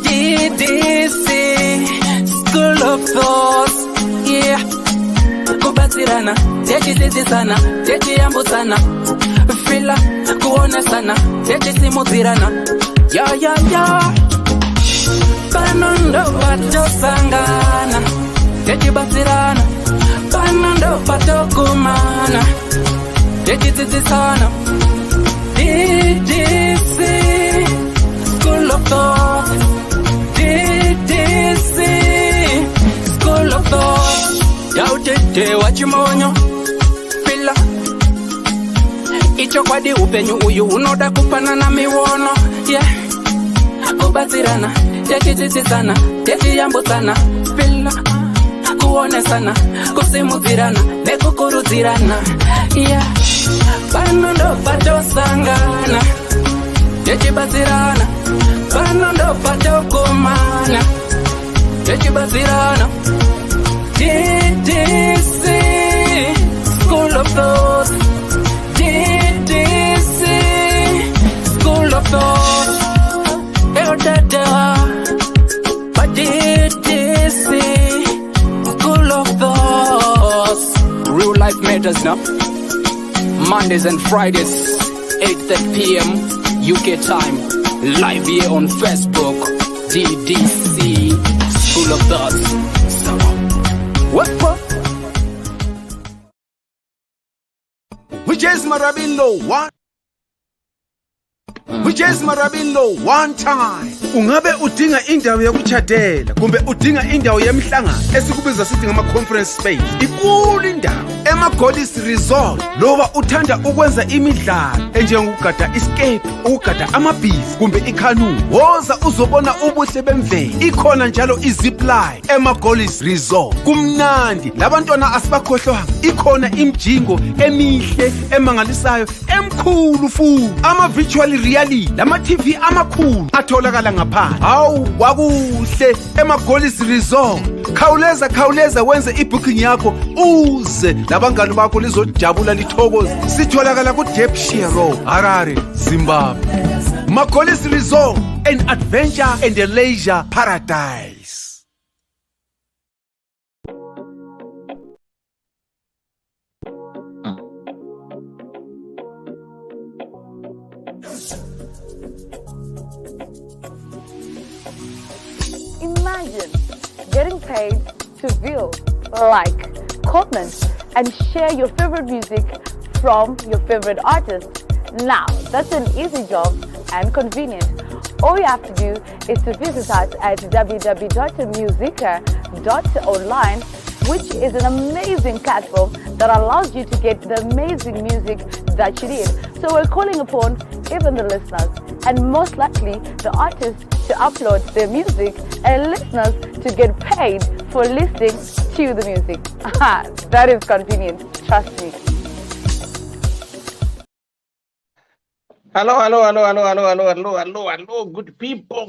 Ddc Skool of Thoughts, yeah. Kubatsirana, techisisana, techiyambusana, fila, kuonesana, techisimudzirana, ya. Panondo patosangana, techibatsirana, panondo patokumana, techisisana. Ddc Skool of Thoughts, Ddc Skool of Thoughts. Yautete wachimonyo pila icho kwadi upenyu uyu unoda kupanana miwono, yeah. Kubatsirana, techitsitsana, techiyambusana, pila kuonesana, kusimudzirana, nekukurudzirana, yeah. Panondo patosangana, techibatsirana, panondo patokumana, techibatsirana. Ddc Skool of Thoughts, Ddc Skool of Thoughts. But Ddc Skool of Thoughts. Real life matters now. Mondays and Fridays, 8:30 p.m. UK time. Live here on Facebook. Ddc Skool of Thoughts. What? Which is Marabino one? Which is Marabino one time? Ungabe udinga indawo yokuchadela kumbe udinga indawo yemhlangano esikubiza sithi ngama conference space. Ikulu indawo ema-Ddc Resort. Loba uthanda ukwenza imidlalo enjengokugada escape, ukugada amabhizi kumbe ikanu, woza uzobona ubuhle bemvelo. Ikhona njalo izipline ema-Ddc Resort. Kumnandi, labantwana asibakhohlwanga. Ikhona imjingo emihle emangalisayo emkhulu futhi. Ama-virtual reality, lama-TV amakhulu atholakala ngaphandle. Hawu kwakuhle ema-Ddc Resort. Khawuleza wenze ibooking yakho uze labangani bakho lizojabula lithokoze. Sitholakala ku-Ddc Road, Harare, Zimbabwe. Ma-Ddc Resort, an adventure and a leisure paradise. Imagine getting paid to view, like, comment, and share your favorite music from your favorite artist. Now, that's an easy job and convenient. All you have to do is to visit us at www.musica.online, which is an amazing platform that allows you to get the amazing music that you need. So we're calling upon even the listeners, and most likely the artists, to upload their music and listeners to get paid for listening to the music. That is convenient, trust me. Hello, good people.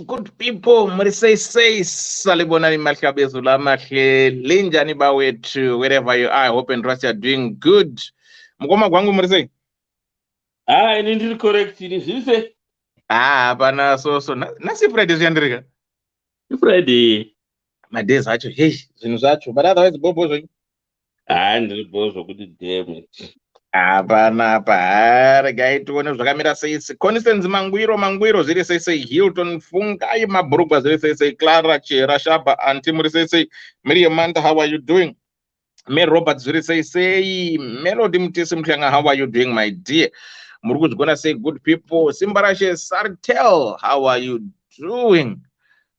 Say, salibona ni malkabezula mahle, linjani bawetu, wherever you are, I hope and trust you are doing good. Mkoma kwangu mrise? Nindiri correct, nizise. Bana so, nasi Friday ziyandrika? Friday. My days acho, hey, zinu zacho, but otherwise bobo zo. Ndiri bozo kuti damn it. Bana pare gai tuone zvakamira sei. Constance mangwiro zviri sei Hilton Fungai mabrugwa zviri sei Clara Chera Shaba anti muri sei Miriam Manta, how are you doing? Mary Robert zviri sei Melody Mutisi Mhlanga, how are you doing my dear? Muri kuzigona say good people. Simbarashe Sartel, how are you doing?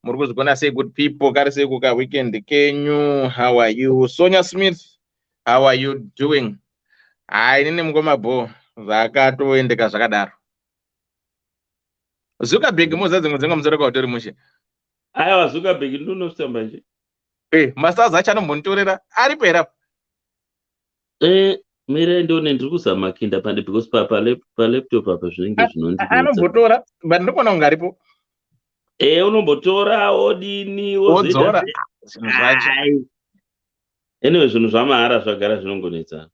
Muri kuzigona say good people. Kari sei kuka weekend Kenyu, how are you? Sonia Smith, how are you doing? Nini mngoma bo zvakatoendeka zvakadaro. Zuckerberg muzadzinga muzoreka utori mushe. Aiwa Zuckerberg ndonosamba nje. Masaza achanombonitorera ari pera. Mira ndone ndiri kuzama kinda pande because pa laptop apa zvinenge zvinondinetsa. Anombotora but ndikona ungaripo. Unombotora odini odzora. Anyway zvinhu zvamahara zvagara zvinongonetsa.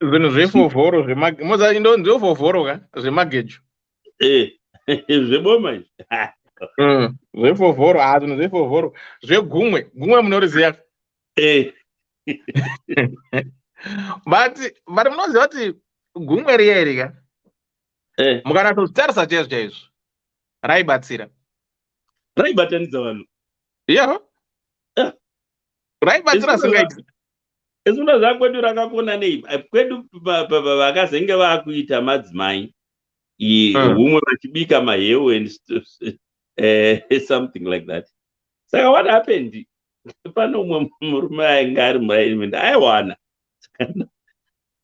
zvinhu zvefovhoro moza indonziwo fovhoro ka zvemagejo zveboma izvi zvefovhoro zvinhu zvefovhoro zvegumwe munoriziya but munoziva kuti gumwe riya iri ka mukanatozvitarisa chaizvo chaizvo raibatsira raibatanidza vanhu raibatsira singaiti ezvino zvakwedu rakakona nei kwedu vakazenge vakuita madzimai humwe vachibika maheu and something like that. Saka what happened? Pano umwe murume ainge ari muraimende aiwana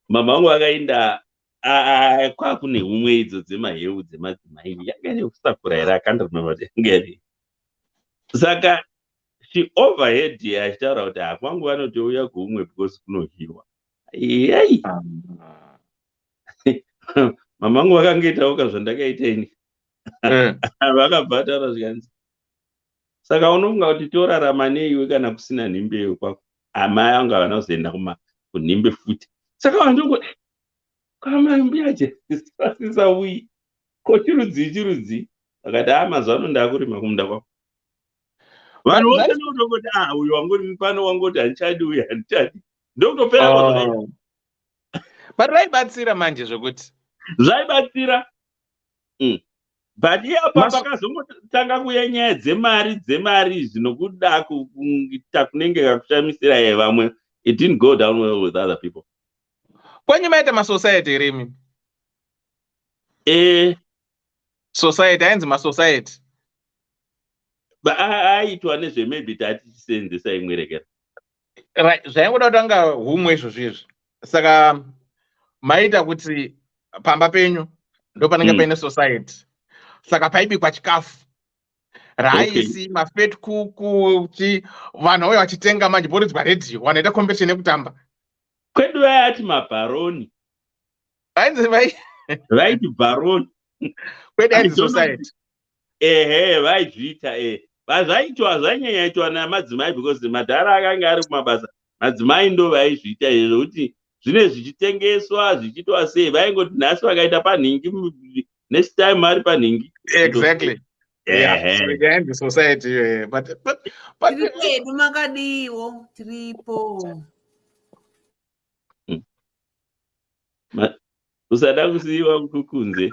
mama wangu akaenda kwakune humwe idzo dzemaheu dzemadzimai yanga nekusakura here akandirememba kuti yanga iri. Saka she overhead achitaura kuti kwangu vanotouya kuumwe because kunohiwa. Yai mama wangu vakangoitauka zvandakaita ini vakabhatara zvikanzi. Saka unofunga kuti torarama neiwe kana kusina nhimbe kwako. Amai angu havana kuzoenda kunhimbe futi. Saka vandongoti kwamambiaje asisauyi kochirudzi vakati mazuva ano ndakurima kumunda kwako. Vanhu vose ndokutoti uyu wangori pano wangoti handichadi uyu handichadi ndokutopera kwazvakaita. But raibatsira manje zvokuti zvaibatsira but iyapa pakazongotanga kuuya nyaya dzemari zvinokuda kuita kunenge kakushamisira vamwe. It didn't go down well with other people. Kwenye maita masociety irimi society ainzi masociety aitwa nezvemaybe tatichisenzesa imwe rekera zvaingoda kutanga humwe izvo zvizvi. Saka maita kuti pamba penyu ndo panenge paine society. Saka paibikwa chikafu raisi mafet kuku vanhu vauya vachitenga manje boridzwa radio wanoita competition yekutamba. Kwedu vaiti mabharoni ainzi vaiti bharoni kwedu ainzi society. Vaizviita zvaitwa zvainyanyaitwa namadzimai because madhara akanga ari kumabasa. Madzimai ndo vaizviita izvo kuti zvine zvichitengeswa zvichitwa sei vaingoti nhasi vakaita panhingi next time ari panhingi. Exactly. Yeah, the society but tiripo makadiwo tiripo usada kusiyiwa kukunze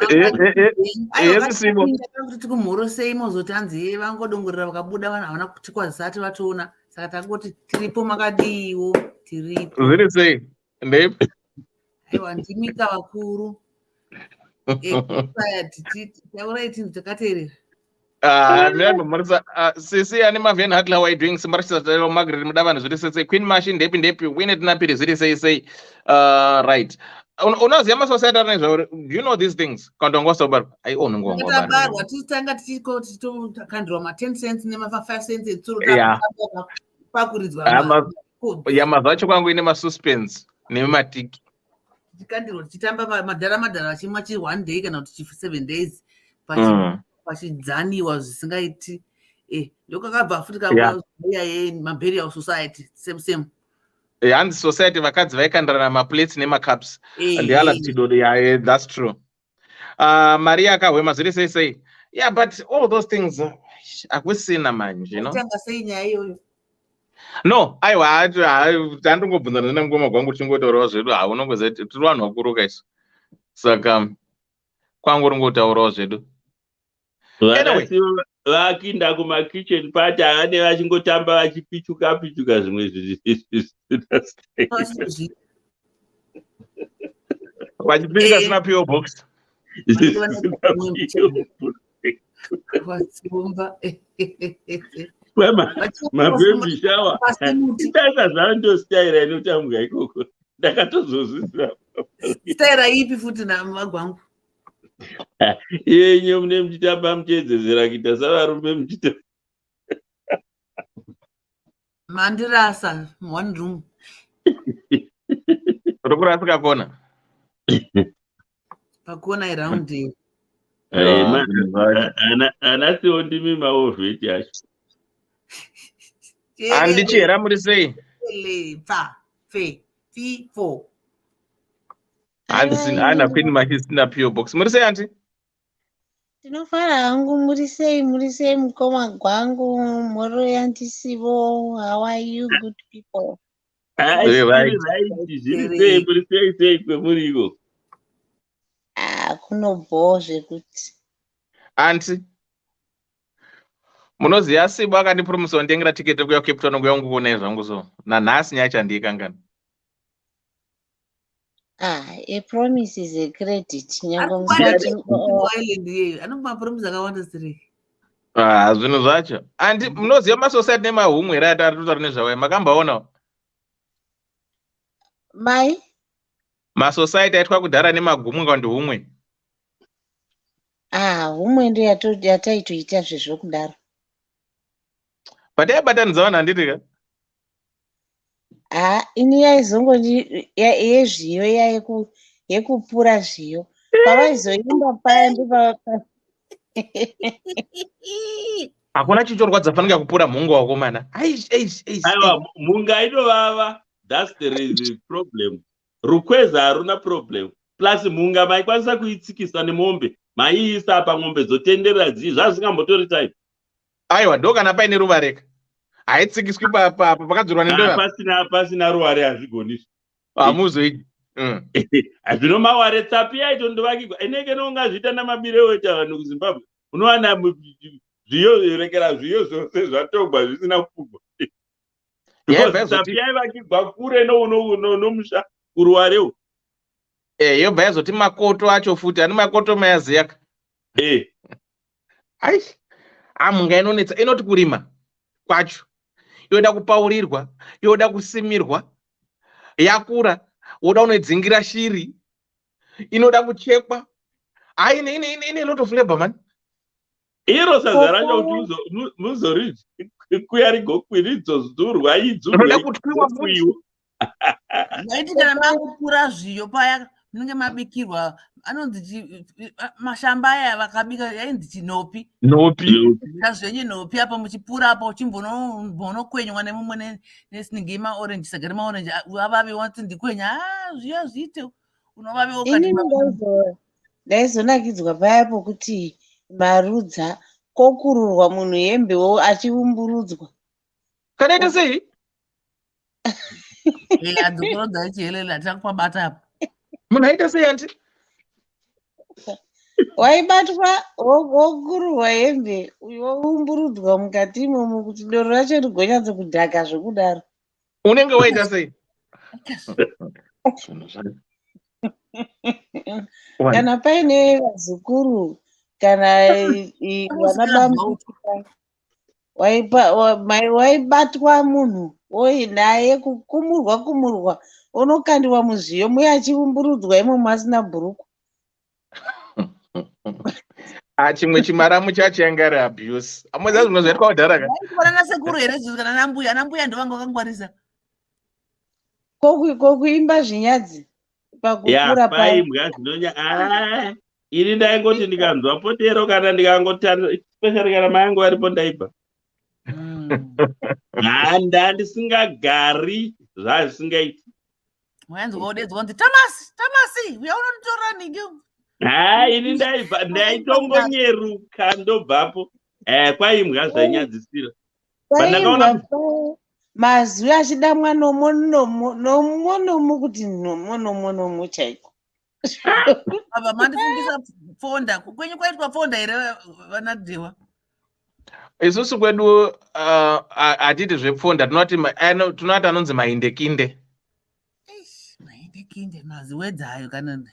kuti kumhuro sei mozotanzi vangodongorera vakabuda vanhu havana kutikwazisati vatoona. Saka tangoti tiripo makadiwo tiripo zviri sei ndepi aiwa ndimika vakuru tauraiti takateerera sisi ane mavhen hatla waidwing simba rachitazataro margaret mudavana zviri sei queen mashi ndepi winet napiri zviri sei right. Unoziva masociety ari nezvauri. Do you know these things? Kandongosobarwa tabarwa titanga tichitokandirwa ma10 cents nema5 cents etsuro pakuridzwa mazuva acho kwangu ine masuspense nematiki tikandirwa tichitamba madhara achimwa chi1 day kana kuti chi7 days pachidzaniwa zvisingaiti ndokakabva futi kauya maburial society same hanzi society vakadzi vaikandirana maplates nemacups ndialatidodo that's true. Maria akahwema zviri sei yeah but all those things akusina manje tanga sei nyaya iyoyo. No aiwa tandingobvunzana nenangoma kwangu tichingotaurawo zvedu unongoziva kuti tiri vanhu vakuruka isu. Saka kwangu ringotaurawo zvedu. Vakinda kumakitchen party ane vachingotamba vachipichuka zvimwe vachipinda sina PO box. Mababy shower itaita zvandositaira inotambwa ikoko ndakatozozvizira staira ipi futi namagwangu yenye mune muchitamba muchiedzezera kuita savarume muchita mandirasa one room rokurasika kona pakona iraundi anasiwo ndimi maovheti acho handichihera muri sei fa fe fifo Ana Queen Machisina PO Box. Muri sei anti? Ndinofara hangu muri sei mukoma gwangu mhoro yandisivo. How are you good people? Zviri sei muri sei kwemuriko? Kunobho zvekuti. Anti. Munoziva Sibo akandipurumisa ndengera tiketi kuya Cape Town kuya ngukone zvangu so. Nanhasi nyacha ndikangana. A promise is a credit. Anomapromise akawanda sei? Zvinhu zvacho. Andi munoziva masociety nemahumwe here atari kutaura nezvavo. Makambaonawo? Mai? Masociety aitwa kudhara nemagumwe kandi humwe. Humwe ndo yataitoita zvezvo kudaro. Pataibatanidza vanhu handitika? Ini yaizongoti yezviyo yekupura zviyo. Pavaizoimba paya ndipo hakuna chichorwadza fanira kupura mhungu wakomana. Aiwa, mhunga inovava. That's the problem. Rukweza haruna problem. Plus mhunga maikwanisa kuitsikisa nemombe. Maiisa pamombe dzotenderera zvazvingambotori time. Aiwa, ndo kana paine ruvareka. Haitsikiswi pakadzurwa nendova. Pasina ruware hazvigoni. Hamuzoiti. Zvino maware tsapi yaitondovakirwa. Inenge nongazviita namabireweta vanhu kuZimbabwe. Unowana zviyo rekera zviyo zvose zvatogwa zvisina kupfugwa. Tsapi yaivakirwa kure nomusha kuruwarewo. Yobva yazoti makoto acho futi ani makoto mayaziyaka. Mhunga inonetsa inoti kurima kwacho yoda kupaurirwa, yoda kusimirwa, yakura woda unodzingira shiri, inoda kuchekwa. Ine lot of labor man. Iro sadza racho kuti muzoriji kuya rigokwiridzorwa inoda kutwiwa futi. Maiti kana makupura zviyo paya munenge mabikirwa anonzi mashamba aya vakabika yainzi chinopi. Zvenye nopi apa muchipura apa uchimbonokwenywa nemumwe nesinenge maorange sagari maorange avavi wanti ndikwenya zviya zviite unovavi wakati ndaizonakidzwa paya pokuti marudza kokururwa munhu hembewo achiumburudzwa. Kanaita sei? Adzokorodza ichihelela takupabata apa. Munhu aita sei anti? Waibatwa wokururwa hembe woumburudzwa mukati imomo kuti doro racho rigonyatso kudhaka zvokudaro. Unenge waita sei? Kana paine vazukuru kana vanabamai waibatwa munhu naye kumurwa unokandiwa muzviyo muye achiumburudzwa imomo asina bhuruku. Chimwe chimaramu chacho yanga ari abuse. Amoza zvimwe zvaitwa kudhara ka? Kuona sekuru here zvinhu kana nambuya ndo vanga vakangwarisa. Kokuimba zvinyadzi pakukura paya. Mbwa zvinonya ini ndaingoti ndikanzwa potero kana ndikangotanda especially kana mayangu aripo ndaibva. Ndisingagari zvazvisingaiti. Mwayanzi kodedzwa kuti Tamasi uya unonitora ningi. Ini ndaitongonyeruka ndobvapo. Kwaimbwa zvainyadzisira. Pandakaona mazwi achidamwa nomonomo kuti nomonomo chaiko. Aba mandifungisa fonda kwenye kwaitwa fonda here vanadhiwa. Isusu kwedu atiti zvepfonda tunoti anonzi maindekinde. Maindekinde maziwedzayo kana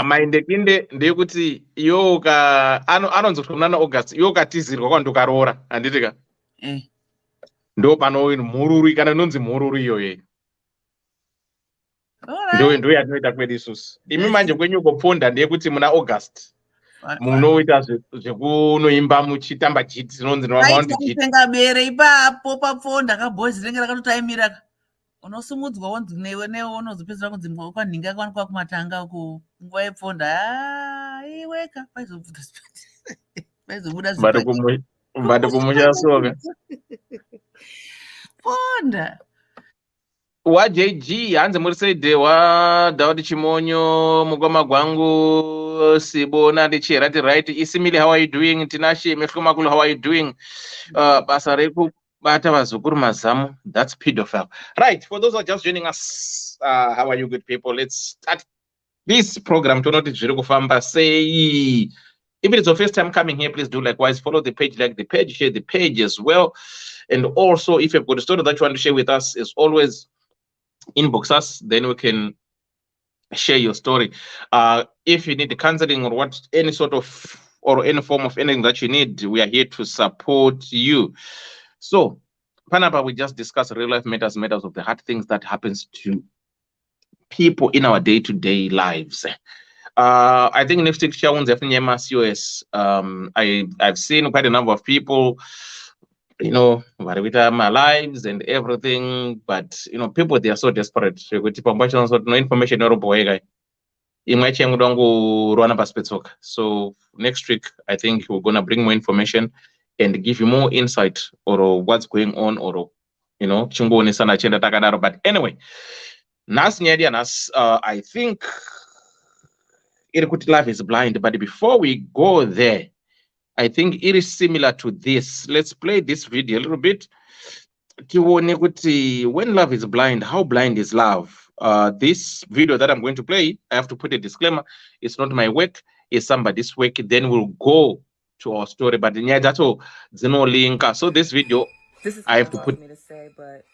maindekinde ndeyekuti iwo anonzi kuti muna August iwo katizirwa kwandokaroora handitika. Ndo pano mhururu kana inonzi mhururu iyoyo. Ndo yatinoita kwedu isusu. Imi manje kwenyu kopfonda ndeyekuti muna August munoita zvekunoimba muchitamba jiti zinonzi nomaundi jiti. Tenga bere ipapo papfonda kabhozi rinenge rakatotaimira. Unosumudzwa wanzi newe unozopedzera kunzi kwanhinga kwanikwa kumatanga uko nguva yepfonda. Iweka paizobuda mbado kumushasoka. Fonda. wa JG hanze muri saide wa Daudi Chimonyo mugoma gwangu sibona ndichera right isimili how are you doing tinashi mehlumakulu how are you doing basa reku bata vazukuru mazamu that's pedophile right. For those who are just joining us, how are you good people? Let's start this program to not zviri kufamba sei. If it's your first time coming here, please do likewise follow the page, like the page, share the page as well. And also, if you've got a story that you want to share with us, as always, inbox us, then we can share your story. If you need counseling or what, any sort of or any form of anything that you need, we are here to support you. So, Panapa, we just discussed real life matters of the hard things that happens to people in our day-to-day lives. I think next week Shawn's COS. I've seen quite a number of people, with my lives and everything, but people, they are so desperate. No information so next week I think we're gonna bring more information and give you more insight or what's going on or but anyway, I think Love is Blind, but before we go there, I think it is similar to this. Let's play this video a little bit. When love is blind, how blind is love? This video that I'm going to play, I have to put a disclaimer. It's not my work, it's somebody's work. Then we'll go to our story. But that's all. There's no link. So this video, I have to put. Me to say, but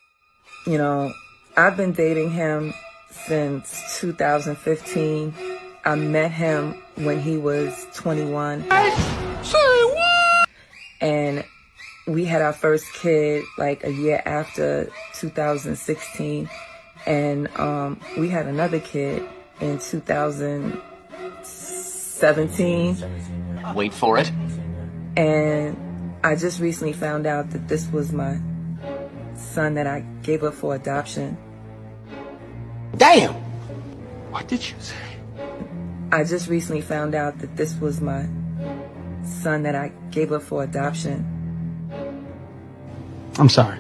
I've been dating him since 2015. I met him when he was 21. And we had our first kid like a year after 2016. And we had another kid in 2017. Wait for it. And I just recently found out that this was my son that I gave up for adoption. Damn! What did you say? I just recently found out that this was my son that I gave up for adoption. I'm sorry.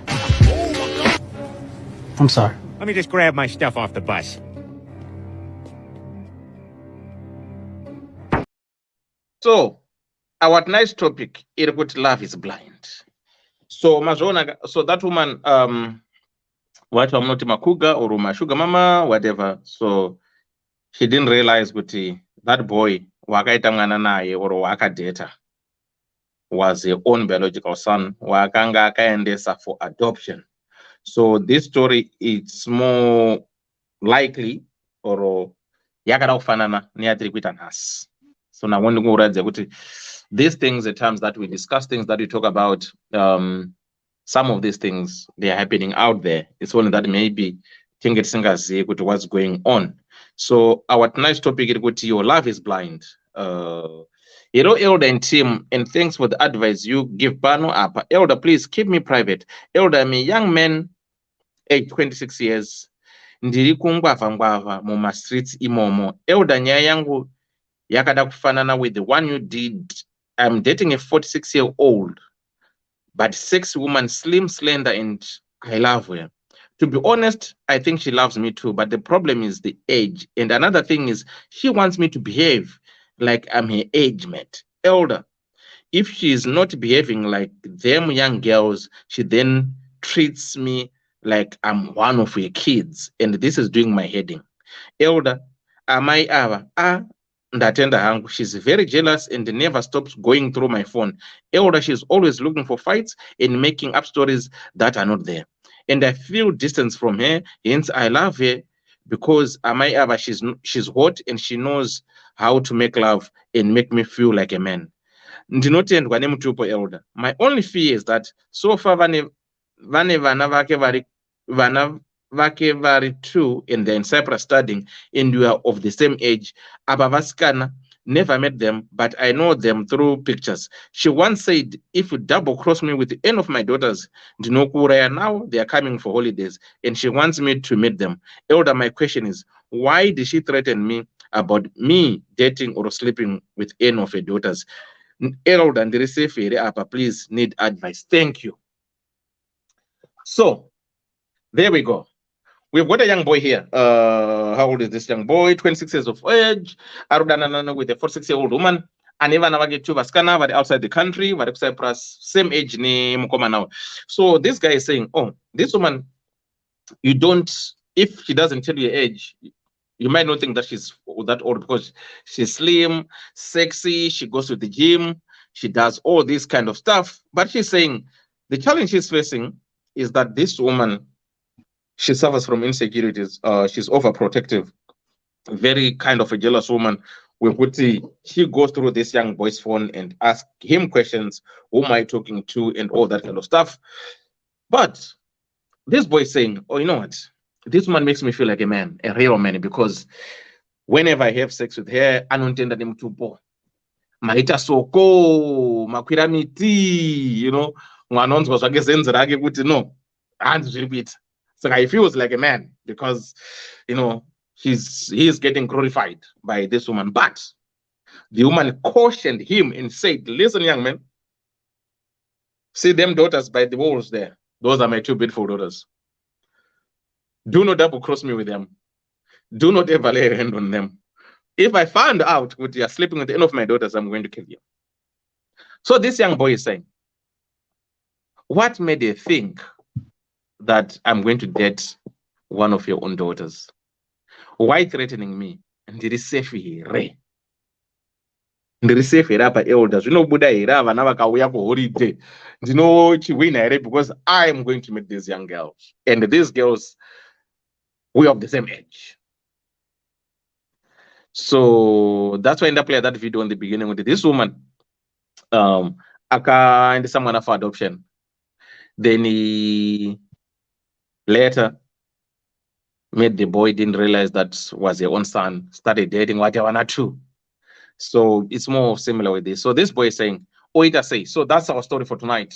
I'm sorry. Let me just grab my stuff off the bus. So, our nice topic, love is blind. So, so that woman, what I'm not Makuga or my sugar mama, whatever. So, she didn't realize that boy, wakaitamwana naye or wakadata, was her own biological son, wakanga akaendesa for adoption. So this story is more likely or yakada ufanana niadri kwitanas. So now when you read these things, the times that we discuss, things that we talk about, some of these things, they are happening out there. It's only that maybe what's going on. So our nice topic is your love is blind. Elder and team, and thanks for the advice you give. Bano up. Elder, please keep me private. Elder, me young man, age 26 years. Ndiri kungwava muma streets imomo. Elder nya yangu yakada kufanana with the one you did. I'm dating a 46-year-old, but sexy woman, slim, slender, and I love her. To be honest, I think she loves me too, but the problem is the age. And another thing is she wants me to behave like I'm her age mate. Elder, if she is not behaving like them young girls, she then treats me like I'm one of her kids. And this is doing my head in. Elder, am I ever? Ndatenda hangu. She's very jealous and never stops going through my phone. Elder, she's always looking for fights and making up stories that are not there. And I feel distance from her, hence I love her because she's hot and she knows how to make love and make me feel like a man. Elder. My only fear is that so far vane vana vake vari two and they're in Cyprus studying and we are of the same age. Abavaskana, never met them, but I know them through pictures. She once said, if you double cross me with any of my daughters, now they are coming for holidays and she wants me to meet them. Elder, my question is, why did she threaten me about me dating or sleeping with any of her daughters? Elder, please need advice. Thank you. So, there we go. we've got a young boy here. How old is this young boy? 26 years of age. Arudanana with a 46-year-old woman. And even two vaskana, but outside the country, but Cyprus, same age ni mukoma now. So this guy is saying, oh, this woman, you don't, if she doesn't tell you her age, you might not think that she's that old because she's slim, sexy, she goes to the gym, she does all this kind of stuff. But she's saying the challenge she's facing is that this woman, she suffers from insecurities. She's overprotective, very kind of a jealous woman. She goes through this young boy's phone and asks him questions, who am I talking to, and all that kind of stuff. But this boy is saying, oh, you know what? This woman makes me feel like a man, a real man, because whenever I have sex with her, anotenda nemutupo. Maita soko, makwira miti, you know, mwanonzwa zvake zenzi rake kuti no, hands zviri kuita. So he feels like a man because, you know, he is getting glorified by this woman. But the woman cautioned him and said, listen, young man, see them daughters by the walls there. Those are my two beautiful daughters. Do not double cross me with them. Do not ever lay a hand on them. If I find out that you are sleeping with any of my daughters, I'm going to kill you. So this young boy is saying, what made you think that I'm going to date one of your own daughters? Why threatening me? And there is safe here. There is safe here elders. You know, Buddha here, vana vakauya ku holiday. You know, chiwina here because I am going to meet these young girls. And these girls, we are of the same age. So that's why I end up playing that video in the beginning with this woman. Aka and someone for adoption. Then he later made the boy didn't realize that was their own son, started dating whatever too. So it's more similar with this. So this boy is saying, Oita say, so that's our story for tonight.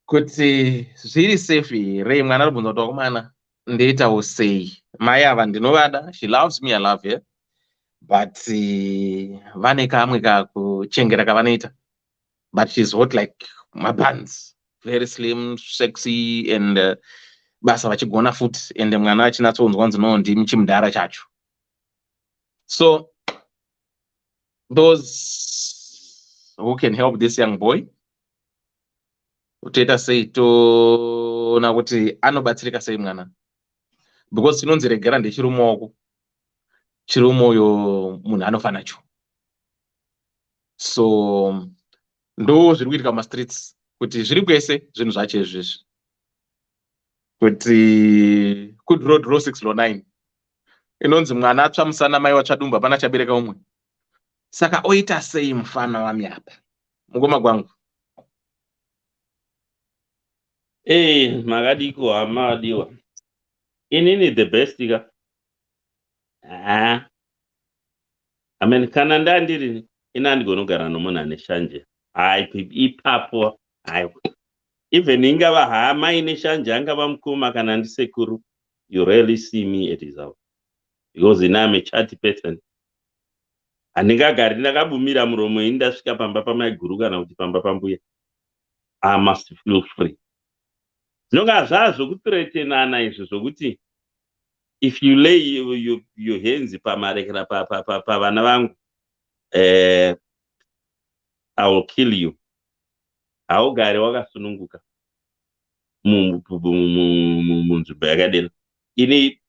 Could say really safe, Ray Manabun Dogmana, Data will say, Maya Vandinovada, she loves me, I love her. But Vanika Amika Chengera Kavanita. But she's hot like my pants, very slim, sexy, and basa vachigona foot and mwana achinatsonzwa ones no ndimi chimudhara chacho. So those who can help this young boy, uteta sei to na kuti anobatsirika sei mwana, because tinonziregera ndechirumo chirumoyo munhu anofa nacho. So ndo zviri kuitika mastreets kuti zviri kwese zvinhu zvacho izvizvi kuti kudroad row 6 row 9 inonzi mwana atsva musana mai watsvadumba pana chabereka umwe. Saka oita sei mufana wami apa mukoma kwangu? Makadiko hama adiwa. Inini the best ka. Amen kana ndandiri ina ndigonogara nomunhu ane shanje. Ipapo even ingava hama ine shanje angava mukoma kana ndisekuru, you rarely see me at his house because I'm a chatty person. Handingagari ndakabumira muromo indasvika pamba pamaiguru kana kuti pamba pambuya. I must feel free. Zvinonga zvazvokuthreatenana izvo zvokuti if you lay your hands pamarekera pavana vangu, I will kill you. Haugari wakasununguka munzvimbo yakadero. Ini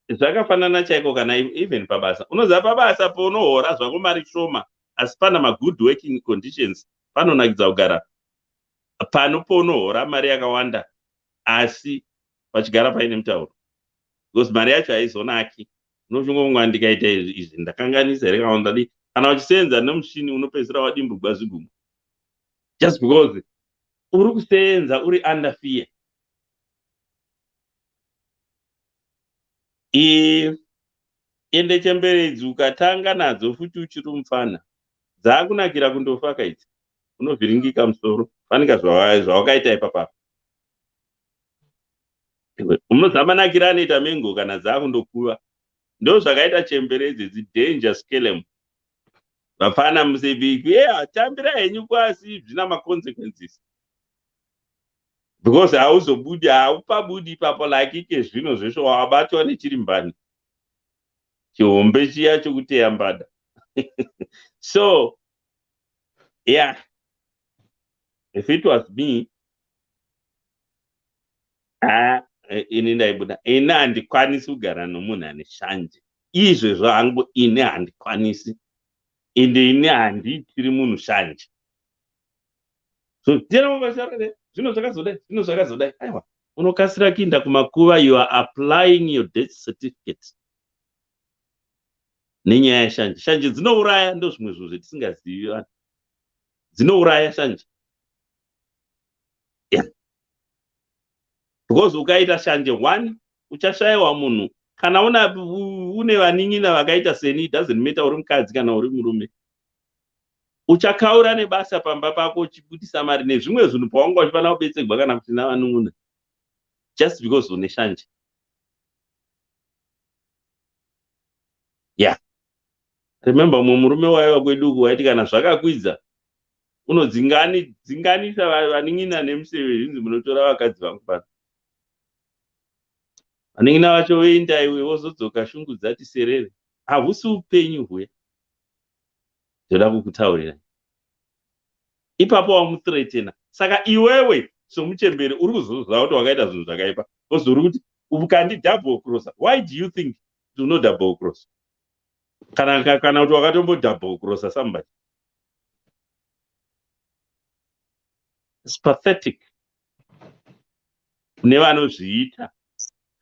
zvakafanana chaiko kana even pabasa. Unoziva pabasa paunohora zvako mari shoma asi pana ma-good working conditions, panonakidza kugara pano paunohora mari yakawanda asi pachigara paine mutauro, because mari yacho haizonaki. Unoshongomwa ndikaita izvi ndakanganisa here kana ndadi, kana uchisenza nemushini unopedzisira wadimbugwa zvigumwe just because uri kusenza uri under fear. Ende chemberedzi ukatanga nadzo futi uchiri mufana dzakunakira kundofa kaiti, unovhiringika musoro, fanika zvawakaita ipapa. Unozama nakira anoita mengo kana dzakundokuva. Ndo zvakaita chemberedzi dzidanger scalem. Vafana musebiki tambira henyu kwasi zvina ma consequences. because hauzobudi haupabudi ipapo like ike zvino zvesvo wabatwa nechirimbani chihombe chiya chokuteya mbada. So yeah, if it was me, ini ndaibuda. Ini handikwanisi kugara nomunhu ane shanje izvezvo hangu. Ini handikwanisi ende ini handiitiri munhu shanje. So zvino zvakazodai aiwa unokasira kuinda kumakuva. You are applying your death certificate nenyaya yeshanje. Shanje dzinouraya, ndo zvimwe zvinhu zvetisingazivi vanhu. Dzinouraya shanje. Yeah. Because ukaita shanje 1 uchashayiwa munhu. Kana une vanin'ina vakaita seni, it doesn't matter uri mukadzi kana uri murume, uchakaura nebasa pamba pako uchibudisa mari nezvimwe zvinhu paunga uchifanira kubetserwa kana kuti navanun'una, just because une shanje. Yeah. Remember murume waiva kwedu waiti kana zvakakwidza unodzinganisa vanin'ina nemuseve, zvinzi munotora vakadzi vangu pano. Vanin'ina vacho voenda iwe wozodzoka shungu dzati serere. Hahusi upenyu huya. Ndoda kukutaurira. Ipapo wamuthreatena. Saka iwewe somuchemberi uri kuzoziva kuti wakaita zvinhu zvakaipa. Kozori kuti ukandi double cross. Why do you think do not double cross? Kana kuti wakatombo double cross somebody. It's pathetic. Nevanozviita.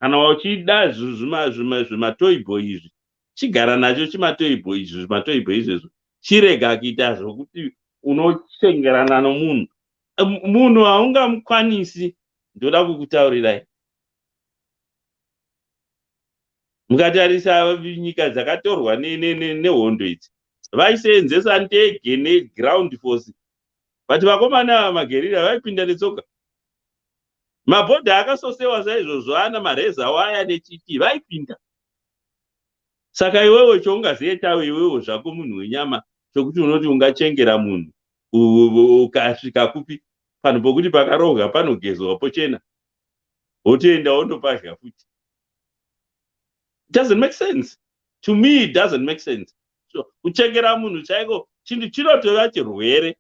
Kana wachida zvimatoy boy izvi, chigara nacho chimatoy boy izvi, zvimatoy boy izvezvo. Chirega kuita zvokuti unochengerana nomunhu. Munhu haungamukwanisi. Ndoda kukutaurirai. Mukatarisa nyika dzakatorwa nehondo idzi, vaisenzesa ndege neground force. But vakomana magerira vaipinda netsoka. Mabhodha akasosewa saizvozvo ana mareza waya nechiki vaipinda. Saka iwewe choungazoitawo iwewe zvako munhu wenyama chokuti unoti ungachengera munhu ukasvika kupi panhu pokuti pakarohwa panogezwa pochena wotoenda wondopazha futi. It doesn't make sense. To me it doesn't make sense. So kuchengera munhu chaiko chinhu chinotova chirwere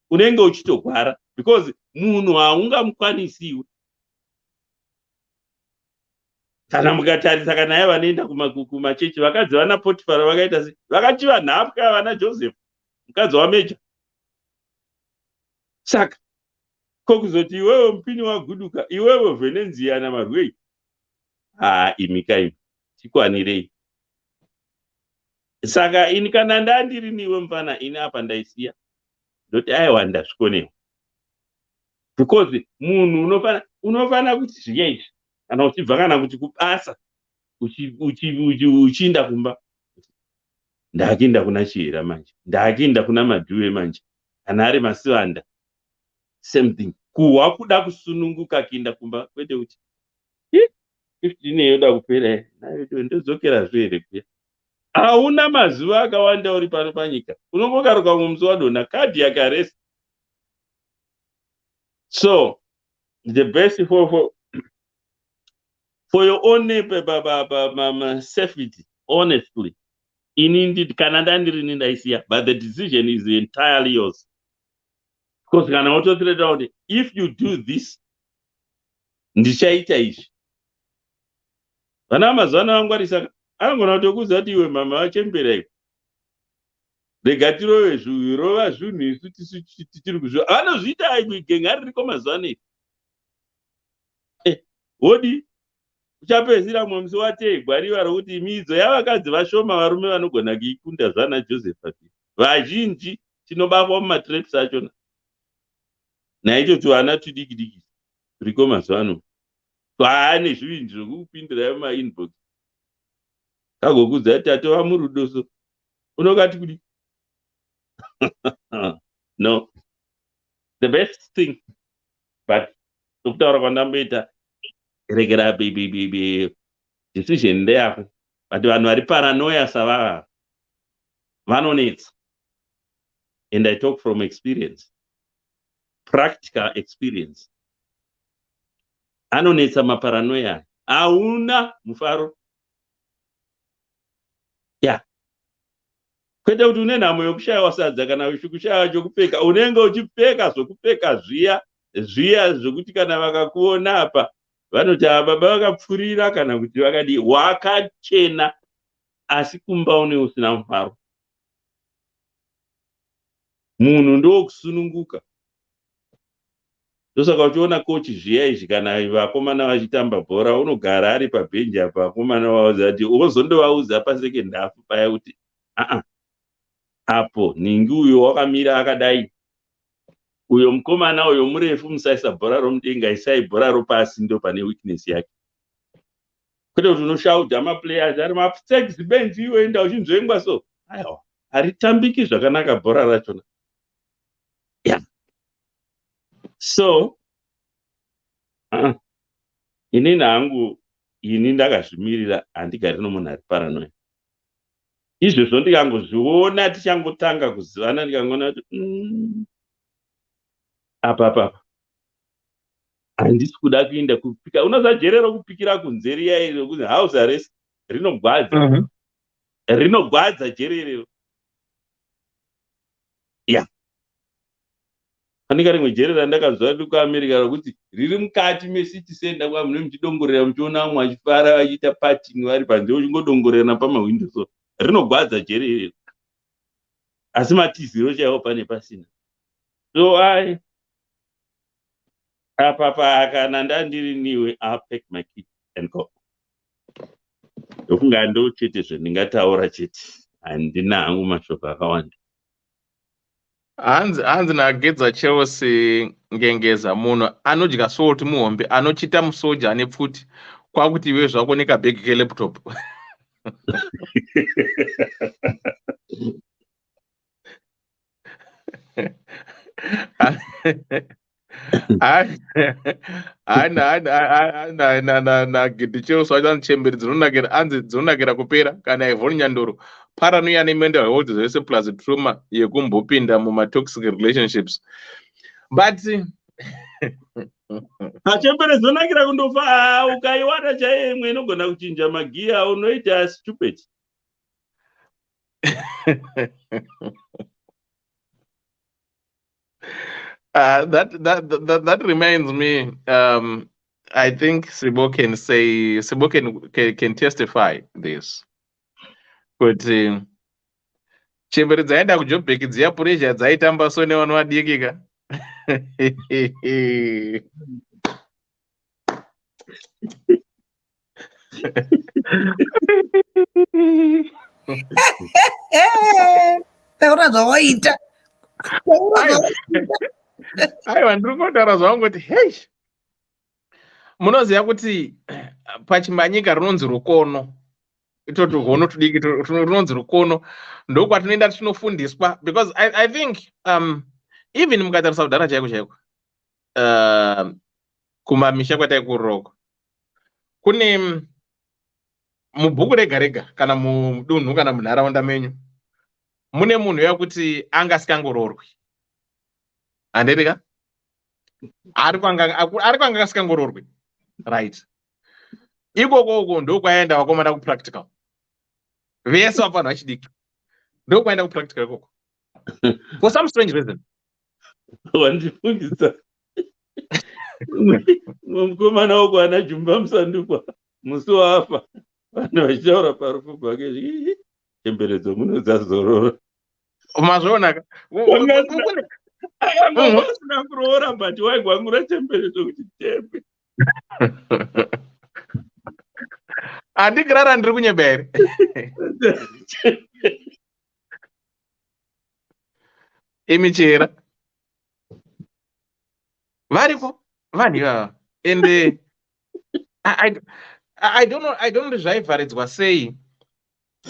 unenge uchitogwara because munhu haungamukwanisiwe. Kana mukatarisa kana aiva vanoenda kumachechi vakadzi vana Potifara vakaita sei? Vakachiva nhapwa vana Joseph mukadzi wameja. Saka kokuzoti iwewe mupini waguduka, iwewe vhenenziyana marwei. Imikaimi tikwanirei. Saka ini kana ndandiri niwe mfana, ini apa ndaisiya ndoti aiwa ndasvikonewa. Because munhu unofana kuti zviya izvi kana uchibva kana kuti kubasa uchiinda kumba, ndakiinda kuna Chihera manje, ndakiinda kuna Madhuwe manje, kana ari Masivanda same thing. Kuhwa kuda kusununguka kiinda kumba, kwete kuti 15 yoda kupera nayo ndodzokera zvere kuya. Hauna mazuva akawanda uri pano panyika, unongokaruka mumusi wadonha kadhi yakaresa. So the best for your own safety, honestly, indeed Canada ndaisiya, but the decision is entirely yours. Because kana watotreda kuti if you do this ndichaita izvi. Vana mazana vangwarisa anogona kutokuza kuti iwe mama wachembera iwe. Rega tirove zvirova zvinhu isu tiri kuzviwa. Vanozviita gengari riko mazana iwe. Wodi uchapedzisira musi wategwariwa rokuti midzo yavakadzi vashoma varume vanogona kuikunda zvana Joseph. Vazhinji tinobatwa mumatraps achona. Naito tuvana tudiki diki turiko mazuva ano. Twaane zvivinji zvokupindira mumainbox. Kagokudza tate vamurudoso. Unokati kudi. No. The best thing, but tokutaura kwandamboita regera baby decision ndeyako. But vanhu vari paranoia savava vanonetsa. And I talk from experience. Practical experience. anonetsa maparanoia, hauna mufaro. Ya, kwete kuti une nhamo yokushayiwa sadza kana kushayiwa chokupfeka, unenge uchipfeka zvokupfeka zviya zvokuti kana vakakuona apa vanoti baba vakapfurira kana kuti vakadii, wakachena asi kumba une usina mufaro. Munhu ndokusununguka. Ndosaka uchiona kochi zviya izvi kana vakomana vachitamba bhora, unogara ari pabhenji apa, vakomana vaudza kuti uzondovaudza pasecond half paya kuti apo ningi uyo wakamira akadai, uyo mukomana uyo murefu, musaisa bhora romudenga, isai bhora ropasi, ndo pane weakness yake. Kwete kuti unoshauta maplayers ari mapfutsekisi benchi, iwe enda uchinzvengwa so. Aiwa, haritambiki zvakanaka bhora rachona. Yeah. So inini hangu, ini ndakazvimirira, handigari nomunhu ari paranoia. Izvozvo ndikangozviona tichangotanga kuzivana, ndikangona kuti apa handisi kuda kuenda kupika. Unosajerera kupikira kunze riya iro rokuti house arrest rinogwadza. Rinogwadza jererero. Ya. Panika rimwe jere randakazwa riri kuAmerica rokuti riri mukati mesiti center, kwa munhu muchidongorera muchiona vamwe vachifara vachiita partying vari panze, uchingodongorera pamahwindo so. Rinogwadza jererero. Asi matiziro chaiwo pane pasina. So apa kana ndandiri niwe, I'll pack my kit and go. Ndokunga ndo chete zvendingataura chete. Handina hangu mashoko akawanda. Hanzi nagedza Chelsea ngengeza, munhu anodya salt muhombe, anochita musoja ane pfuti, kwakuti iwe zvako nekabhegi kelaptop. Nagedhi Chelsea wacho chemberi dzinonakira kupera kana ivhoni nyandoro, paranoia nemental health zvese plus trauma yekumbopinda mumatoxic relationships. But chemberi dzinonakira kundofa, ukaiwata chaiye imwe inogona kuchinja magiya, unoita stupid. That reminds me. I think Sibo can testify this. But chemberi dzaenda kujobheki dziya pressure dzaitamba so nevanhu vadikika. Taura zvawaita. Aiwa, ndiri kungotaura zvangu kuti hey, munoziva kuti pachimanyika rinonzi rukono, itoti hono tudiki rinonzi rukono, ndokwatinoenda tinofundiswa, because I think even mukatarisa kudhara chaiko chaiko kumamisha kwataikuroko, kune mubhuku rega rega kana mudunhu kana munharaunda menyu mune munhu yakuti angasikangororwi, handirika ari kwanga asingangororwi, right? Ikoko ndokwaenda vakomana kupractical, vese vapanhu vachidiki ndokwaenda kupractical ikoko, for some strange reason. Wandifungisa mukomana wako ana jumba musandukwa musi wafa, vanhu vachitaura parufu pake, chemberedzo munodzazorora. Mazvionaka akangosina kuroora, but waigwangura chemberedzo kuti tembe. Handigirara ndiri kunyebere. Imichera variko vanhu and I don't know zvaivharidzwa sei,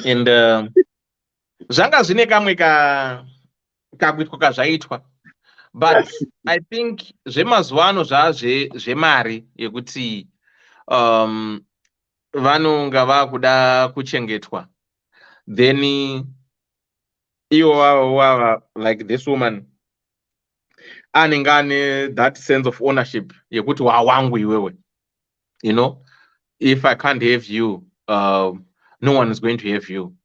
and zvanga zvine kamwe kakuitwa kazvaitwa, but I think zvemazuva ano zvemari yekuti vanonga vakuda kuchengetwa, then iwo wava like this woman anenge ane that sense of ownership yekuti wawangu iwewe, You know, if I can't have you, no one is going to have you.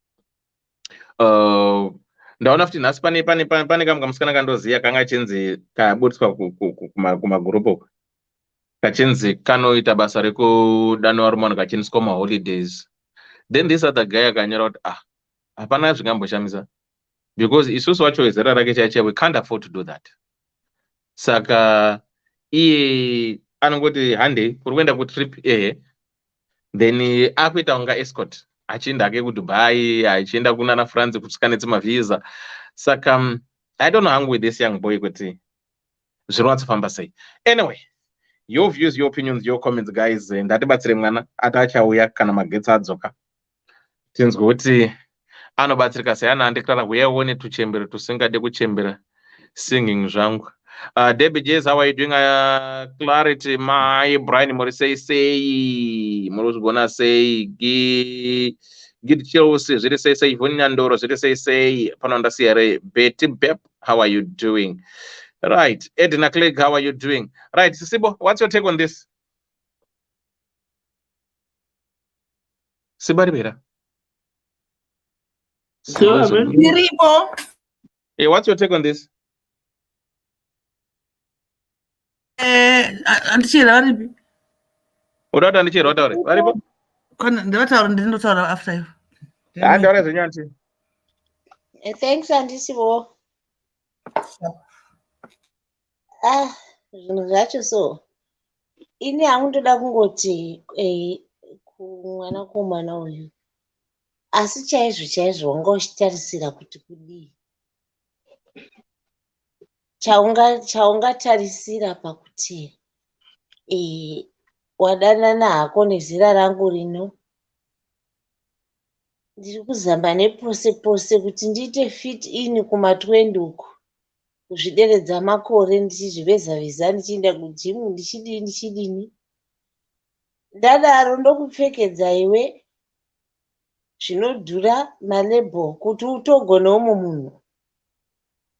Ndaona kuti nhasi pane kamwe kamusikana kandoziya kanga chinzi kabutswa kumagurupu kachinzi kanoita basa rekudanwa rumano kachiendeswa maholidays. Then this other guy akanyora kuti hapana zvingamboshamisa because isusu wacho zera rake chaicho we can't afford to do that. Saka iye anongoti hande kuri kuenda kutrip then akuita unga escort achienda ake kuDubai achienda kunana France kusvika nedzimavisa. Saka I don't know hangu with this young boy kuti zvinowatsofamba sei. Anyway, your views, your opinions, your comments guys, ndatibatsire mwana atachauya kana magetsi adzoka tinzwe kuti anobatsirika sei. Ana andiklara uyaione tuchembere tusingade kuchembera singing zvangu. Debbie Jays, how are you doing? Clarity, my Brian Morrissey say Morozgona say Gid Chelsea, ziri say Ivoni Nandoro, ziri say Pananda Sierra, Betty Bep, how are you doing? Right, Edna Clegg, how are you doing? Right, Sibo, what's your take on this? Sibari Bera. Hey, what's your take on this? Andichira varipi? Udata andichira wataure. Varipo? Kana ndavataura ndinotaura after you. Ndaure zvenyanti. Thanks Andisibo. Zvinhu zvacho so. Ini hakundoda kungoti kumwana komwana uyu. Asi chaizvo wanga uchitarisira kuti kudii. Chaungatarisira pakuti wadanana hako nezera rangu rino. Ndiri kuzamba nepose pose kuti ndiite fit in kuma20 uku. Kuzvideredza makore ndichizviveza ndichienda kujimu ndichidini. Ndadaro ndokupfekedza iwe zvinodhura malebo kuti utogonawo munhu.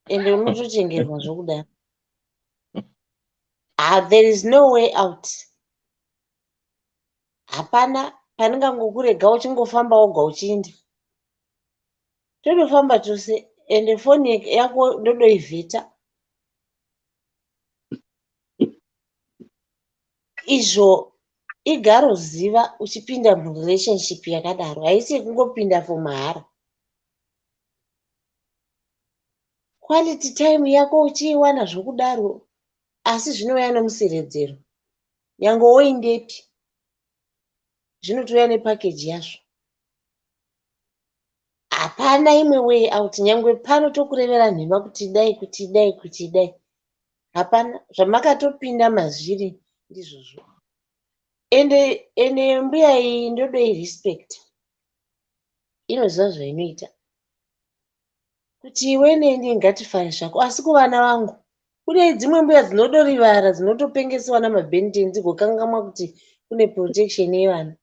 Ende unotochengerwa zvokudaro. There is no way out. Hapana panengangokurega uchingofamba woga uchienda. Todofamba tose ende foni yako ndodoivheta. Izvo igaro ziva uchipinda murelationship yakadaro. Haisi kungopinda for mahara. Quality time yako uchiiwana zvokudaro. Asi zvinouya nemuseredzero. Nyange woindepi. Zvinotouya nepackage yazvo. Hapana imwe way out. Nyange pano tokurevera nhema kuti dai. Hapana zvamakatopinda mazviri ndizvozvo. Ende mbuya iyi ndodoi respect. Inoziva zvainoita. Kuti iwe neni ngatifare zvako asi kuvana vangu. Kune dzimwe mbuya dzinodorivara dzinotopengesewa namabheni dzigokangamwa kuti kune protection yevana.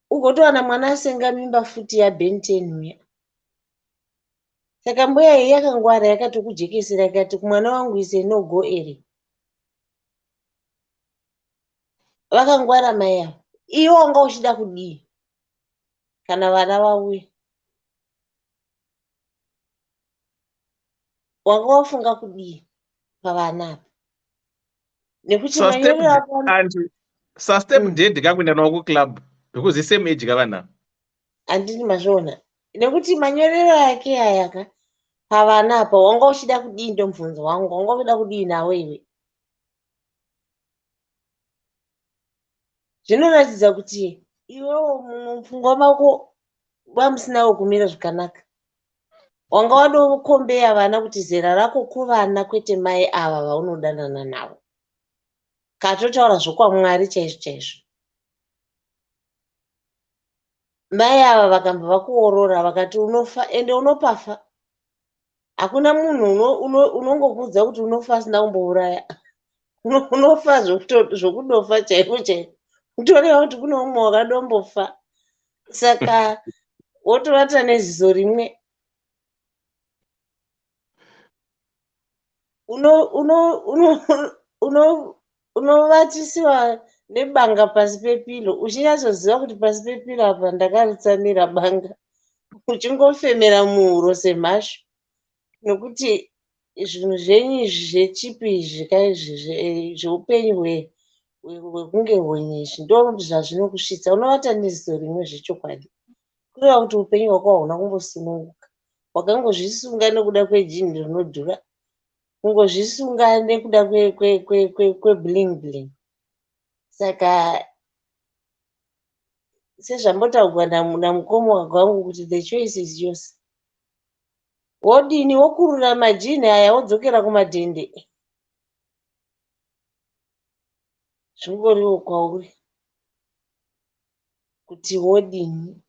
Ugotowana mwana asenga mimba futi yabheni 10 uya. Saka mbuya iyi yakangwara yakatokujekesera ikati kumwana wangu ise no go ere. Vakangwara mai avo. Iwe wanga uchida kudii kana vana vauye. Wanga wafunga kudii pavana apa. Nekuti manyorero ako Step date kakuenda nawo kuclub because the same age kavana. Andini mazvona. Nekuti manyorero yake ayaka pavana apa wanga uchida kudii ndomubvunzo wangu. Wanga uchida kudii nawe iwe. Zvinoratidza kuti iwewo mupfungwa mako vamusinawo kumira zvakanaka. Wanga wadokombeya vana kuti zera rako kuvana kwete mai ava vaunodanana navo. Katotaura zvokwamwari chaizvo. Mai ava vakamba vakuorora vakati unofa ende unopafa. Hakuna munhu unongokudza kuti unofa asina kumbouraya. Unofa zvokudofa chaiko. Utoreva kuti kune umwe wakadombofa. Saka wotovata neziso rimwe. Unovatisiwa nebanga pasi pepilo, uchinyatsoziva kuti pasi pepilo apa ndakaritsamira banga, uchingofemera muhuro semhashu, nokuti zvinhu zvenyu zvechipi izvi zveupenyu hwekunge hwenyu izvi ndo zvazvinokusvitsa. Unovata neziso rimwe zvechokwadi, kureva kuti upenyu hwako hauna kumbosununguka, wakangozvisunga nekuda kwejini rinodhura, kungozvisunga nekuda kwebling bling. Saka sezvambotaurwa namukoma wangu kuti the choice is yours. Wodini wokurura majini aya wodzokera kumadhende, zvingoriwo kwauri kuti wodini.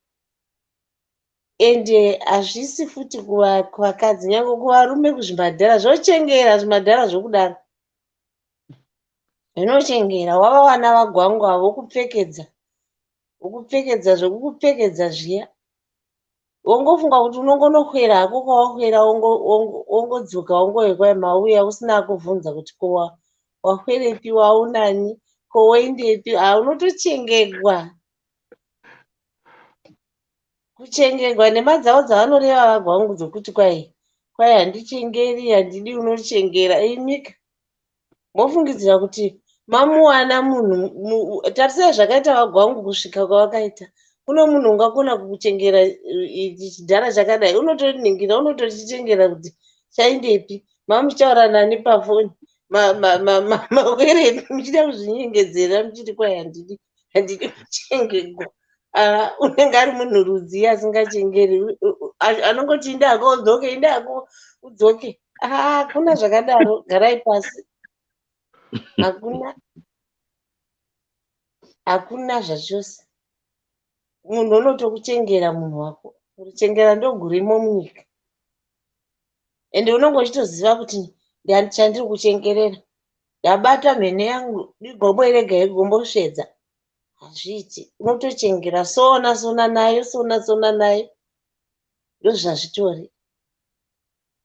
Ende hazvisi futi kuvakadzi, nyange kuvarume kuzvimadhara zvochengera, zvimadhara zvokudaro zvinochengera. Wava vana vagwangu avo wokupfekedza zvokukupfekedza zviya, wongofunga kuti unongonokwera hako kwawakwera, wongodzoka wongoyekwa mauya usina kuvhunza kuti ko wakwerepi, waunani, ko woendepi. Unotochengerwa, kuchengerwa nemadzavo dzavanoreva vagwangu dzokuti kwai handichengeri, handidi unochengera. Imika mofungidzira kuti mamuwana munhu. Tarisai zvakaita vagwangu kusvika kwavakaita. Kuno munhu ungakona kukuchengera chidhara chakadai, unotoningira, unotochichengera kuti chaindepi, mamuchitaura nani pafoni, makwerepi, muchida kuzvinyengedzera muchiti kwai handidi kuchengerwa. Unenge ari munhu rudzi asingachengeri, anongoti inde hako udzoke, inde hako udzoke. Hakuna zvakadaro, garai pasi. Hakuna zvachose. Munhu unotokuchengera munhu wako, kuchengera ndogurimo munyika. Ende unonge uchitoziva kuti chandiri kuchengerera, ndabata mhene yangu, digombo irega igombosvedza. Hazviiti, unotochengera, sona nayo, ndozvazvitori.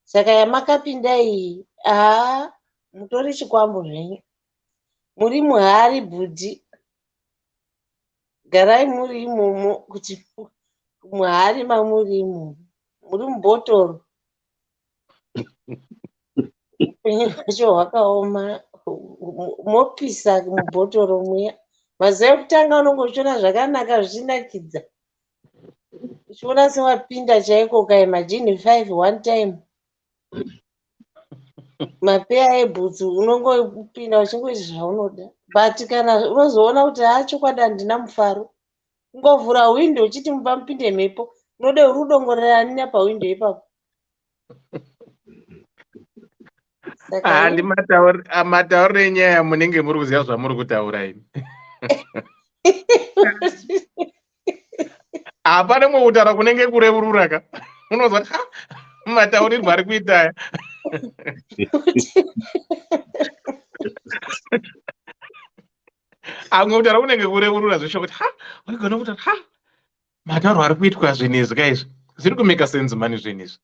Saka yamakapinda iyi, mutori chikwambo zvenyu, muri muhari bhudhi, garai muri imomo, kuti muhari mamuri imomo, muri mubhotoro. Upenyu hwacho hwakaoma, mopisa mubhotoro muya. Mazuva ekutanga unonge uchiona zvakanaka zvichinakidza, uchiona sewapinda chaiko kai majini 5 one time, mapeya ebhutsu unongopinda uchingoita zvaunoda. But kana unozoona kuti chokwadi handina mufaro, ungovhura windo uchiti mupa mupinde mhepo, unode urudongorerani napawindo ipapo. Mataurire nyaya munenge muri kuziva zvamuri kutaura ini. Hapana mukutaura kunenge kurevurura ka. Unozwa mataurirwo ari kuita aya. Amwe kutaura kunenge kurevurura zvesho kuti waigona kuti mataurwo ari kuitwa zvinezvi kaizvi. Zviri kumeka sense mani zvinezvi.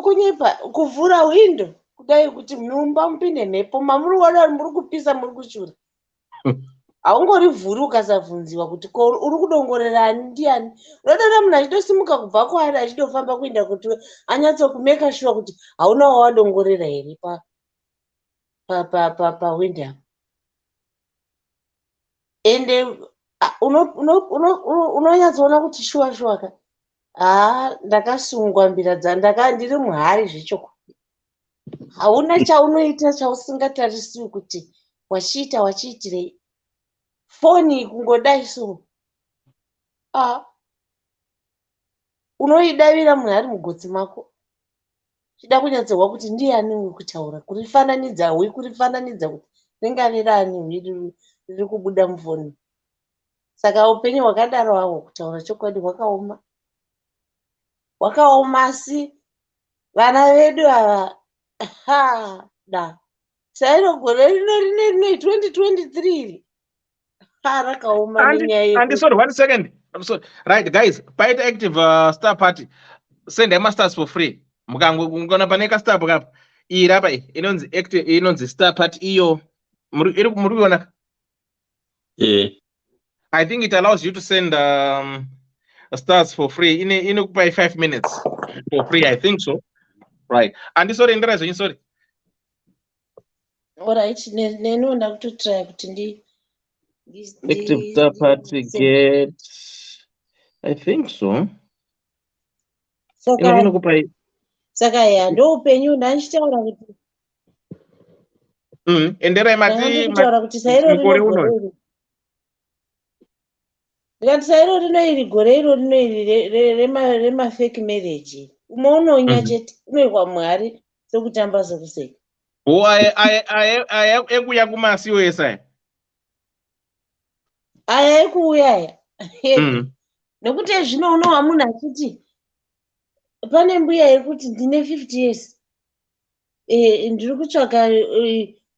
Kunyepa kuvhura windo kudai kuti mumba mupinde mhepo, mamuri kuona muri kupisa, muri kushura. Haungorivhuri ukasabvunziwa kuti uri kudongorerani ndiani. Unotoona munhu achitosimuka kubva kwaari achitofamba kuenda kuti anyatsokumeka shuwa kuti hauna wawadongorera here pawindo apo. Ende unonyatsoona kuti shuwa ka, ndakasungwa mbira ndiri muhari zvechoko. Hauna chaunoita chausingatarisiwi kuti wachiitirei. Foni kungodai so, unoidavira munhu ari mugotsi mako, chida kunyatsorwa kuti ndiani uri kutaura, kurifananidza kuti ringave rani riri kubuda mufoni. Saka upenyu hwakadaro hawo, kutaura chokwadi, hwakaoma. Asi vana vedu ava, sairo gore rino 2023 rakaoma nenyaya. And sorry, 1 second. I'm sorry. Right, guys, Pite Active Star Party. Send them stars for free. Mukangona paneka star pakapo. Iyi rapa inonzi active, inonzi Star Party iyo. Muri kuona I think it allows you to send stars for free in 5 minutes for free. I think so. Right. And sorry, Andrea, sorry. Alright, nenonda kutotry kuti Active third party get. I think so. Saka ya ndoupenyu ndanchitaura kuti endera ndakandikutaura kuti sairo rino gore iri ndikati sairo rino iri gore iro rino iri remafake marriage umwe unonya chete unoikwa mwari sekutamba sekuseka ekuya kumasiwo esa aya ekuuya aya nekuti zvino unowa munhu achiti pane mbuya yekuti ndine 50 years ndiri kutsvaka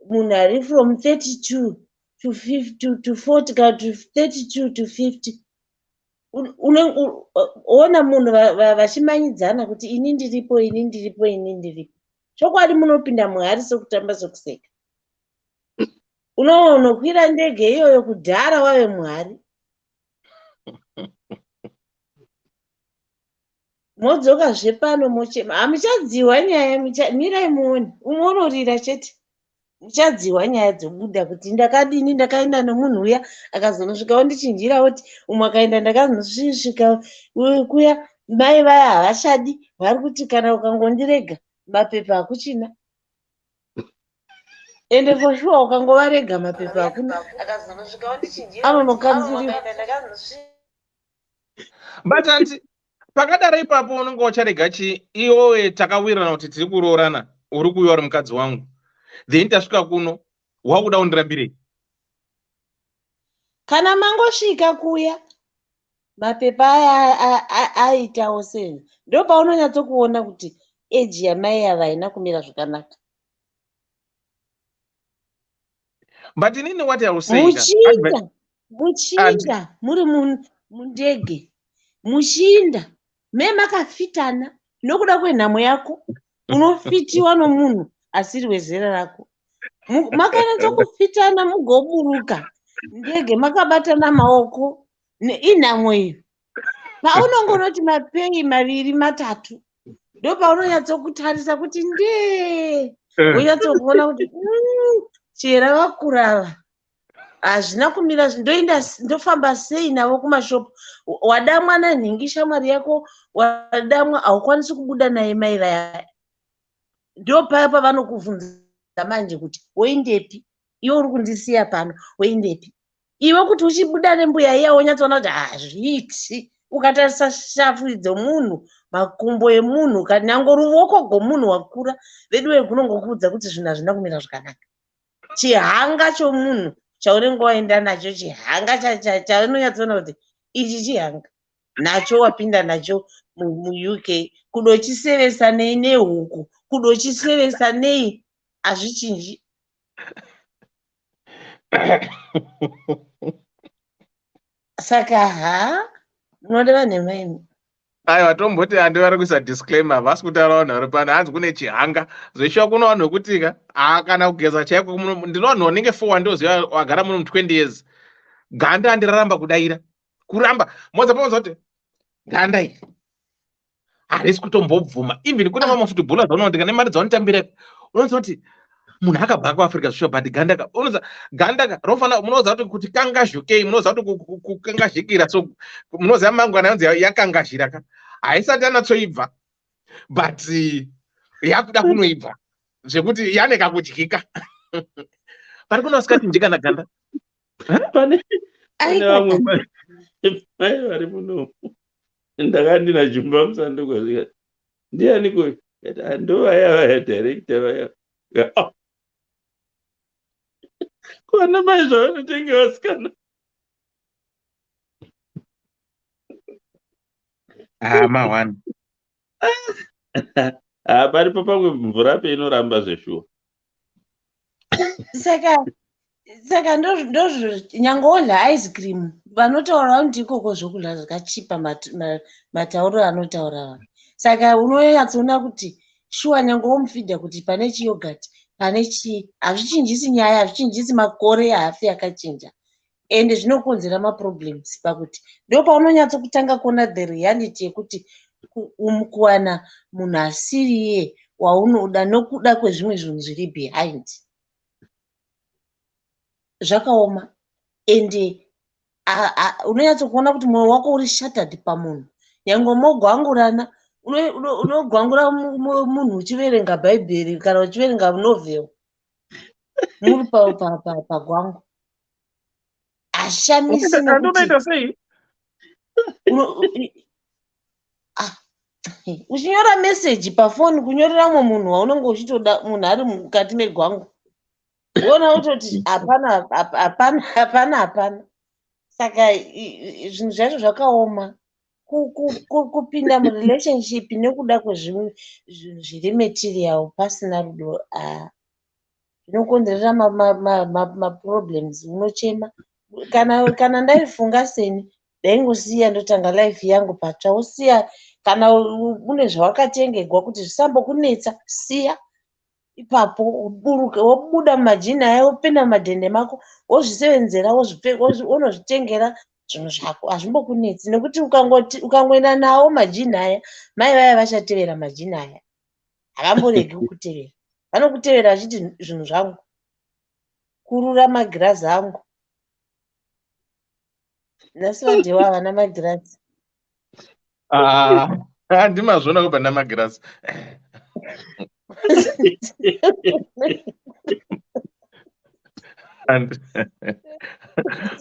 munhu ari from 32 to 50 to 40 kana to 32 to 50 ona munhu vachimanyidzana kuti ini ndiripo ini ndiripo ini ndiripo chokwadi munopinda mwari sekutamba sekuseka unokwira ndege iyoyo kudhara wave mwari modzoka zvepano mochema hamuchadziwa nyaya mirai muone umwe unorira chete muchadziwa nyaya dzobuda kuti ndakadini ndakaenda nomunhu uya akazonosvikawo ndichinjira kuti umwe akaenda ndakazosvika kuya mai vaya havachadi vari kuti kana ukangondirega mapepa hakuchina ende for sure ukangovarega mapepa hakuna akazonosvikawo ndichinjira anonokanziriwa but anti pakadaro ipapo unenge ucharega chi iwowe takawirana kuti tiri kuroorana uri kuuya uri mukadzi wangu then tasvika kuno wakuda kundirambirei kana mangosvika kuya mapepa aya aitawo sei ndo paunonyatsokuona kuti eji yamai ava haina kumira zvakanaka but inini what I will say muchinda muri mundege muchinda memakafitana nokuda kwenhamo yako unofitiwa nomunhu asiri wezera rako makanatsokufitana mugoburuka ndege makabatana maoko inhamo iyo paunongonoti mapei maviri matatu ndo paunonyatsokutarisa kuti ndee unyatsokuona kuti chera vakurava hazvina kumira ndofamba sei navo kumashopu wadamwa nanhingi shamwari yako wadamwa haukwanisi kubuda naye mai vaya ndo paya pavanokuvhunza manje kuti woindepi iwe uri kundisiya pano woindepi iwe kuti uchibuda nembuya iya wonyatsoona kuti hazviiti ukatarisa shafu dzomunhu makumbo emunhu kanyango ruoko gomunhu wakura vedu vekunongokuudza kuti zvinhu hazvina kumira zvakanaka chihanga chomunhu chaunenge waenda nacho chihanga chaunonyatsoona kuti ichi chihanga nacho wapinda nacho muuk kudochisevesa nei nehuku kudochisevesa nei hazvichinji saka munodeva nemaini aiwa tomboti handi vari kuisa disclaimer vasi kutaura vanhu vari pano hanzi kune chihanga zveshuwa kuno vanhu vekutika kana kugeza chaiko ndino vanhu vanenge 4 ndoziva wagara muno 20 years ganda handiraramba kudaira kuramba mozapaonza kuti ganda iri harisi kutombobvuma even kune mamafutibhola zaunotika nemari dzaunotambira unoziva kuti munhu akabva kuafrica zvishuwa but ganda rofanira munoziva kuti kangazhukei munoziva kuti kukangazhikira so munoziva mangwana yonzi yakangazhira ka haisati anatsoibva but yakuda kunoibva zvekuti yane kakudyika pari kunosikati njikana ganda pane vamwe mai vari muno ndakandina jumba musanduko ndiani koi ndovaya vaya director vaya kona mai zvavanotenge vasikana mawani paripo pamwe mvura peinoramba zveshuwa saka ndozvo nyange odla ice cream vanotaura kuti ikoko zvokudya zvakachipa matauro anotaura vanhu saka unonyatsoona kuti shuwa nyange womufidha kuti pane chiyogati pane chii hazvichinjisi nyaya hazvichinjisi makore haafi akachinja and zvinokonzera maproblems pakuti ndo paunonyatso kutanga kuona the reality yekuti kuwana munhu asiriye waunoda nokuda kwezvimwe zvinhu zviri behind zvakaoma and unonyatso kuona kuti mwoyo wako uri shattered pamunhu nyange mogwangurana unogwangura munhu uchiverenga bhaibheri kana uchiverenga novel muri pagwangu ashamisi nekuti uchinyora meseji pafoni kunyorera mumwe munhu waunenge uchitoda munhu ari mukati megwangu wona utoti hapana saka zvinhu zvacho zvakaoma kupinda murelationship nekuda kwezvimwe zvinhu zviri material pasina rudo zvinokonzerera maproblems unochema kana ndaifunga seni ndaingosiya ndotanga life yangu patsva usiya kana une zvawakatengegwa kuti zvisambokunetsa siya ipapo wobuda mumajini aya wopinda mumadhende mako wozvisevenzera wonozvitengera zvinhu zvako hazvimbokunetsi nekuti ukangoenda nawo majini aya mai vaya vachatevera majini aya havamboregi kukutevera vanokutevera vachiti zvinhu zvangu kurura magirazi angu nhasi vanjewa havana magirazi ndimazvona kubva namagirazi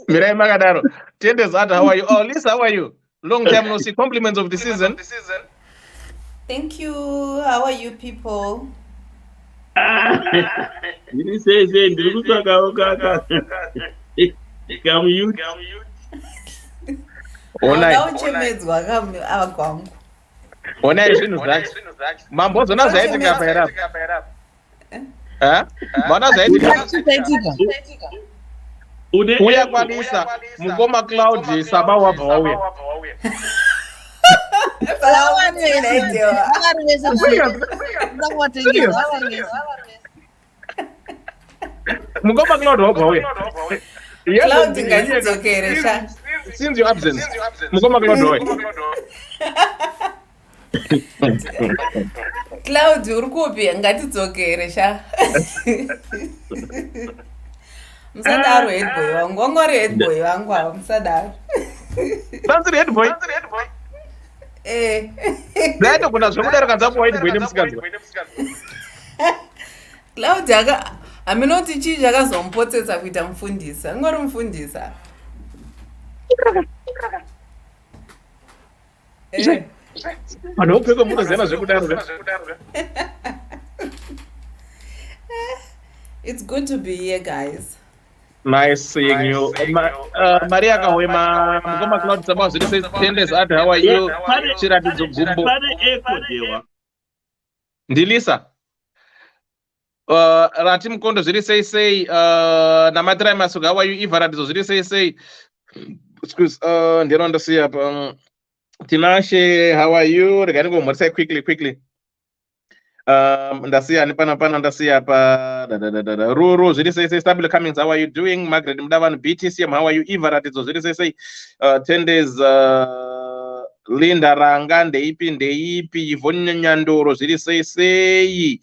Mirai Makadaro, Tendes Art, how are you? Oh, Lisa, how are you? Long time no see. Compliments of the season. Thank you. How are you people? You say, come you. Ona izvinhu zvacho mambozona zvaitika paira mana zvaitika uya kwanisa mungoma Cloud saba wabva wauya mungoma Cloud wabva wauya Cloud ngatidzokere since your absence mungoma Cloud wauya Cloud uri kupi ngatidzokere sha musadaro headboy wangu wangori headboy wangu ava musadaro tanziri headboy ndaitogona zvekudaro kanzapo headboy nemusikadzi Cloud haminoti chii chakazomupotsetsa kuita mufundisa angori mufundisa vanopfeka munhu zena zvekudaro It's good to be here, guys. Nice seeing you. Maria Kahwema, Mugoma Cloud Sabah, so this is Tendes Art, how are you? Chiratidzo Gumbo. Ndilisa. Rati Mkondo, zviri sei, Namatrai Masuga, how are you? Eva Ratidzo, zviri sei. Excuse, ndironda siya, Tinashe, how are you? Regarding go more quickly. Ndasiya nipana ndasiya pa Ruru zviri sei Stable Cummings, how are you doing? Margaret Mdavan, BTCM, how are you? Eva Ratidzo zviri sei Tendes Linda Ranga ndeipi Yvonne Nyandoro zviri sei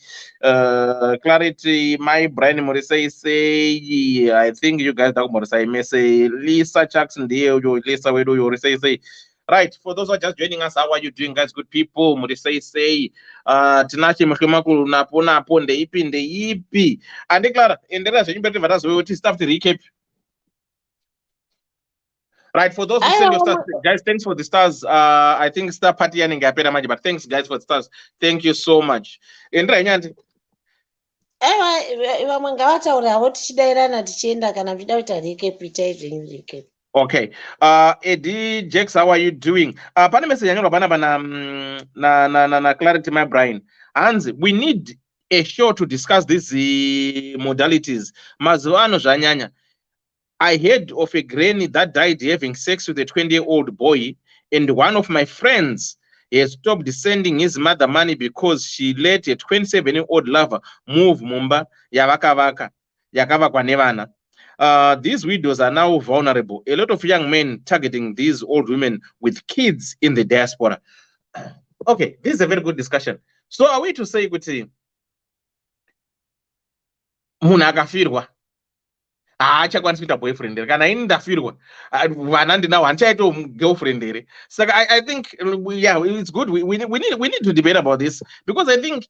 Clarity my brain muri sei I think you guys don't more say message Lisa Jackson ndiye uyo Lisa wedu uyo sei. Right, for those who are just joining us, how are you doing, guys? Good people. Muri say tinachi mhlemakulu napo ndeipi and Clara endera zvenyimbo vatazo kuti staff to recap. Right, for those who send your stars, guys, thanks for the stars. I think star party yani ngapera manje, but thanks guys for the stars. Thank you so much. Endra nyanti. Vamwe ngavataura havo tichidairana tichienda kana mchida kuita recap itaizvenyu recap. Okay. Eddie Jax, how are you doing? Pane message yanyorwa pana na Clarity my Brian. Hands, we need a show to discuss these modalities. Mazuano zvanyanya. I heard of a granny that died having sex with a 20-year-old boy, and one of my friends has stopped sending his mother money because she let a 27-year-old lover move mumba yakava kwa nevana. these widows are now vulnerable. A lot of young men targeting these old women with kids in the diaspora. Okay, this is a very good discussion. So are we to say kuti munhu akafirwa haachakwanisi kuita boyfriend here kana ini ndafirwa vana ndinawo handichaitawo girlfriend here? Saka I think yeah, it's good. We need to debate about this, because I think,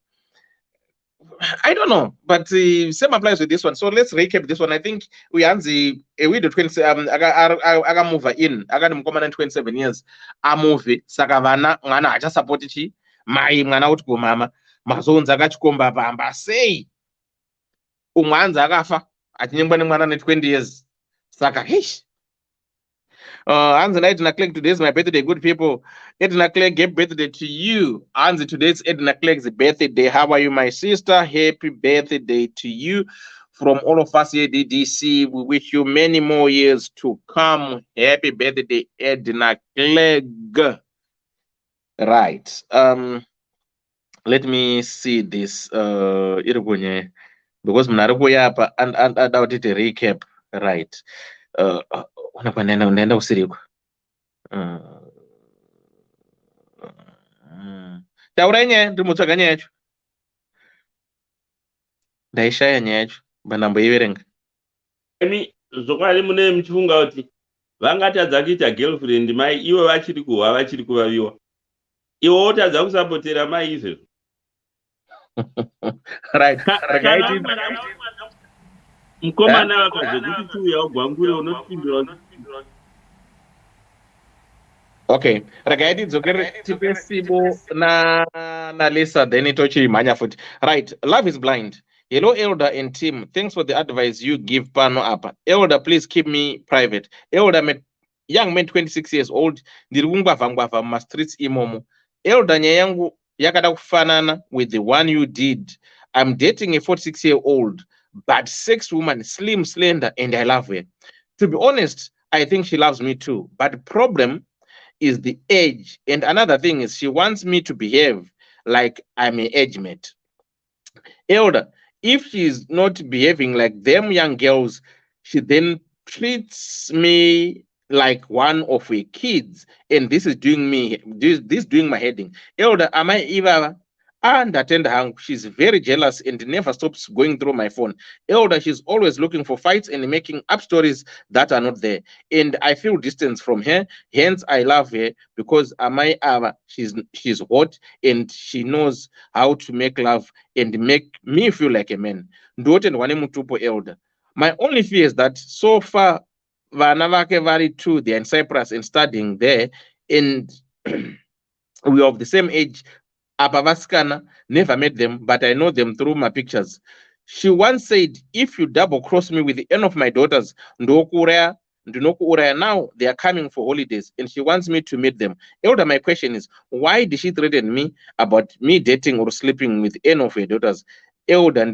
I don't know, but same applies with this one. So let's recap this one. I think we hanzi a widow 27 aga move in akati mukomana 27 years amove, saka vana mwana hachasapoti chi mai, mwana uti kumama mazonzi akachikomba pamba sei umwe hanzi akafa achinyengwa nemwana ne20 years. Saka hish Hansi and Edna Clegg, today is my birthday, good people. Edna Clegg, happy birthday to you. Hansi, today is Edna Clegg's birthday. How are you, my sister? Happy birthday to you. From all of us here at Ddc, we wish you many more years to come. Happy birthday, Edna Clegg. Right. Let me see this. Because Mnaruko and about it a recap. Right. Unaenda usiriku. Taura nye ndimutsvaga nyaya yacho. Ndaishaya nyaya yacho bandamboiverenga. Ani zvokwadi mune muchifunga kuti vangatadza kuita girlfriend mai ivo vachiri kuhwa vachiri kuvaviwa. Ivo wotadza kusapotera mai izvezvo. Right. Mukomana vakazokuti chiuya ugwangure unotipindura. Okay, ragaiti dzokere tipe sibo na Lisa then tochimhanya futi. Right, love is blind. Hello Elder and team, thanks for the advice you give pano apa. Elder, please keep me private. Elder, young man 26 years old, ndiri kungwavha ma streets imomo. Elder, nyaya yangu yakada kufanana with the one you did. I'm dating a 46-year-old but sex woman, slim, slender, and I love her. To be honest, I think she loves me too, but the problem is the age. And another thing is she wants me to behave like I'm an age mate. Elder, if she's not behaving like them young girls, she then treats me like one of her kids, and this is doing me this doing my heading. Elder, am I even unattended her? She's very jealous and never stops going through my phone. Elder, she's always looking for fights and making up stories that are not there, and I feel distance from her. Hence I love her, because she's hot and she knows how to make love and make me feel like a man. Elder, my only fear is that so far vana vake vari too, they're in Cyprus and studying there, and we are of the same age. Apavaskana, never met them, but I know them through my pictures. She once said, if you double cross me with any of my daughters, now they are coming for holidays and she wants me to meet them. Elder, my question is, why did she threaten me about me dating or sleeping with any of her daughters? Elder,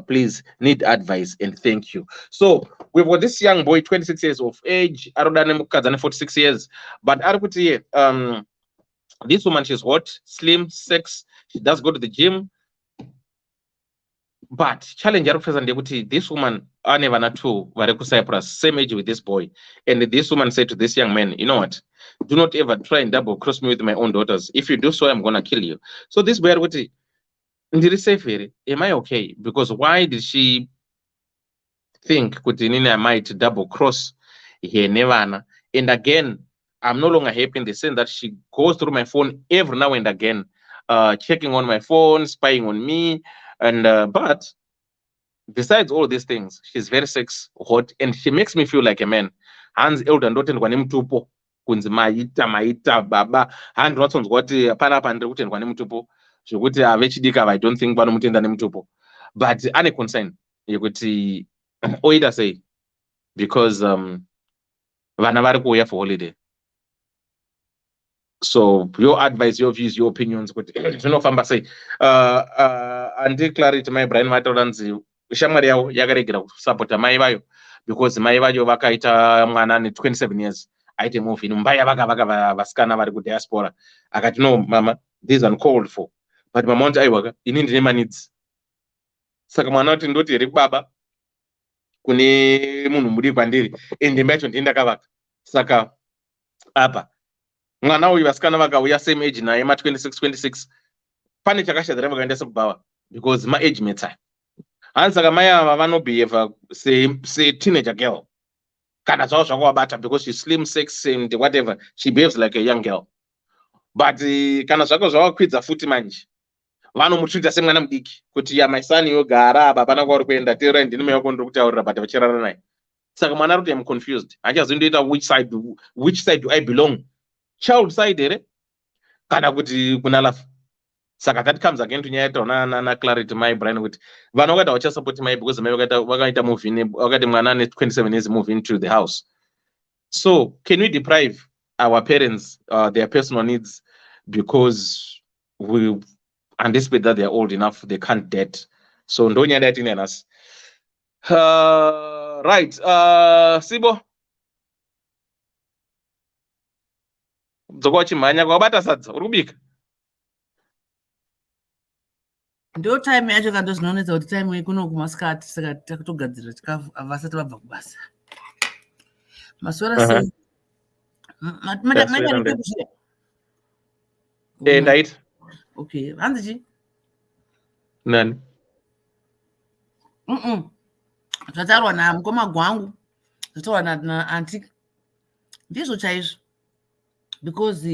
please need advice and thank you. So we've got this young boy, 26 years of age, 46 years, but this woman, she's hot, slim, sex, she does go to the gym. But challenge this woman, I never know two, Cyprus, same age with this boy. And this woman said to this young man, you know what? Do not ever try and double cross me with my own daughters. If you do so, I'm gonna kill you. So this boy, am I okay? Because why did she think I might double cross here Nevana? And again, I'm no longer happy in the sense that she goes through my phone every now and again, checking on my phone, spying on me. And but besides all these things, she's very sex hot and she makes me feel like a man. Hans Elder ndoten kwanemutupo kunzi maita baba hand watsonzwa kuti pana pandiri kutendwa nemutupo zvekuti avechidika I don't think vanomutenda nemutupo, but ane concern yekuti oita sei because vana vari kuuya for holiday. So your advice, your views, your opinions, but zvinofamba sei. Andi Clarity my Brian Matoranzi shamwari yavo yakaregera kusapota mai vayo because mai vayo vakaita mwana ne 27 years aite movie mbaya vaka vasikana vari kudiaspora akati no mama, this is uncalled for, but mama wanti aiwaka ini ndine needs. Saka mwana kuti ndoti ri baba kune munhu muri kwandiri endemba yacho ndendakavaka. Saka apa mwana uyu vasikana vakauya same age naye ma 26 pane chakashadzira vakaenda sekubhawa because ma-age mates aya. Hanzi saka mai ava vanobehave se-teenager girl kana zvavo zvakavabata because she's slim, sex and whatever, she behaves like a young girl. But kana zvako zvavakwidza futi manje vanomutrita semwana mudiki kuti ya my son yogara apa hapana kwauri kuenda teera ndini mai wako ndiri kutaurira but vachirara naye. Saka mwana ari kuti I'm confused, hachazondoita which side do I belong, child side here kana kuti kuna lafu. Saka that comes again to nyaya yataona na Clarity mai Brian kuti vana vakaita vachasupport mai because mai vakaita movie vakati mwana ane 27 years move into the house. So can we deprive our parents their personal needs because we anticipate that they are old enough they can't date? So ndo nyaya yatine nasi. Right, Sibo dzoka uchimhanya kwabata sadza uri kubika. Ndo time yacho kandozvinonetsa kuti time kuno kumasikati saka takutogadzira chikafu vasati vabva kubasa. Maswera sei? Ndaita. Okay, hanzi chi? Nani? Zvatarwa namukoma gwangu, zvatarwa na anti. Ndizvo chaizvo. Because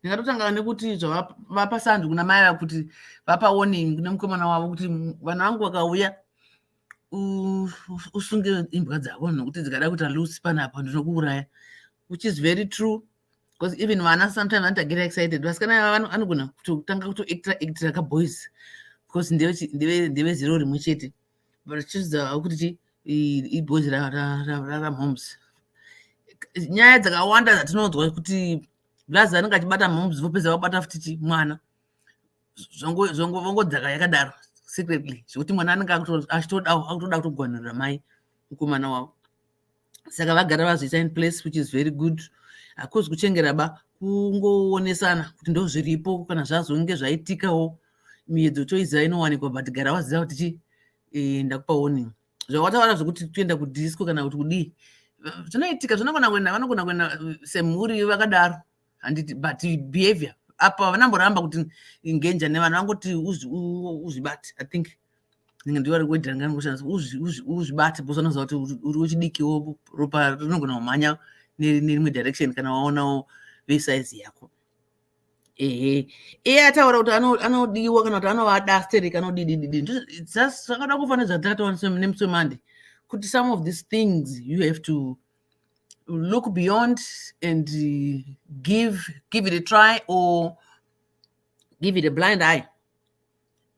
ndingatotanga nekuti zvavapa sandu kuna mai kuti vapa warning kune mukomana wavo kuti vana vangu vakauya usunge imbwa dzako nokuti dzikada kuita loose panapa ndinokuuraya, which is very true because even vana sometimes vanota get excited. Vasikana vanogona kutotanga kutoactira kaboys because ndeve zero rimwe chete but chiziva kuti iboys ramoms. Nyaya dzakawanda dzatinonzwa kuti blazi anenge achibata moms vopedza vabata futi mwana zvongodzaka yakadaro secretly zvokuti mwana anenge akutoda kutogwanirira mai mukomana wavo. Saka vagara vazoisa in place which is very good. Hakuzi kuchengera ba, kungoonesana kuti ndo zviripo kana zvazonge zvaitikawo miedzo choiziva inowanikwa but gara waziva kuti ndakupa warning. Zvawataura zvokuti toenda kudisco kana kuti kudii zvinoitika, vanogona kuenda semhuri vakadaro handiti but behavior apa vanamboramba kuti ngenja nevanhu vangoti uzvibate. I think ndivari kuedhira ngoshandisa uzvibate because vanoziva kuti uri wechidikiwo ropa rinogona kumhanya nerimwe direction kana waonawo vesize yako. Ataura kuti anodiwa kana kuti anovadastereka anodidididi zvakada kufanira zvatakataura nemuswemande kuti some of these things you have to look beyond and give it a try or give it a blind eye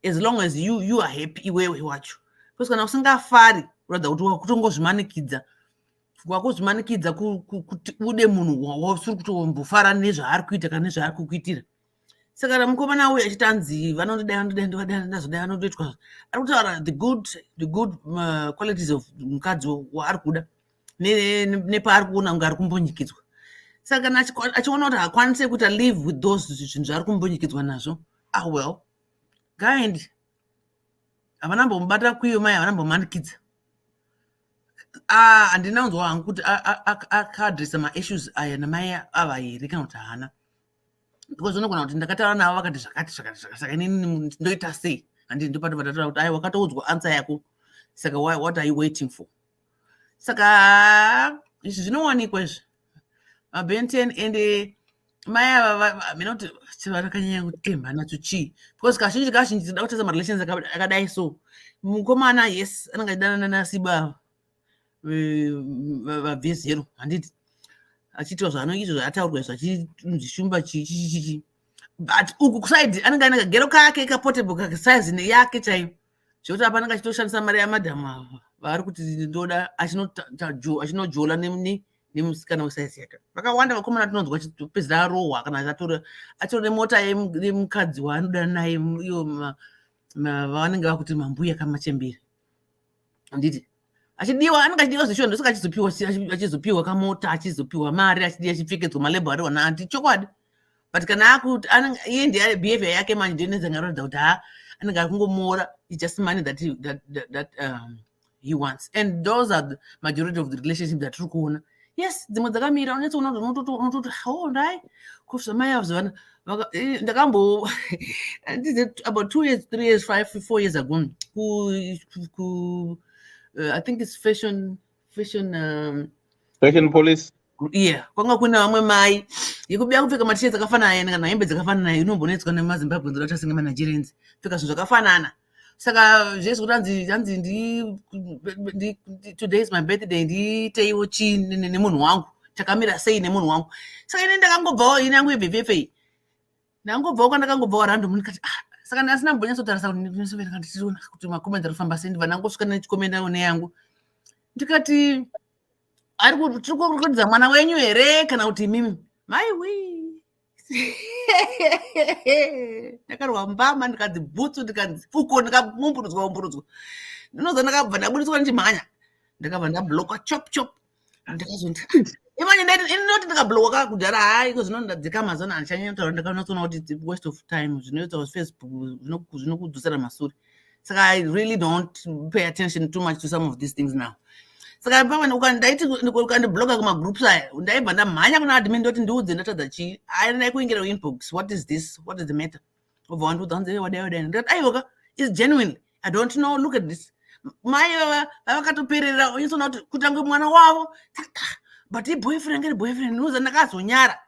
as long as you are happy iwewe wacho. Because kana usingafari rather kuti wakutongozvimanikidza kuti ude munhu wasuri kutombofara nezvaari kuita kana nezvaari kukuitira. Saka kana mukomana uyu achitanzi vanodai anotoitwa ari kutaura the good qualities of mukadzi waari kuda nepaari kuona kunge ari kumbonyikidzwa. Saka kana achiona kuti hakwanise kuti live with those zvinhu zvaari kumbonyikidzwa nazvo, well gaendi havanambomubata kwiyo mai havanambomanikidza. Handina kunzwa hangu kuti akaadresa maissues aya namai ava here kana kuti haana, because unogona kuti ndakataura navo vakati zvakati saka inini ndoita sei, handii ndopato vatataura kuti aiwa wakatoudzwa answer yako saka what are you waiting for. Saka izvi zvinowanikwa izvi mabenten ende mai ava minoti vakanyanya kutemba nacho chii because kazhinji tida kutesa marelations akadai so mukomana yes anenge achidanana nasiba vabvezero handiti achiitwa zvaanoizvo zvaataurwa izvo achizvishumba chichichichi but uku kusaidi anenge ane kagero kake kaportable kakasize yake chaiyo zvekuti apa anenge achitoshandisa mari yamadhamu ava vari kuti ndoda achinojola nemusikana wesaizi yake. Vakawanda vakomana tinonzwa achipedzera arohwa kana atori nemota yemukadzi waanoda naye iyo vavanenge vakuti mambuya kamachemberi handiti achidiwa anenge achidiwa zvishona ndosaka achizopiwa kamota achizopiwa mari achipfekedzwa malebho ariwana anti chokwadi but kana akuti iye ndiye behavior yake manje ndinezangaroradza kuti anenge ari kungomora he just money that he wants. And those are the majority of the relationships that tiri kuona. Yes, dzimwe dzakamira unetsoona unototi right kufa mai avzovana ndakambo about 2 years 3 years 4 years ago I think it's fashion police. Yeah, kwanga kuna vamwe mai yekubuya kupfeka matisheti akafanana kana hembe dzakafanana inombonetswa nemazimbabwe ndoda senge manigerians pfeka zvinhu zvakafanana. Saka zvese kuti hanzi today is my birthday ndiiteiwo chii nemunhu wangu takamira sei nemunhu wangu. Saka ine ndakangobvawo ine yangu ibvepfepei ndangobvawo kwandakangobvawo random ndikati saka ndasina mbonyatsotarisa ndichiona kuti makomenda arikufamba sei ndibva ndangosvika nechikomenda neyangu ndikati tiri kurodza mwana wenyu here kana kuti mimi maiwi ndakarwa mbama ndikadzi bhutsu ndikadzi fuko ndikamumburudzwa ndinoza ndakabva ndabudiswa ndichimhanya ndakabva ndabhlokwa chop ndikazoti imanye inoti ndikabhlokwa kudhara hai zvino ndadzika mazana handichanyanya ndakanatsoona kuti it's waste of time zvinoita Facebook zvinokudzosera masure. Saka I really don't pay attention too much to some of these things now. Saka ukandibloka kumagroups aya ndaibva ndamhanya kuna admin ndoti ndiudze ndatadza chii aina kuingira inbox what is this, what is the matter, obva wandiudza wadai ndati aiwoka is genuine, I don't know, look at this. Mai vakatoperera unisona kutange mwana wavo but boyfriend ndinoza ndakazonyara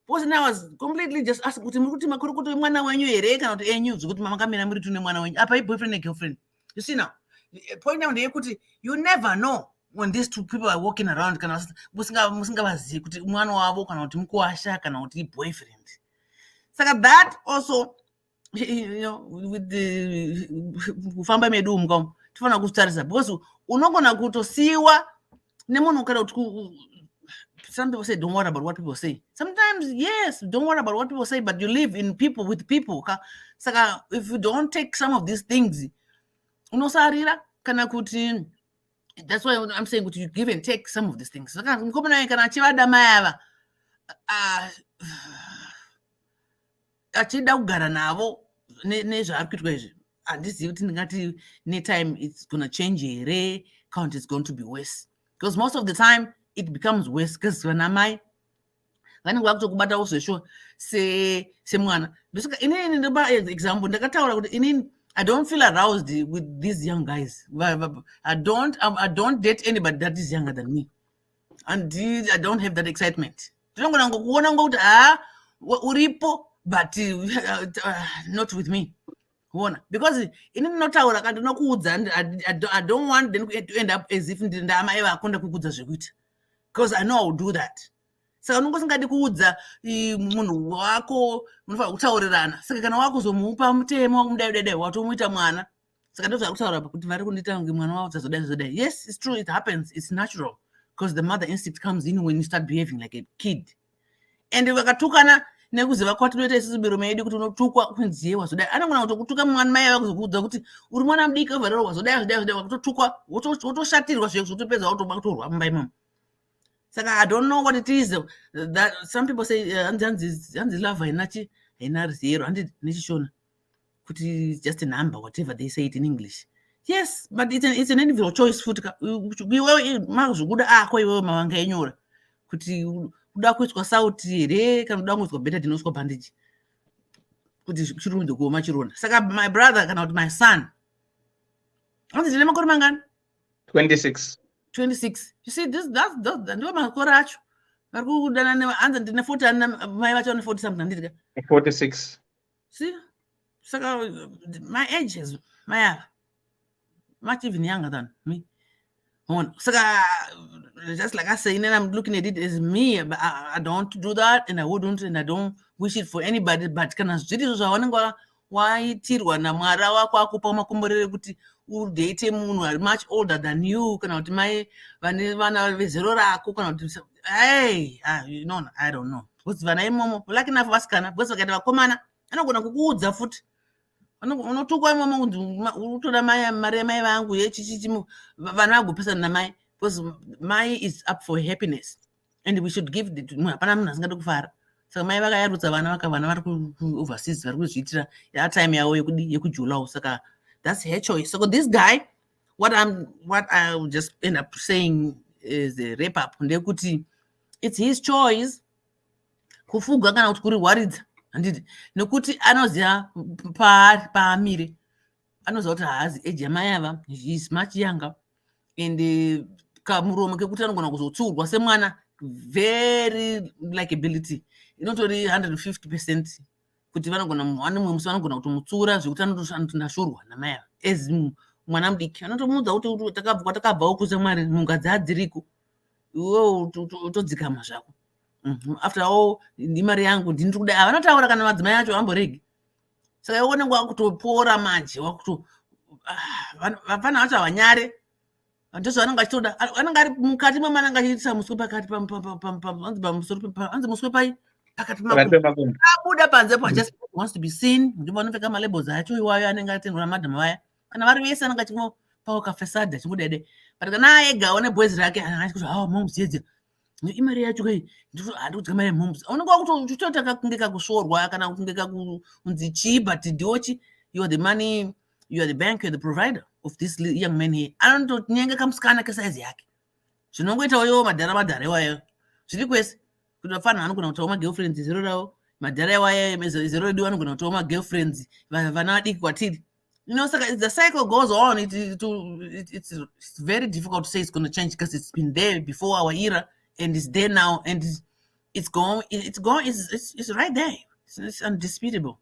because I was completely just asking kuti muri kuti makuru kuti mwana wenyu here kana kuti enyu zvekuti makamira muri tune mwana wenyu apa boyfriend and girlfriend. You see now point now ndeyekuti you never know when these two people are walking around kana musingavazivi kuti mwana wavo kana kuti mukuwasha kana kuti boyfriend. Saka that also, you know, with the kufamba medu mukamo tifana kutarisa because unogona kutosiwa nemunhu kana kuti some people say don't worry about what people say. Sometimes yes, don't worry about what people say, but you live in people with people. Saka if you don't take some of these things unosarira kana kuti. That's why I'm saying you give and take some of these things. Saka mkomana kana chivada mayava achida kugara navo nezvaari kuitwa izvi handizivi kuti ndingati netime it's going to change here count is going to be worse because most of the time it becomes worse because vanamai vanenge vakutokubatawo zvesho semwana. Inini ndoba example ndakataura kuti inini I don't feel aroused with these young guys. I don't date anybody that is younger than me. And I don't have that excitement. Uripo, but not with me. Because I don't want them to end up as if because I know I will do that. Saka nongosingadi kuudza munhu wako munofana kutaurirana. Saka kana wakuzomupa mutemo wakumudai watomuita mwana. Saka ndozva kutaura kuti vari kundiita kunge mwana wavo zodai. Yes, it's true, it happens, it's natural because the mother instinct comes in when you start behaving like a kid. And vakatukana nekuziva kwatinoita isusu miromo yedu kuti unotukwa kunziye wazodai. Anogona kutokutuka mwana mai vakuzokuudza kuti uri mwana mudiki overall wazodai wakutotukwa wotoshatirwa zveko zvotopedza wotoba kutorwa mumba imomo. Saka I don't know what it is that some people say hanzi love haina zero handi nechishona kuti it's just a number whatever they say it in English. Yes, but it's an individual choice futi iwewe mazvokuda ako iwewe mavanga enyora kuti uda kuiswa sauti here kana uda kuiswa beta dinoswa bandage kuti chirunde kuoma chironda. Saka my brother kana kuti my son hanzi ndine makore mangani 26. You see, that's ndio makore acho vari kudana hanzi ndine 40 mai vacho 40 something ndiri 46. See, saka my age is much even younger than me. Saka just like I say, and I'm looking at it as me, but I don't do that, and I wouldn't, and I don't wish it for anybody. But kana zviri zvawanenge waitirwa namwara wako akupa makomborere kuti udate munhu ari much older than you kana kuti mai vane vana vezero rako kana kuti hey, you know, I don't know because vana imomo like enough vasikana because vakaita vakomana anogona kukuudza futi unotukwa imomo utoda mari mai vangu yechichichi vana vagopesana namai because mai is up for happiness and we should give it hapana munhu asingadi kufara. Saka mai vakayarutsa vana vari overseas vari kuzviitira time yavo yekujulawo. Saka that's her choice. So this guy what I'll just end up saying is a wrap up ndekuti it's his choice kufuga kana kuti kurihwaridza handiti nekuti anoziva paamire anoziva kuti haazi eji amai ava is much younger and kamuromo kekuti anogona kuzotsiurwa semwana very likability inotori 150% kuti vanogona mumwe musi vanogona kutomutsura zvekuti anotondashurwa namai ava as mwana mudiki anotomuudza kuti takabvawo kuze mwari munga dzadziriko iwewo utodzikama zvako after all imari yangu ndiri kudai avanotaura kana madzimai acho amboregi saka iwe unenge wakutopora manje wakuto vapana vacho havanyare ndozvavanenge achitoda anenge ari mukati mwamana anga achiitisa muswe pakati anzi muswe pai pakati abuda panze po just wants to be seen ndipo anopfeka malabels acho iwayo anenge atendwa namadhamu vaya kana vari vese anenge achipawo kafesada chingudede but kana aega one boys rake achikuti moms yedze imari yacho kai handi kudya mari moms unenge wakutochitotaka kunge kakusvorwa kana kunge kakunzi chii but ndiochi you are the money, you are the bank, you are the provider of this young man here. Anotonyenga kamusikana kesaizi yake zvinongoitawo iwo madhara iwayo zviri kwese kuti vafana vanogona kutawo magirlfriends zero ravo madhara iwayo zero redu vanogona kutawo magirlfriends vana vadiki kwatiri. You know, so the cycle goes on. It's very difficult to say it's going to change because it's been there before our era and it's there now and it's right there. It's undisputable.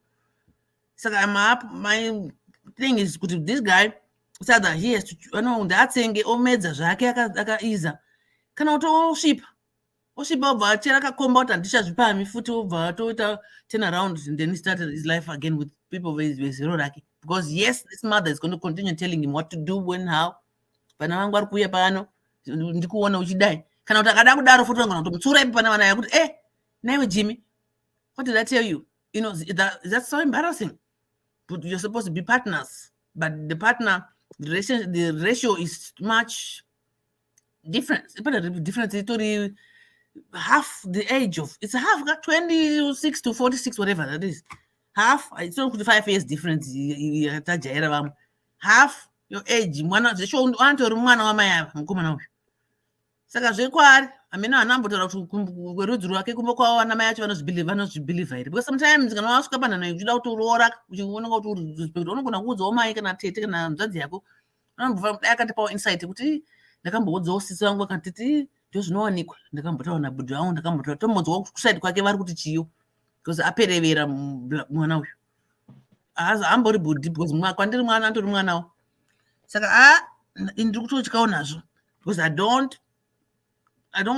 So my thing is, this guy said that he has to, that saying, omedza zvake akaiza kana utoshipa obva chera akakomba kuti handisha zvipami futi obva atoita turn around and then he started his life again with people vezero rake. Because yes, this mother is going to continue telling him what to do, when, how. Pana vangu vari kuuya pano ndikuona uchidai kana kuti akada kudaro futi vangona kutomutsura ipi pana vana yakuti naiwe Jimmy, what did I tell you? You know, that's so embarrassing. But you're supposed to be partners, but the ratio is much different. It's half the age of, it's half, 26 to 46, whatever that is. Half, it's not 5 years difference. Half your age. Mwana zesho antori mwana wamaya mkomana uyu. Saka zvekwari amene anambotora kwerudzi rwake kumbe kwawo ana mai acho vanozvibhilivha here. Because sometimes kana wasvika panhano uchida kuti uroora uchiona kuti uri respect unogona kuudzawo mai kana tete kana muzadzi yako anombova dai akandipawo insight kuti ndakamboudzawo sisi vangu vakatiti ndizvo zvinowanikwa ndakambotaura nabudhi wangu ndakambotaura tombonzwawo kusaidi kwake vari kuti chiyo because aperevera mwana uyu ambori budhi because kwandiri mwana andori mwanawo. Saka ndiri kutotyawo nazvo because I don't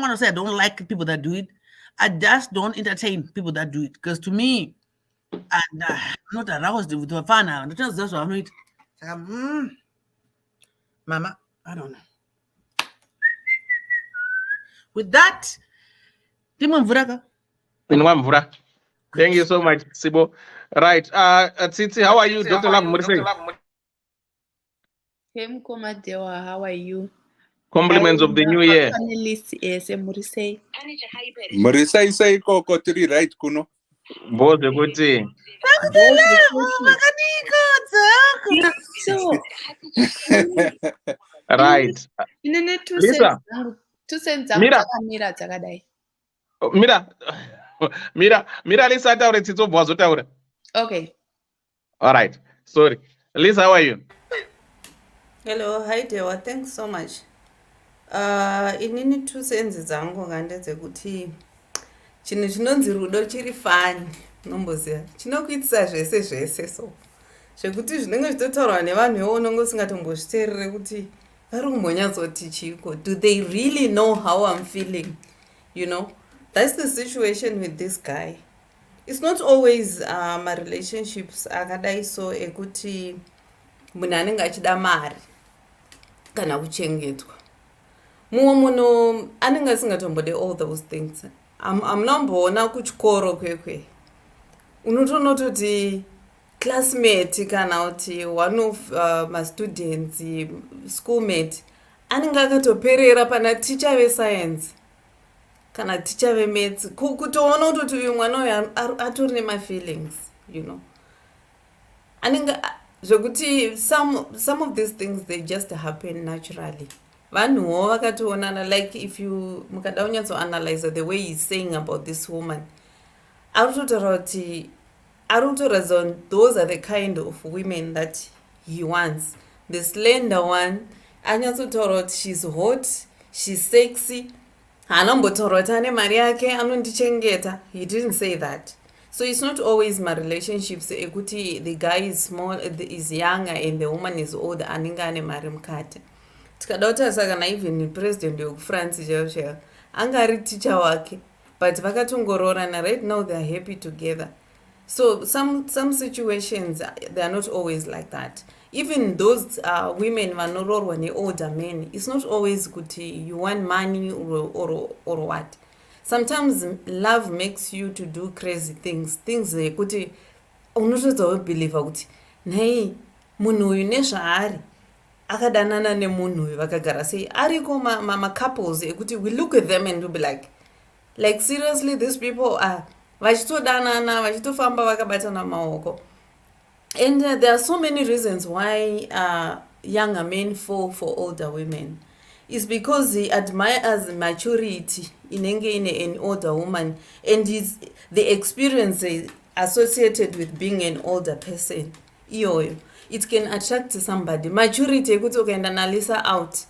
want to say I don't like people that do it. I just don't entertain people that do it because to me, I'm not aroused with the fun. That's what I'm doing. Mama, I don't know. With that, thank you so much, Sibo. Right. Tsitsi, how are you? Dr. Lammurise. Hey, Mkomadewa, how are you? Compliments of the new year. Murise say koko tiri right kuno. Boze kuti. Right. Lisa. Mira Lisa taure tsitso bwazo taura. Okay. All right. Sorry. Lisa, how are you? Hello, hi Dewa, thanks so much. Inini 2 cents dzangu ngandedzekuti chinhu chinonzi rudo chiri fani nomboziva chinokuitisa zvese so zvekuti zvinenge zvitotaurwa nevanhu ivo unenge usingatombozviteerere kuti vari kumbonyatsoti chiko. Do they really know how I'm feeling? You know, that's the situation with this guy. It's not always my relationships akadai so ekuti munhu anenge achida mari kana kuchengetwa. Mumwe munhu anenge asingatombode all those things. Amunomboona kuchikoro kwekwe unotonototi classmate kana kuti one of my students schoolmate anenge akatoperera pana teacher vescience kana teacher vemaths kutoona kuti uyu mwana uyu atori nema feelings, you know. Anenge zvokuti some of these things they just happen naturally. Vanhuwo vakatoonana, like if you mukada kunyatsoanalyze the way he's saying about this woman, arikutotaura kuti arikutoratidza those are the kind of women that he wants. The slender one anyatsotaura kuti she's hot, she's sexy, haanambotaura kuti ane mari yake anondichengeta. He didn't say that. So it's not always my relationships ekuti the guy is small, is younger and the woman is older anenge ane mari mukati. Tikada kutarisa kana even president wekufrance chaivo anga ari teacher wake, but vakatongororana. Right now they are happy together. So some situations they are not always like that. Even those women vanororwa neolder men, it's not always kuti you want money or what. Sometimes love makes you to do crazy things kuti unotodza believe kuti nhai munhu uyu nezvaari akadanana nemunhu uyu vakagara sei. Ariko ma-couples ekuti we look at them and we'll be like seriously these people are vachitodanana vachitofamba vakabatana maoko. And there are so many reasons why younger men fall for older women. It's because he admires maturity in an older woman and the experience associated with being an older person. It can attract somebody. Maturity ekuti ukaenda nalisa out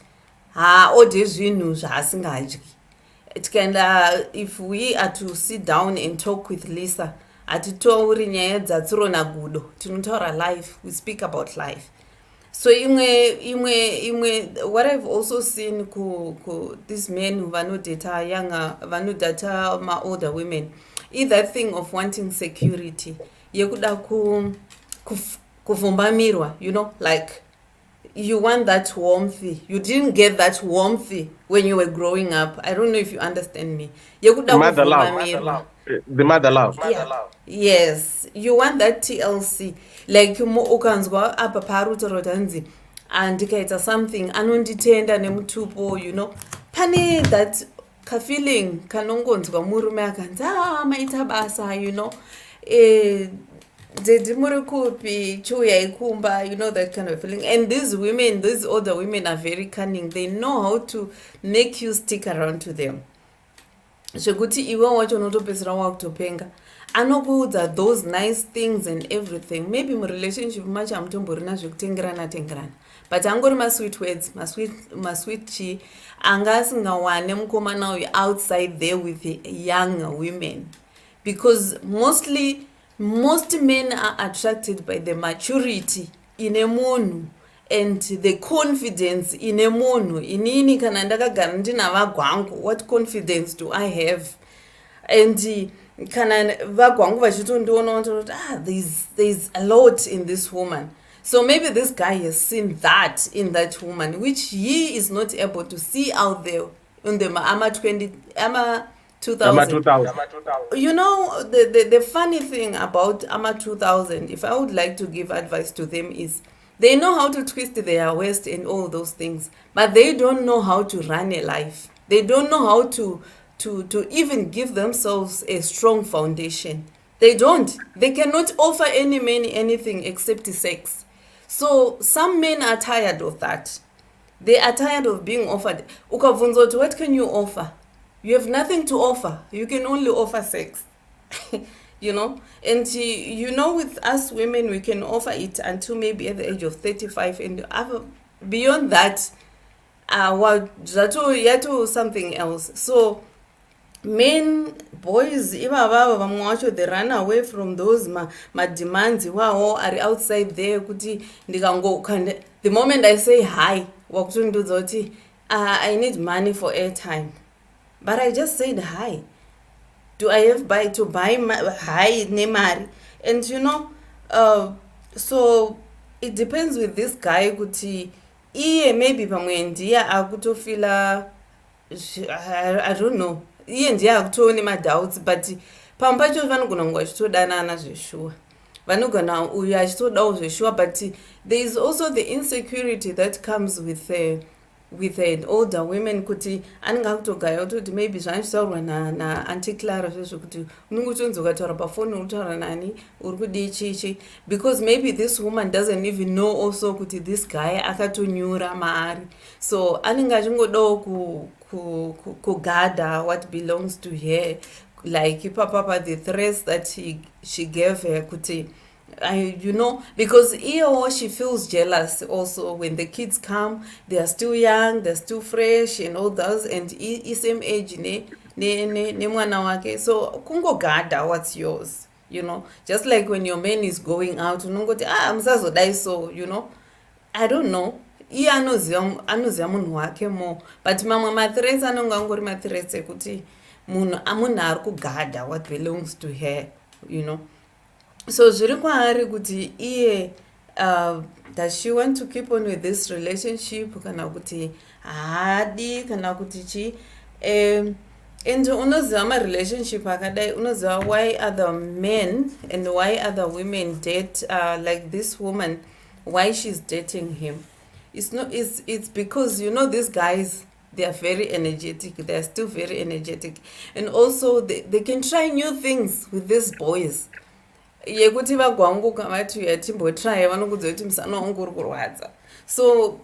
ode zvinhu zvaasingadyi. It can if we are to sit down and talk with Lisa, atitauri nyaya dzatsirona gudo, tinotaura life, we speak about life. So what I've also seen ku these men who vanodata younger, vanodata ma older women, is that thing of wanting security. Yekuda kuvumbamirwa, like you want that warmth. You didn't get that warmth when you were growing up. I don't know if you understand me. Mother love. The mother love. Yes, you want that TLC. Like ukanzwa apa parutorotanzi and ndikaita something anonditenda nemutupo, pane that ka feeling kanongonzwa murume akanzi maita basa, dedimuri kupi chuya ikumba, that kind of feeling. And these women, these older women are very cunning. They know how to make you stick around to them. Zvekuti iwe wacho unotopedzera wakutopenga, anokuudza those nice things and everything. Maybe murelationship macho hamutomborina zvekutengerana, but angori masweet words, masweet chi anga asingawane mukomana uyu outside there with young women. Because most men are attracted by the maturity in a munhu and the confidence in a munhu. Inini kana ndakagara ndina vagwangu, what confidence do I have? And kana vagwangu vachitondiona there's a lot in this woman. So maybe this guy has seen that in that woman, which he is not able to see out there in the AMA 2000. The funny thing about AMA 2000, if I would like to give advice to them, is they know how to twist their waist and all those things, but they don't know how to run a life. They don't know how to even give themselves a strong foundation. They don't. They cannot offer any man anything except sex. So some men are tired of that. They are tired of being offered. Ukavunzoti, what can you offer? You have nothing to offer. You can only offer sex. And with us women, we can offer it until maybe at the age of 35, and beyond that, yato something else. So men, boys, they run away from those demands. Wow, are outside there. The moment I say hi, I need money for airtime, but I just said hi. Do I have to buy hi nemari? And so it depends with this guy. Kuti maybe pamwendia akutofila, I don't know. Ndiye akutone my doubts, but pampacho vanogona kunge vachitodanana zveshuwa. Vanogona uyu achitodawo zveshuwa, but there is also the insecurity that comes with with an older women kuti anenge akutogara kutoti maybe zvaanchitaurwa naanti Clara zvezvokuti unenge uchinzi ukataura pafoni uri kutaura nani uri kudii chichi, because maybe this woman doesn't even know also kuti this guy akatonyura maari, so anenge achingodawo kugada what belongs to her, like ipapapa the threats that she gave her kuti because she feels jealous also when the kids come, they are still young, they're still fresh and all those, and same age ne mwana wake, so kungogada what's yours, just like when your man is going out unongoti musazodai, so I don't know, iye anoziva munhu wake more, but mamwe mathreats anonge angori mathreats ekuti munhu ari kugada what belongs to her, so zviri kwaari kuti iye does she want to keep on with this relationship kana kuti haadi kana kuti chi, and unoziva marelationship akadai unoziva why other men and why other women date like this woman, why she's dating him. It's because these guys, they are very energetic, they are still very energetic, and also they can try new things with these boys. Yekuti vagwanguka vati yatimbotry vanokudza kuti musana wangu uri kurwadza, so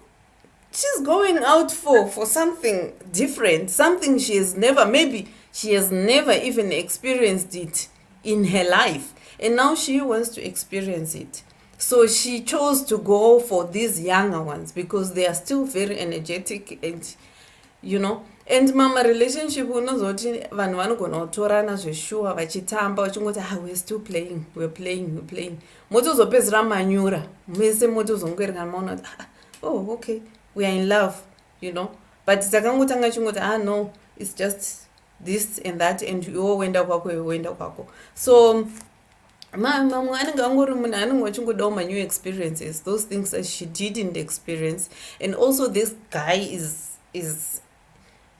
she's going out for something different, something she has never even experienced it in her life, and now she wants to experience it. So she chose to go for these younger ones because they are still very energetic, and and mama relationship unozoti vanhu vanogona kutorana zveshuwa vachitamba vachingoti we're playing motozopedzera manyura mese motozongwereka maona okay, we are in love, but takangotanga chingoti no, it's just this and that, and wenda kwako, so mamwe anenge angori munhu anenge achingodawo new experiences, those things that she didn't experience, and also this guy is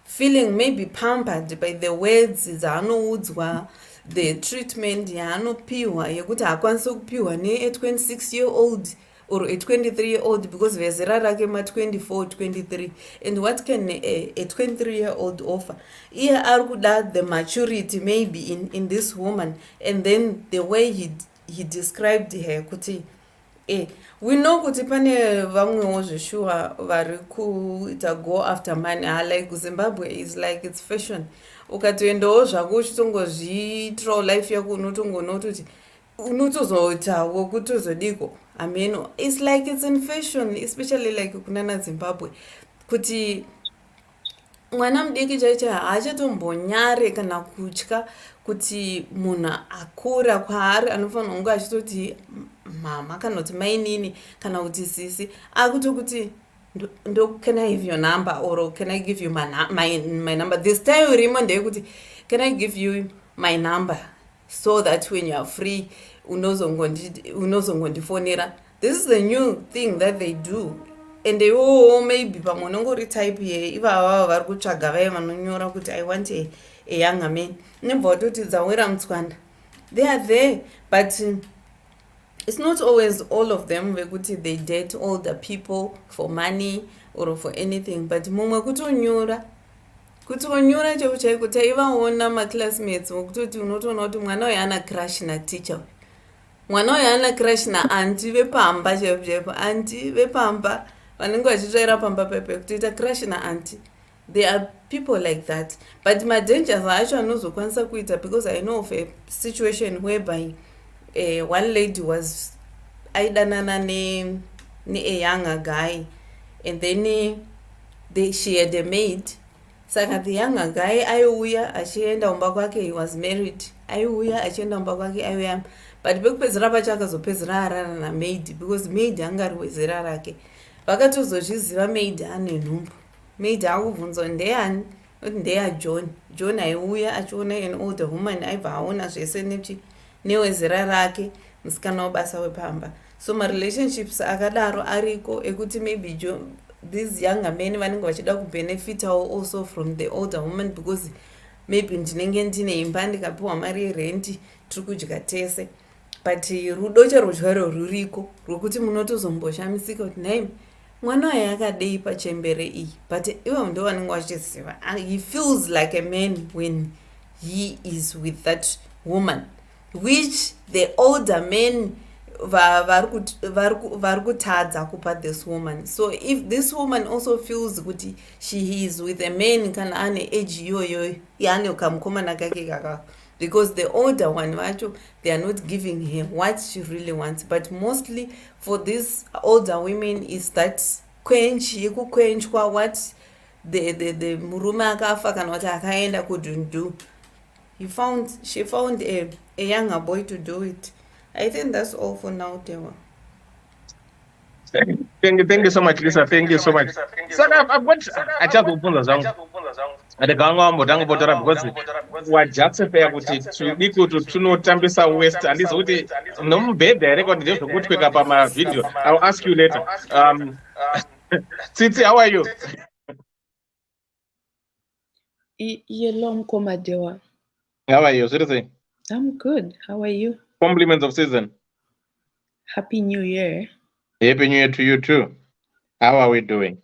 feeling maybe pampered by the words dzaanoudzwa, the treatment yaanopiwa yekuti hakwanisi kupiwa ne-26-year-old or a 23-year-old, because vezera rake ma-24, 23, and what can a 23-year-old offer? Iye ari kuda the maturity maybe in this woman, and then the way he described her kuti we know kuti pane vamwewo zveshuwa vari kuita go after money, like Zimbabwe is like it's fashion, ukatoendawo zvako uchitongozviitirawo life yako unotongoona kuti unotozoitawo kutozodiko. I mean, it's like it's in fashion, especially like kunana Zimbabwe, kuti mwana mudiki chaicho haachatombonyare kana kutya kuti munhu akura kwaari anofanira kunge achitoti mama kana kuti mainini kana kuti sisi, akutokuti can I have your number, or can I give you my number? This time urimo ndeyekuti can I give you my number so that when you are free unozongondifonera. This is the new thing that they do, and they maybe pamwe unongori type ye ivava vari kutsvaga vaya vanonyora kuti I want a younger man, nebva watoti dzawira mutswanda, they are there, but it's not always all of them vekuti they date older people for money or for anything, but mumwe kutonyora chaipo chaiko taivaona maclassmates wokutoti unotoona kuti mwana uyu ana crush na teacher, mwana uyu ana crush na anti vepamba chaipo anti vepamba vanenge vachitsvaira pamba pepe kutoita crush na anti. There are people like that, but madangers acho anozokwanisa kuita, because I know of a situation whereby one lady was aidanana ne a younger guy, and then she had a maid, saka the younger guy aiuya achienda umba kwake, he was married, aiuya achienda umba kwake aiuya, but bekupedzera pacho akazopedzera arara namaid, because maid anga ari wezera rake. Vakatozozviziva maid ane nhumbu, maid akubvunzwa ndeyani, kuti ndeyaJohn aiuya achiona an older woman, aibva aona zvese newezera rake, musikana wabasa wepamba. So marelationships akadaro ariko ekuti maybe these younger men vanenge vachida kubenefitawo also from the older woman, because maybe ndinenge ndine imba ndikapiwa mari yerenti tiri kudya tese, but rudo chero ruriko rwokuti munotozomboshamitsika kuti nai mwana waye akadei pachembere iyi but ivo ndo vanenge vachiziva he feels like a man when he is with that woman which the older men vari kutadza kupa this woman. So if this woman also feels kuti she is with a man kana ane age iyoyo yaane kamukomana kake kaka, because the older one vacho they are not giving her what she really wants. But mostly for these older women is that yekukwenchwa what the murume akafa kana kuti akaenda kudundu, she found a younger boy to do it. I think that's all for now, Dewa. Thank you so much, Lisa. Thank you so much. Saka, I've got achazobvunza zvangu. Ndakanga botora because wajatsepeya kuti tiri kuti tunotambisa West handizokuti nomubhedha here kuti ndezvokutweka pamavideo. I'll ask you later. Tsitsi, how are you? Yellow Mkomadewa. How are you? Seriously? I'm good. How are you? Compliments of season. Happy New Year. Happy New Year to you too. How are we doing?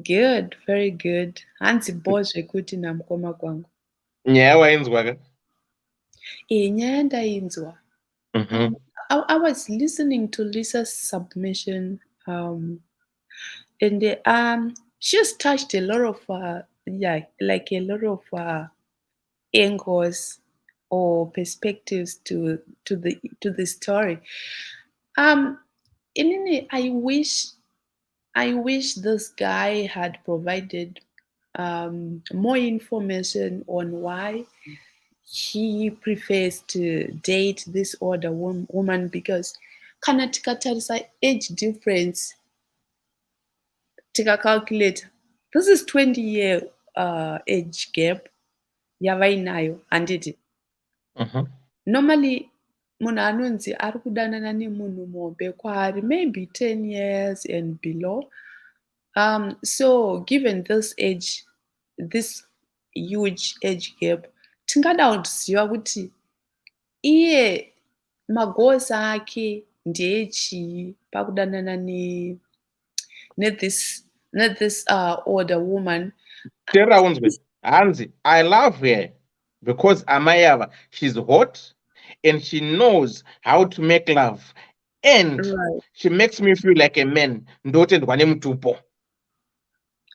Good, very good. Hansi bozve kuti namukoma kwangu. Nyaya wainzwa ka? Nyaya ndainzwa. I was listening to Lisa's submission, and she has touched a lot of a lot of angles or perspectives to the story. I wish this guy had provided more information on why he prefers to date this older woman, because kana tikatarisa age difference, tika calculate, this is 20-year age gap yavainayo handiti. Normally munhu anonzi ari kudanana nemunhu muhombe kwaari maybe 10 years and below. So given this age, this huge age gap, tingada kuziva kuti iye magoals ake ndechii pakudanana this older woman. Tera unzwe, Hansi, I love her because Amayava, she's hot and she knows how to make love, and she makes me feel like a man.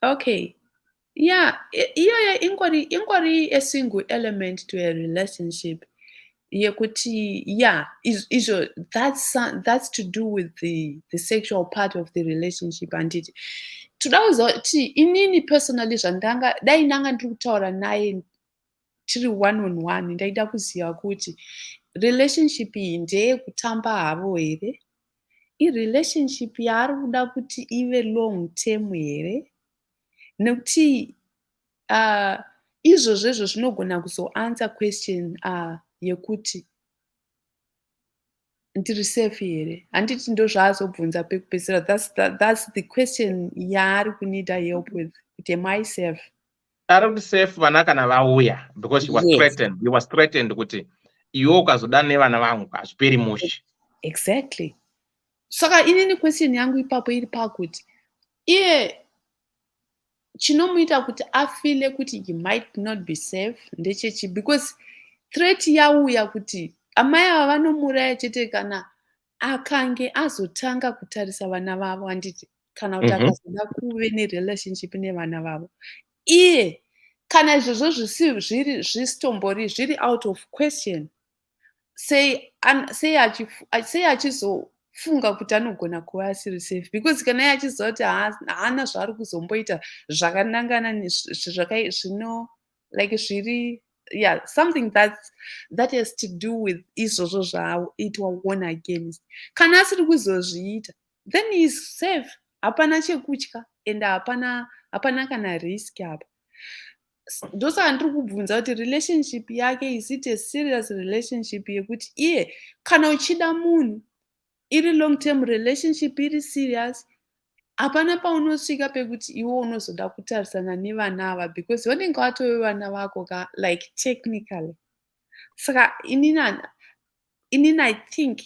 Okay. Yeah, inquiry a single element to a relationship. That's to do with the sexual part of the relationship, and it inini personally dai ndanga ndiri kutaura naye tiri one-on-one, ndaida kuziva kuti relationship iyi ndeyekutamba havo here, irelationship yaari kuda kuti ive long term here, nekuti izvozvo zvinogona kuzoanswer question yekuti ndiri safe here. Handiti ndo zvaazobvunza pekupedzisira. That's the question yaari kunida help with. Kuti am I safe? Ari safe vana kana vauya, because she was threatened. He was threatened kuti iwe ukazodana nevana vangu hazviperi mushe. Exactly. Saka inini question yangu ipapo iri pakuti iye chinomuita kuti afile kuti he might not be safe ndechechi, because threat yauya kuti amai ava vanomuraya chete kana akange azotanga kutarisa vana vavo, handiti kana kuti akazoda kuve nerelationship nevana vavo. Iye kana izvozvo zvisimbori zviri out of question, sei achizofunga kuti anogona kuva asiri safe, because kana iye achiziva kuti haana zvaari kuzomboita zvakanangana zvino like zviri something that has to do with izvozvo zvaaitwa warn against, kana asiri kuzozviita then he is safe. Hapana chekutya and hapana kana risk apa. Ndosaka ndiri kubvunza kuti relationship yake is it a serious relationship yekuti iye kana uchida munhu iri long term relationship iri serious, hapana paunosvika pekuti iwe unozoda kutarisana nevana ava, because vanenge vatove vana vako like technically. Saka inini I think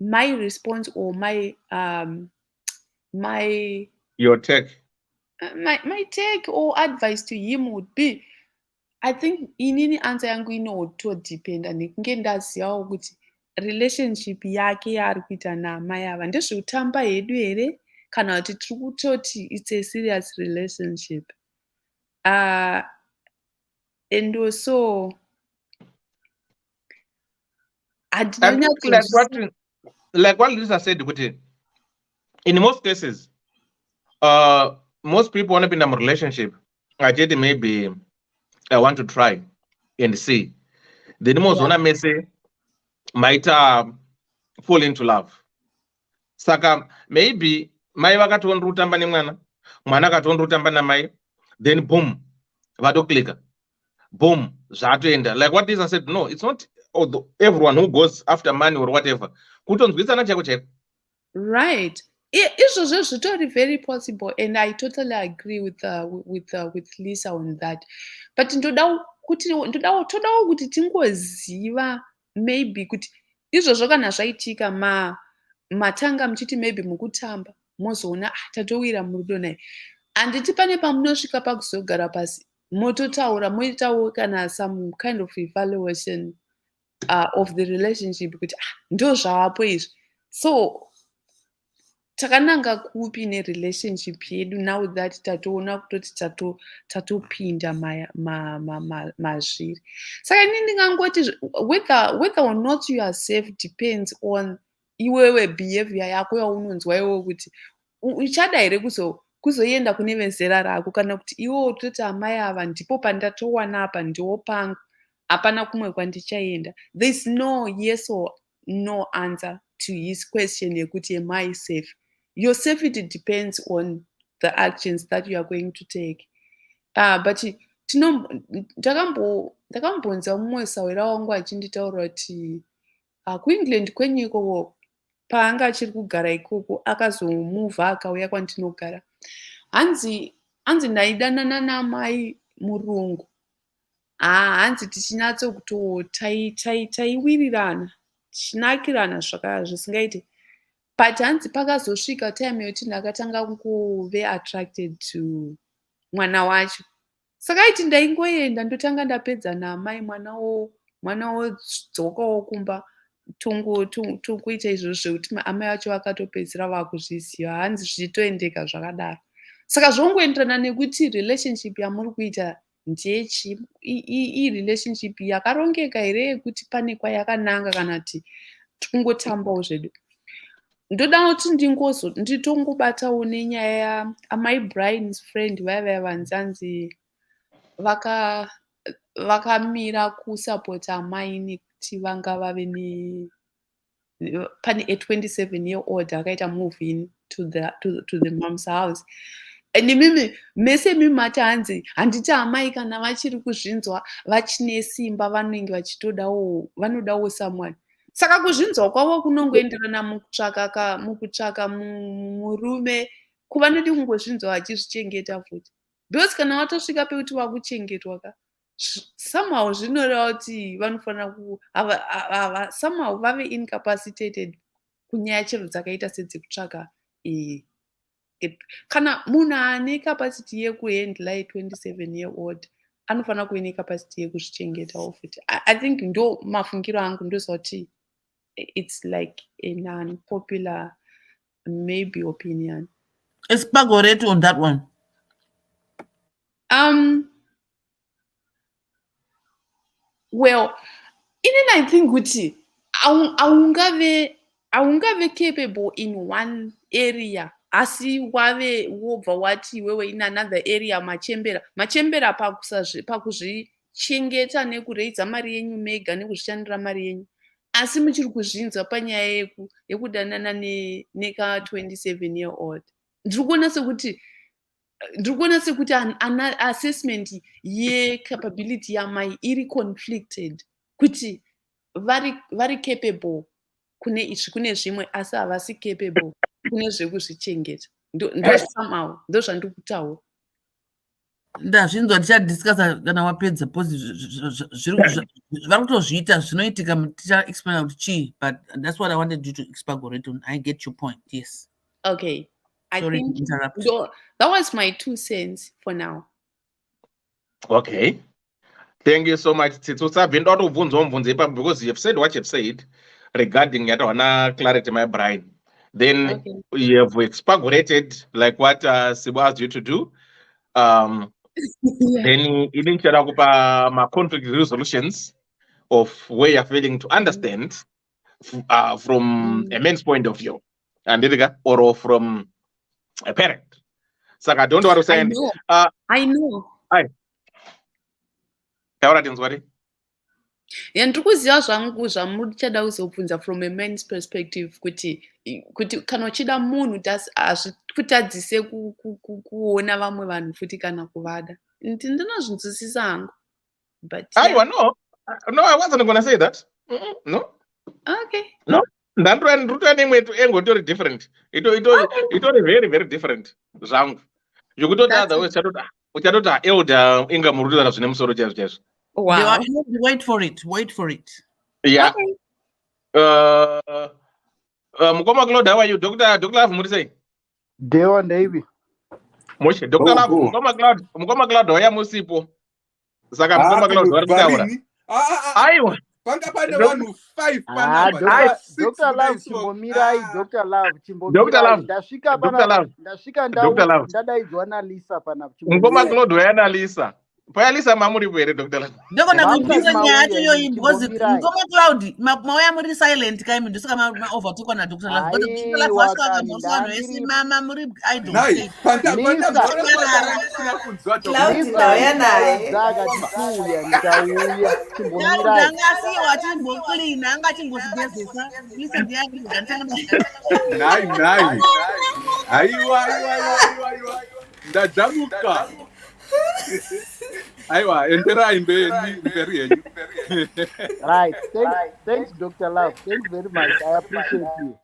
my response or my your take. My take or advice to him would be, I think inini answer yangu inotodependa nekunge ndazivawo kuti relationship yake yaari kuita naamai ava ndezveutamba hedu here kana kuti tiri kutoti it's a serious relationship. And also like what Lisa said, in most cases, most people want to be in a relationship. I just maybe I want to try and see. The most wanna might fall into love. Saka maybe mai vakatonda kutamba nemwana, mwana akatonda kutamba namai, then boom, vadoclika, boom, zvatoenda. Like what Lisa said, no, it's not everyone who goes after money or whatever. Kutonzwisana chako chako. Right. It's totally very possible, and I totally agree with Lisa on that. But toda kuti tingoziva maybe kuti izvozvo kana zvaitika matanga muchiti maybe mukutamba mozoona tatowira murudo naye, handiti pane pamunosvika pakuzogara pasi mototaura moitawo kana some kind of evaluation of the relationship kuti ndo zvavapo izvi. So takananga kupi nerelationship yedu now that tatoona kutoti tatopinda mazviri. Saka ini ndingangoti whether or not you are safe depends on iwewe behavior yako yaunonzwa iwewe kuti uchada here kuzoenda kune vezera rako, kana kuti iwewe utoti amai ava ndipo pandatowana apa ndiwo pangu, hapana kumwe kwandichaenda. There's no yes or no answer to his question yekuti am I safe. Your safety depends on the actions that you are going to take. But ndakambonza mumwe sawira wangu achinditaura kuti kuEngland kwenyu ikoko paanga achiri kugara ikoko akazomuvha akauya kwandinogara, hanzi ndaidanana namai murungu, hanzi taiwirirana tichinakirana zvisingaiti. But hanzi pakazosvika time yoti ndakatanga kuve attracted to mwana wacho, saka iti ndaingoenda ndotanga ndapedza naamai mwana wodzokawo kumba tongoita izvozvo zvekuti amai vacho vakatopedzisira vakuzviziva, hanzi zvichitoendeka zvakadaro. Saka zvongoenderana nekuti relationship yamuri kuita ndechi, relationship yakarongeka here yekuti pane kwayakananga kana kuti tingotambawo zvedu. Ndoda kuti nditongobatawo nenyaya amai Brian's friend vaya vanzanzi vakamira kusapota amai nekuti vanga vave pane a 27-year-old akaita move in to the mom's house. And mimi mese mimati hanzi handiti amai kana vachiri kuzvinzwa vachine simba vanodawo someone. Saka kuzvinzwa kwavo kunongoenderana mukutsvaka murume kuvanodi kungozvinzwa vachizvichengeta futi, because kana watosvika pekuti wakuchengetwa somehow zvinoreva kuti vanofanira somehow vave incapacitated kunyaya chero dzakaita sedzekutsvaka. Kana munhu ane capacity yekuhandla 27-year-old anofanira kuve necapacity yekuzvichengetawo futi. I think ndo mafungiro angu ndozvati it's like an unpopular maybe opinion. Espagoreto on that one. Well, I think kuti aungave capable in one area asi wobva wati wewe in another area machembera pakuzvichengeta nekureidza mari yenyu mega nekuzvishandira mari yenyu, asi muchiri kuzvinzwa panyaya yekudanana neka 27-year-old. Ndiri kuona sekuti assessment yecapability yamai iri conflicted, kuti vari capable kune zvimwe asi havasi capable kune zvekuzvichengeta. Somehow ndo zvandiri kutaura. Ndazvinzwa tichadiscussa kana wapedza pozi vari kutozviita zvinoitika tichaexplaina kuti chii, but that's what I wanted you to expagorate on. I get your point. Yes. Okay. I Sorry to think interrupt. that was my 2 cents for now. Okay. Thank you so much. Because you've said what you've said regarding Yatawana clarity, my bride. Then Okay. you have expurgated like what Sibu asked you to do. Yeah. Then in my conflict resolutions of where you're failing to understand from a man's point of view, and or from a parent. So I don't want to say. I know. I know. Hi. What? Ndiri kuziva zvangu zvamuchada kuzobvunza from a man's perspective kuti kana uchida munhu hazvikutadzise kuona vamwe vanhu futi kana kuvada. Ndinozvinzwisisa hangu. But yeah. No, I wasn't going to say that. No. Okay. No. That different. It was very, very different. You could not other way. Uchadota elder Inga Muruda of Nemsoro Jazz. Wow. Wait for it. Wait for it. Yeah. Mukoma Claude, how are you? Dr. Love Murise. Dewa Navy. Moshe, Dr. Love, Mukoma Claude, Oya Musipo. Saka Mukoma Claude, Waritaura. Aiwa. Panga one 5 Dr. Love Chimbomirai, Dr. Love Chimbomirai. Ndasvika pana ndadaidzwa naLisa pana Mukoma Claude Oya Lisa. Paya Lisa mamuri were Dr. Love. Ndokona kubvunza nyaya yacho iyoyi because Mukoma Cloud mauya muri silent kaimi ndosuka overtook na Dr. Love. But Dr. Love wasvika pamusoro wese mama muri idol. Cloud ndauya naye. Ndauya Chimbomirai. Ndangasiwa chimboclean anga chimbozigezesa. Lisa ndiyani ndantanga. Nai. Aiwa. Ndajamuka. Aiwa, enterai mberi yenyu. Right. Thanks, Dr. Love. Thanks very much. I appreciate you.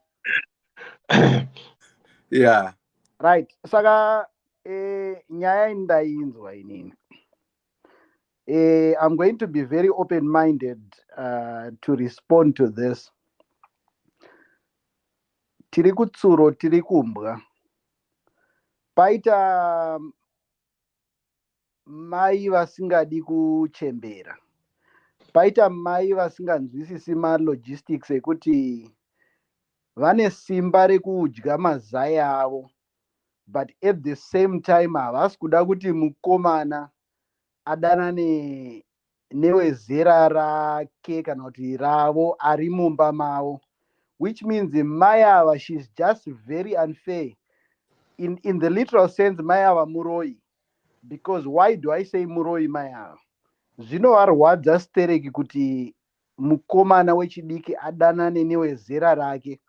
Yeah. Right. Saka nyaya ndainzwa inini. I'm going to be very open-minded to respond to this. Tiri kutsuro, tiri kumbwa. Paita mai vasingadi kuchembera. Paita mai vasinganzwisisi logistics ekuti vane simba rekudya mazai avo, but at the same time havasi kuda kuti mukomana adanane newezera rake kana kuti ravo ari mumba mavo, which means mai ava, she's just very unfair. In the literal sense, mai ava muroi. Because why do I say muroi mai ava? Zvinovarwadza stereki kuti mukomana wechidiki adanane newezera rake,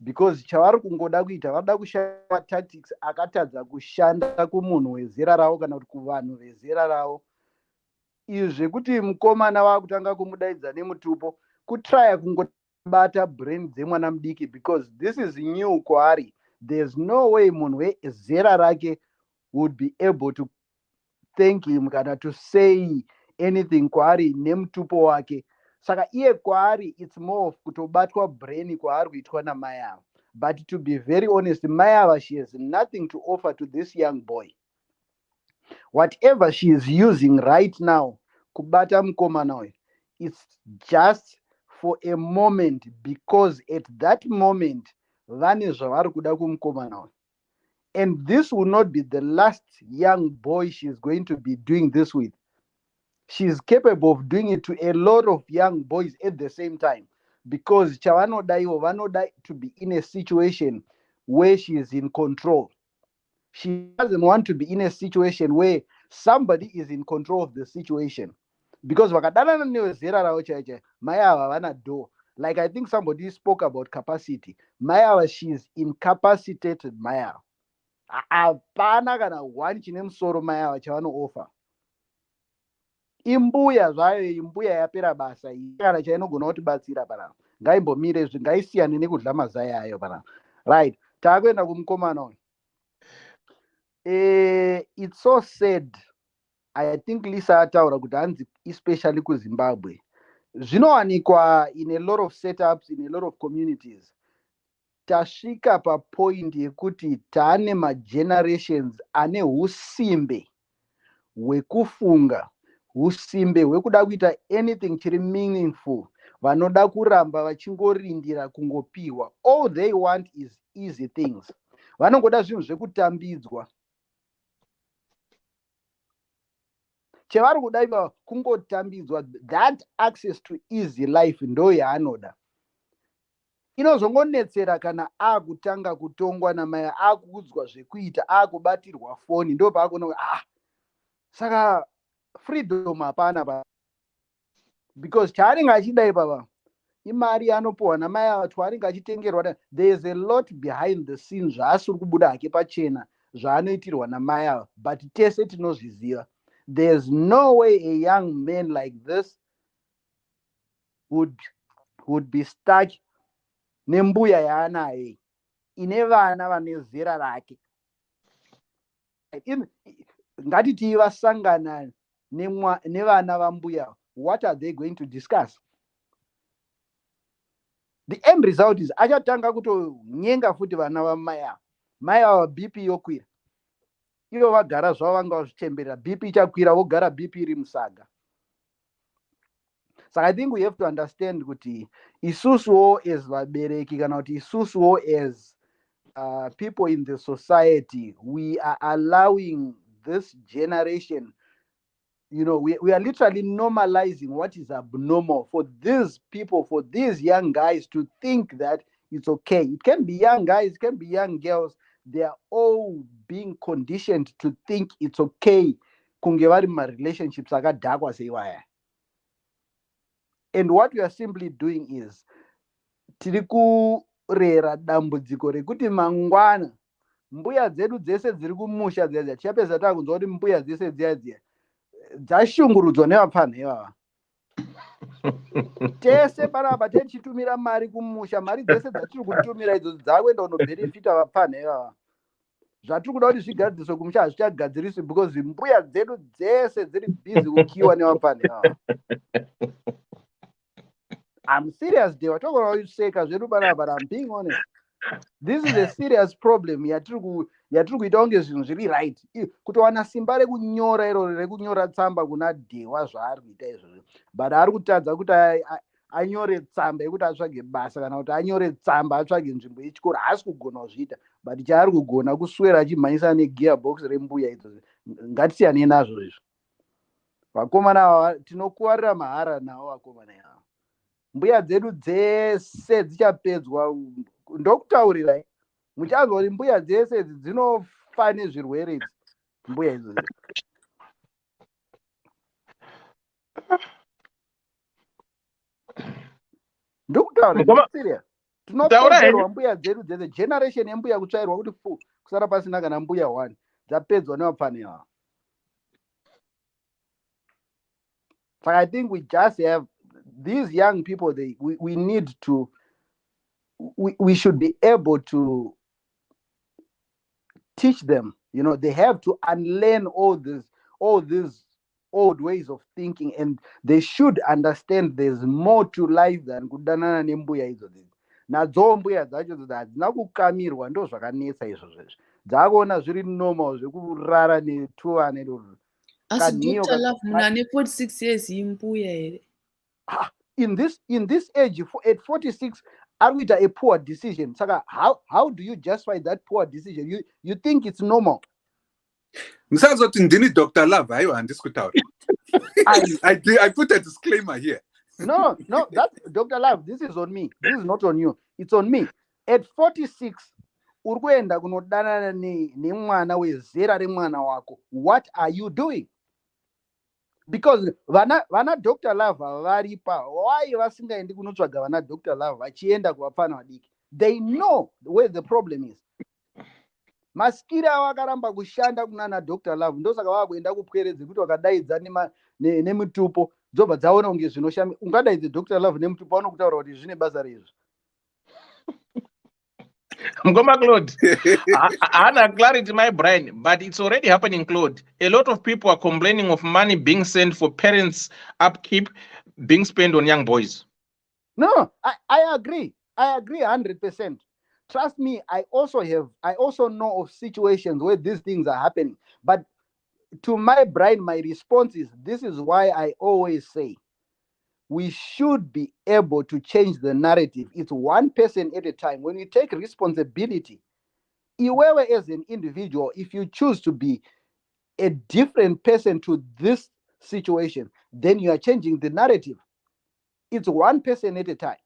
because chavari kungoda kuita vada kushanda tactics akatadza kushanda kumunhu wezera ravo kana kuti kuvanhu vezera ravo. Izvi zvekuti mukomana vakutanga kumudaidza nemutupo kutraya kungobata brain dzemwana mudiki, because this is new kwaari. There's no way munhu wezera rake would be able to thank him kana to say anything kwaari nemutupo wake. Saka iye kwaari it's more of kutobatwa brain kwaari kuitwa namai ava. But to be very honest, mai ava, she has nothing to offer to this young boy. Whatever she is using right now kubata mukomana uyu, it's just for a moment, because at that moment vane zvavari kuda kumukomana uyu. And this will not be the last young boy she's going to be doing this with. She's capable of doing it to a lot of young boys at the same time, because vanoda to be in a situation where she is in control. She doesn't want to be in a situation where somebody is in control of the situation. Because vakadanana newezera ravo chaiche, mai ava vana do. Like I think somebody spoke about capacity. Mai ava, she is incapacitated mai ava. Hapana kana one chine musoro mai ava chavanooffer. Imbuya zvayo, imbuya yapera basa iyi kana chainogona kutibatsira panapa. Ngaimbomire ngaisiyane nekudla mazai ayo panapa. Right. Taakuenda kumukomana uyu. It's so sad. I think Lisa ataura kuti hanzi especially kuZimbabwe. Zvinowanikwa in a lot of setups, in a lot of communities. tasvika papoint yekuti taane magenerations ane usimbe hwekufunga, usimbe hwekuda kuita anything chiri meaningful, vanoda kuramba vachingorindira kungopiwa. All they want is easy things. Vanongoda zvinhu zvekutambidzwa. Chevari kuda iva kungotambidzwa. That access to easy life ndo yaanoda. Inozongonetsera kana akutanga kutongwa namai, akuudzwa zvekuita, akubatirwa foni, ndo paakuona saka freedom hapana pa, because chaanenge achida ipapa imari anopiwa namai ava anenge achitengerwa. There is a lot behind the scenes zvaasiri kubuda hake pachena zvaanoitirwa namai ava, but tese tinozviziva. There's no way a young man like this would be stuck nembuya yaanaye ine vana vane zera rake. Ngatiti vasangana nevana vambuya, what are they going to discuss? The end result is achatanga kutonyenga futi vana vamai ava. Mai ava BP yokwira, ivo vagara zvavo vanga vazvichemberera, BP ichakwira vogara BP iri musaga. So I think we have to understand kuti isusuwo as vabereki kana kuti isusuwo as people in the society, we are allowing this generation, we are literally normalizing what is abnormal for these people, for these young guys to think that it's okay. It can be young guys, it can be young girls. They are all being conditioned to think it's okay kunge vari marelationships akadhakwa seiwaya. And what we are simply doing is tiri kurera dambudziko rekuti mangwana mbuya dzedu dzese dziri kumusha dziya tichapedza takunzwa kuti mbuya dzese dziya dzashungurudzwa nevapfana ivava. Tese panapa tichitumira mari kumusha, mari dzese dzatiri kutumira idzo dzakuenda kunobhenefita vapfana ivava. Zvatiri kuda kuti zvigadziswe kumusha hazvichagadziriswi because mbuya dzedu dzese dziri busy kukiwa nevapfana ivava. I'm serious, dear. What are you saying? But I'm being honest. This is a serious problem. Yatiri kuita kunge zvinhu zviri right. Kutowana simba rekunyora iro rekunyora tsamba kuna Dewa zvaari kuita izvozvo. But ari kutadza kuti anyore tsamba yekuti atsvage basa kana kuti anyore tsamba atsvage nzvimbo yechikoro, haasi kugona kuzviita. But chaari kugona kuswera achimhanyisa negearbox rembuya idzodzo. Ngatisiyanei nazvo izvo. Vakomana ava tinokuwarira mahara nawo vakomana ava. Mbuya dzedu dzese dzichapedzwa. Ndokutaurirai muchanzwa kuti mbuya dzese idzi dzinofa nezvirwere idzi. Mbuya idzodzo ndokutaura serious. Tinopedzerwa mbuya dzedu dzese, generation yembuya kutsvairwa kuti kusara pasina kana mbuya 1 dzapedzwa nevapfani ava. So I think we just have these young people, we need to, we should be able to teach them, they have to unlearn all these old ways of thinking, and they should understand there's more to life than kudanana nembuya idzodzo. Nadzo mbuya dzacho hadzina kukamirwa, ndo zvakanetsa izvozvo. Dzakuona zviri normal zvekurara netuva nedororo. Asi Dr. Love, munhu ane 46 years imbuya here. In this age, at 46, are we a poor decision? Saka, how do you justify that poor decision? You think it's normal? Ndini Dr. Love, I put a disclaimer here. No, that's Dr. Love. This is on me. This is not on you. It's on me. At 46, urikuenda kunodanana nemwana wezera remwana wako. What are you doing? Because vana Dr. Love varipa, why vasingaendi kunotsvaga vana Dr. Love vachienda kuvapfana vadiki? They know where the problem is. Maskiri avakaramba kushanda kunana Dr. Love, ndosaka vakuenda kupweredze kuti vakadaidza nemutupo dzobva dzaona kunge zvinoshami. Ungadaidze Dr. Love nemutupo vanokutaura kuti zvine basa rezvo. Ngoma Claude, Anna clarity my brain, but it's already happening, Claude. A lot of people are complaining of money being sent for parents' upkeep being spent on young boys. No, I agree. I agree 100%. Trust me, I also know of situations where these things are happening. But to my brain, my response is, this is why I always say we should be able to change the narrative. It's one person at a time. When you take responsibility, Iwewe as an individual, if you choose to be a different person to this situation, then you are changing the narrative. It's one person at a time.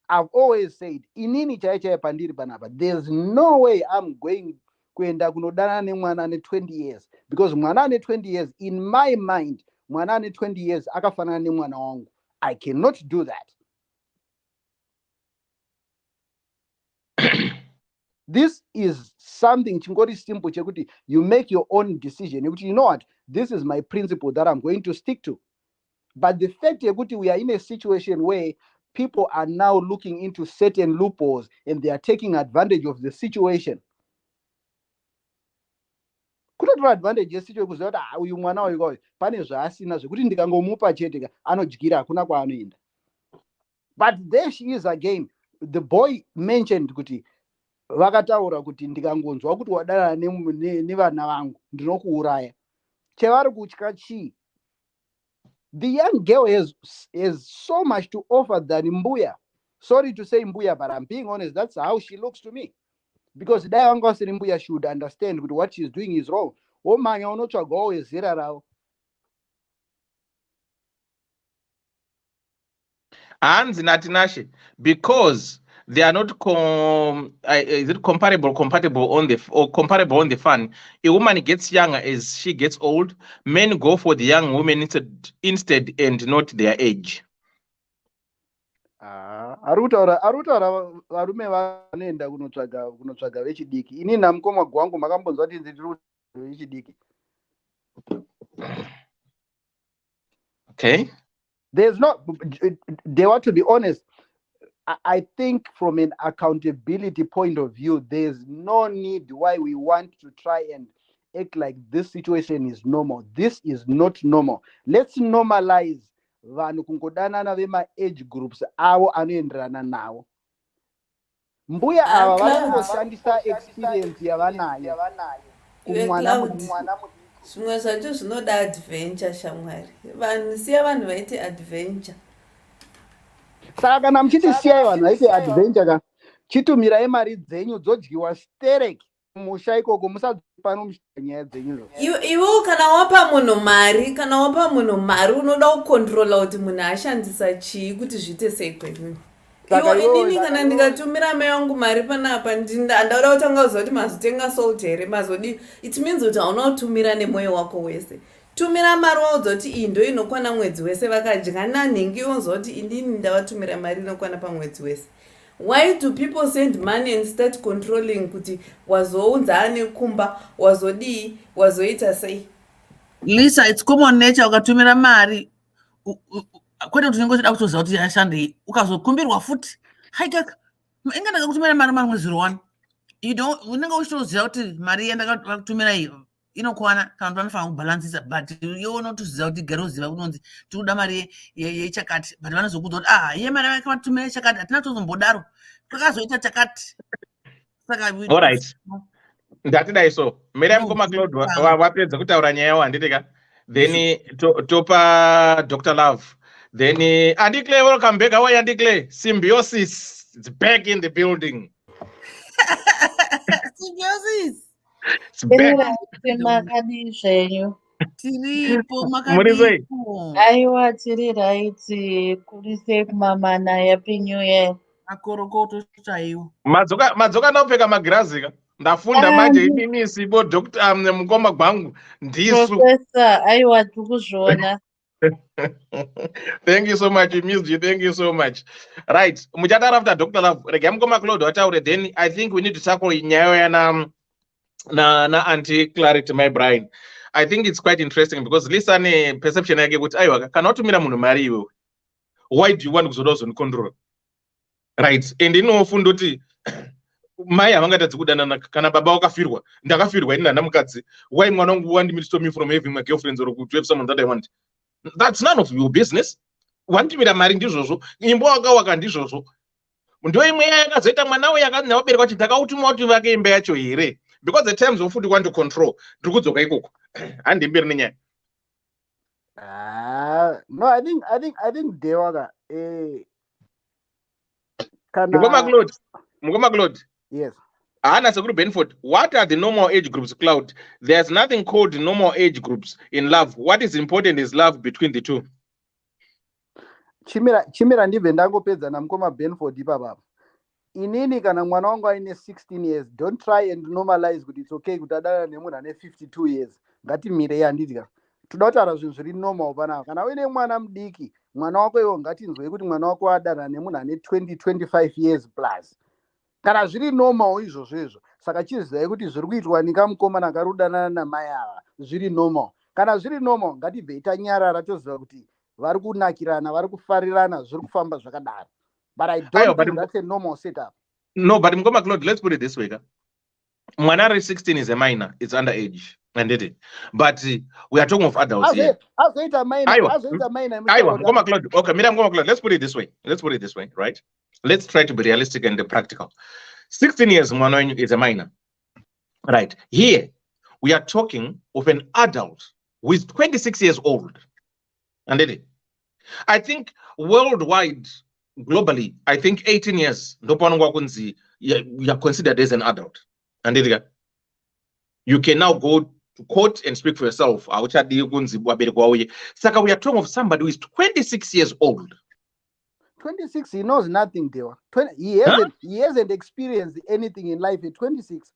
I've always said, inini chaichaya pandiri panapa, there's no way I'm going kuenda kunodana nemwana ane 20 years, because mwana ane 20 years, in my mind, mwana ane 20 years akafanana nemwana wangu. I cannot do that. This is something chingori simple chekuti you make your own decision. You know what? This is my principle that I'm going to stick to. But the fact that we are in a situation where people are now looking into certain loopholes and they are taking advantage of the situation. Kunotora advantage yesituation kuziva kuti uyu mwana uyu pane zvaasina zvekuti ndikangomupa chete anodyira hakuna kwaanoenda. But there she is again. The boy mentioned kuti vakataura kuti ndikangonzwa kuti wadana nevana vangu ndinokuuraya. Chevari kutya chii? The young girl has so much to offer than Mbuya. Sorry to say Mbuya, but I'm being honest. That's how she looks to me. Because Dayangos Mbuya should understand that what she's doing is wrong. Oh my, you know to go is zero. And Natinashi, because they are not is it compatible on the fun. A woman gets younger as she gets old. Men go for the young women instead and not their age. Arutaura varume vanoenda kunotsvaga vechidiki. Ini namukoma gwangu makambonzwa kuti ndiri vechidiki. Okay. They want to be honest. I think from an accountability point of view, there's no need why we want to try and act like this situation is normal. This is not normal. Let's normalize vanhu kungodanana vema age groups avo anoenderana nawo. Mbuya ava vanongoshandisa experience yavanayo kumwana mudiki. Zvimwe zvacho zvinoda adventure shamwari. Vanhu siya vanhu vaite adventure. Saka kana muchiti siyai vanhu vaite adventure chitumirai mari dzenyu dzodyiwa stereki musha ikoko musadzipano nyaya dzenyu. Iwo kana wapa munhu mari unoda kukontrola kuti munhu ashandisa chii kuti zviite sei kwenyu. Iwo inini kana ndikatumira mai wangu mari panapa ndauda kutanga kuziva kuti mazotenga salt here mazodi, it means kuti hauna kutumira nemwoyo wako wese. Tumira mari waudza kuti iyi ndo inokwana mwedzi wese, vakadya nanhengi wonzwa kuti inini ndavatumira mari inokwana pamwedzi wese. Why do people send money and start controlling kuti wazounza ane kumba, wazodii, wazoita sei? Lisa, it's common nature ukatumira mari kwete kuti unenge uchida kutoziva kuti yashandei ukazokumbirwa futi haikaka inga ndakakutumira mari mwedzi one unenge uchitoziva kuti mari yandakakutumira iyo inokwana kana kuti vanofanira kubhalansisa, but iwe unotoziva kuti gare uziva kunonzi tikuda mari yechakati, but vanozokudza kuti iye mari yakavatumira chakati hatina tozombodaro takazoita chakati. Saka alright, ndatidai so mirai mukoma Claude wapedza kutaura nyaya yawo handitika, then topa Dr. Love, then Andiclay, welcome back. How are you, Andiclay? Symbiosis, it's back in the building. Symbiosis. It's back. Aiwa tiri right kurise kumamana happy new year. Akorokoto chaiwo. Madzoka naupfeka magirazi ka. Ndafunda manje inini sibo Dr. Mukoma gwangu ndisu. Professor aiwa tukuzvona. Thank you so much. We missed you. Thank you so much. Right. Muchadara after Dr. Love. Regam Mukoma Claude wataure, then I think we need to tackle nyayo na anti clarity my brain. I think it's quite interesting because listen perception yake kuti aiwa kana utumira munhu mari iwe. Why do you want kuzoda control? Right. And inofunda kuti mai havangatadzi kudanana kana baba wakafirwa ndakafirwa ini ndamukadzi why mwana wangu want me to stop me from having my girlfriends or to have someone that I want. That's none of your business. Wantimira mari ndizvozvo, imbo wakawaka ndizvozvo. ndo imwe yakazoita mwana uyu akanzi nawabereka kuti ndakautuma kuti vake imba yacho here because the terms of food want to control tiri kudzoka ikoko handimbiri nenyaya. No, I think Dewaga. Mukoma Claude. Yes. Anna Sekuru Benford, what are the normal age groups, Cloud? There's nothing called normal age groups in love. What is important is love between the two. Chimira ndive ndangopedza namukoma Benford ipapa. Inini kana mwana wangu aine 16 years, don't try and normalize kuti it's okay kuti adana nemunhu ane 52 years. Ngati mire yanditika. Todautaura zvinhu zviri normal panapa. Kana uine mwana mudiki, mwana wako iwo ngatinzwe kuti mwana wako adana nemunhu ane 25 years plus. Kana zviri normal izvozvo. Saka chiziva kuti zviri kuitwa nikamukomana akarudanana namai ava zviri normal. Kana zviri normal ngatibve tanyarara toziva kuti vari kunakirana, vari kufarirana, zviri kufamba zvakadaro. But I don't think that's a normal setup. No, but Mukoma Claude, let's put it this way. Mwanari 16 is a minor, it's underage. But we are talking of adults here. Mukoma Claude. Okay, Mukoma Claude, let's put it this way. Right? Let's try to be realistic and practical. 16 years is a minor. Right. Here, we are talking of an adult who is 26 years old. I think worldwide, globally, I think 18 years, you are considered as an adult. You can now go to court and speak for yourself. Saka, we are talking of somebody who is 26 years old. 26, he knows nothing there. He hasn't experienced anything in life at 26.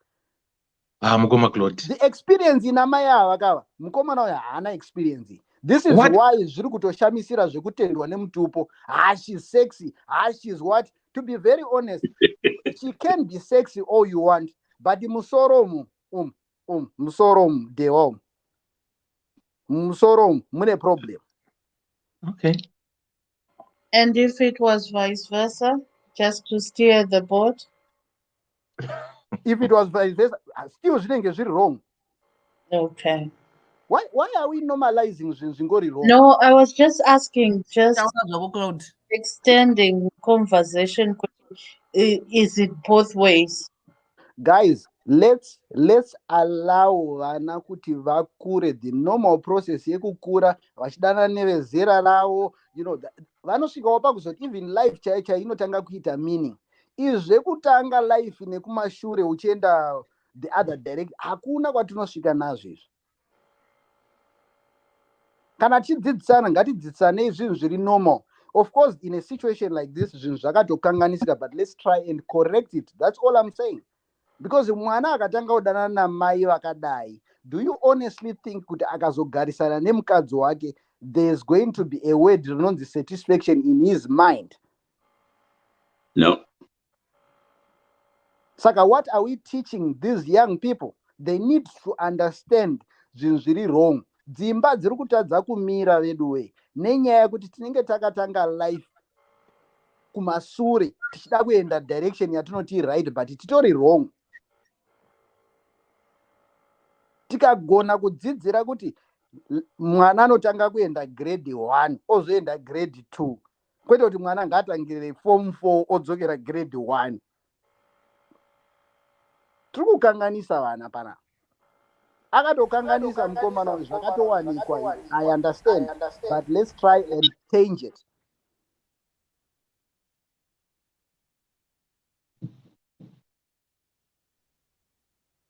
Mukoma Claude. The experience in Amaya Wakawa. Mukoma no hana experience. This is why zviri kutoshamisira zvekutendwa nemutupo. She's sexy. She's what? To be very honest, she can be sexy all you want, but the musoromu musoromu dewa musoromu mune problem. Okay. And if it was vice versa, just to steer the boat? If it was vice versa, still is wrong. Okay. Why are we normalizing Zingori wrong? No, I was just asking, extending conversation. Is it both ways? Guys, let's allow vana kuti vakure the normal process yekukura vachidana nevezera ravo, vanosvikawo pakuzoti even life chaicha inotanga kuita meaning. Izvekutanga life nekumashure uchienda the other direct hakuna kwatinosvika nazvo izvi. Kana tidzidzisana ngatidzidzisanei zvinhu zviri normal. Of course, in a situation like this, zvinhu zvakatokanganisika, but let's try and correct it. That's all I'm saying. Because mwana akatanga kudana namai vakadai, do you honestly think kuti akazogarisana nemukadzi wake, there's going to be a word rinonzi satisfaction in his mind? No. Saka, what are we teaching these young people? They need to understand zvinhu zviri wrong. Dzimba dziri kutadza kumira veduwe nenyaya yekuti tinenge takatanga life kumasure tichida kuenda direction yatinoti right but titori wrong. Tikagona kudzidzira kuti mwana anotanga kuenda grade 1 ozoenda grade 2 kwete kuti mwana ngaatangire form 4 odzokera grade 1. Tiri kukanganisa vana pana. Akatokanganisa mukomana zvakatowanikwa. I understand, but let's try and change it.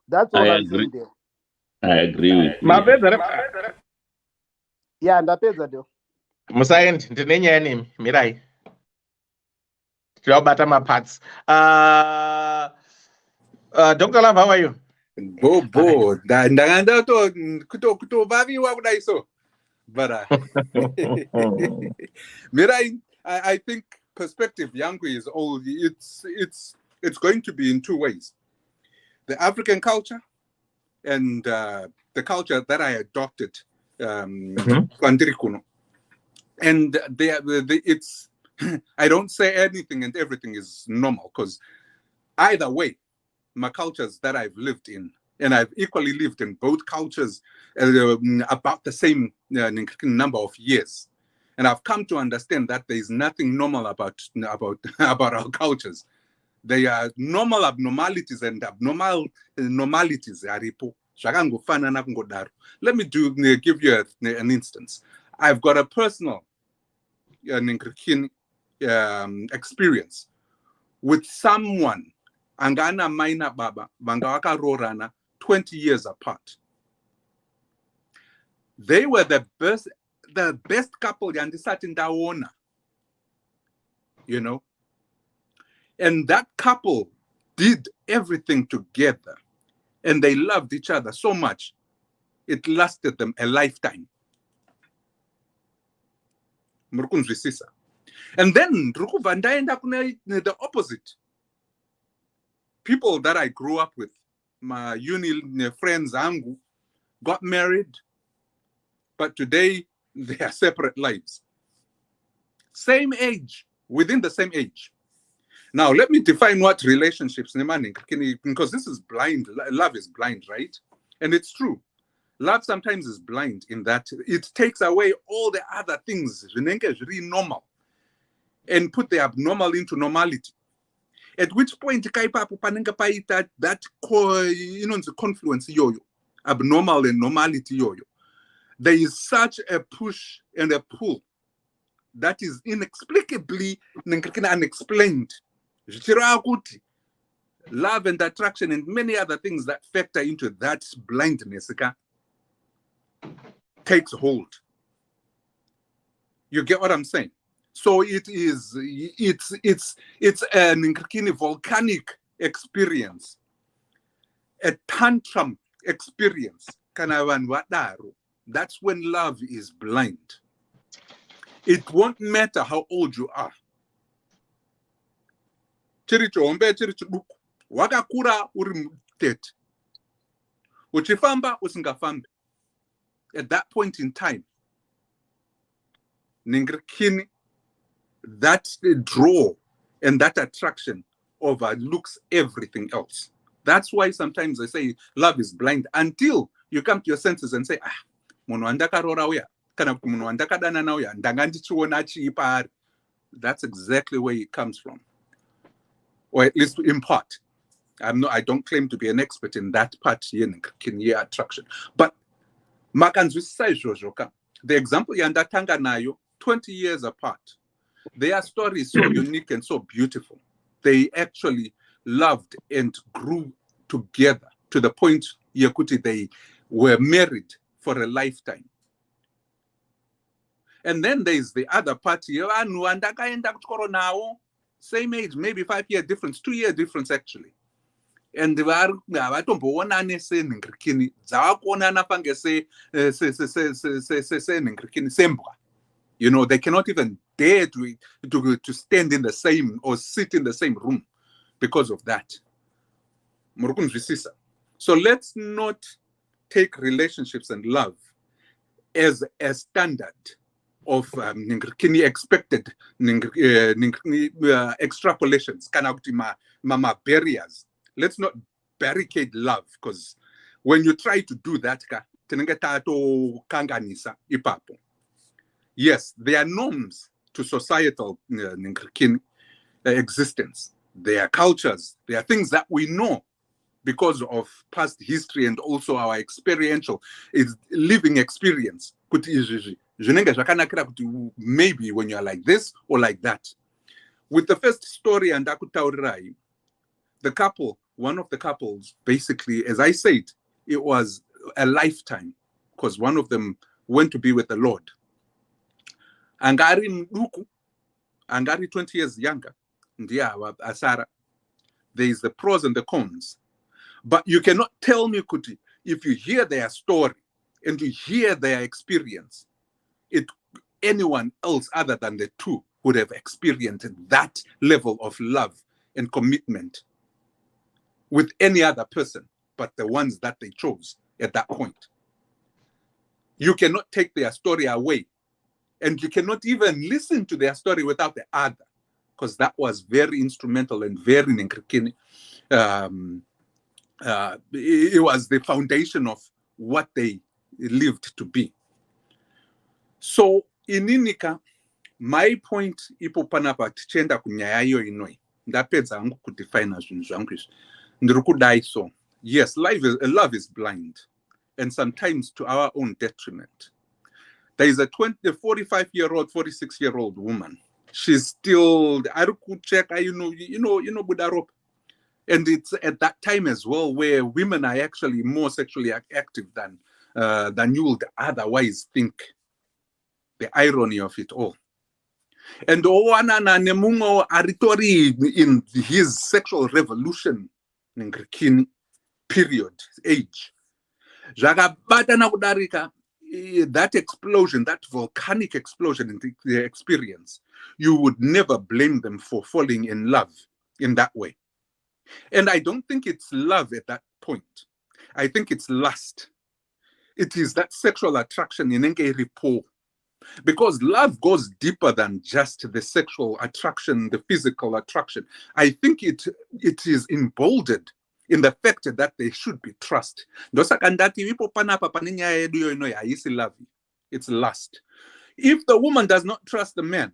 That's all I'm saying there. I agree with you. Yeah, ndapedza ndio. Musaendi ndine nyaya nemi mirai. Tiwabata maparts. Dr. Love, how are you? Bo, ndanganda kutovaviwa kudai so. But Mirai, I think perspective yangu is all it's going to be in two ways. The African culture and the culture that I adopted, Kwandirikuno. And it's I don't say anything and everything is normal because either way, my cultures that I've lived in, and I've equally lived in both cultures about the same number of years. And I've come to understand that there is nothing normal about our cultures. They are normal abnormalities and abnormal normalities. Let me give you an instance. I've got a personal experience with someone, angana maina baba, bangawaka rorana, 20 years apart. They were the best couple yandisat in Dawana, you know. And that couple did everything together, and they loved each other so much, it lasted them a lifetime. And then the opposite. People that I grew up with, my uni friends, Angu, got married, but today they are separate lives. Same age, within the same age. Now, let me define what relationships, because this is blind. Love is blind, right? And it's true. Love sometimes is blind in that it takes away all the other things, really normal, and put the abnormal into normality. At which point, that the confluence yo-yo, abnormal and normality yo-yo. There is such a push and a pull that is inexplicably unexplained. Love and attraction and many other things that factor into that blindness takes hold. You get what I'm saying? So it's an volcanic experience, a tantrum experience. That's when love is blind. It won't matter how old you are. Wakakura uri mutete. Uchifamba usingafambe. At that point in time, ningirikini, that draw and that attraction overlooks everything else. That's why sometimes I say love is blind until you come to your senses and say, that's exactly where it comes from. Or at least in part. I don't claim to be an expert in that part here in attraction. But the example yandatanga nayo, 20 years apart. Their story is so unique and so beautiful. They actually loved and grew together to the point Yakuti they were married for a lifetime. And then there's the other party, same age, maybe 5-year difference, 2-year difference actually. And you know, they cannot even dare to stand in the same or sit in the same room because of that. So let's not take relationships and love as a standard of expected extrapolations, barriers. Let's not barricade love, because when you try to do that, yes, there are norms to societal existence. There are cultures. There are things that we know because of past history and also our experiential living experience. Maybe when you're like this or like that. With the first story, and the couple, one of the couples, basically, as I said, it was a lifetime because one of them went to be with the Lord. Angari Mduku, Angari 20 years younger, Asara. There is the pros and the cons. But you cannot tell me, Kuti, if you hear their story and you hear their experience, anyone else other than the two would have experienced that level of love and commitment with any other person but the ones that they chose at that point. You cannot take their story away, and you cannot even listen to their story without the other, because that was very instrumental and very it was the foundation of what they lived to be. So ininika my point ipo panapa tichenda kunyaya iyo inoi ndapedza hangu kudefina zvinhu zvangu izvi ndiri kudai so yes love is blind and sometimes to our own detriment. There is a 45-year-old 46-year-old woman, she's still check budarope. And it's at that time as well where women are actually more sexually active than you would otherwise think. The irony of it all. And Owanana Nemungo Aritori in his sexual revolution period, age. Jagabatana Udarika, that explosion, that volcanic explosion in the experience, you would never blame them for falling in love in that way. And I don't think it's love at that point. I think it's lust. It is that sexual attraction in Repos. Because love goes deeper than just the sexual attraction, the physical attraction. I think it is emboldened in the fact that there should be trust. It's lust. If the woman does not trust the man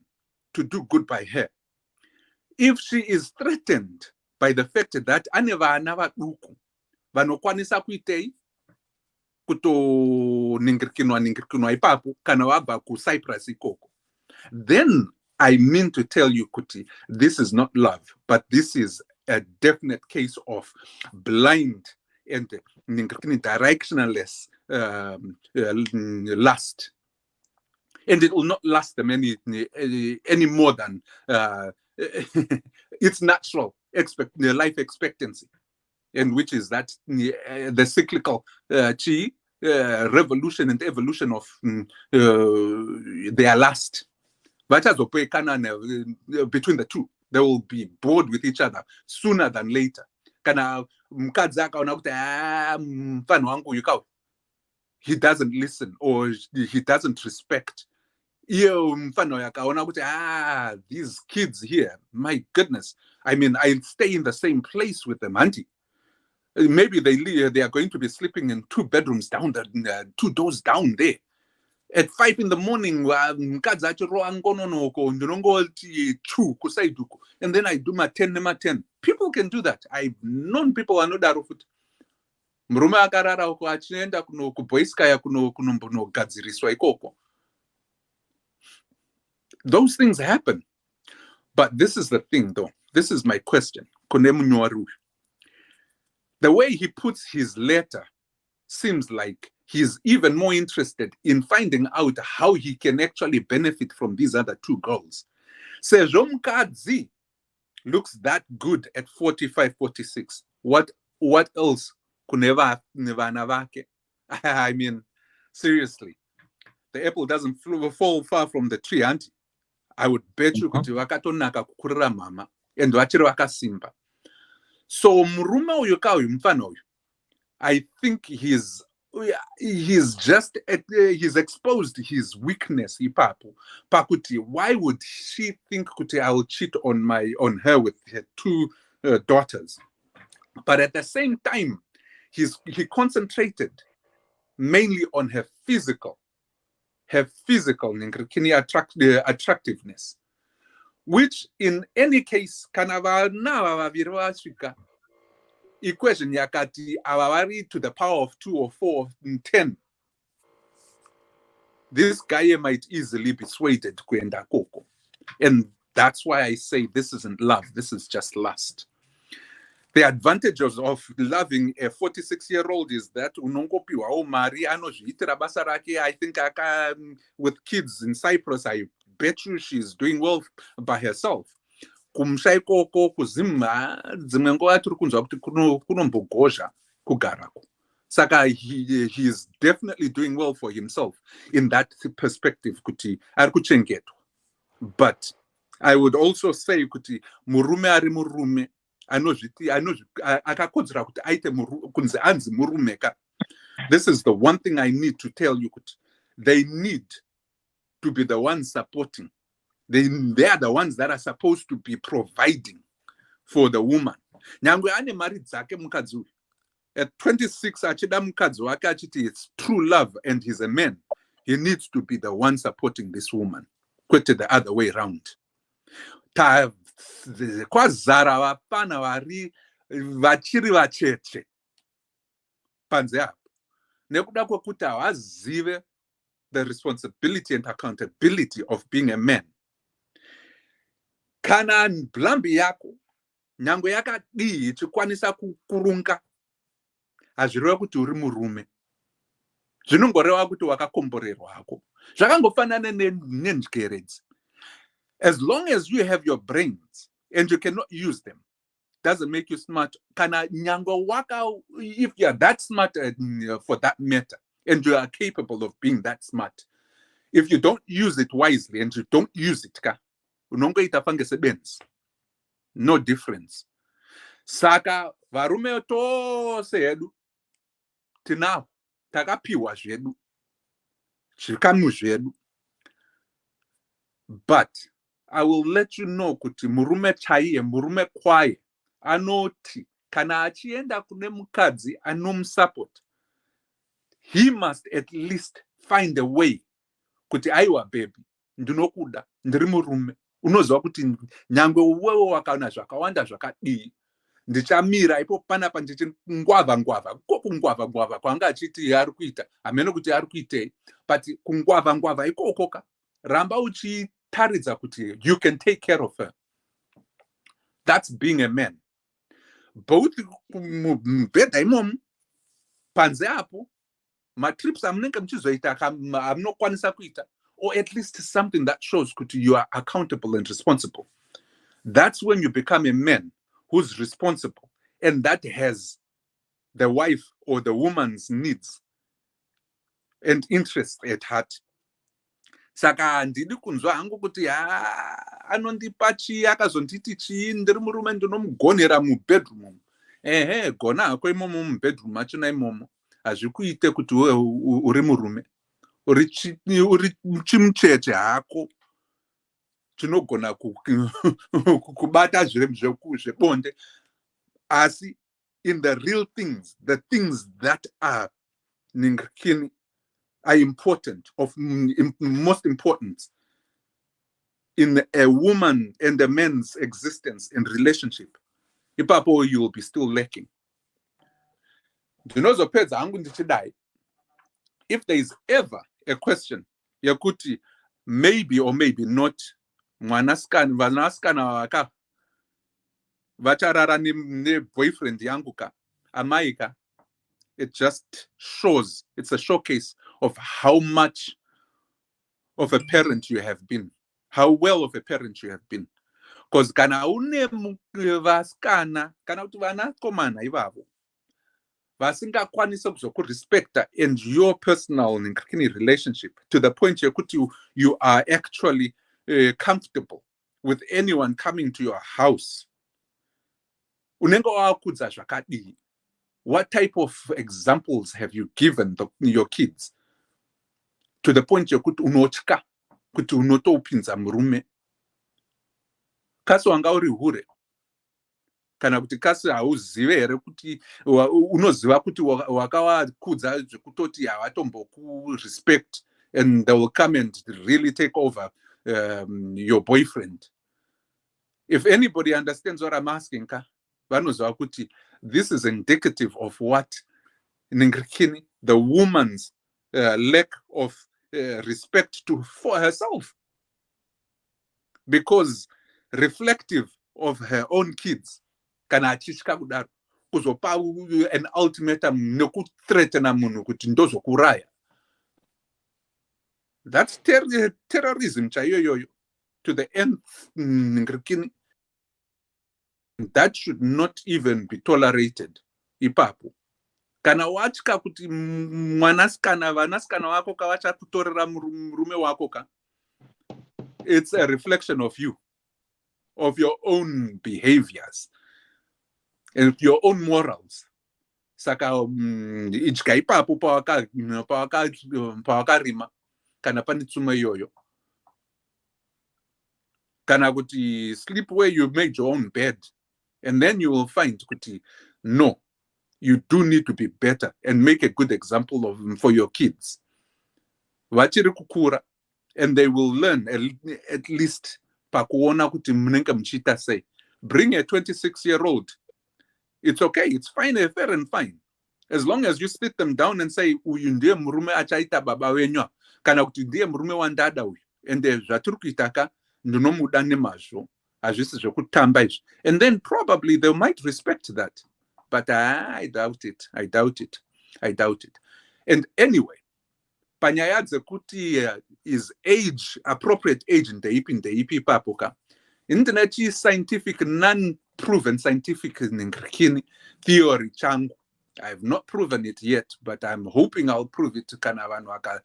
to do good by her, if she is threatened by the fact that then I mean to tell you, Kuti, this is not love, but this is a definite case of blind and directionless lust. And it will not last them any more than its natural life expectancy, and which is that the cyclical revolution and evolution of their lust. Between the two, they will be bored with each other sooner than later. He doesn't listen or he doesn't respect. These kids here, my goodness. I mean, I'll stay in the same place with them, auntie. Maybe they are going to be sleeping in 2 bedrooms down there, 2 doors down there. At 5 in the morning, and then I do my 10. People can do that. I've known people who know that. Those things happen. But this is the thing, though. This is my question. The way he puts his letter seems like he's even more interested in finding out how he can actually benefit from these other 2 girls. Sejomkadzi looks that good at 45, 46. What else could never navake? I mean, seriously, the apple doesn't fall far from the tree, auntie. I would bet you kuti vakatonaka kukurira mama and vachiri vakasimba. So murume uyu kauyu mfana uyu, I think he's exposed his weakness ipapo pakuti why would she think kuti I will cheat on her with her 2 daughters. But at the same time he concentrated mainly on her physical attractiveness, which in any case equation yakati awavari to the power of 2 or 4 and 10. This guy might easily be swayed to kuenda koko. And that's why I say this isn't love, this is just lust. The advantages of loving a 46-year-old is that unongopiwa o mari anozviitira basa rake. I think with kids in Cyprus, I bet you she's doing well by herself. Kumsha ikoko kuzimha dzimwe nguva tiri kunzwa kuti kunombogozha kugarako. Saka he is definitely doing well for himself in that perspective kuti ari kuchengetwa. But I would also say kuti murume ari murume akakodzera kuti aite kunzi anzi murume ka. This is the one thing I need to tell you kuti they need to be the ones supporting. They are the ones that are supposed to be providing for the woman. Nyangwe ane mari dzake mukadzi uyu. At 26 achida mukadzi wake achiti it's true love and he's a man. he needs to be the one supporting this woman, quite the other way around. Kwazara vapana vari vachiri vacheche panze apo nekuda kwekuti havazive the responsibility and accountability of being a man. Kana blambi yako nyango yakadii ichikwanisa kukurunga hazvireva kuti uri murume, zvinongoreva kuti wakakomborerwa hako. Zvakangofanana nenjyeredzi. As long as you have your brains and you cannot use them, doesn't make you smart. Kana nyango waka, if you are that smart for that matter, and you are capable of being that smart, if you don't use it wisely and you don't use it, no difference. Saka varume tose hedu tinavo takapiwa zvedu zvikamu zvedu, but I will let you know kuti murume chaiye, murume kwaye anoti kana achienda kune mukadzi anomusupport, he must at least find a way kuti aiwa baby ndinokuda ndiri murume, unoziva kuti nyangwe uwewo wakaona zvakawanda zvakadii, ndichamira ipo panapa ndichingwavha kungwavha kwanga achiti ari kuita hamene kuti ari kuitei, but kungwavha ikokoka ramba uchitaridza kuti you can take care of her. That's being a man. Both mubhedha imomo panze apo matrips amunenge muchizoita amunokwanisa kuita, or at least something that shows that you are accountable and responsible. That's when you become a man who's responsible and that has the wife or the woman's needs and interests at heart. Saka ndidi kunzwa hangu kuti anondipa chii akazonditi chii ndiri murume ndinomugonera mubedroom. Gona hako imomo mubedroom achona imomo hazvikuite kuti uri murume, uri chimucheche hako chinogona kubata zvebonde, asi in the real things, the things that are ningirikini are important, of most importance in a woman and a man's existence and relationship, ipapo you will be still lacking. Ndinozopedza hangu ndichidai, if there is ever a question yakuti maybe or maybe not vanasikana vaka vacharara neboyfriend yangu ka amaika, it just shows, it's a showcase of how much of a parent you have been, how well of a parent you have been. Because kana une vasikana kana kuti vanakomana ivavo vasingakwanisa kuzokurespecta and your personal relationship to the point yekuti you are actually comfortable with anyone coming to your house, unenge wakudza zvakadii? What type of examples have you given your kids to the point yekuti unotya kuti unotoupinza murume? Kasi wanga uri hure kana kuti kasi hauzive here kuti unoziva kuti wakavakudza zvekutoti havatombokurespect and they will come and really take over your boyfriend. If anybody understands what I'm asking, vanoziva kuti this is indicative of what ningirikini, the woman's lack of respect for herself, because reflective of her own kids, kana achitya kudaro kuzopa an ultimatum nekuthreatena munhu kuti ndozokuraya. That's terrorism chaiyoyoyo to the nth ningirikini. That should not even be tolerated. Ipapo kana watya kuti mwanasikana vanasikana vako ka vachakutorera murume wako ka, it's a reflection of you, of your own behaviors and your own morals. Saka idya ipapo pawakarima kana pane tsumo iyoyo, kana kuti sleep where you made your own bed, and then you will find kuti no, you do need to be better and make a good example of for your kids. vachiri kukura, and they will learn at least pakuona kuti munenge muchiita sei. Bring a 26-year-old. It's okay, it's fine, fair and fine. As long as you sit them down and say, uyu ndiye murume achaita baba wenyu, kana kuti ndiye murume wandada uyu, ende zvatiri kuitaka ndinomuda nemazvo, hazvisi zvekutamba izvi. And then probably they might respect that. But I doubt it. And anyway, panyaya dzekuti is age, appropriate age ndeipi papoka. Internet scientific, non-proven scientific theory changu. I have not proven it yet, but I'm hoping I'll prove it to Kanavanwaka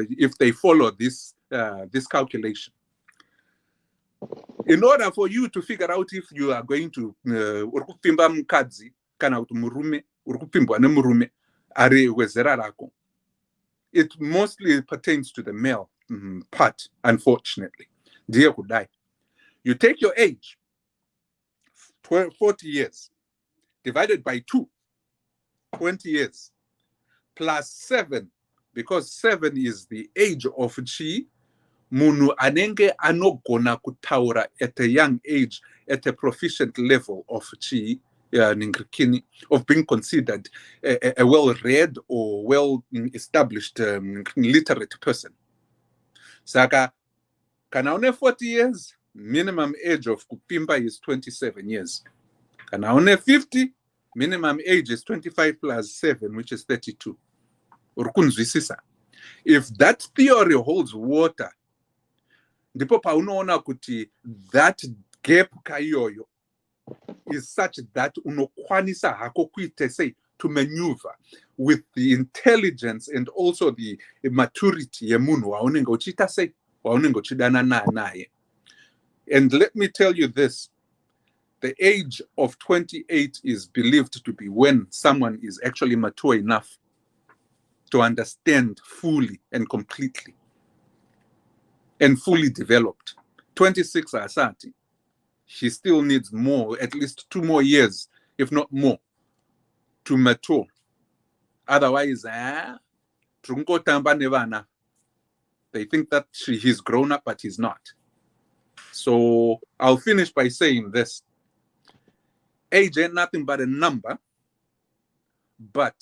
if they follow this calculation. In order for you to figure out if you are going to urukupimba mukadzi kana kuti murume urukupimbwa nemurume ari wezera rako, it mostly pertains to the male part, unfortunately. Ndiye kudai. You take your age, 40 years, divided by 2, 20 years, plus 7, because 7 is the age of chi, munu anenge anogona kutaura at a young age, at a proficient level of chi, of being considered a well-read or well-established literate person. Saka, kana one 40 years, minimum age of kupimba is 27 years. Kana one 50, minimum age is 25 plus 7, which is 32. Urukunzwisisa. If that theory holds water, ndipo paunoona kuti that gap kayoyo is such that unokwanisa hako kuite say to maneuver with the intelligence and also the maturity yemunhu waunenge uchita say waunenge uchidana naye. And let me tell you this, the age of 28 is believed to be when someone is actually mature enough to understand fully and completely and fully developed. 26 asati, she still needs more, at least 2 more years, if not more, to mature. Otherwise, they think that he's grown up, but he's not. So I'll finish by saying this. Age ain't nothing but a number, but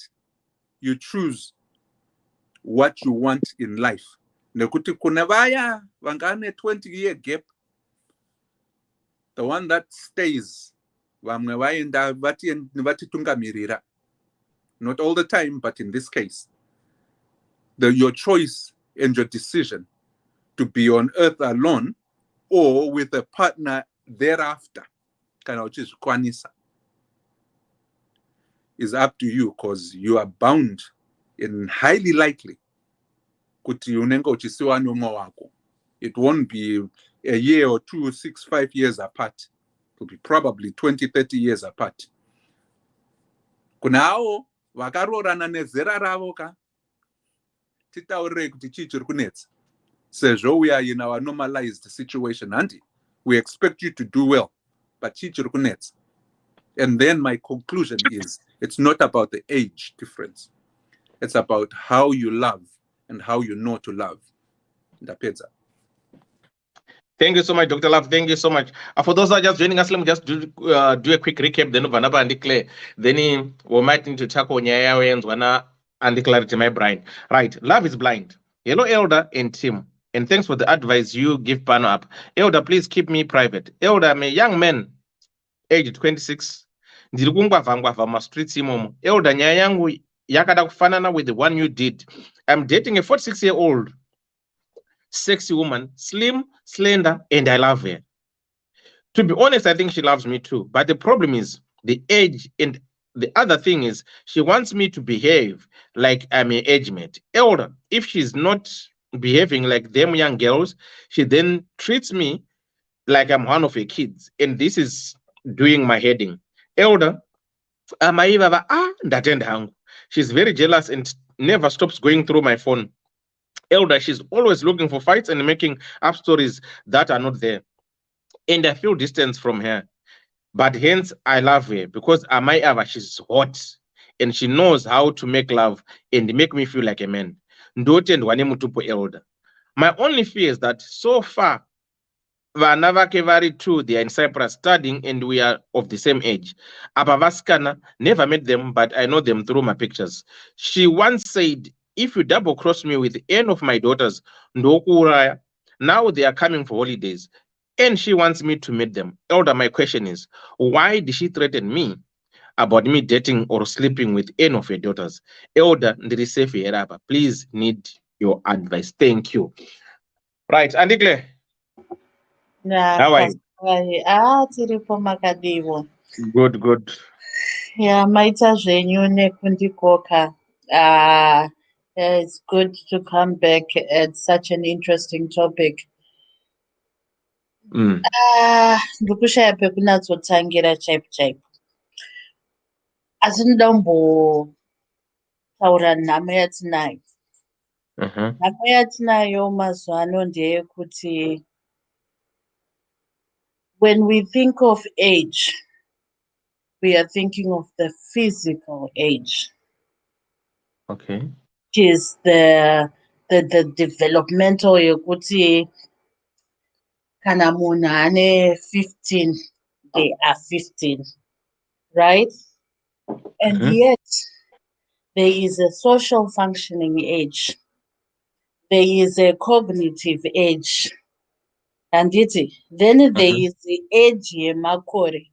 you choose what you want in life. Nekuti kunavaya vangane 20-year gap, the one that stays, not all the time, but in this case, your choice and your decision to be on earth alone or with a partner thereafter, is up to you, because you are bound and highly likely it won't be a year or 2, 6, 5 years apart. It will be probably 20, 30 years apart. Kunao vakarorana nezera ravo ka titaurei kuti chii chiri kunetsa sezvo we are in our normalized situation, and we expect you to do well, but chii chiri kunetsa. And then my conclusion is it's not about the age difference, it's about how you love and how you know to love. Ndapedza. Thank you so much, Dr. Love. Thank you so much. For those that are just joining us, let me just do a quick recap. Then Vanaba and declare. Then we might need to tackle Nyaya and Wana and declare to my brain. Right. Love is blind. Hello, Elder and Tim. And thanks for the advice you give Pano up. Elder, please keep me private. Elder, I'm a young man, age 26. Ndilikumbwa streets imomo. Elder, Nyaya yangu yakada kufanana with the one you did. I'm dating a 46-year-old. Sexy woman, slim, slender, and I love her. To be honest, I think she loves me too. But the problem is the age, and the other thing is she wants me to behave like I'm an age mate. Elder, if she's not behaving like them young girls, she then treats me like I'm one of her kids. And this is doing my head in. Elder, she's very jealous and never stops going through my phone. Elder, she's always looking for fights and making up stories that are not there. And I feel distance from her. But hence, I love her because she's hot and she knows how to make love and make me feel like a man. ndotendwa nemutupo elder. My only fear is that so far vana vake vari two, they are in Cyprus studying and we are of the same age. Apa vasikana, never met them, but I know them through my pictures. She once said, if you double cross me with any of my daughters, ndokuuraya. Now they are coming for holidays and she wants me to meet them. Elder, my question is, why did she threaten me about me dating or sleeping with any of your daughters? Elder, ndiri safe here apa. Please need your advice. Thank you. Right, Andikle. How are you? Tiripo makadivo. Good. Maita zvenyu nekundikoka. It's good to come back at such an interesting topic. Ndikushaya pekunatsotangira chaipo. Asi ndombotaura nhamo yatinayo. Nhamo yatinayo mazuva ano ndeyekuti when we think of age, we are thinking of the physical age. Okay. Which is the developmental yekuti kana munhu ane 15, they are 15, right? And yet there is a social functioning age. There is a cognitive age. And then there is the age yemakore.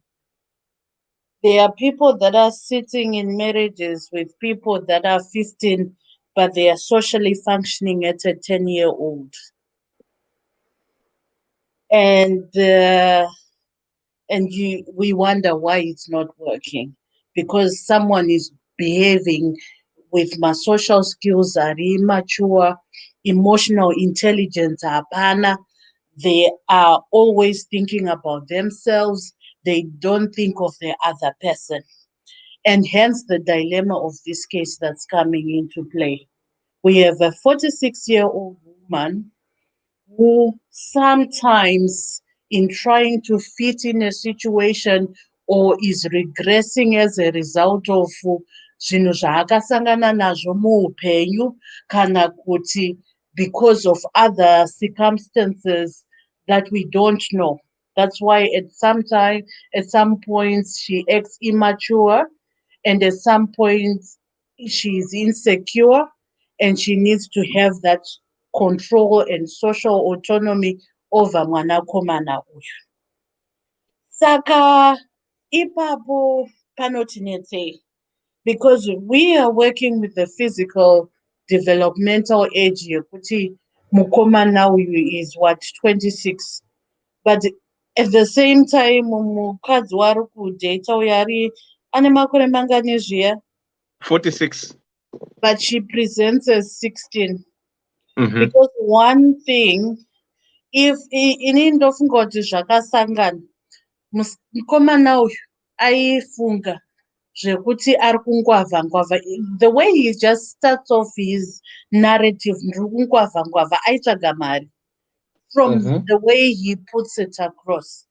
There are people that are sitting in marriages with people that are 15, but they are socially functioning at a 10-year-old. And we wonder why it's not working, because someone is behaving with my social skills are immature, emotional intelligence apana. They are always thinking about themselves. They don't think of the other person. And hence the dilemma of this case that's coming into play. We have a 46-year-old woman who sometimes, in trying to fit in a situation or is regressing as a result of zvinhu zvaakasangana nazvo muupenyu, kana kuti because of other circumstances that we don't know. That's why at some points she acts immature, and at some points she is insecure, and she needs to have that control and social autonomy over mwanakomana uyu. Saka ipapo panotinetsei, because we are working with the physical developmental age yekuti mukomana uyu is what, 26, but at the same time mukadzi wari kudheta uyu ane makore mangani zviya? 46. But she presents as 16. Because one thing, if ini ndofunga kuti zvakasangana, mukomana uyu aifunga zvekuti ari kungwavha. The way he just starts off his narrative, ndiri kungwavha aitsvaga mari, from the way he puts it across.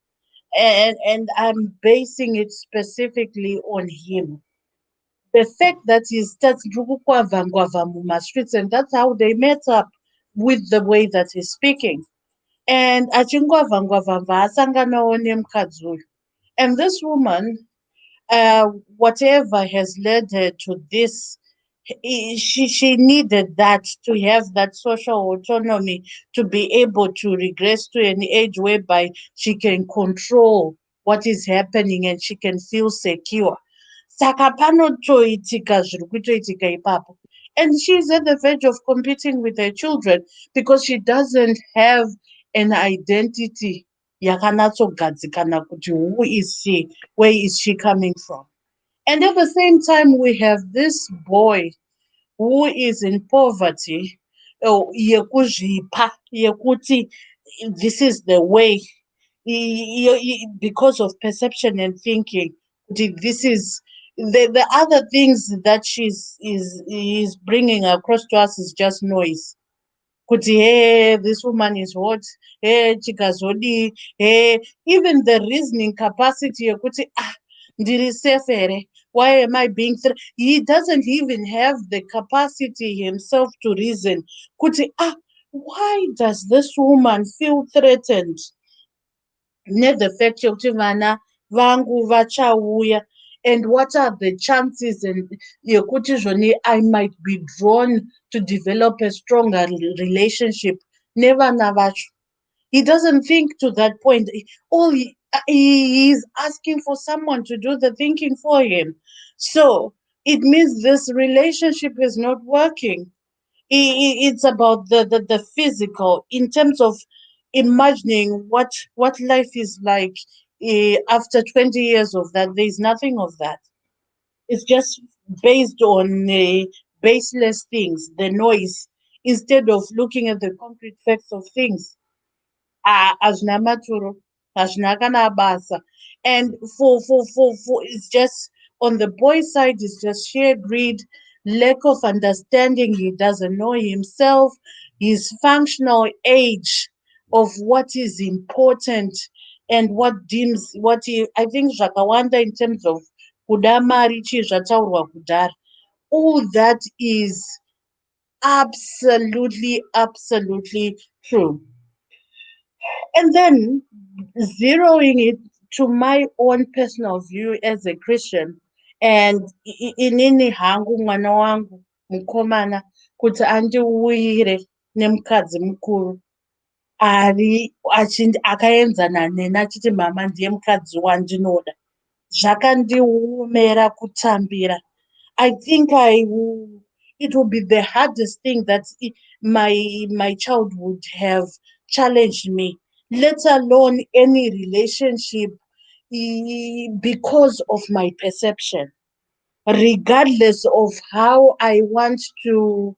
And I'm basing it specifically on him. The fact that he starts ngwavha streets, and that's how they met up with the way that he's speaking. And achingwavha asanganawo nemukadzi uyu. And this woman, whatever has led her to this, she needed that, to have that social autonomy, to be able to regress to an age whereby she can control what is happening and she can feel secure. Saka panotoitika zviri kutoitika ipapo. And she's at the verge of competing with her children because she doesn't have an identity yakanatsogadzikana kuti who is she, where is she coming from. And at the same time, we have this boy who is in poverty, yekuzvipa, yekuti this is the way, because of perception and thinking. This is the other things that is bringing across to us is just noise. Kuti hey, this woman is hot, hey, chikazodi, hey, even the reasoning capacity yekuti ndiri safe here, Why am I being he doesn't even have the capacity himself to reason. Kuti, why does this woman feel threatened? The fact yokuti vana vangu vachauya, and what are the chances and yokuti zvoni I might be drawn to develop a stronger relationship nevana vacho. He doesn't think to that point. All he is asking for someone to do the thinking for him. So it means this relationship is not working. It's about the physical in terms of imagining what life is like after 20 years of that. There's nothing of that. It's just based on baseless things, the noise, instead of looking at the concrete facts of things. Hazvina maturo, hazvina kana basa. And for it's just on the boy's side, it's just sheer greed, lack of understanding. He doesn't know himself, his functional age of what is important and what deems what he, I think zvakawanda in terms of kuda mari chii zvataurwa kudhara. All that is absolutely true. And then zeroing it to my own personal view as a Christian, and inini hangu mwana wangu mukomana kuti andiuyire nemukadzi mukuru akaenzana neni achiti mama ndiye mukadzi wandinoda, zvakandiomera kutambira. I think it will be the hardest thing that my child would have challenged me, let alone any relationship, because of my perception, regardless of how I want uh,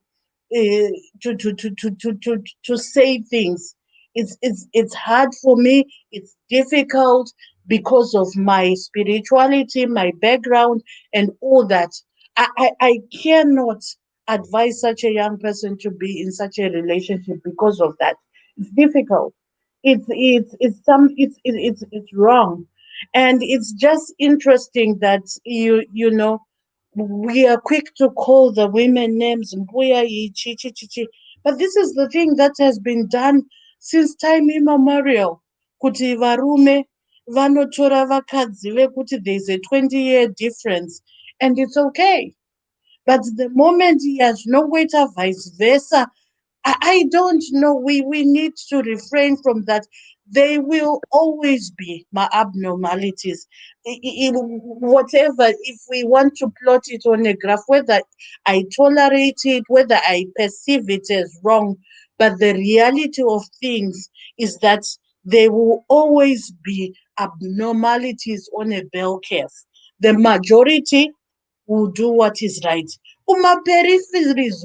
to say things. It's hard for me. It's difficult because of my spirituality, my background, and all that. I cannot advise such a young person to be in such a relationship because of that. It's difficult. It's wrong, and it's just interesting that you know we are quick to call the women names, mbuya ichi, chi, chi, chi. But this is the thing that has been done since time immemorial. Kuti varume vanotora vakadzi vekuti there's a 20-year difference, and it's okay. But the moment he has no waiter, vice versa, I don't know. We need to refrain from that. There will always be my abnormalities. Whatever, if we want to plot it on a graph, whether I tolerate it, whether I perceive it as wrong, but the reality of things is that there will always be abnormalities on a bell curve. The majority will do what is right. Peripheries,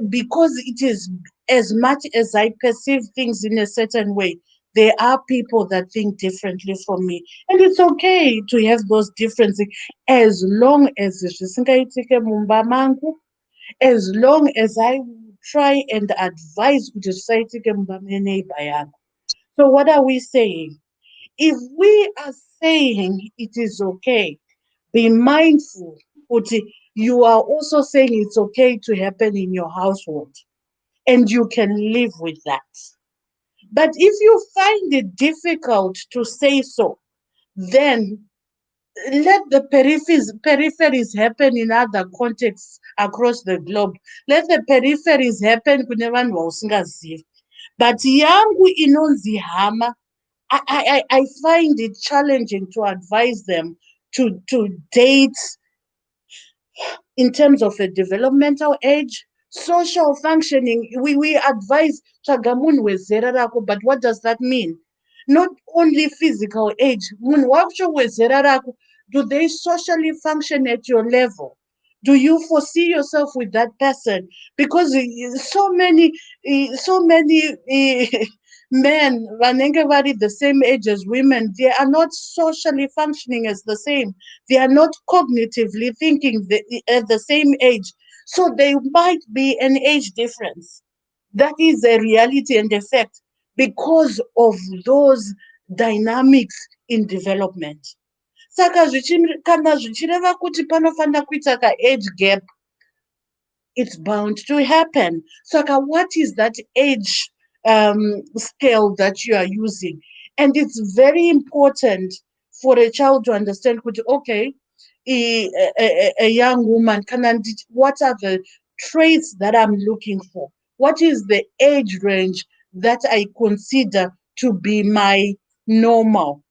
because it is, as much as I perceive things in a certain way, there are people that think differently from me. And it's okay to have those differences as long as zvisingaitike mumba mangu, as long as I try and advise kuti zvisaitike mumba meneighbor yangu. So what are we saying? If we are saying it is okay, be mindful kuti you are also saying it's okay to happen in your household, and you can live with that. But if you find it difficult to say so, then let the peripheries happen in other contexts across the globe. Let the peripheries happen kune vanhu vausingazivi. But yangu inonzi hama, I find it challenging to advise them to date in terms of a developmental age, social functioning. We advise tsvaga munhu wezera rako, but what does that mean? Not only physical age. Munhu wacho wezera rako, do they socially function at your level? Do you foresee yourself with that person? Because so many men vanenge vari the same age as women, they are not socially functioning as the same. They are not cognitively thinking at the same age. So there might be an age difference. That is a reality and a fact because of those dynamics in development. Saka kana zvichireva kuti panofanira kuita ka-age gap, it's bound to happen. Saka what is that age scale that you are using? And it's very important for a child to understand, okay, a young woman, what are the traits that I'm looking for? What is the age range that I consider to be my normal?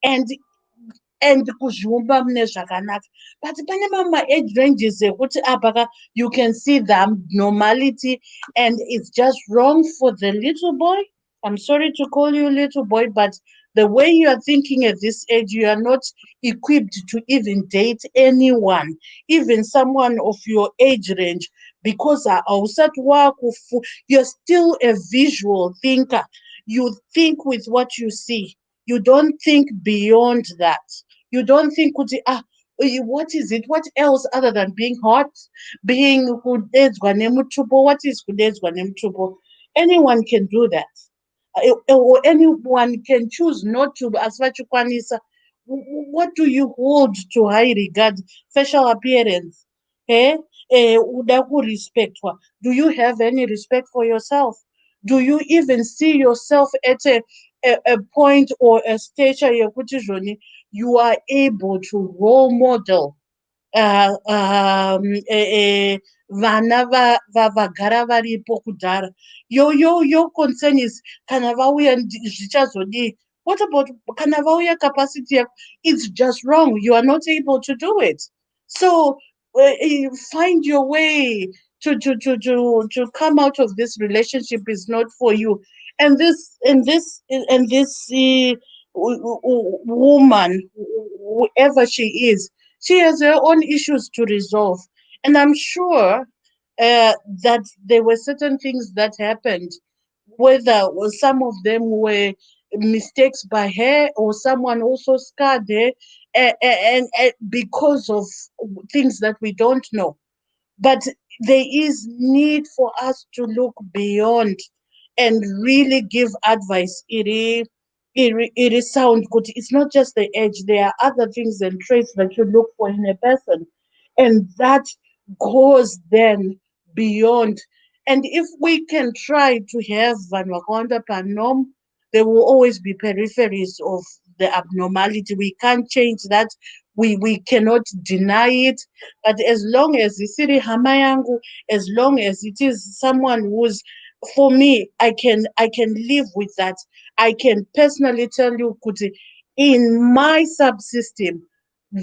And kuzviumba mune zvakanaka, but pane mamwe age ranges ekuti apa you can see the normality and it's just wrong for the little boy. I'm sorry to call you little boy, but the way you are thinking at this age, you are not equipped to even date anyone, even someone of your age range, because you're still a visual thinker. You think with what you see. You don't think beyond that. You don't think, what is it? What else other than being hot? Being kudedzwa nemutupo? What is kudedzwa nemutupo? Anyone can do that. Or anyone can choose not to. As vachikwanisa, what do you hold to high regard? Facial appearance. Uda kurespectwa. Do you have any respect for yourself? Do you even see yourself at a point or a stature yekuti zvoni you are able to role model vana vagara varipo kudhara? Your concern is kana vauya zvichazodii? What about kana vauya capacity yako? It's just wrong. You are not able to do it. So find your way to come out of this relationship is not for you. And this woman, whoever she is, she has her own issues to resolve. And I'm sure that there were certain things that happened, whether some of them were mistakes by her or someone also scarred her, and because of things that we don't know. But there is need for us to look beyond and really give advice. It is sound good. It's not just the age. There are other things and traits that you look for in a person. And that goes then beyond. And if we can try to have Vanwakanda Panom, there will always be peripheries of the abnormality. We can't change that. We cannot deny it. But as long as it's Siri Hamayangu, as long as it is someone who's, for me, I can live with that. I can personally tell you, Kuti, in my subsystem,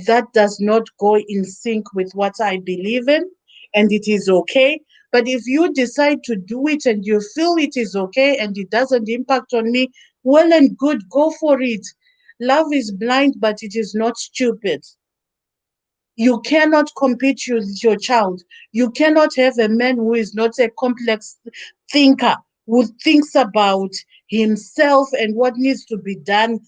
that does not go in sync with what I believe in, and it is okay. But if you decide to do it and you feel it is okay and it doesn't impact on me, well and good, go for it. Love is blind, but it is not stupid. You cannot compete with your child. You cannot have a man who is not a complex thinker, who thinks about himself and what needs to be done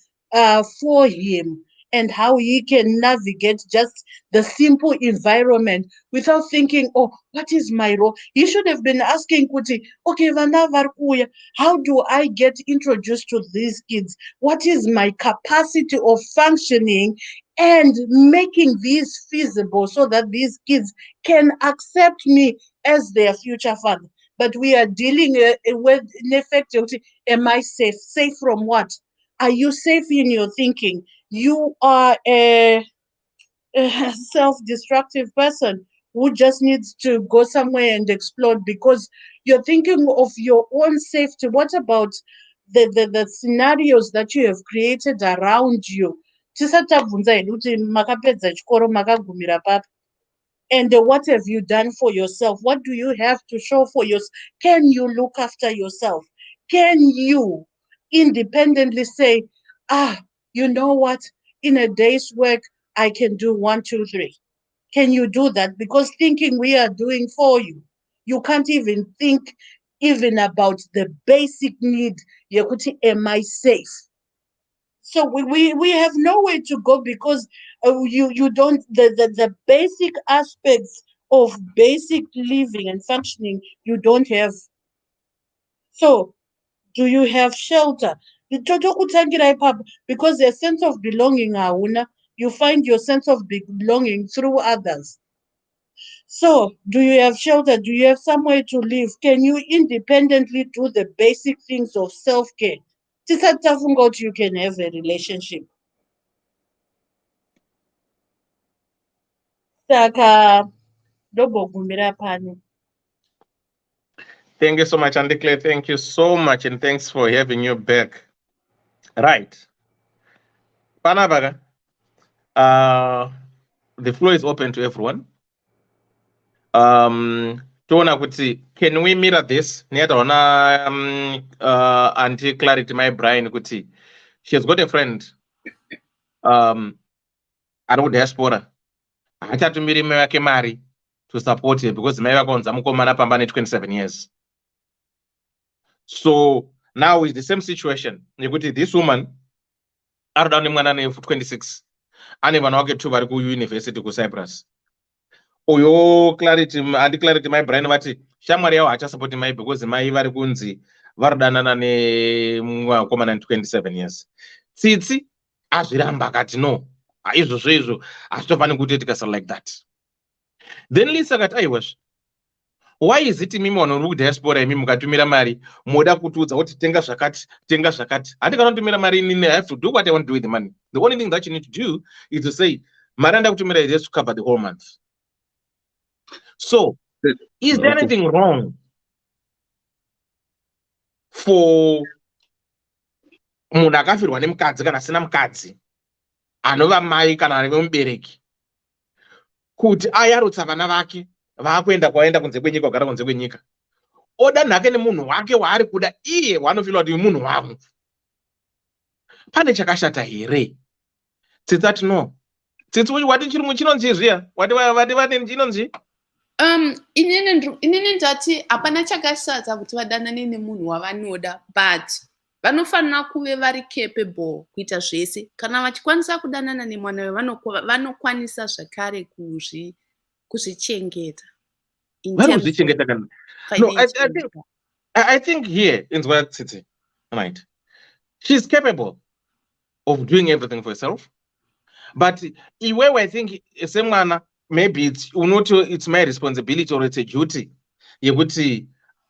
for him and how he can navigate just the simple environment without thinking, oh, what is my role? He should have been asking Kuti, okay, vana varkuya, how do I get introduced to these kids? What is my capacity of functioning and making these feasible so that these kids can accept me as their future father? But we are dealing with, in effect, am I safe? Safe from what? Are you safe in your thinking? You are a self-destructive person who just needs to go somewhere and explode because you're thinking of your own safety. What about the scenarios that you have created around you? Tisati tabvunza hedu kuti makapedza chikoro makagumira papi. And what have you done for yourself? What do you have to show for yourself? Can you look after yourself? Can you independently say, you know what? In a day's work, I can do 1, 2, 3. Can you do that? Because thinking we are doing for you. You can't even think even about the basic need. Yakuti, am I safe? So we have nowhere to go because you don't the basic aspects of basic living and functioning you don't have. So do you have shelter? totokutangira ipapo, because a sense of belonging hauna. You find your sense of belonging through others. So, do you have shelter? Do you have somewhere to live? Can you independently do the basic things of self-care? Tisati tafunga kuti you can have a relationship. Saka ndobogumira pano. Thank you so much, Auntie Claire. Thank you so much, and thanks for having you back. Right. Panabaga, the floor is open to everyone. Tona kuti, can we mirror this? Niataona Auntie Clarity, my Brian kuti, she has got a friend at diaspora. Achatumiri mewake mari to support her because maiva konza mukomana pambane 27 years. So now it's the same situation. This woman, Ardani Mwanane for 26, and even I'll get to Variku University to Cyprus. Oyo clarity, Anti Clarity, my brain, what Shamaria, I just supporting my because my Varigunzi, Vardana Command 27 years. See, as Rambakatino, I used to say so, I stop and good like that. Then Lisa got I was. Why is it mimi wanoru diaspora mimi mukatumira mari moda kutudza kuti tenga zvakati I cannot tumira mari I have to do what I want to do with the money. The only thing that you need to do is to say maranda kutumira is just to cover the whole month. So is there anything wrong for munhu akafirwa nemukadzi kana asina mukadzi anova mai kana ane mubereki kuti ayarutsa vana vake vakuenda kwaenda kunze kwenyika kugara kunze kwenyika oda nhake nemunhu wake waari kuda iye wanofilwa kuti munhu wavo pane chakashata here tsitsa no tsitsi wati chirungu chinonzi zviya wati vane chinonzi inini ndati hapana chakashata kuti vadanane nemunhu wavanoda, but vanofanira kuve vari capable kuita zvese. Kana vachikwanisa kudanana nemwana vanokwanisa zvakare kuzvichengeta. No, I think here in Zwart City, right? She's capable of doing everything for herself, but where I think someone maybe it's my responsibility or it's a duty.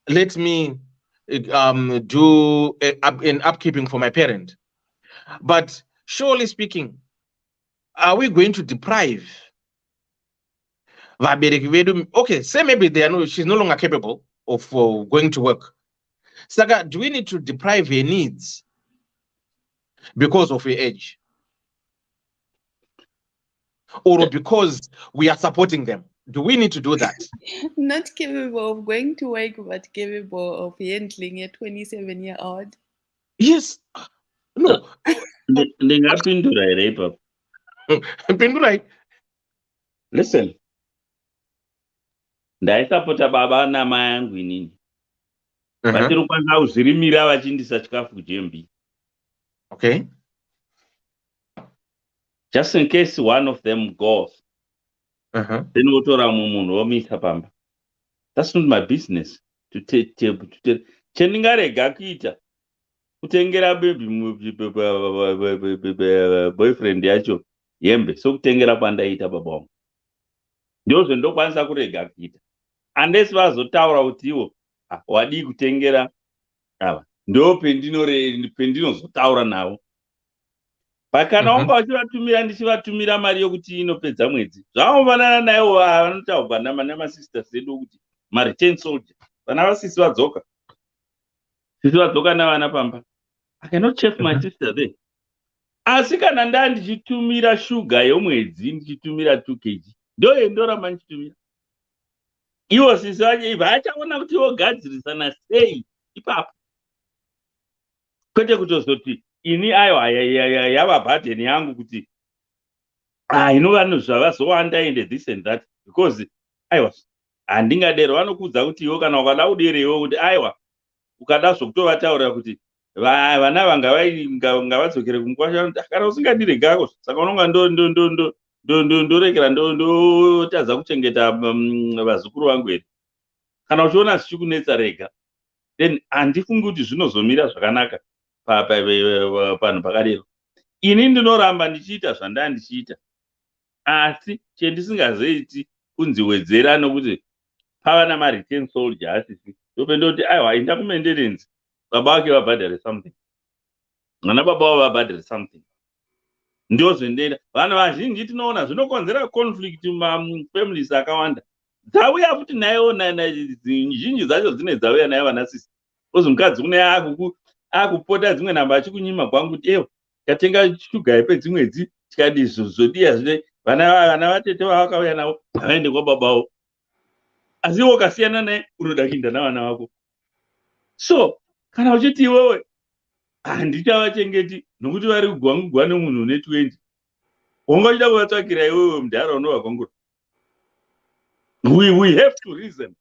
Let me do an upkeeping for my parent. But surely speaking, are we going to deprive? Okay, say maybe she's no longer capable of going to work. Saga, do we need to deprive her needs because of her age? Or because we are supporting them? Do we need to do that? Not capable of going to work, but capable of handling a 27-year-old. Yes. No. Listen. Ndaisapota baba namai angu inini. Vatiri kwanza kuzvirimira vachindisa chikafu kuJMB. Okay. Just in case one of them goes. Then wotora munhu womisa pamba. That's not my business. Chendingarega kuita kutengera boyfriend yacho hembe sokutengera pandaita baba wangu. Ndozvo ndokwanisa kurega kuita. Unless vazotaura kuti iwo wadi kutengera ava ndo pendinozotaura navo. Pakana wanga vachivatumira ndichivatumira mari yokuti inopedza mwedzi. Zvavofanana naivo vanotaurwa namasisters edu kuti ma-return soldier. Vana vasisi vadzoka. Sisi vadzoka navana pamba. I cannot chase my sister there. Asi kana ndaa ndichitumira shuga yomwedzi ndichitumira 2 kg. Ndo yendoramba ndichitumira. Iwo sisi vache vachaona kuti vogadzirisana sei ipapo. Kwete kutozoti ini aiwa yava bhatheni yangu kuti inova zvavazowanda ende this and that because aiwa handingadero vanokudza kuti iwo kana ukada kuderewo kuti aiwa ukada zvokutovataurira kuti vana vangavadzokere kumkwasha kana usingadirigako saka unonga ndorekera ndotadza kuchengeta vazukuru vangu here kana uchiona zvichikunetsa rega then handifungi kuti zvinozomira zvakanaka panhu pakadero. Ini ndinoramba ndichiita zvandandichiita, asi chendisingazoiti kunzi wedzera nokuti pava namareturn soldier asisi ndopendoti aiwa inda kumenderenzi baba vake vabhadhare something, vana baba vavo vabhadhare something, ndozvendenda. Vanhu vazhinji tinoona zvinokonzera conflict mufamilies akawanda. Dzauya futi nayo zhinji dzacho dzine dzauya nayo vanasisi, kozi mukadzi kune akupota dzimwe namba achikunyima kwangu kuti ewo tatenga shuga yepedzimwedzi tikadi zodiya zvine vana vatete vavakauya navo havaende kwababavo, asi iwo ukasiyana naye unoda kuinda navana vako. So kana uchiti iwewe handichavachengeti nokuti vari kugwangugwa nemunhu une 20, wanga uchida kuvatsvakira iwewe mudhara unovagwangura. We have to reason.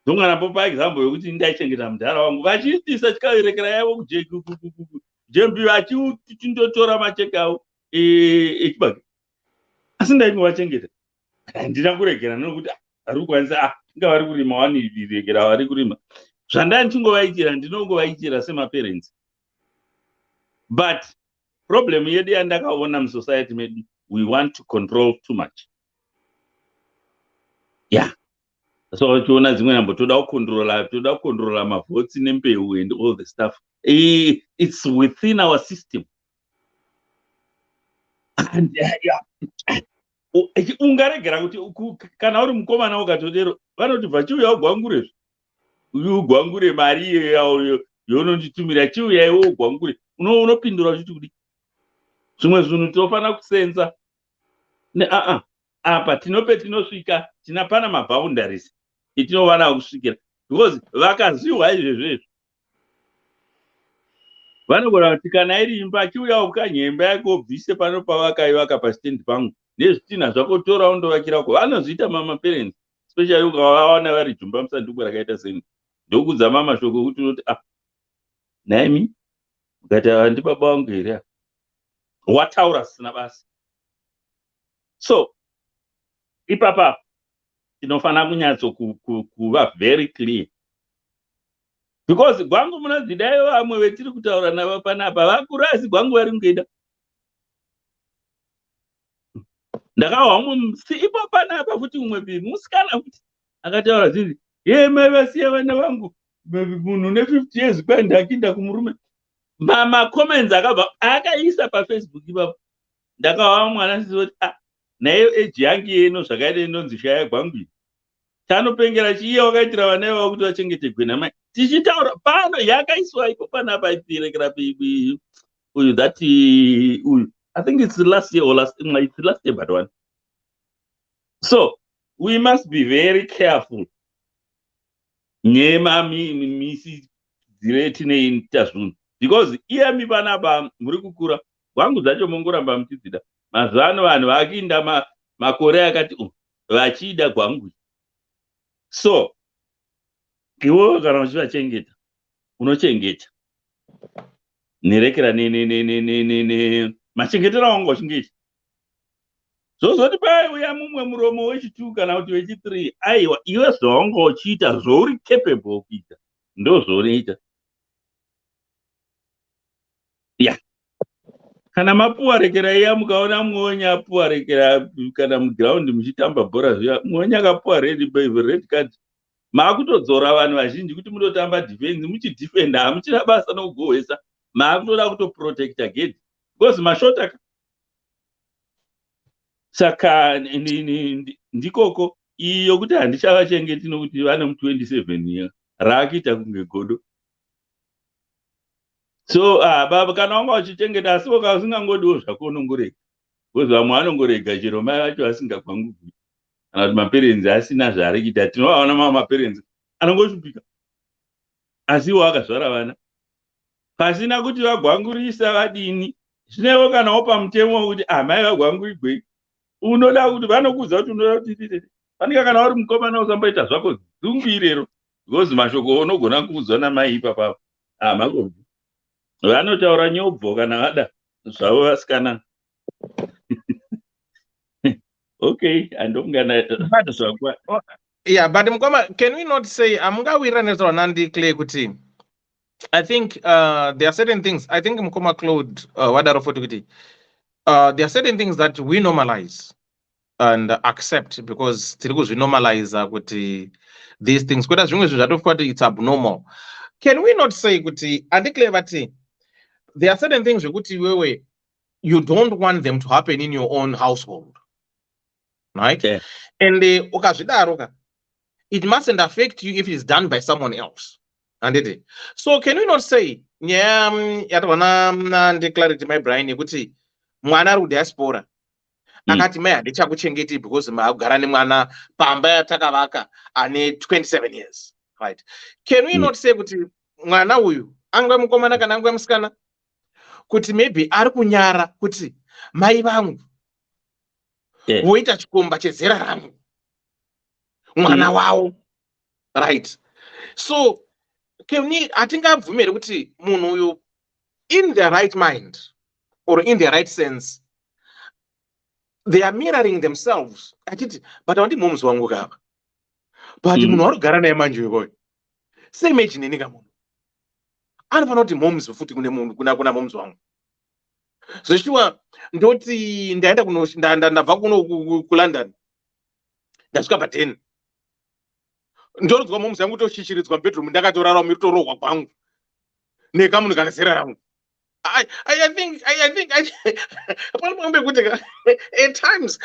Zonganapo paexample yokuti ndaichengeta mudhara wangu vachiitisa chikaverekera yavo kujembi vachichindotora macheka avo echibage, asi ndaingovachengeta. Handina kuregera nokuti vari kukwanisa inga vari kurima waniregera vari kurima. Zvandandichingovaitira ndinongovaitira semaparents. But problem yedu yandakaona musociety medu, we want to control too much. Yeah. So tiona dzimwe nambo toda kucontrola mavhotsi nembeu and all the stuff. It's within our system. And ungaregera kuti kana uri mukomana ukatodero vanoti vachiuya ugwangure, ugwangure mari yaunonditumira, chiuya iwe ugwangure, unopindura uchiti kudi zvimwe zvinhu tinofanira kusenza. Apa tinosvika tinapana maboundaries etinovana kusvikira, because vakaziwa izvezvezvo vanogona kuti kana iri imba achiuya ukanyemba yako ubvise pano pavakaivaka pasitendi pangu nezvitina zvako tora undovakirako. Vanozviita mamaparents, especially ukavaona vari jumba musanduku rakaita seni, ndokudzama mashoko okuti unoti naimi ukati ava ndi baba vangu here, wataura sina basi. So ipapa tinofanira kunyatso kuva very clear, because gwangu munodzidaiwo vamwe vetiri kutaura navo panapa vakuru, asi gwangu vari kungoita. Ndakawa musi ipo panapa futi umwe musikana futi akataura zvizi mai vasiya vana vangu munhu ne50 years kwai ndakinda kumurume. Comments akabva akaisa pafacebook ipapo. Ndakawa mwana sisi naye eji yangu yeno zvakaita inonzi shaya gwangu chanopengera chiiye wakaitira vana vavo kuti vachengete gwena mai. Tichitaura pano yakaiswa ipo panapa ipirekera uyu that uyu I think it's the last year or it's the last year but one. So we must be very careful. Nyema misi direti neita zvinhu, because iyami panapa muri kukura gwangu dzacho mongoramba muchidzida. Mazuvano vanhu vakiinda makore akati vachida gwangu. So iwewe kana uchivachengeta unochengeta nerekera machengetero awangu wachingeita. Zvozoti paiuya mumwe muromo wechi2 kana kuti wechi3, aiwa iwe zvawanga uchiita zvouri capable kuita ndozvounoita. Yeah. Kana mapuwa rekera iya mukaona mwonya apuwa rekera kana muground muchitamba bhora zviya mwonya akapuwa red card, maakutodzora vanhu vazhinji kuti munotamba defense, muchidefenda hamuchina basa nokugohwesa, maakutoda kutoprotecta gate because mashota. Saka ndikoko iyo kuti handichavachengeti nokuti vane mu27 raakuita kunge godo. So baba kana wanga uchichengeta asi usingangodiwo zvako unongorega, because vamwe vanongorega chero mai vacho asingagwangugwi kana kuti maparents asina zvaari kuita. Tinovaona maparents anongoshupika asi iwo akazvara vana pasina kuti vagwangurisa vadini. Zvinewo kana wopa mutemo wokuti mai vagwangurigwei, unoda kuti vanokuudza kuti unoda kuti fanike kana uri mukomana usamboita zvako dzungirero, because mashoko unogona kuudzwa namai ipapapo makobvu vanotaura nyobvo kana vada zvavo vasikana. Okay, andongana zvakwa. Yeah, but mukoma, can we not say amungawira nezvanandi Clay kuti I think there are certain things. I think Mkoma Claude, there are certain things that we normalize and accept because we normalize these things. It's abnormal. Can we not say there are certain things where you don't want them to happen in your own household, right? Yeah. And it mustn't affect you if it's done by someone else. And so can we not say, yeah, clarity my brain, mwana diaspora. Akati mai handichakuchengeti because maagara nemwana pamba yatakavaka ane 27 years, right? Can we not say kuti mwana uyu angwe mukomana kana angwe musikana kuti maybe ari kunyara kuti mai vangu voita chikomba chezera rangu mwana wavo, right? So hatingabvumeri kuti munhu uyu in their right mind or in their right sense they are mirroring themselves. But handi moms wangu kava. But munhu warikugara naye manje ivoyo. Seimagine nika munhu. Anofanira kuti moms futi kuna moms wangu. Zveshuwa ndoti ndaenda ndabva kuno kuLondon. Ndasvika pa10. Ndoridzwa moms yangu toshishiridzwa bedroom ndakatorara mitorohwa kwangu. Nekamunhu kanazera rangu. I think at times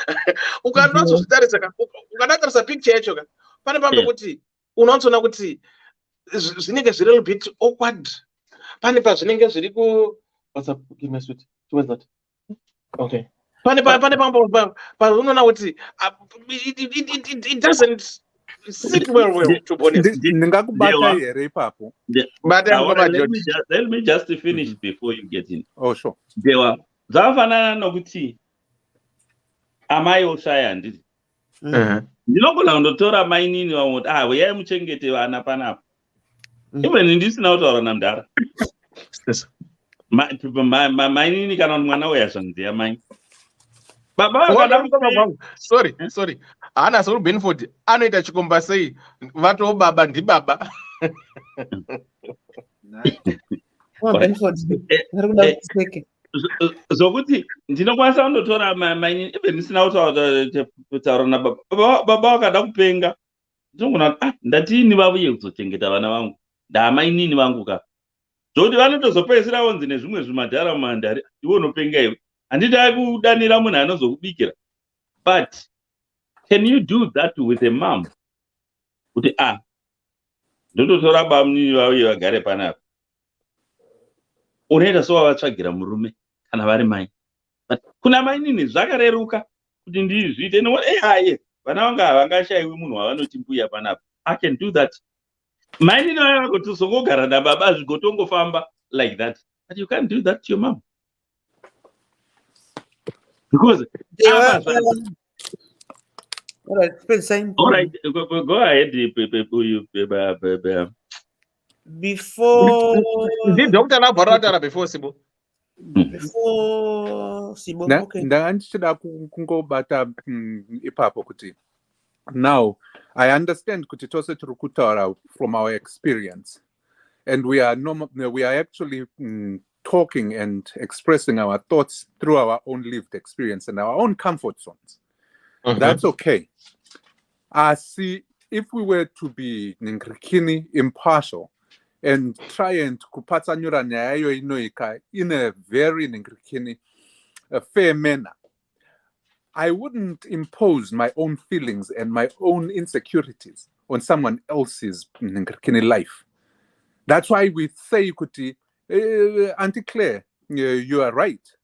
ukanatarisa picture yacho pane pamwe kuti unotsona kuti zvinenge zviri a little bit awkward. Pane pazvinenge zviri ku what's up, give me a sweet. Where's that? Okay. Pane pamwe unoona kuti it doesn't sit well to be honest. Ndingakubata here ipapo. Let me just finish before you get in. Oh, sure. Zvafanana nokuti amai oshaya handiti. Ndinogona kundotora mainini vamoti uyai muchengete vana panapa. Even ndisina kutaura namudhara. Mainini kana mwana uya zvanziya mai. Sorry. Ana Saul Benford anoita chikomba sei vato baba ndi baba. Zokuti ndinokwanisa kundotora mainini even ndisina kutaura nababa. Baba vakada kupenga. Ndinogona ndatini vavuye kuzochengeta vana vangu. Ndamainini vangu ka. Zvokuti vanotozopedzisira vonzi nezvimwe zvimadhara mumandari iwe unopenga iwe. Handidai kudanira munhu anozokubikira. But can you do that with a mom? Kuti ndototora bamunini vauye vagare panapa. Unoita sowavatsvagira murume kana vari mai. But kuna mainini zvakareruka kuti ndizviite haye vana vanga havangashayiwi munhu wavanoti mbuya panapa. I can do that. Mainini vaya kuti uzongogara nababa zvigotongofamba like that. But you can't do that to your mom. Because all right, go ahead. Before Dr. Laboratory before Sibo. Okay. Ndichida kungobata ipapo kuti now I understand kuti tose tiri kutaura from our experience and we are actually talking and expressing our thoughts through our own lived experience and our own comfort zones. That's okay. I see if we were to be impartial and try and kupatsanyura nyayo inoika in a very fair manner, I wouldn't impose my own feelings and my own insecurities on someone else's life. That's why we say kuti Auntie Claire, you are right.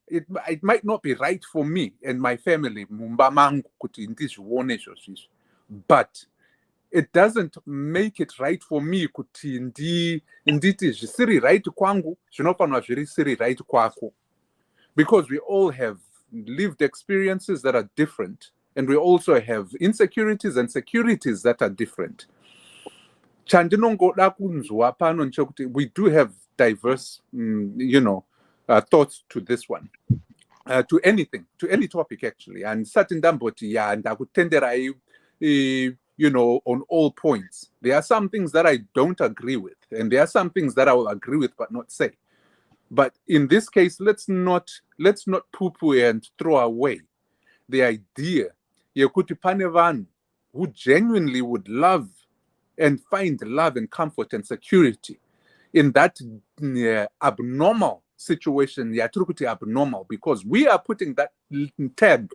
It might not be right for me and my family, but it doesn't make it right for me kuti nditi zvisiri right kwangu zvinofanwa zviri siri right kwako, because we all have lived experiences that are different and we also have insecurities and securities that are different. Chandinongoda kunzwa pano nchekuti we do have diverse thoughts to this one, to any topic actually, and certain damboti ya ndakutenderai on all points. There are some things that I don't agree with, and there are some things that I will agree with but not say. But in this case, let's not poo-poo and throw away the idea yekuti pane vanhu who genuinely would love and find love and comfort and security in that abnormal situation. Yatiri kuti abnormal, because we are putting that tag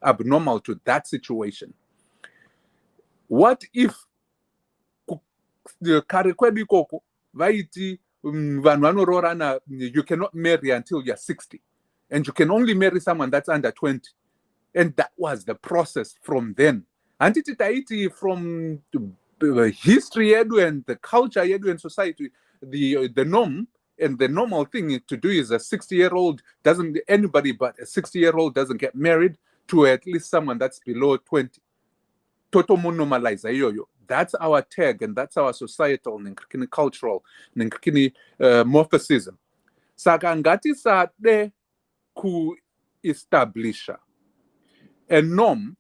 abnormal to that situation. What if kare kwedu ikoko vaiti vanhu vanororana, you cannot marry until you're 60, and you can only marry someone that's under 20, and that was the process from then. Handiti taiti from the history yedu and the culture yedu and society, the norm and the normal thing to do is a 60-year-old doesn't, anybody but a 60-year-old doesn't get married to at least someone that's below 20. Toto monomalize yoyo. That's our tag, and that's our societal and cultural and morphism. Saka ngati sade ku establisha a norm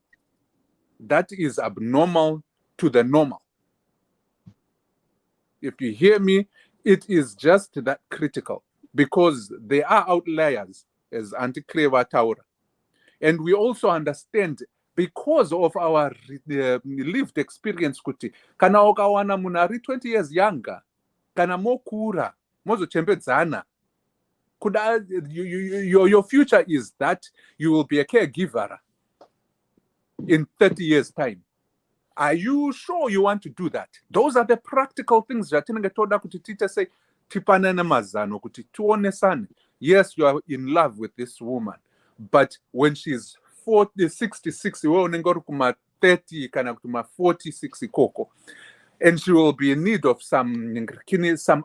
that is abnormal to the normal. If you hear me, it is just that critical, because there are outliers, as Auntie Cleva Taura. And we also understand, because of our lived experience, kuti kana okawana munari 20 years younger, kana mokura mozo chembedzana, your future is that you will be a caregiver in 30 years time. Are you sure you want to do that? Those are the practical things that toda kuti tita say tipana na mazano kuti tuonesane. Yes, you are in love with this woman, but when she's 40, 66, we onengoro kuma 30 kana kuma 46 koko, and she will be in need of some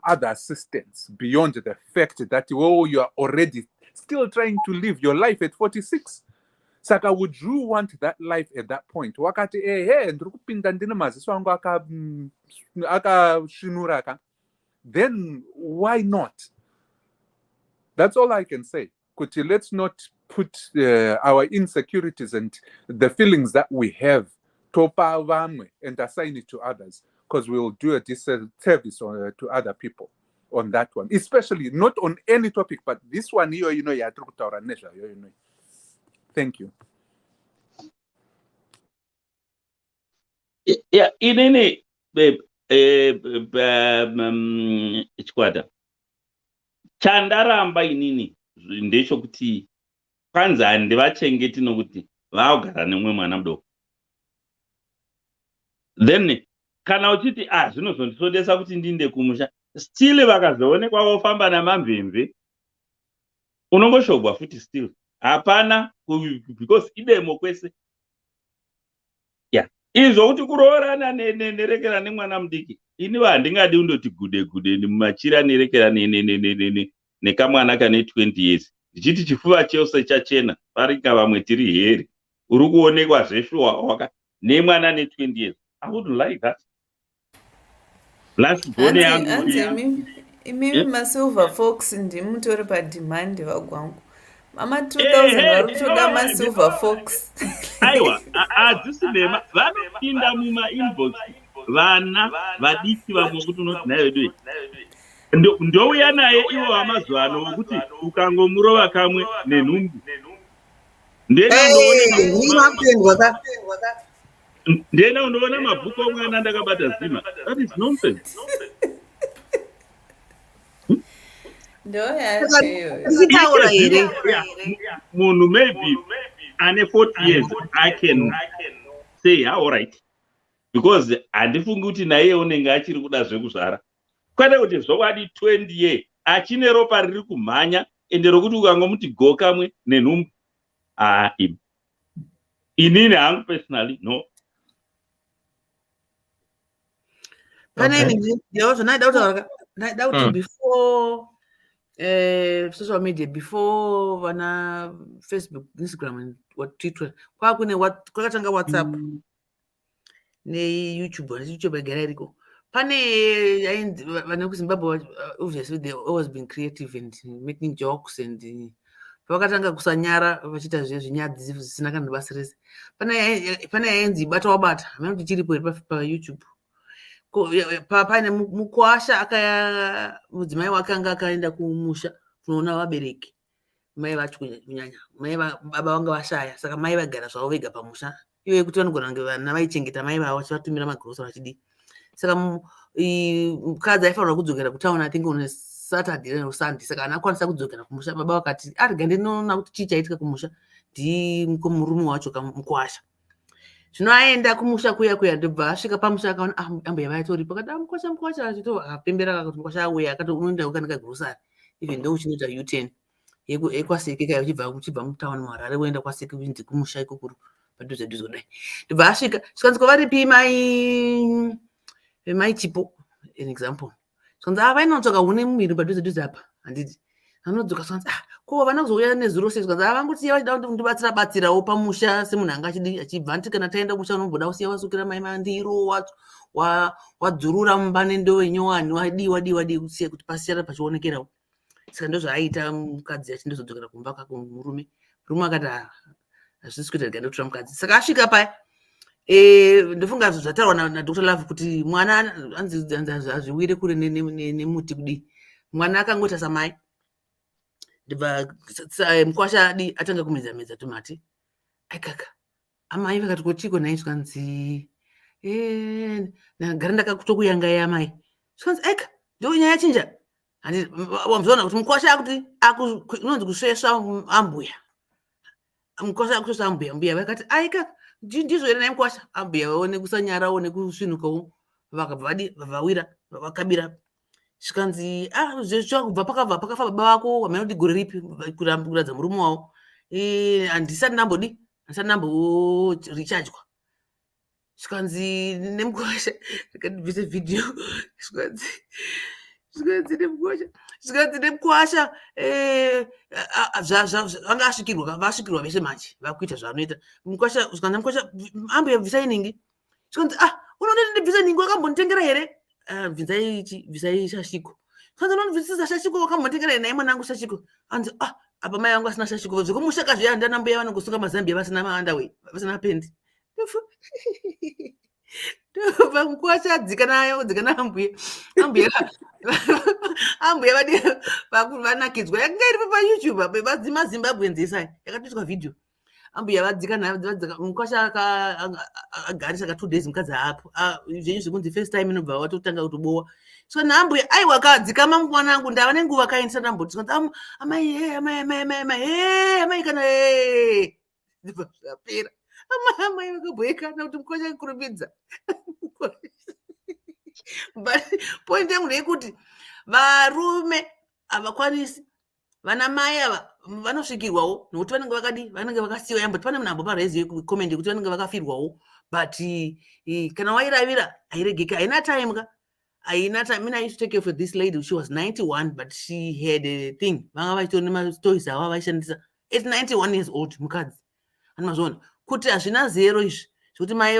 other assistance beyond the fact that you are already still trying to live your life at 46. Saka, would you want that life at that point? Wakati ndrukupinda ndine maziso angu akashinuraka. Then why not? That's all I can say. Kuti, let's not put our insecurities and the feelings that we have topa vamwe and assign it to others, because we will do a disservice to other people on that one, especially not on any topic, but this one here, Thank you. Yeah, inini chikwata chandaramba inini ndechokuti kwanza handivachengeti nokuti vaogara nemumwe mwana mudoko. Then kana uchiti zvinozondisodesa kuti ndinde kumusha, still vakazoonekwa vofamba namamvemve, unongoshogwa futi still. Hapana, because idemo kwese. Yeah. Izvo kuti kuroorana nerekera nemwana mudiki, ini handingadi undoti gude mumachira nerekera nekamwana kane 20 years. Ndichiti chifuva chose chachena, parika vamwe tiri heri. Uri kuonekwa zveshuwa waka nemwana ne20 years. I wouldn't like that. Last bone yangu. Imimi masilver fox ndimutori pademand vagwangu. Mama 2000 vari kutoda masilver fox. Aiwa, hadzisinema vanopinda mumainbox vana vadiki vamwe kuti unoti nayo doi. Ndouya naye ivo vamazuva ano vokuti ukangomurova kamwe nenhumbu. Ndenda undoona mabhuku omwana ndakabata zima. That is nonsense. Munhu maybe ane 40 years I can say yeah, all right, because handifungi kuti naye unenge achiri kuda zvekuzvara, kwete kuti zvokwadi 20 year achine ropa riri kumhanya ende rokuti ukangomuti go kamwe nenhumbu. Inini hangu personally no. Before social media, before vana Facebook, Instagram and what Twitter, kwakatanga WhatsApp ne YouTube gareriko. Pane vana kuZimbabwe, obviously they always been creative and making jokes and vakatanga kusanyara vachiita zvinyadzi zvisina kana basa rese. Pane yainzi bata wabata, hamene kuti chiripo iri paYouTube. Pane mukwasha mudzimai wake anga akaenda kumusha kunoona vabereki, mai vacho kunyanya mai baba vanga vashaya, saka mai vagara zvavo vega pamusha, iwe kuti vanogona kunge vana vaichengeta mai vavo vachivatumira magrosa vachidii. Saka mukadzi aifanirwa kudzokera kutauni I think on Saturday or Sunday, saka ana akwanisa kudzokera kumusha. Baba vakati arega ndinoona kuti chii chaitika kumusha, murume wacho mukwasha. Zvino aenda kumusha kuya ndobva asvika pamusha akaona ambuya vaitoripo, akati mukwasha akapembera kuti mukwasha auya, akati unoenda ukanika grocery, even ndo uchinoita U10 yekwaseke kaya uchibva mutauni muHarare woenda kwaseke kunzi kumusha ikokuru padhuze kudai. Ndobva asvika zvikanzi kwavaripi mai Chipo an example, zvikanzi vainotsoka hune mumiri padhuze apa, handiti anodzoka zvikanzi ko vana kuzouya nezuro sei, zvikanzi vangoti vachida kuti ndibatsirawo pamusha semunhu anga achibva, nditi kana taenda kumusha unomboda kusiya wasukira mai mandiro wadzurura mumba nendo wenyowani wadi kusiya kuti pasiyana pachionekerawo. Saka ndozvaaita mukadzi achindozodzokera kumba kwake murume akati hazvisi kuita rega ndotora mukadzi. Saka asvika paya ndofunga zvataurwa naDr Love kuti mwana azviwire kure nemuti kudii. Mwana akangota samai, ndibva mukwasha atanga kumedza tomati. Aikaka amai vakati kochiko nai, zvikanzi ndagara ndakakutokuyangaya mai, zvikanzi aika ndo nyaya yachinja. Wamzona kuti mukwasha akuti unonzi kusvesva ambuya, mukwasha akusvesva ambuya vakati aika ndizvo here nai mukwasha. Ambuya vaone kusanyarawo nekusvinukawo vakabva vawira vakabira. Zvikanzi zvakubva pakafa baba vako wamene kuti gore ripi kuradza murume wavo, handisati ndamborichadywa. Zvikanzi nemukwasha ndikandibvise vhidhiyo, zvikanzi nemukwasha vanga vasvikirwa vese manje vakuita zvavanoita. Mukwasha zvikanzi nemukwasha ambuya bvisai ningi, zvikanzi unodoti ndibvise ningi wakambonditengera here? Bvisai shashiko. Zvikanzi unondibvisisa shashiko wakambonditengera here naye mwanangu shashiko? Anzi apa mai vangu asina shashiko, zvekumushaka zviya ndana mbuya vanongosunga mazambia vasina maandaway vasina pendi. Ndobva mukwasha adzika nayo ambuya vanakidzwa yanga iripo paYouTube maZimbabwenzesa yakatoitwa vhidhiyo. Ambuya vadzika nayo mukwasha agarisa ka 2 days mukadzi apo zvenyu zvekunzi first time inobva watotanga kutobowa. So naambuya aiwa kadzika mwanangu ndava nenguva kaendesa ndamboti zvikanzi amai kana ndibva zvapera. Amai vakabhoekana kuti mukwasha kukurumidza. But point yangu ndeyekuti varume havakwanisi, vana mai ava vanosvikirwawo nokuti vanenge vakasiyiwa yamboti pane munhu amboparaizi comment yekuti vanenge vakafirwawo, but kana wairavira hairegeki, haina time ka haina time. I used to take care of this lady, she was 91 but she had a thing vanga vachitori nemastories ava vaishandisa at 91 years old mukadzi. Animazvona kuti hazvina zero izvi zvokuti mai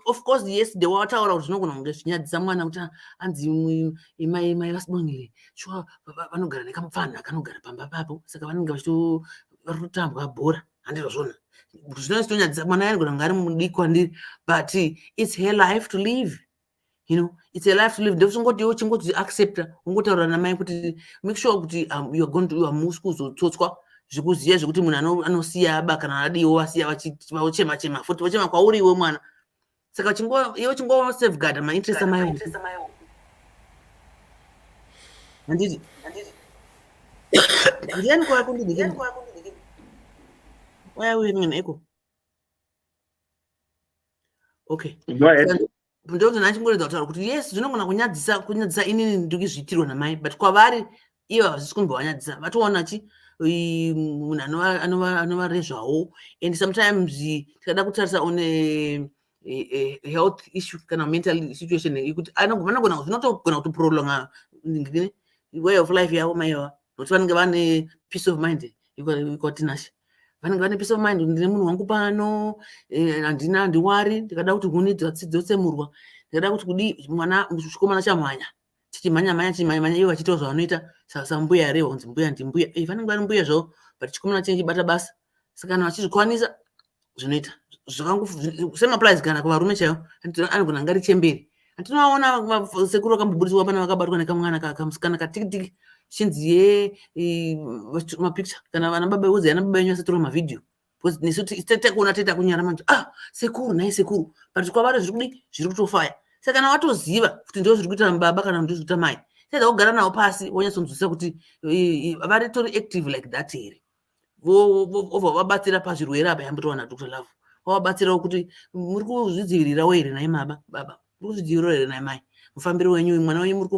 of course yesterday wataura kuti zvinogona kunge zvinyadzisa mwana kuti anzi mai vasibonere shuwa vanogara nekamupfana kanogara pamba papo, saka vanenge vachitotambwa bhora. Handizvozvona zvinozitonyadzisa mwana anogona kunge ari mudiki kwandiri, but it's her life to live, you know, it's a life to live. Ndosingoti iwe chingoti accepta, ungotaura namai kuti make sure kuti you are musi kuzotsotswa zvikuziya zvekuti munhu anosiya aba kana adiwo asiya vachema futi vachema kwauri iwe mwana. Saka iwe chingo safeguard mainterest amai. Handiti ndiani kwa kundidikini waya uye mwana eko. Okay, ndozo nachingoreza kutaura kuti yes zvinogona kunyadzisa inini ndikuzviitirwa namai, but kwavari ivo hazvisi kumbovanyadzisa. Vatoona munhu anovarezvawo, and sometimes tikada kutarisa on a health issue kana mental situation yekuti zvinotogona kutoprolonga way of life yavo maiva, nokuti vanenge vane peace of mind ikotinashe vanenge vane peace of mind. Ndine munhu wangu pano, handiwari, ndikada kuti huni dzotsemurwa, ndikada kuti kudii mwana chikomana chamhanya, tichimhanya iwo vachitaura zvavanoita sambuya ere kunzi mbuya ndimbuya vanenge vari mbuya zvavo but chikomana chinenge chibata basa saka kana vachizvikwanisa zvinoita semaplies kana kuvarume chaivo anogona anga richemberi hatinovaona sekuru vakambobudiswa pana vakabatwa nekamwana kamusikana katikitiki chinzi mapicture kana vana baba uzi ana baba enyu asatora mavhidhiyo because nesu tekuona toita kunyara manje sekuru naye sekuru but kwavari zviri kutofaya saka kana watoziva kuti ndo zviri kuita baba kana ndo zviri kuita mai tedza kugara navo pasi wonyatsonzwisisa kuti vari tori active like that here vabatsira pazvirwere apa yambotaura naDr Love wavabatsirawo kuti muri kuzvidzivirirawo here naye baba muri kuzvidzivirirawo here naye mai mufambiro wenyu mwana wenyu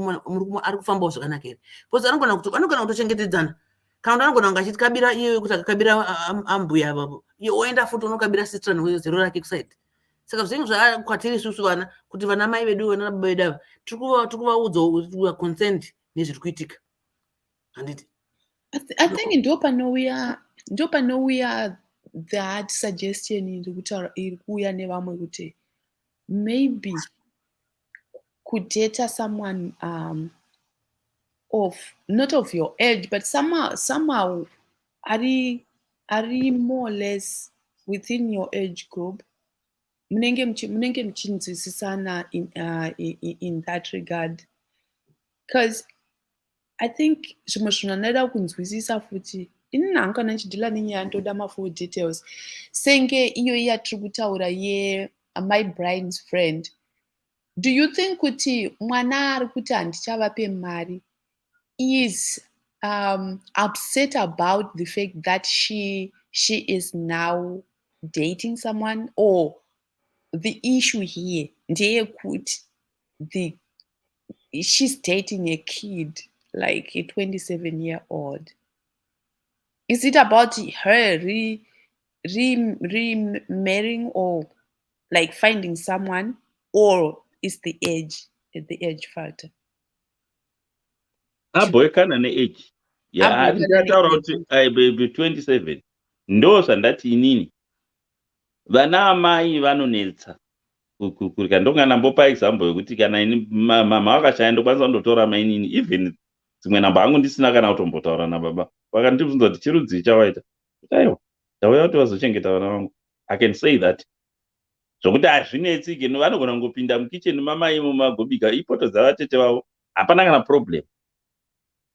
ari kufambawo zvakanaka here because anogona kutochengetedzana kana kuti anogona kunge achitikabira iye kuti akakabira ambuya avavo iye oenda futi unokabira sister nezero rake kusaidi saka zvinhu zvaakwatiri isusu vana kuti vana mai vedu vana baba vedu ava tiri kuvaudzawo kuti tiri consent nezviri kuitika handiti I think ndo panouya that suggestion iri kuuya nevamwe kuti maybe kudata someone not of your age but somehow ari more or less within your age group munenge muchinzwisisana in that regard because I think zvimwe zvinhu anoda kunzwisisa futi inini hangu kana nchidhila nenyaya ndoda mafull details senge iyo yatiri kutaura my bride's friend do you think kuti mwana ari kuti handichavape mari is upset about the fact that she is now dating someone or the issue here ndeyekuti she's dating a kid like a 27-year-old. Is it about her remarrying or like finding someone, or is the age factor? Aboekana ne-age. Yeah, ndataura kuti baby 27. Ndo zvandati inini. Vana amai vanonetsa. Kurika ndonganambopa example yekuti kana ini mama vakashaya ndokwanisa kundotora mainini even dzimwe namba hangu ndisina kana kutombotaura nababa vakandibvunza kuti chirudzi chawaita aiwa ndauya kuti vazochengeta vana vangu I can say that zvokuti hazvinetsike vanogona kungopinda mukicheni mamai mumagobika ipoto dzavatete vavo hapana kana problem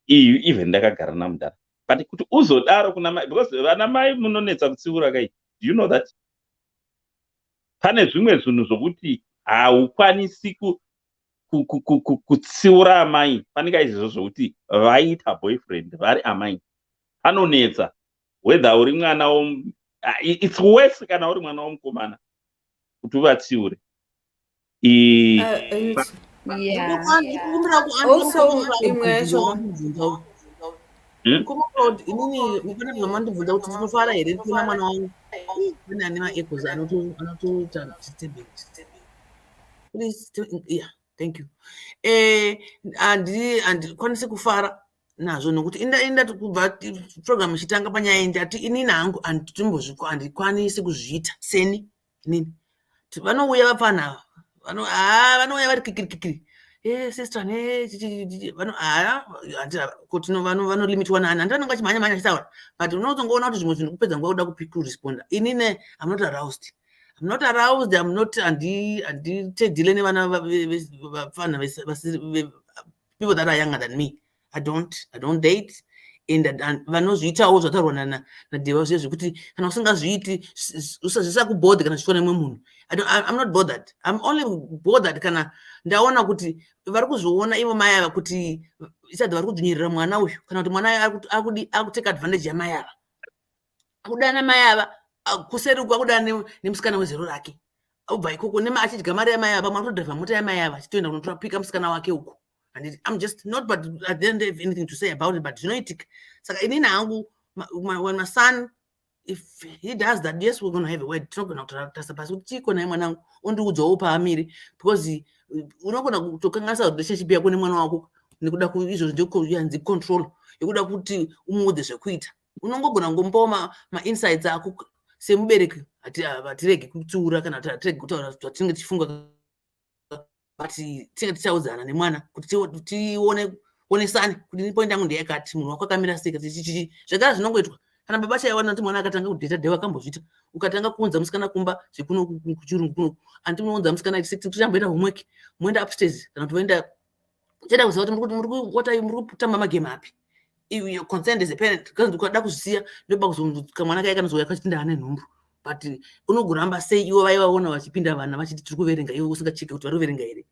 iyi even ndakagara namudhara but kuti uzodaro kuna mai because vana mai munonetsa kutsiura kai do you know that pane zvimwe zvinhu zvokuti haukwanisi kutsiura amai panika izvozvo zvokuti vaita boyfriend vari amai anonetsa whether uri mwana it's worse kana uri mwana womukomana kuti uvatsiure mandibvunza kuti tinofara here kuna mwana wangu kune ane maecos anotoita thank you handikwanisi kufara nazvo nokuti indati kubva program ichitanga panyaya iyi ndati inini hangu handikwanisi kuzviita seni inini vanouya vapanhava vanouya vari kikirikikiri sister vanolimitwa nani handi vanonga chimhanya chitaura but unotongoona kuti zvimwe zvinhu kupedza nguva kuda kuresponda inine I'm not aroused handitedhile nevana vafana people that are younger than me I don't date and vanozviitawo zvataurwa nadeva zviye zvekuti kana usingazviiti zvisakubhodha kana zvichiona nemwe munhu I'm not bothered. I'm only bothered kana ndaona kuti vari kuzviona ivo mai ava kuti isati vari kudzvinyirira mwana uyu kana kuti mwana akuteka advantage yamai ava akudana mai ava kuseri akudana nemusikana wezero rake ubva ikoko achidya mari yamai ava mwana kutodhavha mota yamai ava achitoenda kunotorapika musikana wake uko and I'm just not but I don't have anything to say about it but zvinoitika saka inini hangu when my son if he does that yes we're going to have a word tinogona kutarasa pasi kuti chiko naye mwanangu undiudzawo paamiri because unogona kutokanganisa relationship yako nemwana wako nekuda izvozvo ndokuyanzi control yekuda kuti umuudze zvekuita unongogona ngombawo ma-insights ako semubereki hatirege kutsiura kana hatirege kutaura zvatinenge tichifunga but tinge tichaudzana nemwana kuti tionesane kuti point yangu ndeyakati munhu wako akamira sei chichi zvakara zvinongoitwa kana baba chaiwana kuti mwana akatanga kudheta dheva akambozvita ukatanga kuunza musikana kumba zvekuno kuchirungu kuno anti munounza musikana tichamboenda homework moenda upstairs kana kuti voenda cheda kuziva kuti muri kutamba magame api your consent as a parent because ukada kuziya ndoba kuzonduka mwana kai kanozouya kachinda ane nhumbu but unogoramba sei ivo vaivaona vachipinda vana vachiti tiri kuverenga ivo usingacheke kuti vari kuverenga here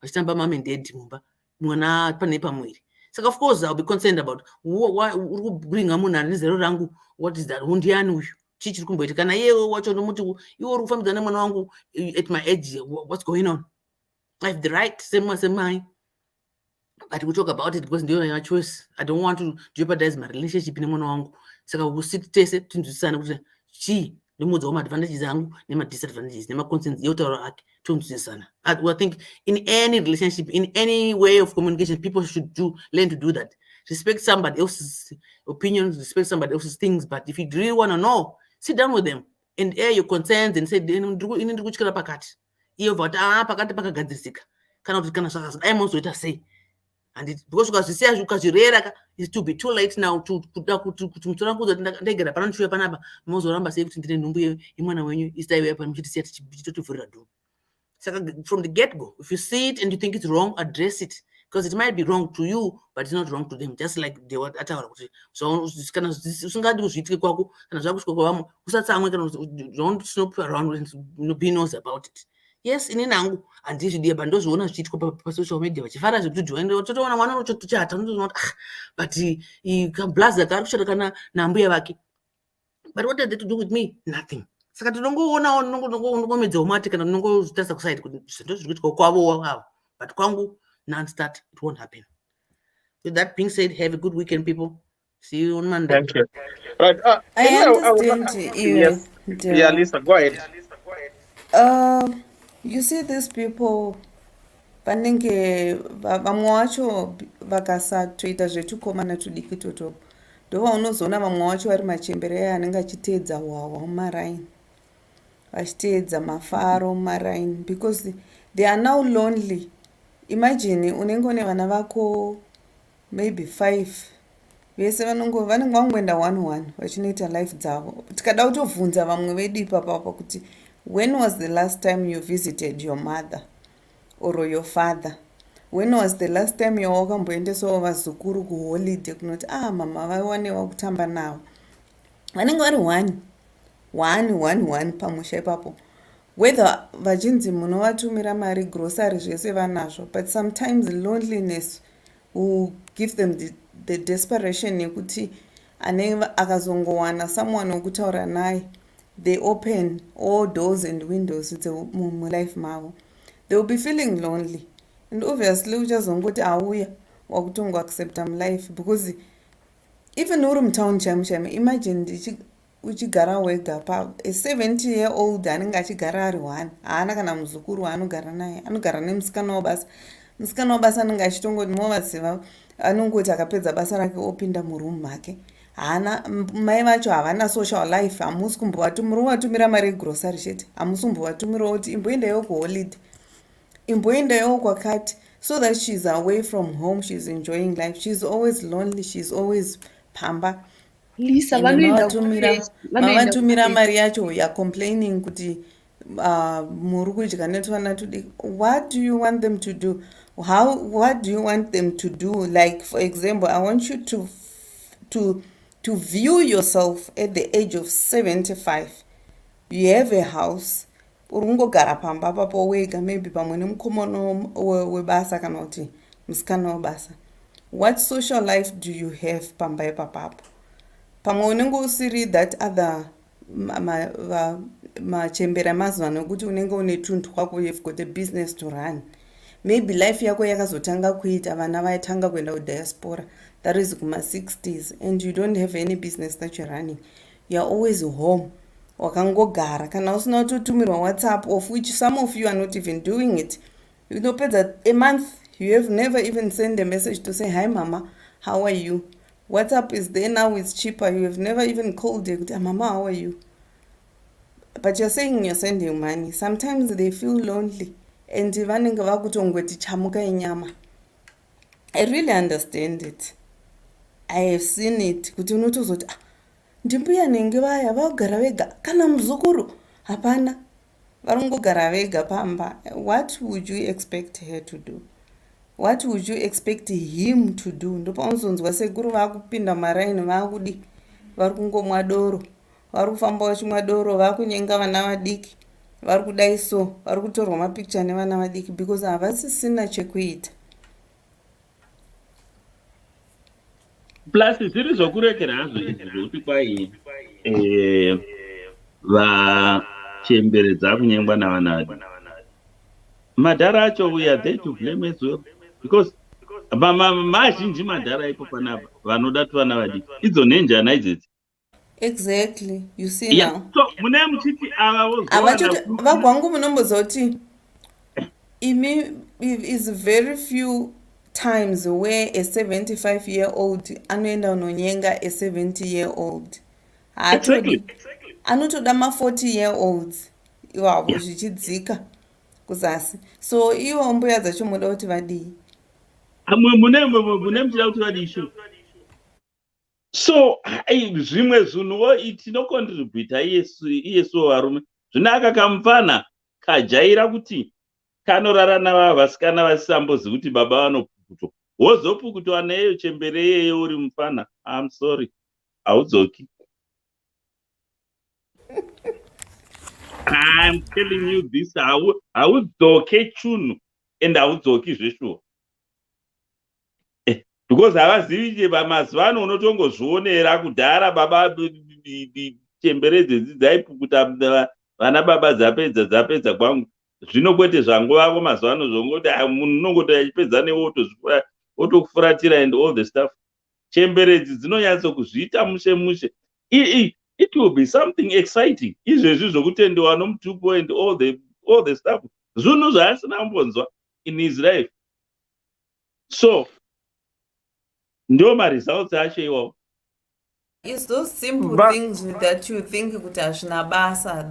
vachitamba mom and dad mumba mwana pane pamwiri saka of course I'll be concerned about uri kubringa munhu ane zero rangu what is that hundiani uyu chii chiri kumboita kana iyewo wacho nomuti iwo uri kufambidzana nemwana wangu at my age what's going on I have the right semai but we talk about it because ndiyo your choice. I don't want to jeopardize my relationship nemwana wangu saka kusiti tese tinzwisisane kuti chii nemudza advantages angu disadvantages concerns yotaura ake tonzwisisana. I think in any relationship, in any way of communication, people should learn to do that. Respect somebody else's opinions, respect somebody else's things, but if you really want to know, sit down with them and air your concerns and say inini kuchikira pakati iyo vati pakati pakagadzirika kana kuti kana zvakazodai mozoita sei. And because ukazvisiya ukazvirera it will be too late now kuda kuti mutora kuzo ndegera panochiwe panapa mozoramba sei kuti ndine nhumbu yemwana wenyu isaiwe panochitisiya tichitotovhurira dhoo. So from the get-go, if you see it and you think it's wrong, address it. Because it might be wrong to you, but it's not wrong to them. Just like they were at our so don't snoop around and be knows about it. Yes, in an and this the bandos one of social media, which far as you do, and one to chat, but he can blast the car, Nambiavaki. But what did they do with me? Nothing. Saka tinongoona nongomedza umati kana nongozvitasa kusaidi kuti zvinto zviri kuitwa kwavo avo but kwangu non-start it won't happen. With that being said, have a good weekend, people. See you on Monday. Thank you. Right. I understand you. Yes. Yeah, Lisa, go ahead. You see these people vanenge vamwe vacho vakasatoita zvetukomana tudiki toto ndova unozoona vamwe vacho vari machembere anenge achiteedza hwahwa mumaraini vachiteedza mafaro mumaraini because they are now lonely. Imagine unenge une vana vako maybe 5 vese vanenge vangoenda 1 vachinoita life dzavo. Tikada kutovhunza vamwe vedu ipapapa kuti when was the last time you visited your mother or your father? When was the last time you wakamboendesawo vazukuru kuholiday kunoti mama vaiwanewa kutamba navo? Vanenge vari 1 pamusha ipapo. Whether vachinzi munovatumira mari grocery zvese vanazvo, but sometimes loneliness will give them the desperation yekuti anenge akazongowana someone wokutaura naye, they open all doors and windows mulife mavo, they will be feeling lonely. And obviously uchazongoti auya wakutongo accepta life because even uri mutown chamuchame, imagine uchigara wega pa a 70-year-old anenge achigara ari 1 haana kana muzukuru anogara naye, anogara nemusikana wabasa. Musikana wabasa anenge achitongoti movaziva anongoti akapedza basa rake opinda muroom make, haana mai vacho havana social life. Hamusi kumbovatumira mari yegrocery chete, hamusi kumbovatumirawo kuti imboendayo kuholiday, imboendayo kwakati, so that she's away from home, she's enjoying life. She's always lonely, she's always pamba. Lisa, mavatumira mari yacho ya complaining kuti muri kudya netwana tudiki. What do you want them to do? What do you want them to do? Like, for example, I want you to view yourself at the age of 75. You have a house, urungogara pamba papo wega, maybe pamwe nemukomono webasa kana kuti musikana webasa. What social life do you have pamba ipapapo? Pamwe unenge usiri that other machembera mazuva nokuti unenge une tuntu kwako, you've got a business to run. Maybe life yako yakazotanga kuita vana vaitanga kuenda kudiaspora, that is kuma-60s, and you don't have any business that you're running. You're always home. Wakangogara kana usina kutumirwa WhatsApp, of which some of you are not even doing it. You know, that a month you have never even sent a message to say, hi mama, how are you? WhatsApp is there now, it's cheaper. You have never even called them, mama, how are you? But you're saying you're sending money. Sometimes they feel lonely and vanenge vakutongoti chamukai nyama. I really understand it. I have seen it kuti unotozoti ndimbuya nenge vaya vagara vega kana muzukuru hapana varongogara vega pamba. What would you expect her to do? What would you expect him to do? Ndopaunozonzwa sekuru vakupinda maraini vakudi vari kungomwa doro, vari kufamba vachimwa doro, vakunyenga vana vadiki, vari kudai so, vari kutorwa mapikicha nevana vadiki because havasisina chekuita. Plus zviri zvokurekera hazvo izvi zvokuti kwai vachemberedza kunyengwa navana vadiki. Madhara acho we are there to blame as well because mazhinji madhara ipo panapa vanoda kuti vana vadiki idzo nenjana idzidzi. Exactly, you see now. So mune muchiti ava vagwangu munombozoti imi is very few times where a 75-year-old anoenda unonyenga a 70-year-old. Exactly. Anotoda ma-40-year-olds ivavo zvichidzika kuzasi. So ivo mbuya dzacho muda kuti vadii? Mune muchida kuti vadii shu. So zvimwe zvinhuwo tinokontribhuta iyesuwo varume. Zvinaka kamufana kajaira kuti kanorara navava vasikana vasisambozi kuti baba vanopukutwa. Wozopukutwa neyo chembere yeyo uri mufana. I'm sorry. Haudzoki. I'm telling you this. Haudzoke chunhu and haudzoki zveshuwa. Because havazivi mazuva ano unotongozvionera kudhara baba chembere dzedzi dzaipukuta vana baba dzapedza kwangu. Zvino kwete zvangu vavo mazuva ano zvongoti munhu unongoti achipedza newe otokufuratira and all the stuff. Chembere idzi dzinonyatso kuzviita mushe. It will be something exciting. Izvezvi zvokutendewa nomutupo and all the stuff. Zvinhu zvaasina kumbonzwa in his life. So ndio ma-results acho iwawo. It's those simple things that you think kuti hazvina basa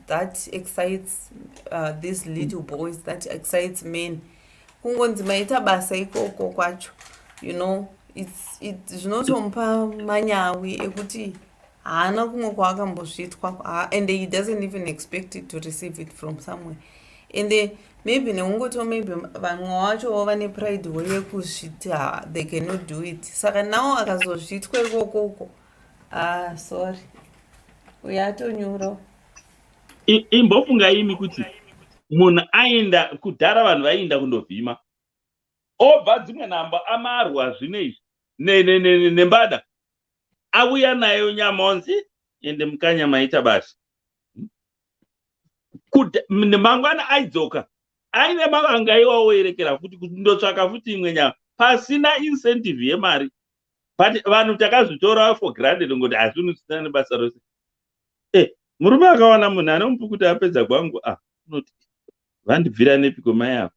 that excites these little boys, that excites men. Kungonzi maita basa ikoko kwacho. You know, zvinotomupa manyawi ekuti haana kumwe kwaakambozvitwa and he doesn't even expect it to receive it from somewhere. And maybe neungoto maybe vamwe vacho vane pride yekuzviti they cannot do it. Saka nawo akazozvitwa ikokoko. Sorry. Uyatonyura. Imbofunga imi kuti munhu aenda kudhara vanhu vaienda kundovhima. Obva dzimwe namba amarwa zvinezvi nembada. Auya nayo nyamonzi ende mukanya maita basa. Mangwana aidzoka. Aine mavanga iwawo erekera futi kuti ndotsvaka futi imwe nyama. Pasina incentive yemari. But vanhu takazvitora for granted ngoti hazvinosina nebasa rose. Murume akawana munhu anomupukuta apedza kwangu unoti vandibvira nepiko mai avo.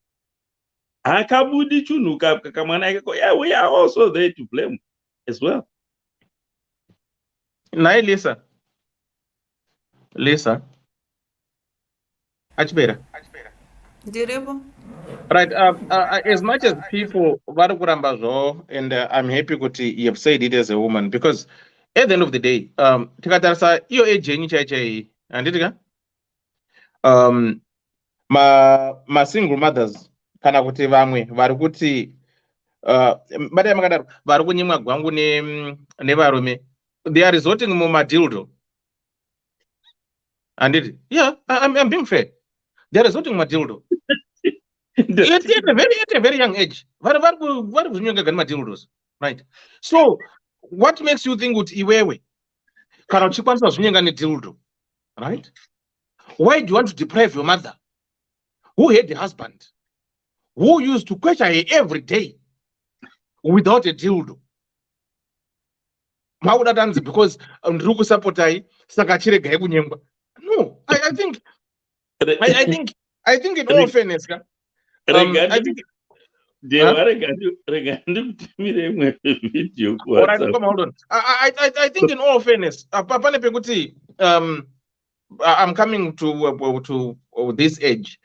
Hakabudi chunhu kamwana ikako. Yeah, we are also there to blame as well. Nai Lisa. Achibera. Ndiripo. Right. As much as people vari kuramba zvo, and I'm happy kuti you have said it as a woman, because at the end of the day, tikatarisa iyo age yenyu chaichai handitika ma single mothers kana kuti vamwe vari kuti batai makadaro vari kunyimwa gwangu nevarume, they are resorting mumadildo. Handiti? Yeah, I'm being fair. They are resorting mumadildo. At a very young age. Right. So what makes you think kuti iwewe kana uchikwanisa zvinyenga nedildo? Right? Why do you want to deprive your mother who had a husband who used to question her every day without a dildo? Because ndiri kusapotai saka chiregai kunyengwa. No, I think in all fairness, I think I think in all fairness, I'm coming to this age.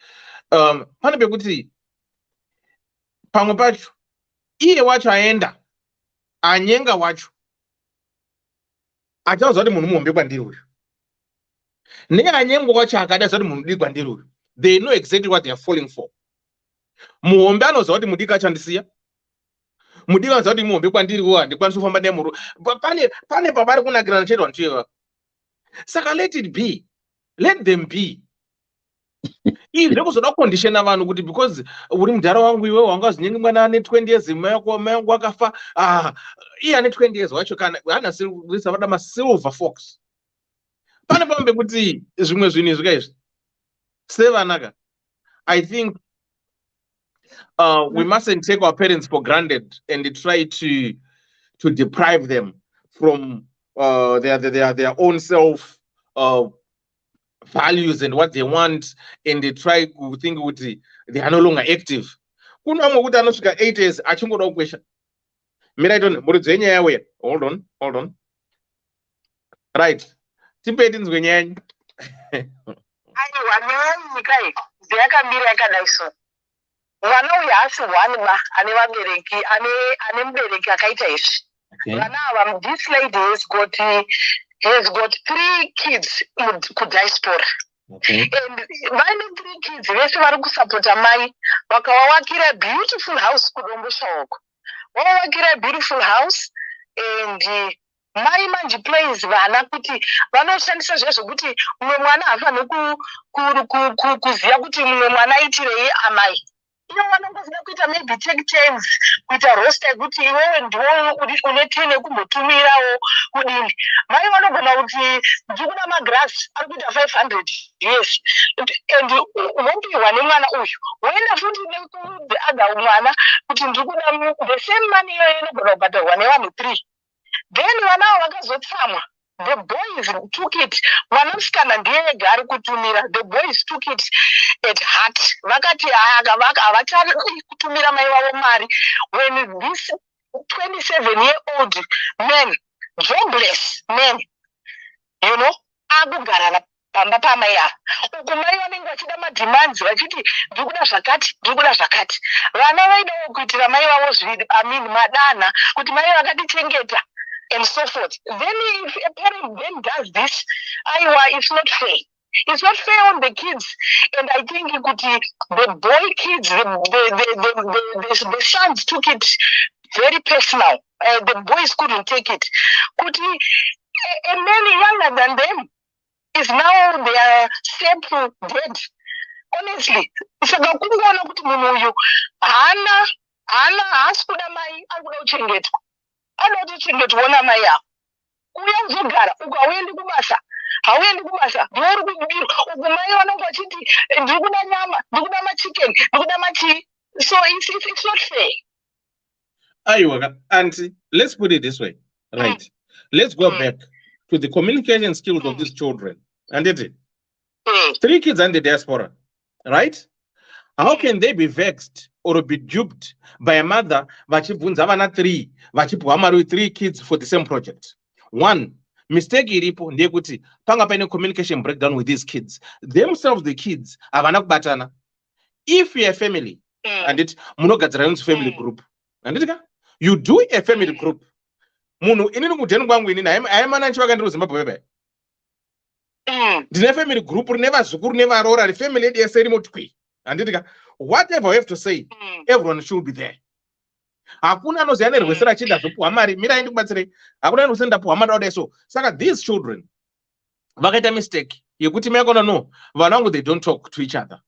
pane pekuti pamwe pacho iye wacho aenda anyenga wacho achauza kuti munhu muhombe kwandiri uyu, neanyengwa wacho akada zati munhu mudiki kwandiri uyu, they know exactly what they are falling for. Muhombe anoziva kuti mudiki achandisiya, mudiki anoziva kuti muhombe kwandiri uyu handikwanisi kufamba nemuru. Pane pavari kunakirana chete vantueva. Saka let it be, let them be. Izve kuzoda kukondishena vanhu kuti because uri mudhara wangu iwe wangazinyenga mwana ane 20 years mai wangu akafa, iye ane 20 years wacho kana anasirisa vada masilver fox. Pane pamwe pekuti zvimwe zvinhu izvi kaizvi sevanaka, I think we mustn't take our parents for granted and try to deprive them from their own self values and what they want, and they try to think they are no longer active. Kuno amwe kuti anosvika 8 years achingoda kukwesha. Miraitoni muridze nyaya yawe. Hold on. Right. Tipeti nzwe nyanya. Aiwa nyika iyi yakamira yakadai so. Mwana uyu haasi one ba ane vabereki ane mubereki akaita izvi. Vana ava, this lady has got 3 kids kudiaspora. And vaine 3 kids vese vari kusapota mai vakavavakira beautiful house kudombo shaoko. Vavavakira beautiful house and mai manje plays vana kuti vanoshandisa zvezvokuti mumwe mwana hafaniri kuziva kuti mumwe mwana aitirei amai. Ivo vanongozida kuita maybe take turns kuita roster yekuti iwewe ndiwo une 10 yekumbotumirawo kudini. Mai vanogona kuti ndikuda magrasi ari kuita 500 yes, and unopiwa nemwana uyu woenda futi nekuother mwana kuti ndikuda the same money iyoyo inogona kubhadharwa nevanhu 3. Then vana avo vakazotsamwa. The boys took it. Mwanamusikana ndiye ega ari kutumira. The boys took it at heart. Vakati havachari kutumira mai vavo mari. When this 27-year-old man, jobless man, you know, akugara pamba pamai avo. Uku mai vanenge vachida mademands vachiti ndikuda zvakati. Vana vaidawo kuitira mai vavo madana kuti mai vakatichengeta and so forth. Then if a parent then does this, it's not fair. It's not fair on the kids. And I think the boy kids, the sons took it very personal. The boys couldn't take it. A man younger than them is now their step dead. Honestly, saka kungoona kuti munhu uyu haasi kuda mai, ari kuda kuchengetwa. Anoti chengetwa mai yavo. Uya uzogara ukauendi kubasa, hauendi kubasa, ndiwe uri kubirwa. Uku mai vanenge vachiti ndikuda nyama, ndikuda machicken, ndikuda machii. So it's not fair. Aiwa, auntie, let's put it this way, right? Let's go back to the communication skills of these children. And it 3 kids in the diaspora, right? How can they be vexed or be duped by a mother vachibvunza vana 3 vachipwa mari 3 kids for the same project? One mistake iripo ndeyekuti panga paine communication breakdown with these kids themselves. The kids havana kubatana. If you're a family and it munogadzira unzi family group, and it you do a family group, munhu inini kudheni kwangu inini aimana nchi vakandiri kuZimbabwe bebe ndine family group rine vazukuru nevarora family yedu yese irimo twi. And whatever we have to say, everyone should be there. Hakuna anoziva nerwesera achida zopuwa mari, mira endi kubatsirei. Hakuna anosenda puwa mari all so. Saka these children vakaita mistake yekuti mayakona no, vana vangu they don't talk to each other.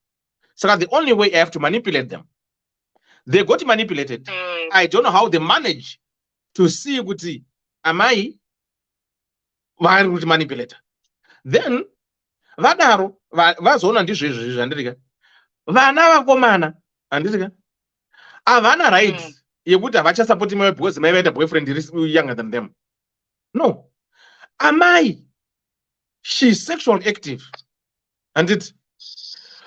Saka the only way I have to manipulate them. They got manipulated. I don't know how they manage to see kuti amai vari kuti manipulate. Then vadaro vazoona ndizvo izvi zvandirika. Vana vakomana handitika havana rights yekuti havachasapoti mai because mai vaita boyfriend younger than them. No, amai, she's sexually active. Handiti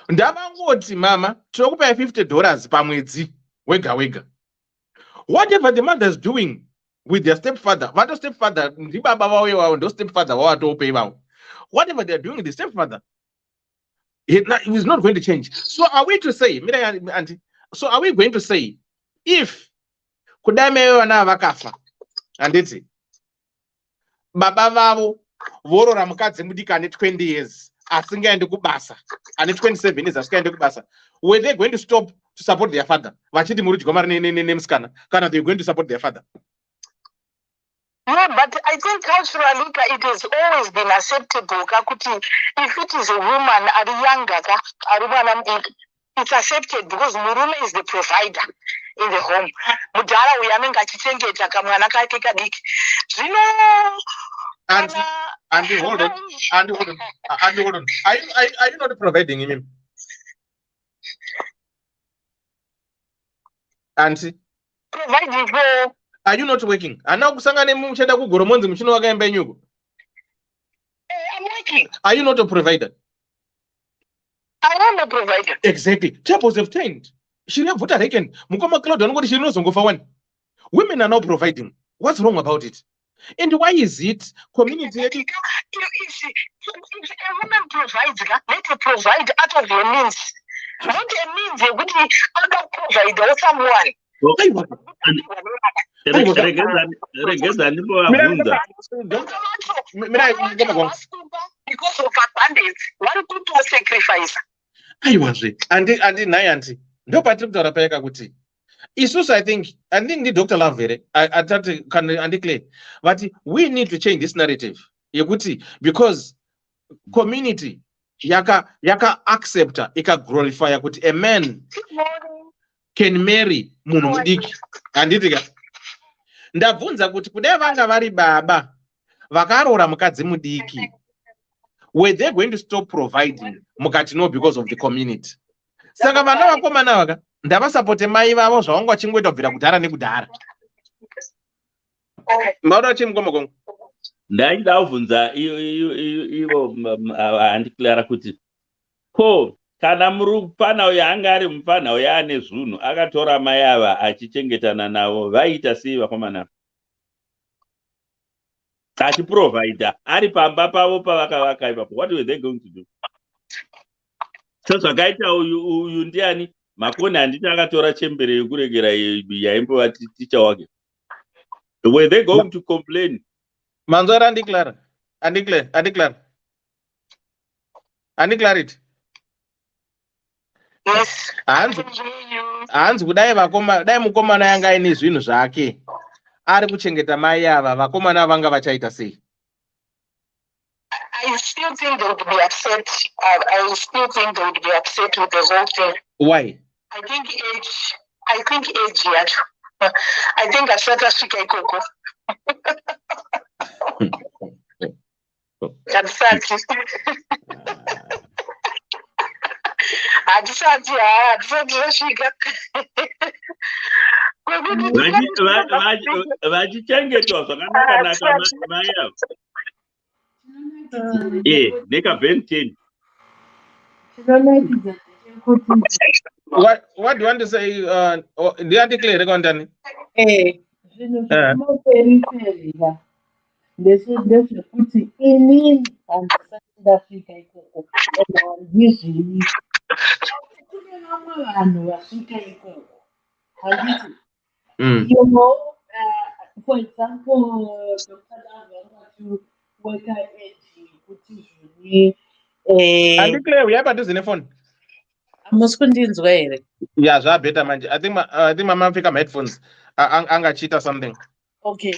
ndavangoti mama tinokupai $50 pamwedzi wega wega. Whatever the mother is doing with their stepfather, vato stepfather ndibaba vavo ivavo ndo stepfather vavo vatopei vavo. Whatever they are doing with the stepfather, He's not going to change. So are we to say, so are we going to say, if kudame vana vakafa handiti baba vavo vorora mukadzi mudiki ane 20 years asingaendi kubasa, ane 27 years asingaendi kubasa, were they going to stop to support their father vachiti muri dyoma nemusikana, kana they're going to support their father? No, but I think culturally it has always been acceptable. If it is a woman at younger, it's accepted because murume is the provider in the home. Mudara uyanenga chichengeta kamwana kake kadiki. And hold on. Are you not providing him? Auntie? Providing for. Are you not working? And now kusangane muchenda kugoromonzi muchino wakaemba nyugo. I'm working. Are you not a provider? I am a provider. Exactly. Tables have changed. She have voted again. Mukoma Claude and what she knows for one. Women are now providing. What's wrong about it? And why is it community? If a woman provides, let her provide out of your means. Not a means which other provider or someone. Because of abundance, one put to sacrifice. Auntie. No particular payaka kuti. Isusu, I think the Dr. Lavere, I can declare, but we need to change this narrative. Because community yaka accepta, yaka glorify kuti a man can marry munhu mudiki. Anditiga. Ndabvunza kuti kudai vanga vari baba vakarora mukadzi mudiki, were they going to stop providing? Mukati no, because of the community. Saka vana vakomana vaka ndavasapote mai vavo zvavanga vachingoita kubvira kudhara nekudhara. Maura chimukomokongo. Ndaida kuvhunza ivo handiklara kuti ko kana murupana uyo anga ari mupana uyo ane zvinhu akatora mai ava achichengetana navo vaita sei vakomana achiprovida ari pamba pavo pavakavaka ipapo? What were they going to do? So zvakaita uyu ndiani Makoni handiti akatora chembere yekuregera yaimbova ticha wake. Were they going to complain? Manzora andiclara it. Yes. Hanzi kudai mukomana yanga aine zvinhu zvake ari kuchengeta mai ava, vakomana vanga vachaita sei? I still think they would be upset. I still think they would be upset with the whole thing. Why? I think age yet. I think I said that Shika Koko. Vachichengetwa zvakanaka mai avo. Neka Ben 10. What do you want to say? Do you declare Gondani? Ndezvekuti inini handisati ikoko handizvini. Kune vamwe vanhu vasvika ikoko handiti. You know, for example, Dr. Lava worker age kuti zvini. Handiclare we have a phone. Hamusi kundinzwa here? Yeah, better manje. I think mama Africa headphones. Anga cheat something. Okay.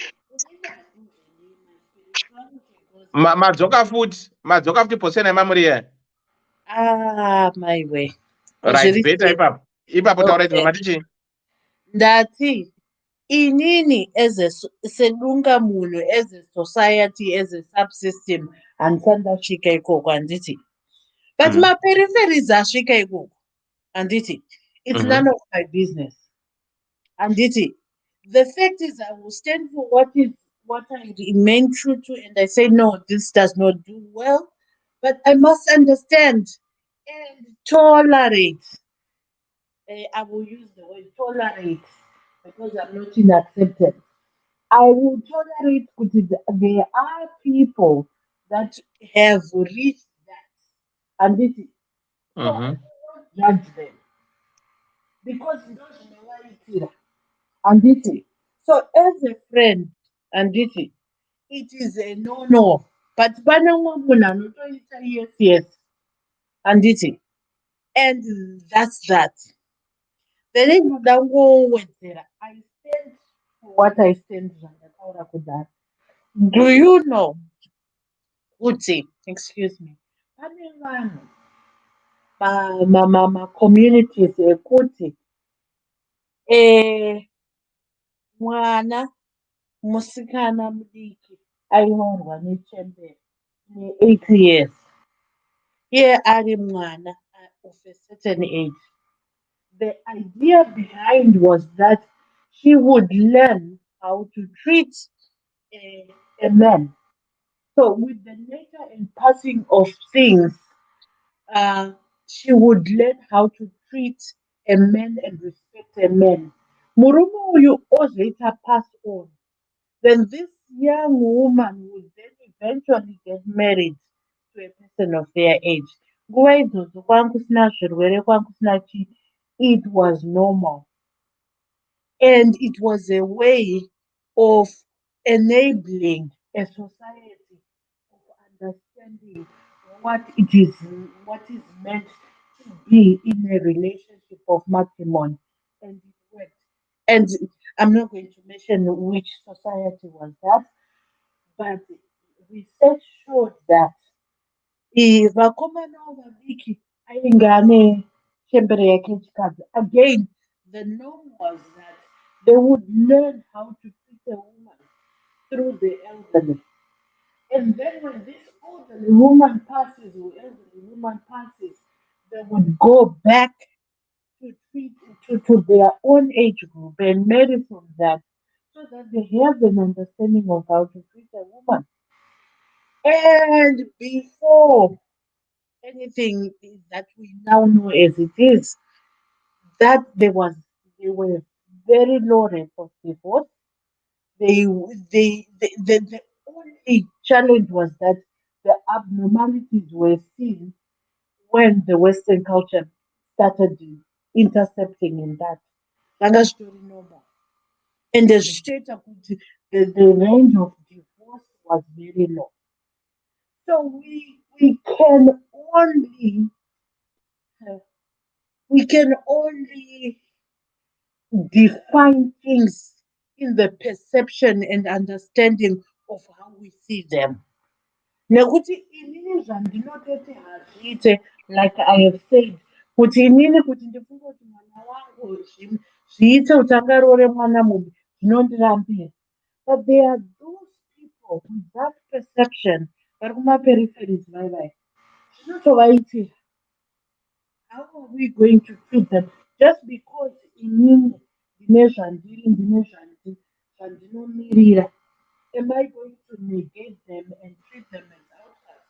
Madzoka futi posena memory here. My way. Right, better ipapo taura kuti matichi. Ndati inini sedunga munhu as a society, as a subsystem handisandasvika ikoko handiti. But maperipheries asvika ikoko handiti. It's none of my business. Handiti. The fact is I will stand for what I remain true to, and I say no, this does not do well. But I must understand and tolerate. I will use the word tolerate because I'm not in acceptance. I will tolerate because there are people that have reached that. And this is, So I don't judge them because those know and it. So as a friend, and it is a no. But yes, and and that's that. Then I stand for what I stand for. Do you know, Uti, excuse me, pane vanhu communities ekuti mwana musikana mudiki aivarwa nechembere ne8 years iye ari mwana of a certain age. The idea behind was that she would learn how to treat a man. So with the nature and passing of things, she would learn how to treat a man and respect a man. Murumo you later pass on. Then this young woman would then eventually get married to a person of their age. Nguva idzodzo kwanga kusina zvirwere, kwanga kusina chii. It was normal. And it was a way of enabling a society of understanding what what is meant to be in a relationship of matrimony. And it worked. And I'm not going to mention which society was that, but research showed that vakomana vadiki ainge ane chembere yake yechikadzi. Again, the norm was that they would learn how to treat a woman through the elderly. And then when this elderly woman passes, they would go back to treat to their own age group and marry from that so that they have an understanding of how to treat a woman. And before anything that we now know as it is, that they were very low rate of divorce. The only challenge was that the abnormalities were seen when the Western culture started intercepting in that. And that's very normal. And the state of the range of divorce was very low. So we can only define things in the perception and understanding of how we see them. Nekuti inini zvandinototi hazviite, like I have said, kuti inini kuti ndifunge kuti mwana wangu zviite kuti angaroore mwana mumwe zvinondirambira. But there are those people with that perception vari kumaperipheries vaivai. Zvinotovaitira. How are we going to treat them just because inini ndine zvandinomiririra? Am I going to negate them and treat them as outcasts?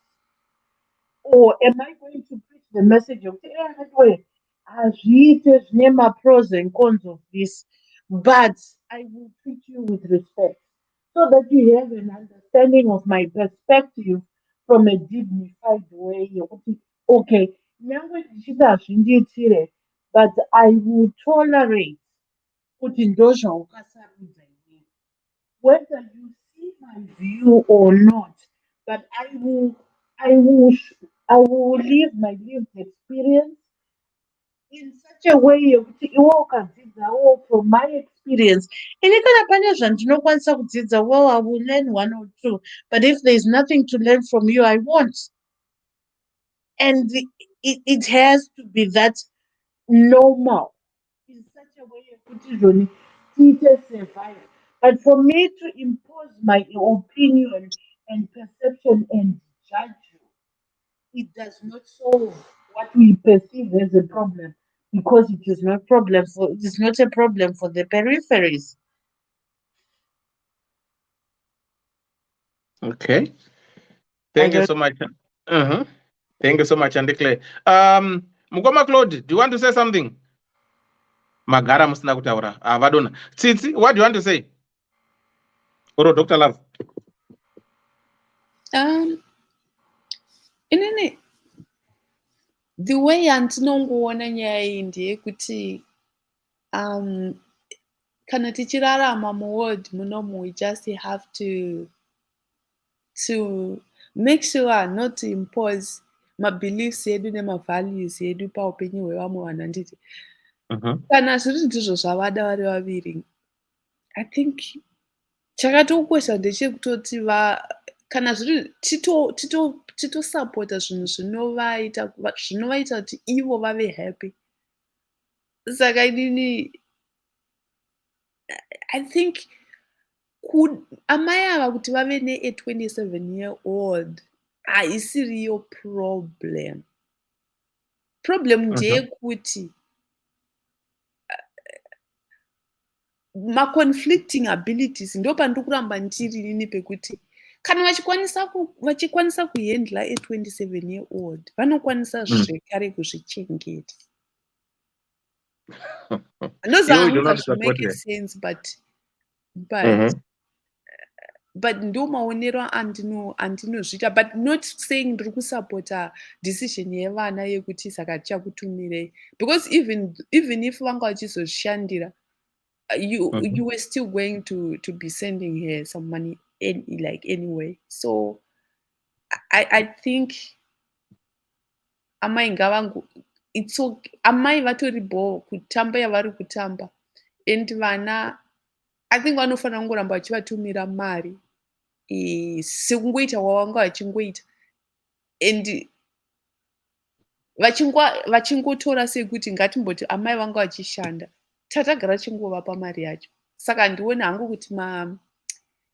Or am I going to preach the message of anyway, hazviite zvine pros and cons of this, but I will treat you with respect so that you have an understanding of my perspective from a dignified way. Okay, nyangwe ndichiti hazvindiitire, but I will tolerate kuti ndozvaukasarudza iwe. Whether you see my view or not, but I will live my lived experience in such a way yekuti iwe ukadzidzawo from my experience. Ini kana pane zvandinokwanisa kudzidza, well, I will learn one or two, but if there is nothing to learn from you, I won't. And it has to be that normal in such a way yekuti zvoni tiite survive. But for me to impose my opinion and perception and judge you, it does not solve what we perceive as a problem, because it is not a problem for the peripheries. Okay. Thank you so much. Thank you so much, Andikle. Mukoma Claude, do you want to say something? Magara musina kutaura. Vadona. Tsitsi, what do you want to say? Or Dr. Love? Inini the way andinongoona nyaya iyi ndeyekuti kana tichirarama muworld munomu, we just have to make sure not to impose mabeliefs edu nemavalues edu paupenyu hwevamwe vanhu. Handiti kana zviri ndizvo zvavada vari vaviri, I think chakatokosha ndechekutoti kana zviri titosapota zvinhu zvinovaita kuti ivo vave happy. Saka inini I think amai ava kuti vave ne-a 27-year-old haisiriyo problem. Problem ndeyekuti ma-conflicting abilities ndo pandiri kuramba ndiri nini pekuti kana vachikwanisa kuhandla a 27-year-old vanokwanisa zvekare kuzvichengeta. Those are not make sense, but ndo maonero andinozviita, but not saying ndiri kusapota decision yevana yekuti saka tichakutumirei, because even if vanga vachizozvishandira, you were still going to be sending her some money anyway. So I think amai ngavangu, it's okay. Amai vatori bo kutamba yavari kutamba, and vana I think vanofanira kungoramba vachivatumira mari sekungoita wavanga vachingoita, and vachingotora sekuti ngatimboti amai vanga vachishanda, tatagara chingovapa mari yacho. Saka ndione hangu kuti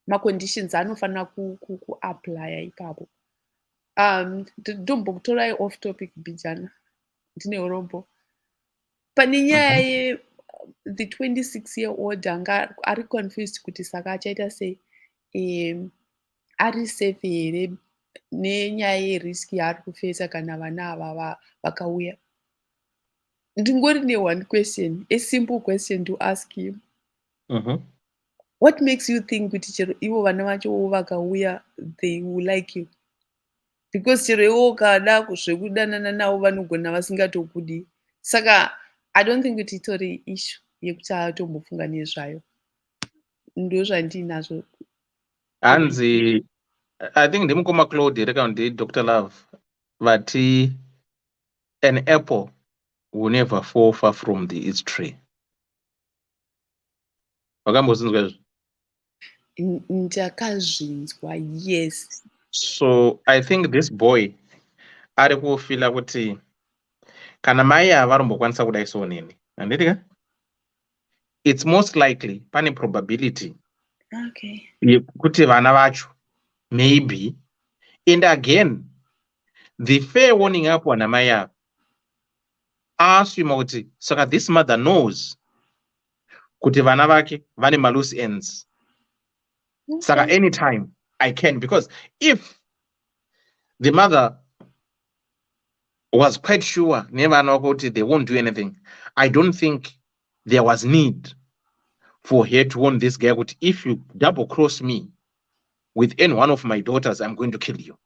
ma-conditions anofanira kuapply ipapo. Ndombokutorai off topic bijana, ndine urombo. Pane nyaya the 26-year-old anga ari confused kuti saka achaita sei, ari safe here nenyaya yerisk yaari kufesa kana vana ava vakauya. Ndingori ne-one question, a simple question to ask him. What makes you think kuti chero ivo vana vacho vakauya they will like you? Because chero ivo kada zvekudanana navo vanogona vasingatokudi. Saka I don't think kuti itori issue yekuti atombofunga nezvayo. Ndo zvandinazvo. Hanzi, I think ndimukoma Claude reka ndi Dr. Love vati an apple will never fall far from its tree. Wakambozvinzwa izvo? Ndakazvinzwa, yes. So I think this boy ari kufila kuti kana mai ava varombokwanisa kudai so nini, handitika? It's most likely pane probability kuti vana vacho maybe, and again the fair warning up wana mai ava aswima kuti saka this mother knows kuti vana vake vane loose ends. Saka anytime I can, because if the mother was quite sure nevana kuti they won't do anything, I don't think there was need for her to warn this guy kuti if you double cross me with any one of my daughters, I'm going to kill you.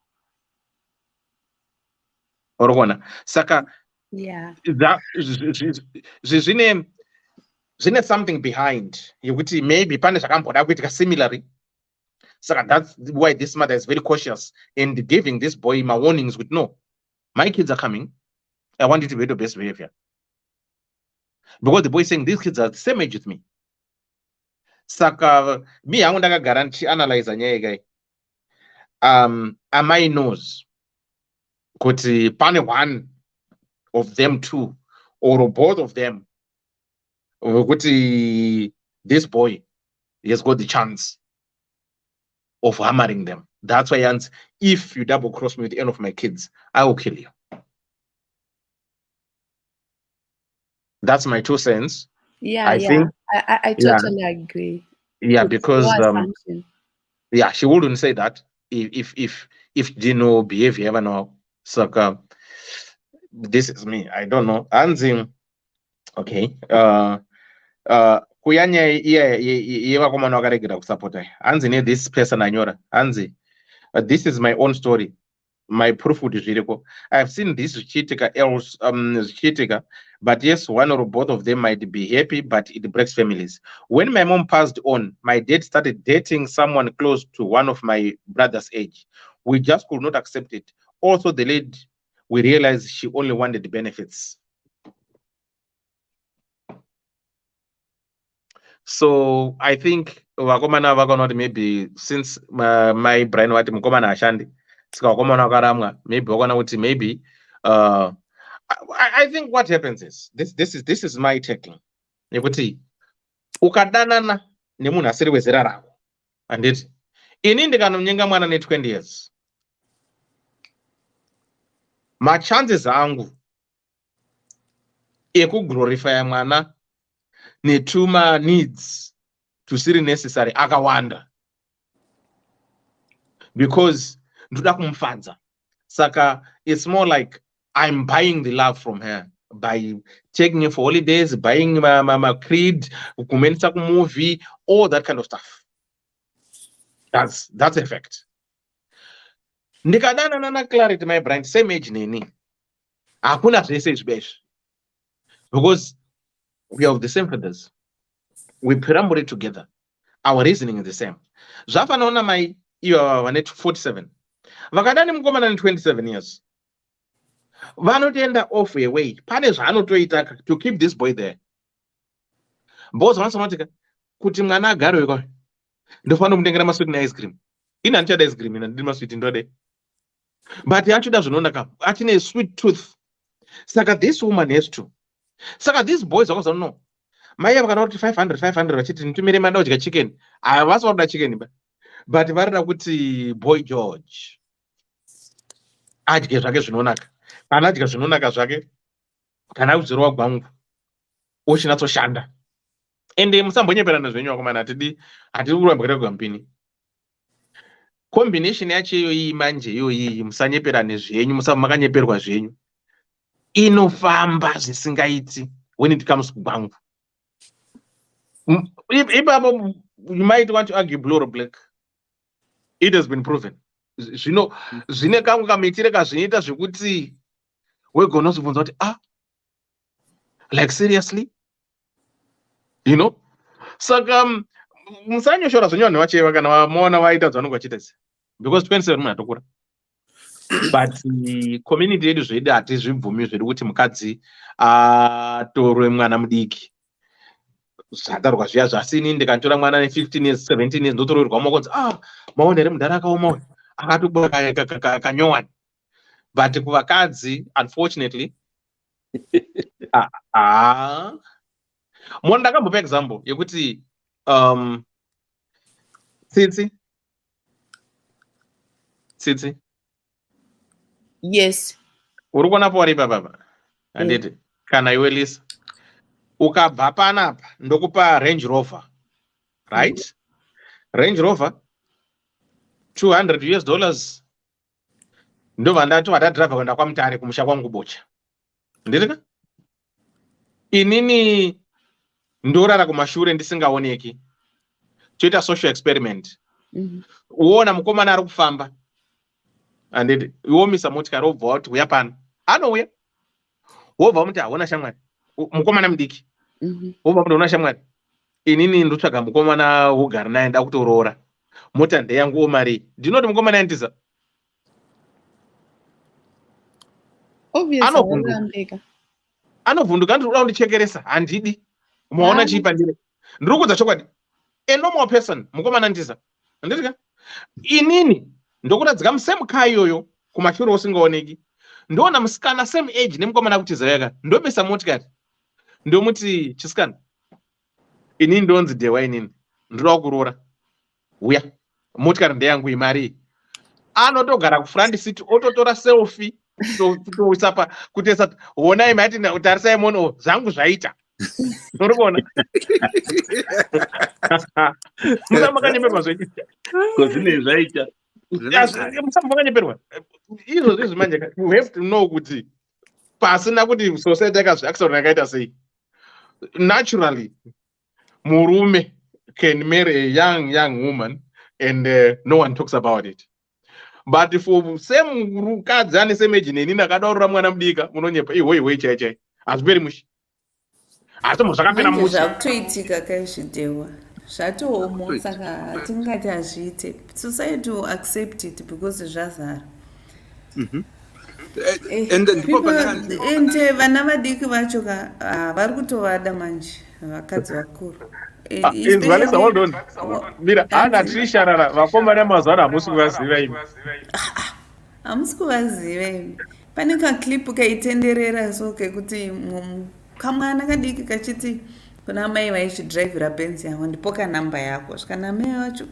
Orogona. Saka that zvine something behind. Yekuti maybe pane zvakamboda kuitika similarly. Saka that's why this mother is very cautious and giving this boy my warnings with no, my kids are coming. I want you to be the best behavior. Because the boy is saying these kids are the same age with me. Saka me hangu ndakagara ndichianalyze nyaya gai. Amai knows kuti pane one of them two or both of them kuti this boy has got the chance of hammering them. That's why he, if you double cross me with any of my kids, I will kill you. That's my 2 cents. I think I totally agree. Yeah, because yeah, she wouldn't say that if Dino behavior ever know. So this is me. I don't know. Anzi, okay. Kuyanya yewa koma nakaregera kusapota. Anzi ne this person anyora. Anzi, this is my own story. my proof would zviriko. I've seen this zvichiitika else zvichiitika, but yes, one or both of them might be happy, but it breaks families. When my mom passed on, my dad started dating someone close to one of my brother's age. We just could not accept it. Also, the lady, we realized she only wanted the benefits. So I think vakomana vakanoti maybe since my brain wati mukomana ashandi saka vakomana vakaramwa maybe vakona kuti maybe I think what happens is this is my taking nekuti ukadanana nemunhu asiri wezera rako handiti ini ndikanonyenga mwana ne20 years machances angu ekuglorify mwana netuma needs tusiri necessary akawanda because ndoda kumufadza saka it's more like I'm buying the love from her by taking her for holidays, buying my creed, kumenisa movie, all that kind of stuff. That's effect. Nikadana nana clarity my brain same age nini. Hakuna zvese best because we have the same feathers. We perambulate together. Our reasoning is the same. Zvafanaona mai iyo vanet 47. Vakadani mukomana ne 27 years. Vanotoenda off away. Pane zvaanotoita to keep this boy there. Boss vanosomatika kuti mwana agare kwa. Ndofana kumutengera maswiti na ice cream. Ina ndichada ice cream ina ndiri maswiti ndode. But yachoda zvinonaka. Achine sweet tooth. Saka this woman has to. Saka these boys vakazono no. Mai vakana kuti 500 vachiti nitumire manda udya chicken. Havasi vakuda chicken ba. But varida kuti boy George adye zvake zvinonaka. Kana adya zvinonaka zvake kana udziro gwangu ochinatsoshanda. Ende musambonyeperana zvenyu vakomana hatidi kuramba kuita kwampini. Combination yacho iyoyi manje iyoyi musanyeperane zvenyu makanyeperwa zvenyu inofamba zvisingaiti when it comes kugwangu. Ipapo you might want to argue blue or black. It has been proven. Zvine kangu kamitire kazvinoita zvekuti wegona kuzobvunza kuti like seriously, you know. Saka musanyoshora zvenyu vanhu vacheva kana vamaona vaita zvanonga vachiita sei because 27 munhu atokura. But community yedu zvedu hatizvibvumi zviri kuti mukadzi atorwe mwana mudiki. Zvadarwa zviya zvasi ini ndikantora mwana ne15 years 17 years ndotoroerwa makonzi maona here mudhara akaoma akatobuda kanyowani. But kuvakadzi unfortunately mona ndakambopa example yekuti tsitsi yes uri kuonapo waripa baba handiti kana iwe Lisa ukabva panapa ndokupa Range Rover, right? Range Rover $200 ndobva ndati watadhirabha kuenda kwaMutare kumusha kwangu Bocha. Nditika inini ndorara kumashure ndisingaoneki. Toita social experiment. Uona mukomana ari kufamba handiti iwomisa motikari wobva wati uya pano anouya wobva muti hauna shamwari mukomana mudiki wobva muti hauna shamwari inini ndotsvaga mukomana wogara naye nda kutoroora mota ndeyangu mari ndinoti mukomana yandiza anovhunduka ndiri kuda kundichekeresa handidi maona chiipa ndire ndiri kuudza chokwadi a normal person mukomana ndiza handitika inini ndokuradzika musemukaa iyoyo kumashure usingaoneki ndoona musikana same age nemukomana kutiza yaka ndobesa motikari ndomuti chisikana inini ndonzi dewa inini ndoda kuroora uya motikari ndeyangu imari anotogara kufront seat ototora selfie toisa kutesa honai mati tarisai mono zvangu zvaita uri kuona musamakanyemberwa zvenyu kozvine zvaita musamakanyemberwa izvozvi manje you have to know kuti pasina kuti society yakazviaccident yakaita sei naturally murume can marry a young woman and no one talks about it. but for same mukadzi ane semeji neni ndakadaurira mwana mudika munonyepa ihoi chai hazviperi mushi asi zvakapera manje mushi zvakutoitika kaizvidehwa zvatooma saka hatingati hazviite society will accept it because zvazara ende vana vadiki vacho vari kutovada manje vakadzi vakuru Vanessa, hold on. Mira, ana trisharara vakomana mazana hamusi kuvaziva imi. Hamusi kuvaziva imi. Pane kaklipu kaitenderera so kekuti kamwana kadiki kachiti kuna mai vaishidhiraivhira benzi yavo ndipo kanamba yako svikana mai vacho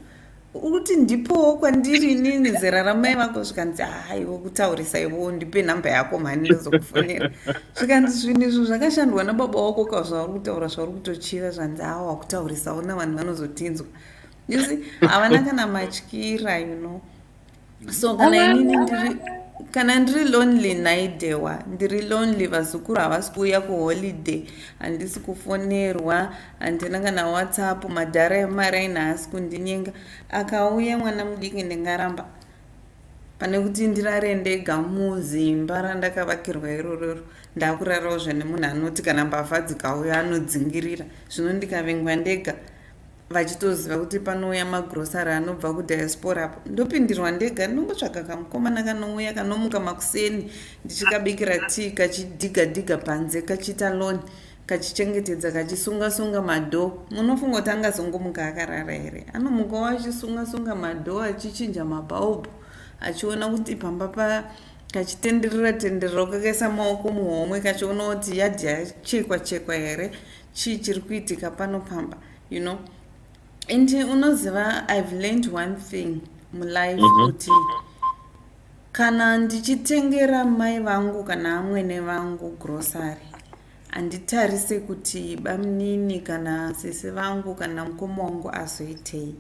kuti ndipowo kwandiri nini zera ramai vako zvikanzi haiwo kutaurisa iwo ndipe namba yako mani ndozokufonera zvikanzi zvinhu izvo zvakashandwa nababa wako zvauri kutaura zvauri kutochiva zvanzi awa wakutaurisawo navanhu vanozotinzwa yusi havana kana matyira so kana ndiri lonely naidewa ndiri lonely vazukuru havasi kuuya kuholiday handisi kufonerwa handina kana whatsapp madhara emaraini haasi kundinyenga akauya mwana mudiki ndingaramba pane kuti ndirare ndega muzimba randakavakirwa irororo ndakurarawo zvene munhu anoti kana mbavha dzikauya anodzingirira zvino ndikavengwa ndega vachitoziva kuti panouya magrosari anobva kudiaspora apo ndopindirwa ndega ndinongotsvaga kamukomana kanouya kanomuka makuseni ndichikabikira tii kachidhigadhiga panze kachiita loni kachichengetedza kachisunga-sunga madhoo munofunga kuti angazongomuka akarara here anomukawo achisunga-sunga madhoo achichinja mabhaubhu achiona kuti pamba kachitenderera kakaisa maoko muhomwe kachiona kuti yadhi yachekwa here chii chiri kuitika pano pamba and unoziva I've learned one thing mulife kuti kana ndichitengera mai vangu kana amwene vangu grocery handitarise kuti bamunini kana sese vangu kana mukoma wangu azoitei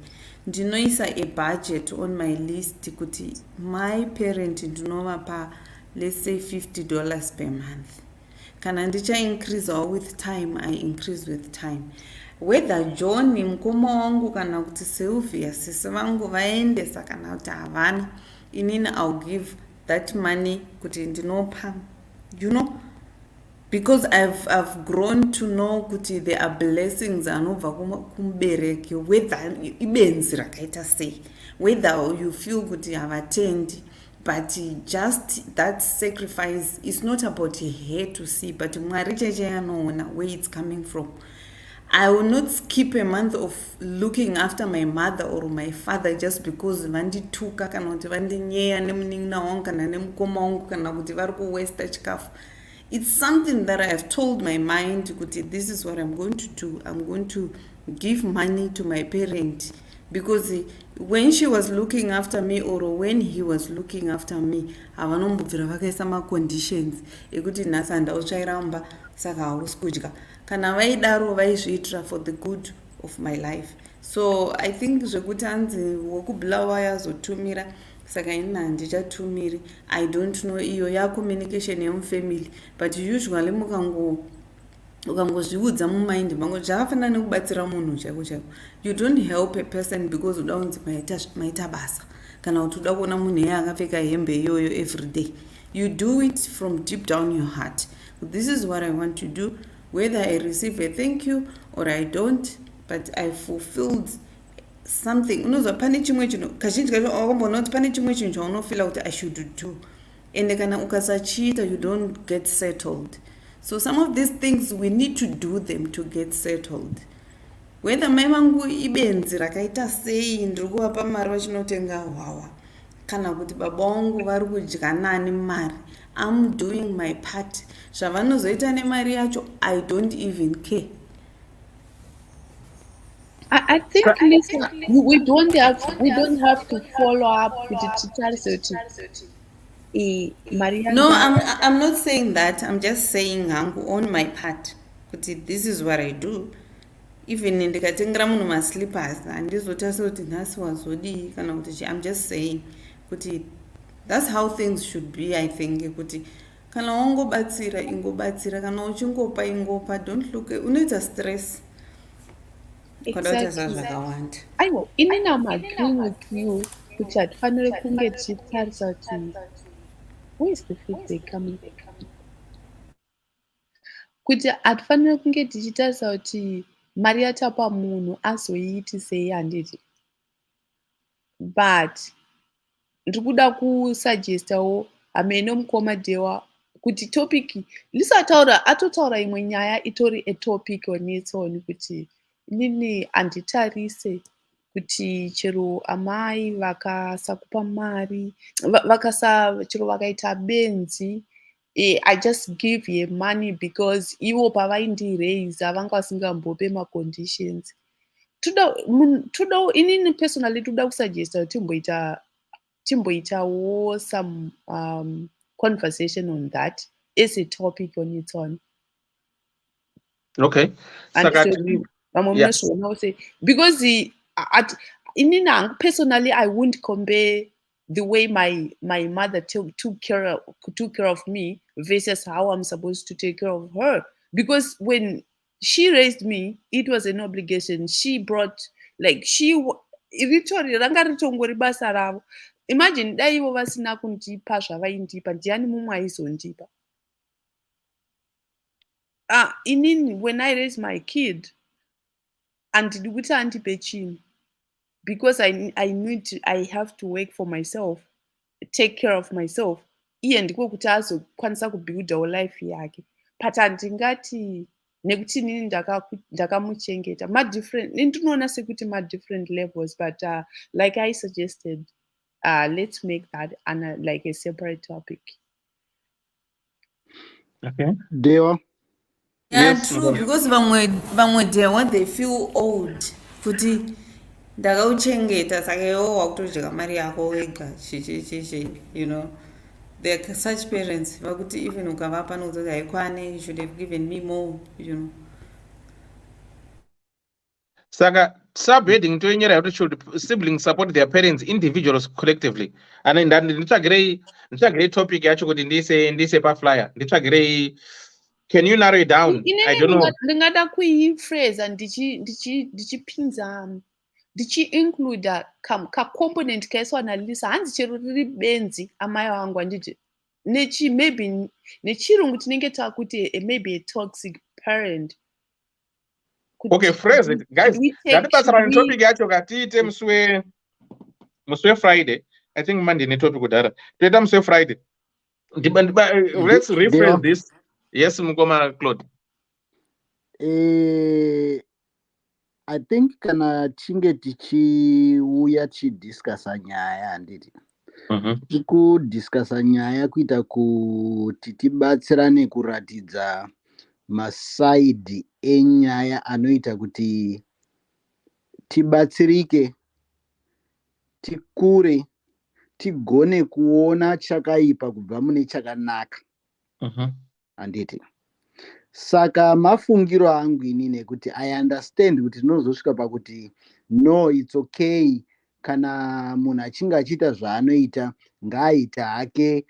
ndinoisa a budget on my list kuti my parent ndinovapa let's say $50 per month kana ndicha increase with time I increase with time whether John mukoma wangu kana kuti Sylvia sese vangu vaendesa kana kuti havana inini I'll give that money kuti ndinopa because I've grown to know kuti there are blessings anobva kumubereki whether ibenzi rakaita sei whether you feel kuti havatendi but just that sacrifice is not about here to see but mwari cheche anoona where it's coming from. I will not skip a month of looking after my mother or my father just because vandituka kana kuti vandinyeya nemunin'ina wangu kana nemukoma wangu kana kuti vari kuwesta chikafu. It's something that I have told my mind kuti this is what I'm going to do. I'm going to give money to my parent because when she was looking after me or when he was looking after me havanombobvira vakaisa maconditions ekuti nhasi handautsvairamba saka hausi kudya kana vaidaro vaizviitira for the good of my life. So I think zvekuti hanzi wokubulawa yazotumira saka ini handichatumiri. I don't know iyo communication yemufamily but usually ukangozviudza mumind mango zvakafanana nekubatsira munhu chaiko chaiko. You don't help a person because uda kunzi maita basa kana kuti uda kuona munhu iye akapfeka hembe iyoyo every day. You do it from deep down your heart. This is what I want to do, whether I receive a thank you or I don't, but I fulfilled something. Unozwa pane chimwe chinhu kazhinji kacho wakamboona kuti pane chimwe chinhu chaunofila kuti I should do ende kana ukasachiita you don't get settled. So some of these things we need to do them to get settled. Whether mai vangu ibenzi rakaita sei ndiri kuvapa mari vachinotenga hwawa kana kuti baba vangu vari kudya nani mari, I'm doing my part. Zvavanozoita nemari yacho I don't even care. I think listen, we don't have to follow up with the titarisoti. No, I'm not saying that. I'm just saying on my part. This is what I do. Even ndikatengera munhu maslippers handizotasa kuti nhasi wazodii kana kuti I'm just saying kuti that's how things should be. I think kuti kana wangobatsira ingobatsira kana uchingopa ingopa. Don't look unoita stress. Exactly. I know. I'm agreeing with you kuti hatifaniri kunge tichitarisa kuti where is the feedback coming kuti hatifaniri kunge tichitarisa kuti mari yatapa munhu azoiiti sei handiti, but ndiri kuda kusuggestawo hamene mukoma dewa kuti topic lisataura atotaura imwe nyaya itori etopic on its own kuti inini handitarise kuti chero amai vakasakupa mari chero vakaita benzi I just give ye money because ivo pavaindiraise vanga vasingambope maconditions. Inini personally toda kusuggesta kuti timboitawo some conversation on that as a topic on its own. Okay. Because personally I wouldn't compare the way my mother took care of me versus how I'm supposed to take care of her. Because when she raised me, it was an obligation. She brought, like, imagine daivo vasina kundipa zvavaindipa ndiani mumwe aizondipa. Inini when I raise my kid handidi kuti andipe chinhu because I have to work for myself, take care of myself. Iye ndiko kuti azokwanisa kubuildawo life yake. But handingati nekuti inini ndakamuchengeta. Ndinoona sekuti different levels, but like I suggested, let's make that like a separate topic. Okay. Yeah, yes, true, because vamwe they want, they feel old. Kuti ndakauchengeta saka iwo wakutodya mari yako wega you know, there are such parents vakuti even ukavapa nokuzoti haikwane, you should have given me more, you know. Saka subheading to any right should siblings support their parents, individuals collectively. And then it's a great topic actually in this paper flyer. It's a great. Can you narrow it down? I don't know. Ndingada kuiphrase ndichipinza ndichi-include ka-component kaiswanalisa hanzi chero riri benzi amai vangu handiti maybe nechirungu tinenge takuti maybe a toxic parent. Okay, phrase it, guys. That's around topic yacho katiite muswe Friday. I think Monday ne topic kudara. Toita muswe Friday. Let's rephrase this. Yes, Mukoma Claude. I think kana chinge tichiuya tichidiscassa nyaya handiti. Tikudiscassa nyaya kuita kuti tibatsirane kuratidza masaidi enyaya anoita kuti tibatsirike, tikure, tigone kuona chakaipa kubva mune chakanaka. Handiti. Saka mafungiro angu inini ekuti I understand kuti tinozosvika pakuti no, it's okay kana munhu achinge achiita zvaanoita ngaaita hake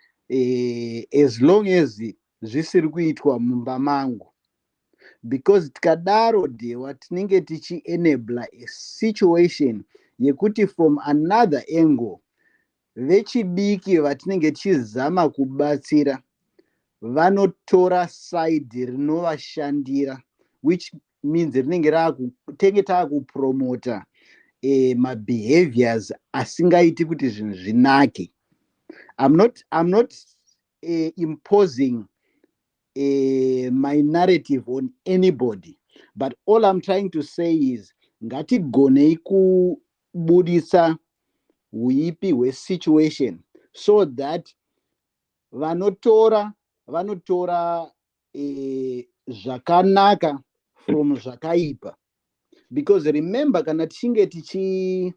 as long as zvisiri kuitwa mumba mangu. Because tikadaro dewa tinenge tichi-enabler a situation yekuti from another angle vechidiki vatinenge tichizama kubatsira vanotora side rinovashandira, which means rinenge tenge taakupromota mabehaviors asingaiti kuti zvinhu zvinake. I'm not imposing my narrative on anybody, but all I'm trying to say is ngatigonei kubudisa huipi hwesituation so that vanotora zvakanaka from zvakaipa. Because remember, kana tichinge tichikudza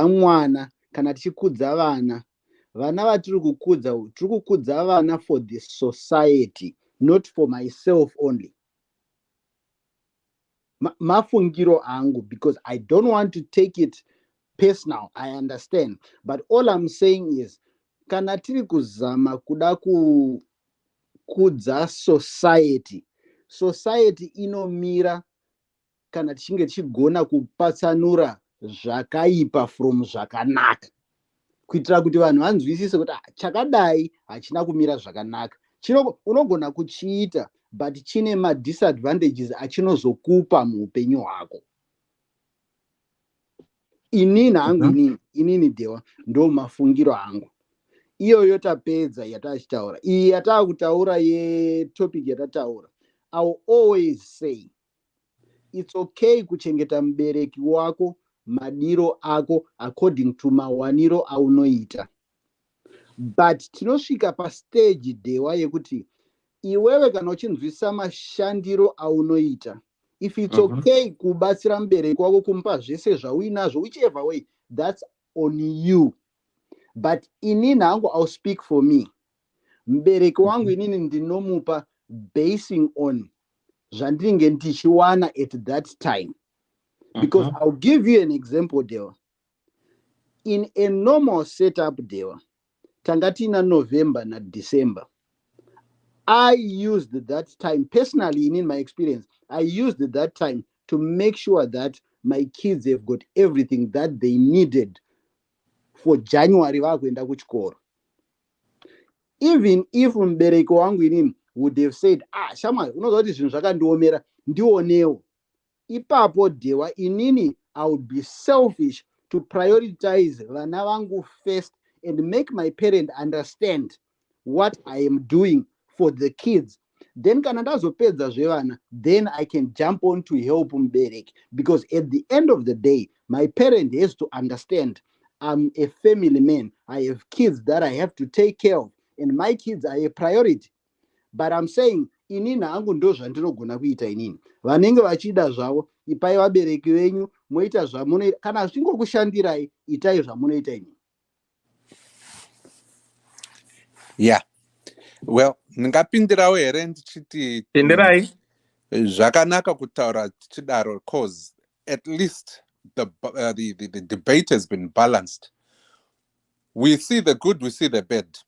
mwana kana tichikudza vana vatiri kukudza vana for the society, not for myself only. Mafungiro angu, because I don't want to take it personal, I understand, but all I'm saying is kana tiri kuzama kuda kukudza society inomira kana tichinge tichigona kupatsanura zvakaipa from zvakanaka, kuitira kuti vanhu vanzwisise kuti chakadai hachina kumira zvakanaka. Unogona kuchiita but chine madisadvantages achinozokupa muupenyu hwako. Inini hangu inini Dewa ndo mafungiro angu. Iyoyo tapedza yatachitaura. Iyi yatakutaura yetopic yatataura. I will always say it's okay kuchengeta mubereki wako madiro ako according to mawaniro aunoita. But tinosvika pastage Dewa yekuti iwewe kana uchinzwisisa mashandiro aunoita, if it's okay kubatsira mubereki wako kumupa zvese zvauinazvo, whichever way, that's on you. But inini hangu, I'll speak for me. Mubereki wangu inini ndinomupa basing on zvandinenge ndichiwana at that time. Because I'll give you an example, Dewa. In a normal setup, Dewa, tangatina November na December, I used that time, personally, in my experience, I used that time to make sure that my kids have got everything that they needed for January vakuenda kuchikoro. Even if mubereki wangu inini would have said, shamwari, unoziva kuti zvinhu zvakandiomera, ndionewo. Ipapo Dewa, inini, I would be selfish to prioritize vana vangu first and make my parent understand what I am doing for the kids. Then kana ndazopedza zvevana, then I can jump on to help mubereki. Because at the end of the day, my parent has to understand I'm a family man. I have kids that I have to take care of, and my kids are a priority. But I'm saying, inini hangu ndo zvandinogona kuita inini. Vanenge vachida zvavo, ipai vabereki venyu, moita zvamunoita. Kana zvichingokushandirai, itai zvamunoita inini. Yeah. Well, ndingapindirawo here ndichiti zvakanaka kutaura tichidaro, cause at least the debate has been balanced. We see the good, we see the bad.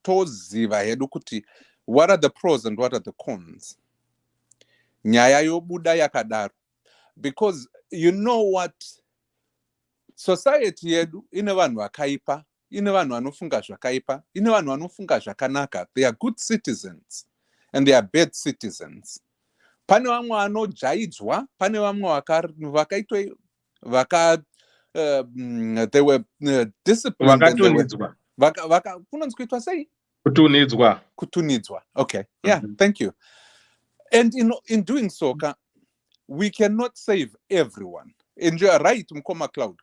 Toziva hedu kuti what are the pros and what are the cons. Nyaya yobuda yakadaro. Because you know what, society yedu ine vanhu vakaipa, ine vanhu vanofunga zvakaipa, ine vanhu vanofunga zvakanaka. They are good citizens and they are bad citizens. Pane vamwe vanojaidzwa, pane vamwe vakaitwa they were disciplined. Kunonzi kuitwa sei? Kutunidzwa. Okay. Yeah, thank you. And in doing so, we cannot save everyone. And you are right, Mkoma Claude,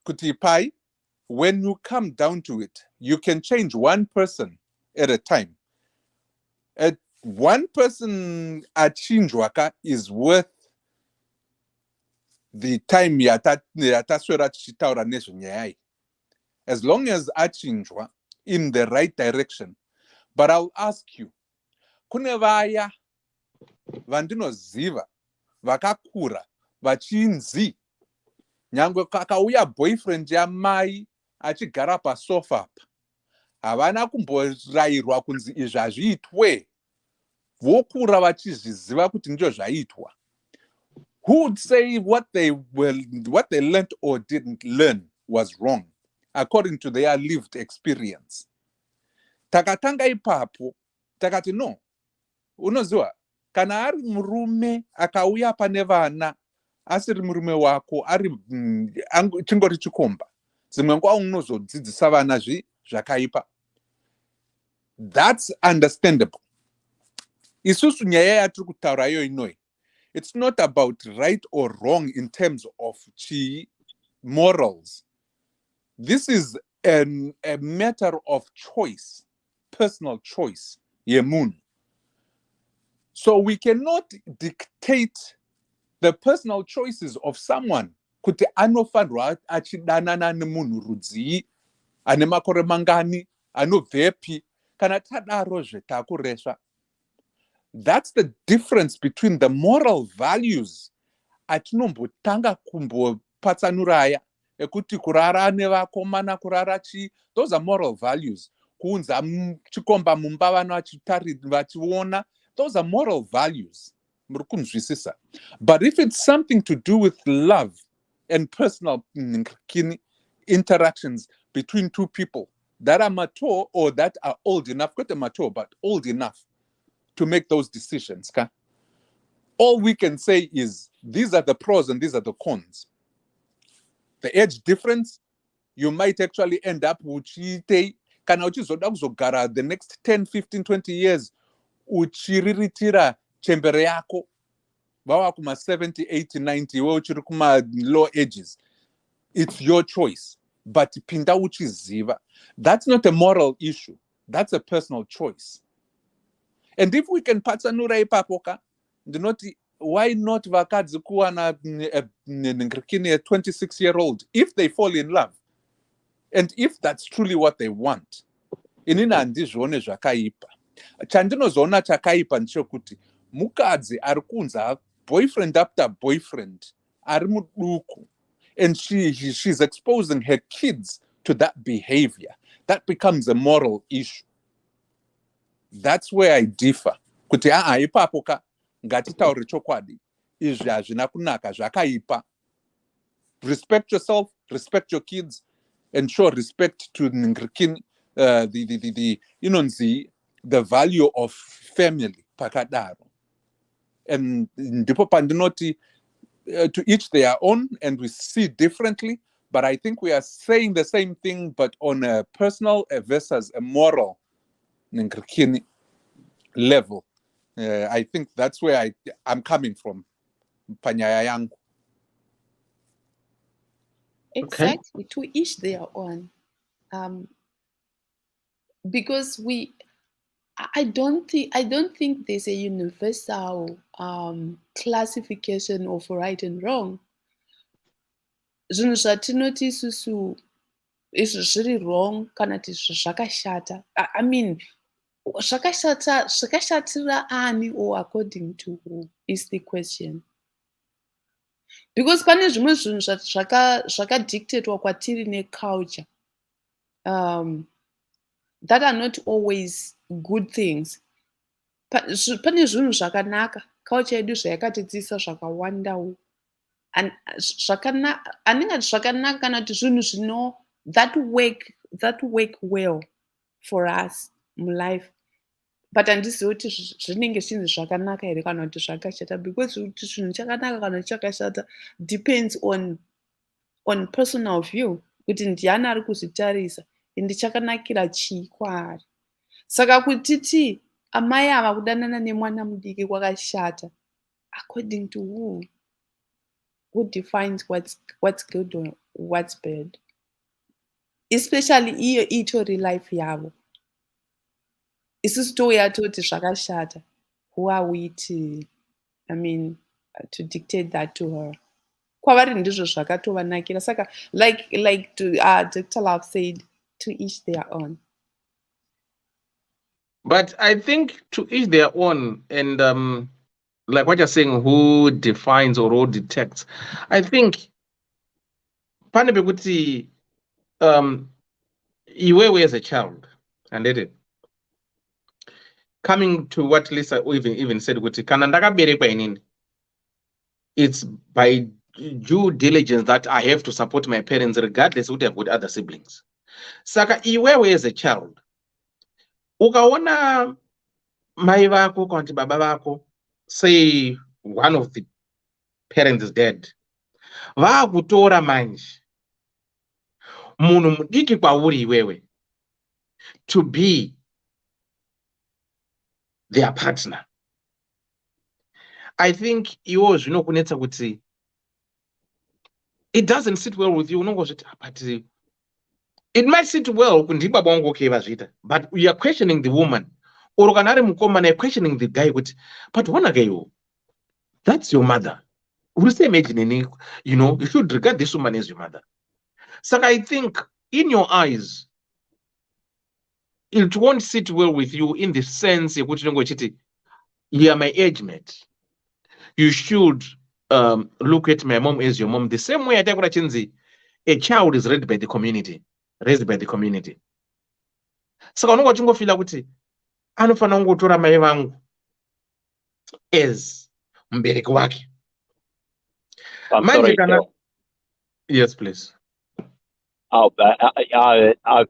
kuti pai, when you come down to it, you can change one person at a time. At one person achinjwaka is worth the time yataswera tichitaura nezvenyaya. As long as achinjwa in the right direction. But I'll ask you, kune vaya vandinoziva vakakura vachinzi nyangwe kakauya boyfriend yamai achigara pasofa apa, havana kumborayirwa kunzi izvi hazviitwe, vokura vachizviziva kuti ndizvo zvaitwa. Who would say what they learned or didn't learn was wrong according to their lived experience? Takatanga ipapo takati no, unoziva kana ari murume akauya pane vana asiri murume wako, ari chingori chikomba, dzimwe nguva unozodzidzisa vana zvakaipa. That's understandable. Isusu nyaya yatiri kutaura iyo inoi, it's not about right or wrong in terms of morals. This is a matter of choice, personal choice, yemun. So we cannot dictate the personal choices of someone. Kuti anofanirwa achidanana nemunhu rudzii, ane makore mangani, anobvepi, kana tadaro zvetakuresva. That's the difference between the moral values atinombotanga kumbopatsanuraya, ekuti kurara nevakomana, kurara those are moral values. Kuunza chikomba mumba vana vachiona, those are moral values. But if it's something to do with love and personal interactions between two people that are mature or that are old enough, not mature, but old enough to make those decisions, all we can say is these are the pros and these are the cons. The age difference, you might actually end up uchite kana uchizoda kuzogara the next 10, 15, 20 years uchiriritira chembere yako vava kuma 70, 80, 90 we uchiri kuma low ages. It's your choice, but pinda uchiziva. That's not a moral issue. That's a personal choice. And if we can patsanura ipapoka, why not vakadzi kuwana a 26-year-old if they fall in love? And if that's truly what they want. Inini handizvone zvakaipa. Chandinozoona chakaipa ndechokuti mukadzi ari kunza boyfriend after boyfriend ari muduku, and she's exposing her kids to that behavior. That becomes a moral issue. That's where I differ. Kuti ipapo ka ngatitaure chokwadi, izvi hazvina kunaka, zvakaipa. Respect yourself, respect your kids, and show respect to the value of family pakadaro. And ndipo pandinoti to each their own, and we see differently, but I think we are saying the same thing, but on a personal versus a moral level. I think that's where I'm coming from. Panyaya yangu. Exactly, to each their own. Because I don't think there's a universal classification of right and wrong. Zvinhu zvatinoti isusu izvi zviri wrong kana kuti zvakashata. I mean, zvakashatira ani or according to who is the question. Because pane zvimwe zvinhu zvakadictatwa kwatiri neculture that are not always good things. Pane zvinhu zvakanaka culture yedu zvayakatidzidzisa zvakawandawo, and handingati zvakanaka kana kuti zvinhu zvino that work well for us mulife, but handizivi kuti zvinenge zvinhu zvakanaka here kana kuti zvakashata, because kuti zvinhu chakanaka kana kuti chakashata depends on personal view, kuti ndiani ari kuzvitarisa ende chakanakira chii kwaari. Saka kutiti amai ava kudanana nemwana mudiki kwakashata, according to who defines what's good or what's bad, especially iyo itori life yavo. Isusu touya toti zvakashata, who are we to dictate that to her? Kwavari ndizvo zvakatovanakira. Saka like Dr. Love said, to each their own. But I think to each their own, and like what you're saying, who defines or who detects, I think pane pekuti iwewe as a child, and it coming to what Lisa even said, kuti kana ndakaberekwa inini, it's by due diligence that I have to support my parents regardless of what I've got other siblings. Saka iwewe as a child, ukaona mai vako kana kuti baba vako, say one of the parents is dead, vaakutora manje munhu mudiki kwauri iwewe to be their partner. I think iwo zvinokunetsa kuti it doesn't sit well with you, unongozviti but it might sit well kuti ndibaba wangu okay vazvita, but you are questioning the woman, or kana ari mukomana you're questioning the guy kuti but wanake iwo, that's your mother. You should regard this woman as your mother. So I think in your eyes it won't sit well with you in the sense you are my age mate. You should look at my mom as your mom. The same way a child is raised by the community. So unongo chingofila kuti anofana kungotora mai vangu as mbereki wake. I'm Manje sorry, kana. Joe. Yes, please. I've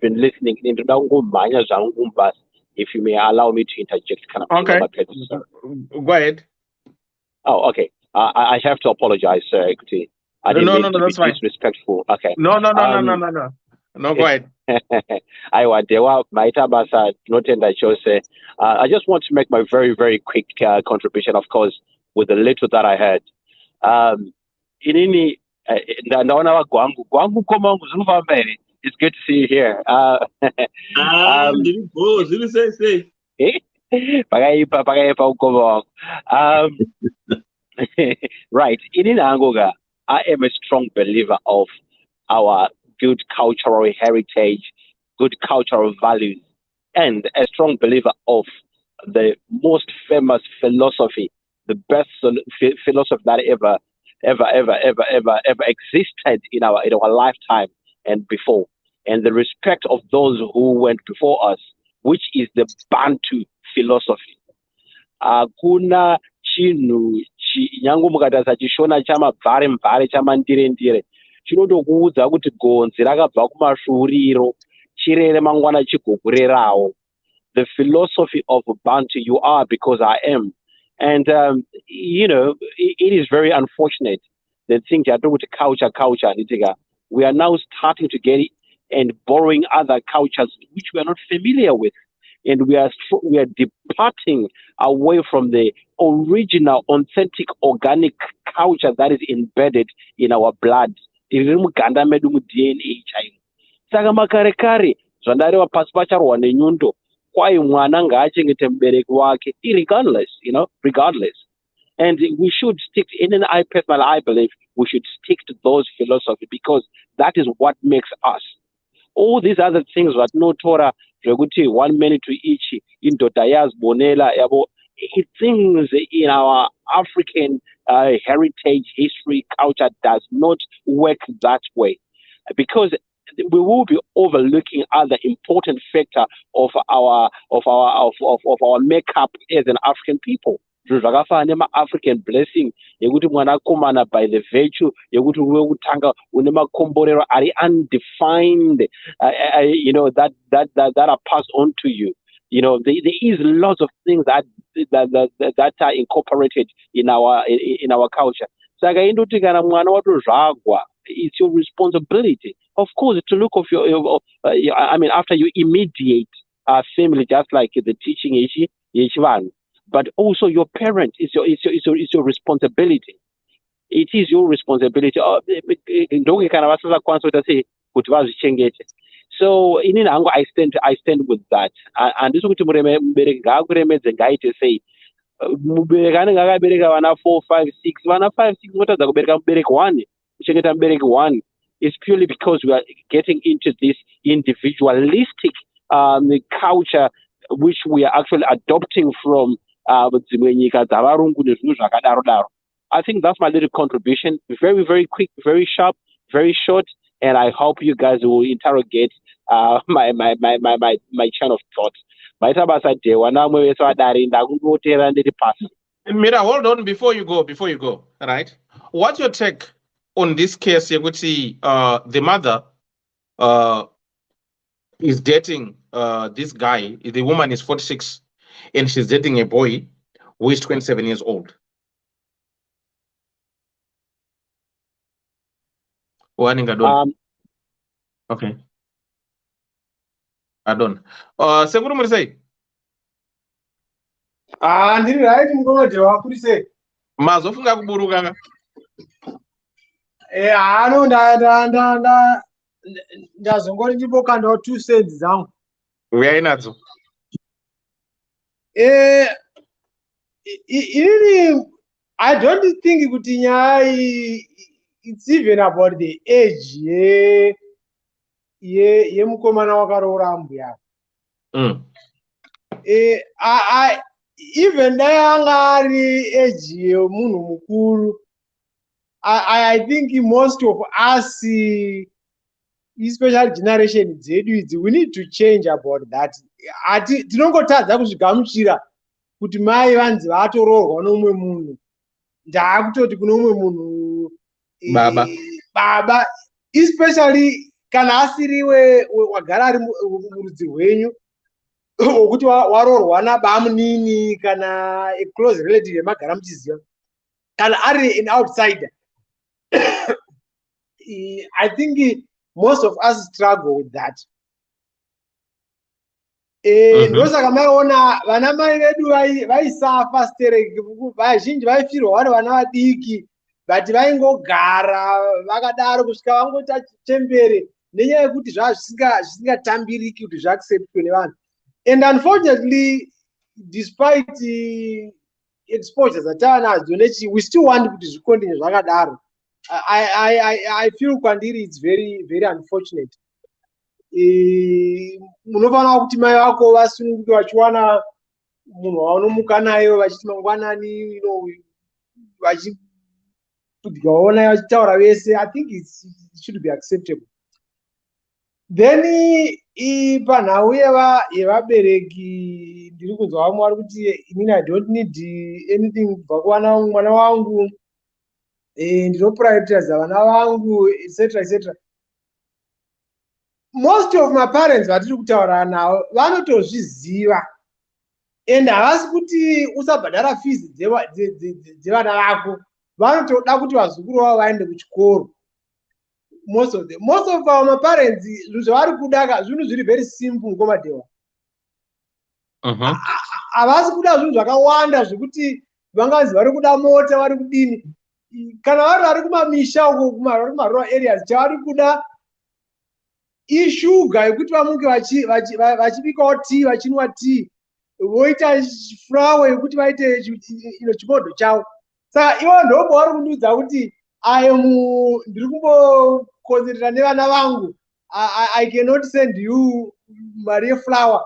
been listening. If you may allow me to interject, kind of Okay. Go ahead. Oh, okay. I have to apologize, sir. I didn't mean to be that's fine. disrespectful. Okay. No. No, go ahead. I want Maita Basa, Notenda Chose. I just want to make my very, very quick contribution, of course, with the little that I heard. Inini, it's good to see you here. Right. In Angola, I am a strong believer of our good cultural heritage, good cultural values, and a strong believer of the most famous philosophy, the best philosophy that ever existed in our lifetime and before, and the respect of those who went before us, which is the Bantu philosophy. Kuna chinhu nyangu mukatasa chishona chamabvare mbvare chamandire ndire chinotokuudza kuti gonzi rakabva kumashuriro chirere mangwana chigokurerawo. The philosophy of Bantu, you are because I am. And it is very unfortunate that things are doing with culture. We are now starting to get it and borrowing other cultures which we are not familiar with. And we are departing away from the original, authentic, organic culture that is embedded in our blood. DNA chaimo. Saka makarekare zvandarewa pasi pacharwa nenyundo kwai mwana ngaachengete mubereki wake regardless. And we should stick to, I believe we should stick to those philosophies because that is what makes us. All these other things that no Torah, 1 minute to each, in Dotayas, Bonela, it things in our African heritage, history, culture does not work that way. Because we will be overlooking other important factor of our makeup as an African people. African blessing by the virtue are undefined that are passed on to you. There is lots of things that are incorporated in our culture. It's your responsibility, of course, to look of after you immediate family, just like the teaching but also your parents. It's your responsibility. It is your responsibility. So in Inango, I stand with that. And this is to say, 4, 5, 6, 1 is purely because we are getting into this individualistic culture which we are actually adopting from I think that's my little contribution. Very, very quick, very sharp, very short, and I hope you guys will interrogate my chain of thought. Mira, hold on before you go. All right. What's your take on this case? You would see the mother is dating this guy. The woman is 46 and she's dating a boy who is 27 years old. Okay. I don't. Seguro muri sei? Ndiri right mukomojewa kuri sei? Mazofunga kuburuka. Ndazongori ndibokandawo 2 cents dzangu. Uyai nadzo. I don't think kuti nyaya it's even about the age yemukomana wakaroora mbuya. Even dai anga ari age yemunhu mukuru, I think most of us, especially generation dzedu idzi, we need to change about that. Tinongotadza kuzvigamuchira kuti mai vanzi vatoroorwa nomumwe munhu ndaakutoti kuno umwe munhu baba especially kana asiriwe wagara ari murudzi rwenyu wokuti waroorwa nabamunini kana a close relative yamagara muchiziva, kana ari an outsider. I think most of us struggle with that. Ndosaka maiona vana mai vedu vaisafa stereki, vazhinji vaifirwa vari vana vadiki, but vaingogara vakadaro kusvika vangota chembere nenyaya yekuti zvisingatambiriki kuti zviacceptwe nevanhu. And unfortunately, despite the exposure dzatava nadzo nechi, we still want kuti zvikontinue zvakadaro. I feel kwandiri it's very, very unfortunate. Munofanira kuti mai vako vasununguke vachiwana munhu waunomuka nayo vachiti mangwanani, vachipudhikawo nayo vachitaura vese. I think it should be acceptable. Then panhau yevabereki ndiri kunzwa vamwe vari kuti inini I don't need anything kubva kuwana mwana wangu, ndinoprioritize vana vangu etc etc. Most of my parents vatiri kutaura navo vanotozviziva, and havasi kuti usabhadhara fees dzevana vako, vanotoda kuti vazukuru vavo vaende kuchikoro. Most of our parents, zvavari kuda zvinhu zviri very simple ngomadewa. Havasi kuda zvinhu zvakawanda zvekuti vanganzi vari kuda mota, vari kudini. Kana vari kumamisha uko vari kumarural areas, chavari kuda ishuga yekuti vamuke vachibikawo tea, vachinwa tea, voita flour yekuti vaite chimodo chavo. Saka ivo ndombo vari kundiudza kuti ndiri kumbokonzerera nevana vangu, I cannot send you mari yeflour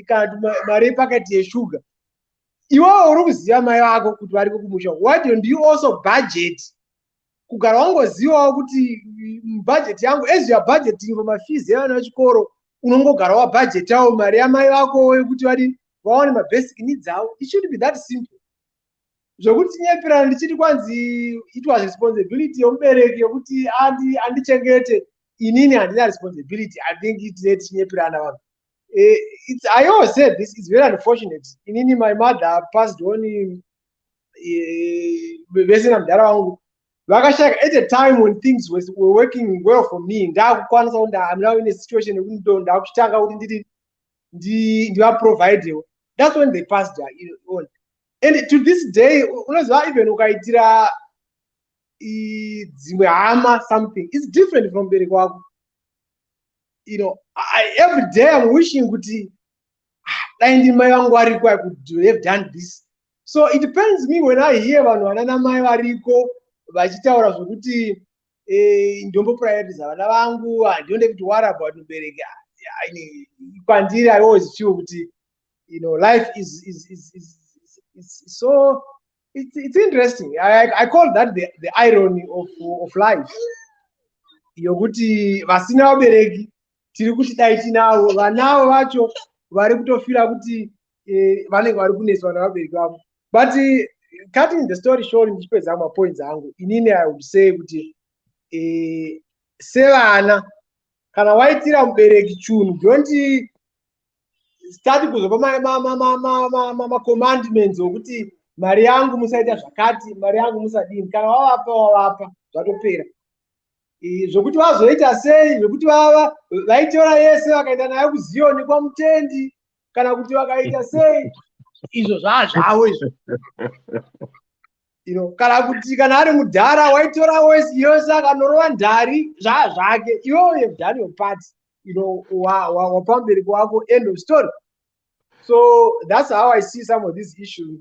kana mari yepaketi yeshuga. Iwewe uri kuziva mai vako kuti vari kumusha. Why don't you also budget? Kugara wangozivawo kuti budget yangu, as you are budgeting for mafees evana vechikoro, unongogara wabudgetawo mari yamai vako yekuti vaone mabasic needs avo. It should be that simple. Zvokuti nyepera ndichiti kwanzi it was responsibility yomubereki yokuti andichengete, inini handina responsibility. I think it's chinyepirana vanhu. I always said this is very unfortunate. Inini my mother passed on vesina mudhara wangu vakashaka at a time when things were working well for me. Ndakukwanisa kuti I'm now in a situation yekuti ndakutanga kuti nditi ndivaprovidewo. That's when they passed on. And to this day, unoziva even ukaitira dzimwe hama something, it's different from bereki wako. Every day I'm wishing kuti dai ndi mai vangu variko, I could have done this. So it depends me when I hear vanhu vanana mai variko vachitaura zvokuti ndomboprioritize vana vangu, I don't have to worry about mubereki. Kwandiri I always feel kuti life is so it's interesting. I call that the irony of life. Yokuti vasina vabereki tiri kuti dai tinavo, vanavo vacho vari kutofira kuti vanenge vari kuneswa navabereki vavo. But cutting the story short, ndichipedza mapoints angu, inini I would say kuti sevana kana waitira mubereki chunhu, don't start kuzopa ma-commandments okuti mari yangu musaita zvakati, mari yangu musadini. Kana wavapa zvatopera. Zvokuti vazoita sei, zvokuti vaitora yese vakaenda nayo kuZioni kwamutendi, kana kuti vakaita sei, izvo zvazvavo izvo. Kana kuti kana ari mudhara waitora yose akanorova ndari, zvazvake. Iwewe you've done your part. Wapa mubereki wako, end of story. So that's how I see some of these issues.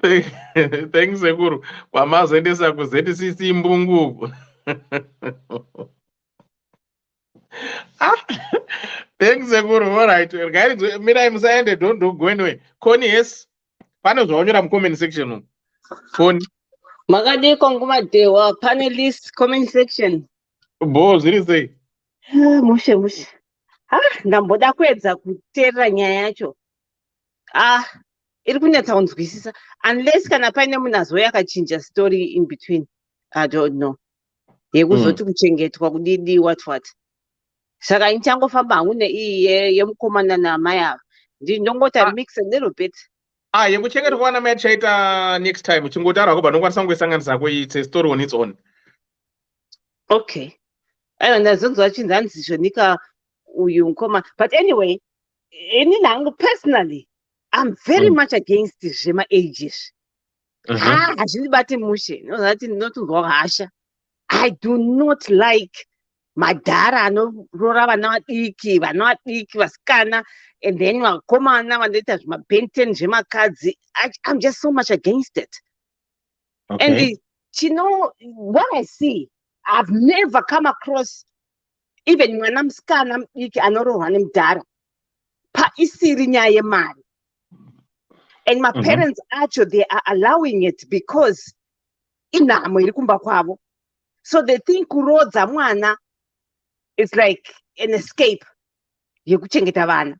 Thanks Sekuru. Wamazoendesa kuZDC Mbungu. Thanks Sekuru. All right. Guys, Mira Msaende, don't go anywhere. Koni, yes. Pane zvawanyora mu comment section. Koni. Makadiko ngumadewa panelist comment section. Bo zviri sei? Mushe. Ndamboda kuedza kuteerera nyaya yacho. iri kunyatsakunzwisisa unless kana paine munhu azouya akachinja story in between. I don't know. Yekuzoti kuchengetwa kudidi what. Saka inchangofamba hangu neiyi yemukomana namai ava. Ndinongoti mix a little bit. Yekuchengetwa kwanamai tichaita next time. Chingotaura kubva ndokwanisa kungoisanganisa it's a story on its own. Okay. Aiwa ndazonzwa chinzanzishonika uyu mukoma. But anyway, ini nangu personally, I'm very much against zvema ages. Hazvindibati mushe. Nozati ndinotunzwa hasha. I do not like madhara anorora vana vadiki vasikana, and then vakomana vanoita zvemabenten zvemakadzi. I'm just so much against it. And what I see, I've never come across even mwana musikana mudiki anorohwa nemudhara paisiri nyaya yemari. And my parents actually, they are allowing it because inhamo iri kumba kwavo. So they think kurodza mwana is like an escape yekuchengeta vana.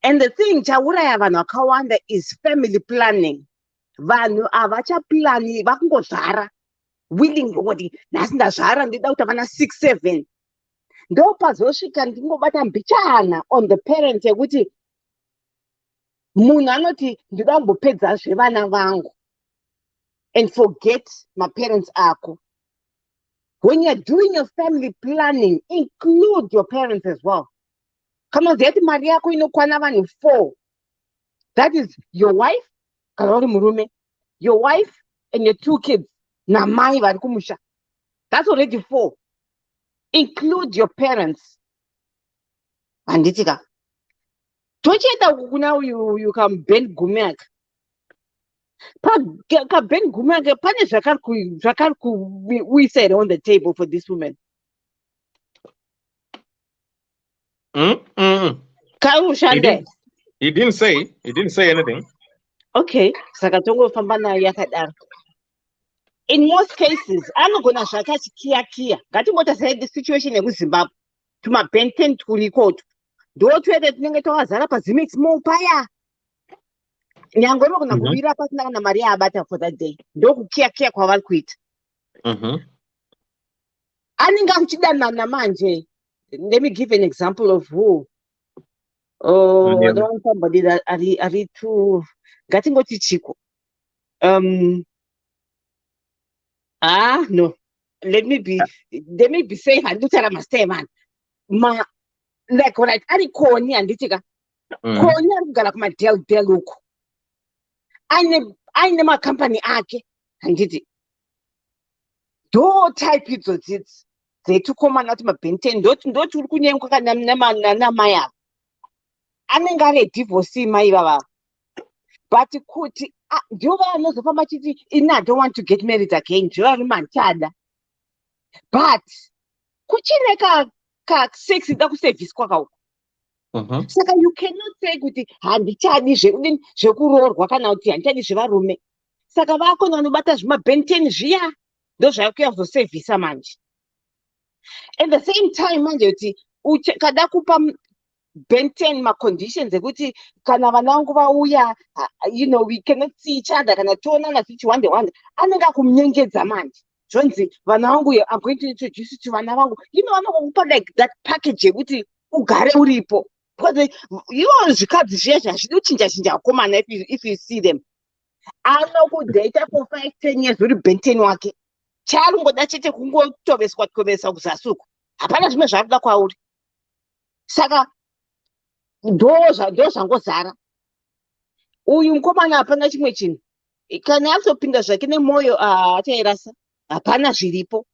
And the thing chauraya vanhu vakawanda is family planning. Vanhu avachaplani vakungozvara willing kuti nhasi ndazvara ndida kuita vana 6-7. Ndopazosvika ndingobata mbichana on the parent yekuti munhu anoti ndida kumbopedza zvevana vangu and forget my parents ako. When you're doing your family planning, include your parents as well. Kama zeti mari yako inokwana vanhu 4. That is your wife, kana uri murume, your wife and your 2 kids, na mai vari kumusha. That's already 4. Include your parents. Anditika. Tocheta kuna you can bend gumek. Ka bend gumek pane we said on the table for this woman. He didn't say anything. Okay, sakatongo famba nayo yakadaro. In most cases, anogona zvakati kia. Ngatingoti said the situation yekuZimbabwe. Tuma benten turikoto. Ndotwete tinenge tawazara paZimix Mall paya. Nyango nogona kuvira pasina kana mari yaabata for that day. Ndokukia kwavari kuita. Anenge achidanana manje. Let me give an example of who. I don't want somebody that are too. Ngatingoti Chiko. No. Let me be safe and do tell my man. Like right, ari Koni and Ditika. Koni ari kugara kuma del uko. Aine ma company ake and didi. Do type it so it's they took come out ma benten do uri kunyenga kana na maya. Anenge ari divorce mai baba. But kuti njoba anozofamba chiti I don't want to get married again. Njoba rimanchada. But kuchine ka sex ida kuservice kwakauko. Saka you cannot say kuti handichadi zvekurorwa kana kuti handichadi zvevarume. Saka vakona vanobata zvemabenten zviya ndozvakuya kuzoservisa manje. At the same time manje kuti kada kupa benten ma conditions ekuti kana vanangu vauya we cannot see each other kana tonana tichiwande anenge akumunyengedza manje. Jonzi vanangu I'm going to introduce you to vana vangu. Vanokupa like that package yekuti ugare uripo. Because zvikadzi zviya zvazvidi kuchinja vakomana if you see them. Anokudata for 5-10 years uri benten wake. Charingoda chete kungotoveswa kuzasuku. Hapana zvimwe zvakuda kwauri. Saka ndozvangozara. Uyu mukomana hapana chimwe chinhu. Kana azopinda zvake nemwoyo achairasa. Hapana zviripo.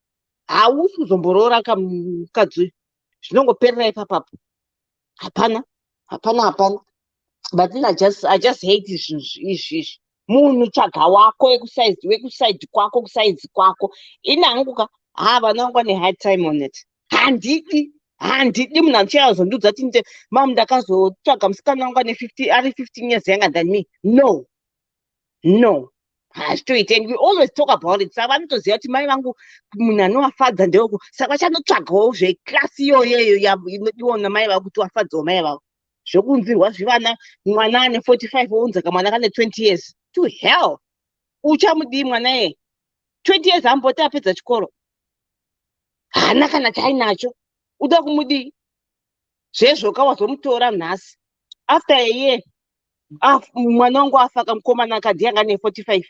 Hausi kuzomborora kamukadzi. Zvinongoperera ipapapo. Hapana. But then I just hate izvi. Munhu tsvaga wako wekuside kwako. Inanguka vanangu vane hard time on it. Handidi munhu anochazondudza tinte mam ndakazotsvaga musikana wangu ane 15 years younger than me. No. Hazvitoiti, and we always talk about it. Saka vanotoziva kuti mai vangu munhu anovafadza ndeoku. Saka vachanotsvagawo zveklasi iyoyeyo inodiwa namai vavo kuti wafadzawo mai vavo. zvokunzirwa zvivana mwana ane 45 ounza kamwana kane 20 years to hell. Uchamudii mwana ye 20 years amboti apedza chikoro hana kana chainacho uda kumudii zvezvoka wazomutora nhasi after a year mwana wangu afa kamukomana akadhi anga ne 45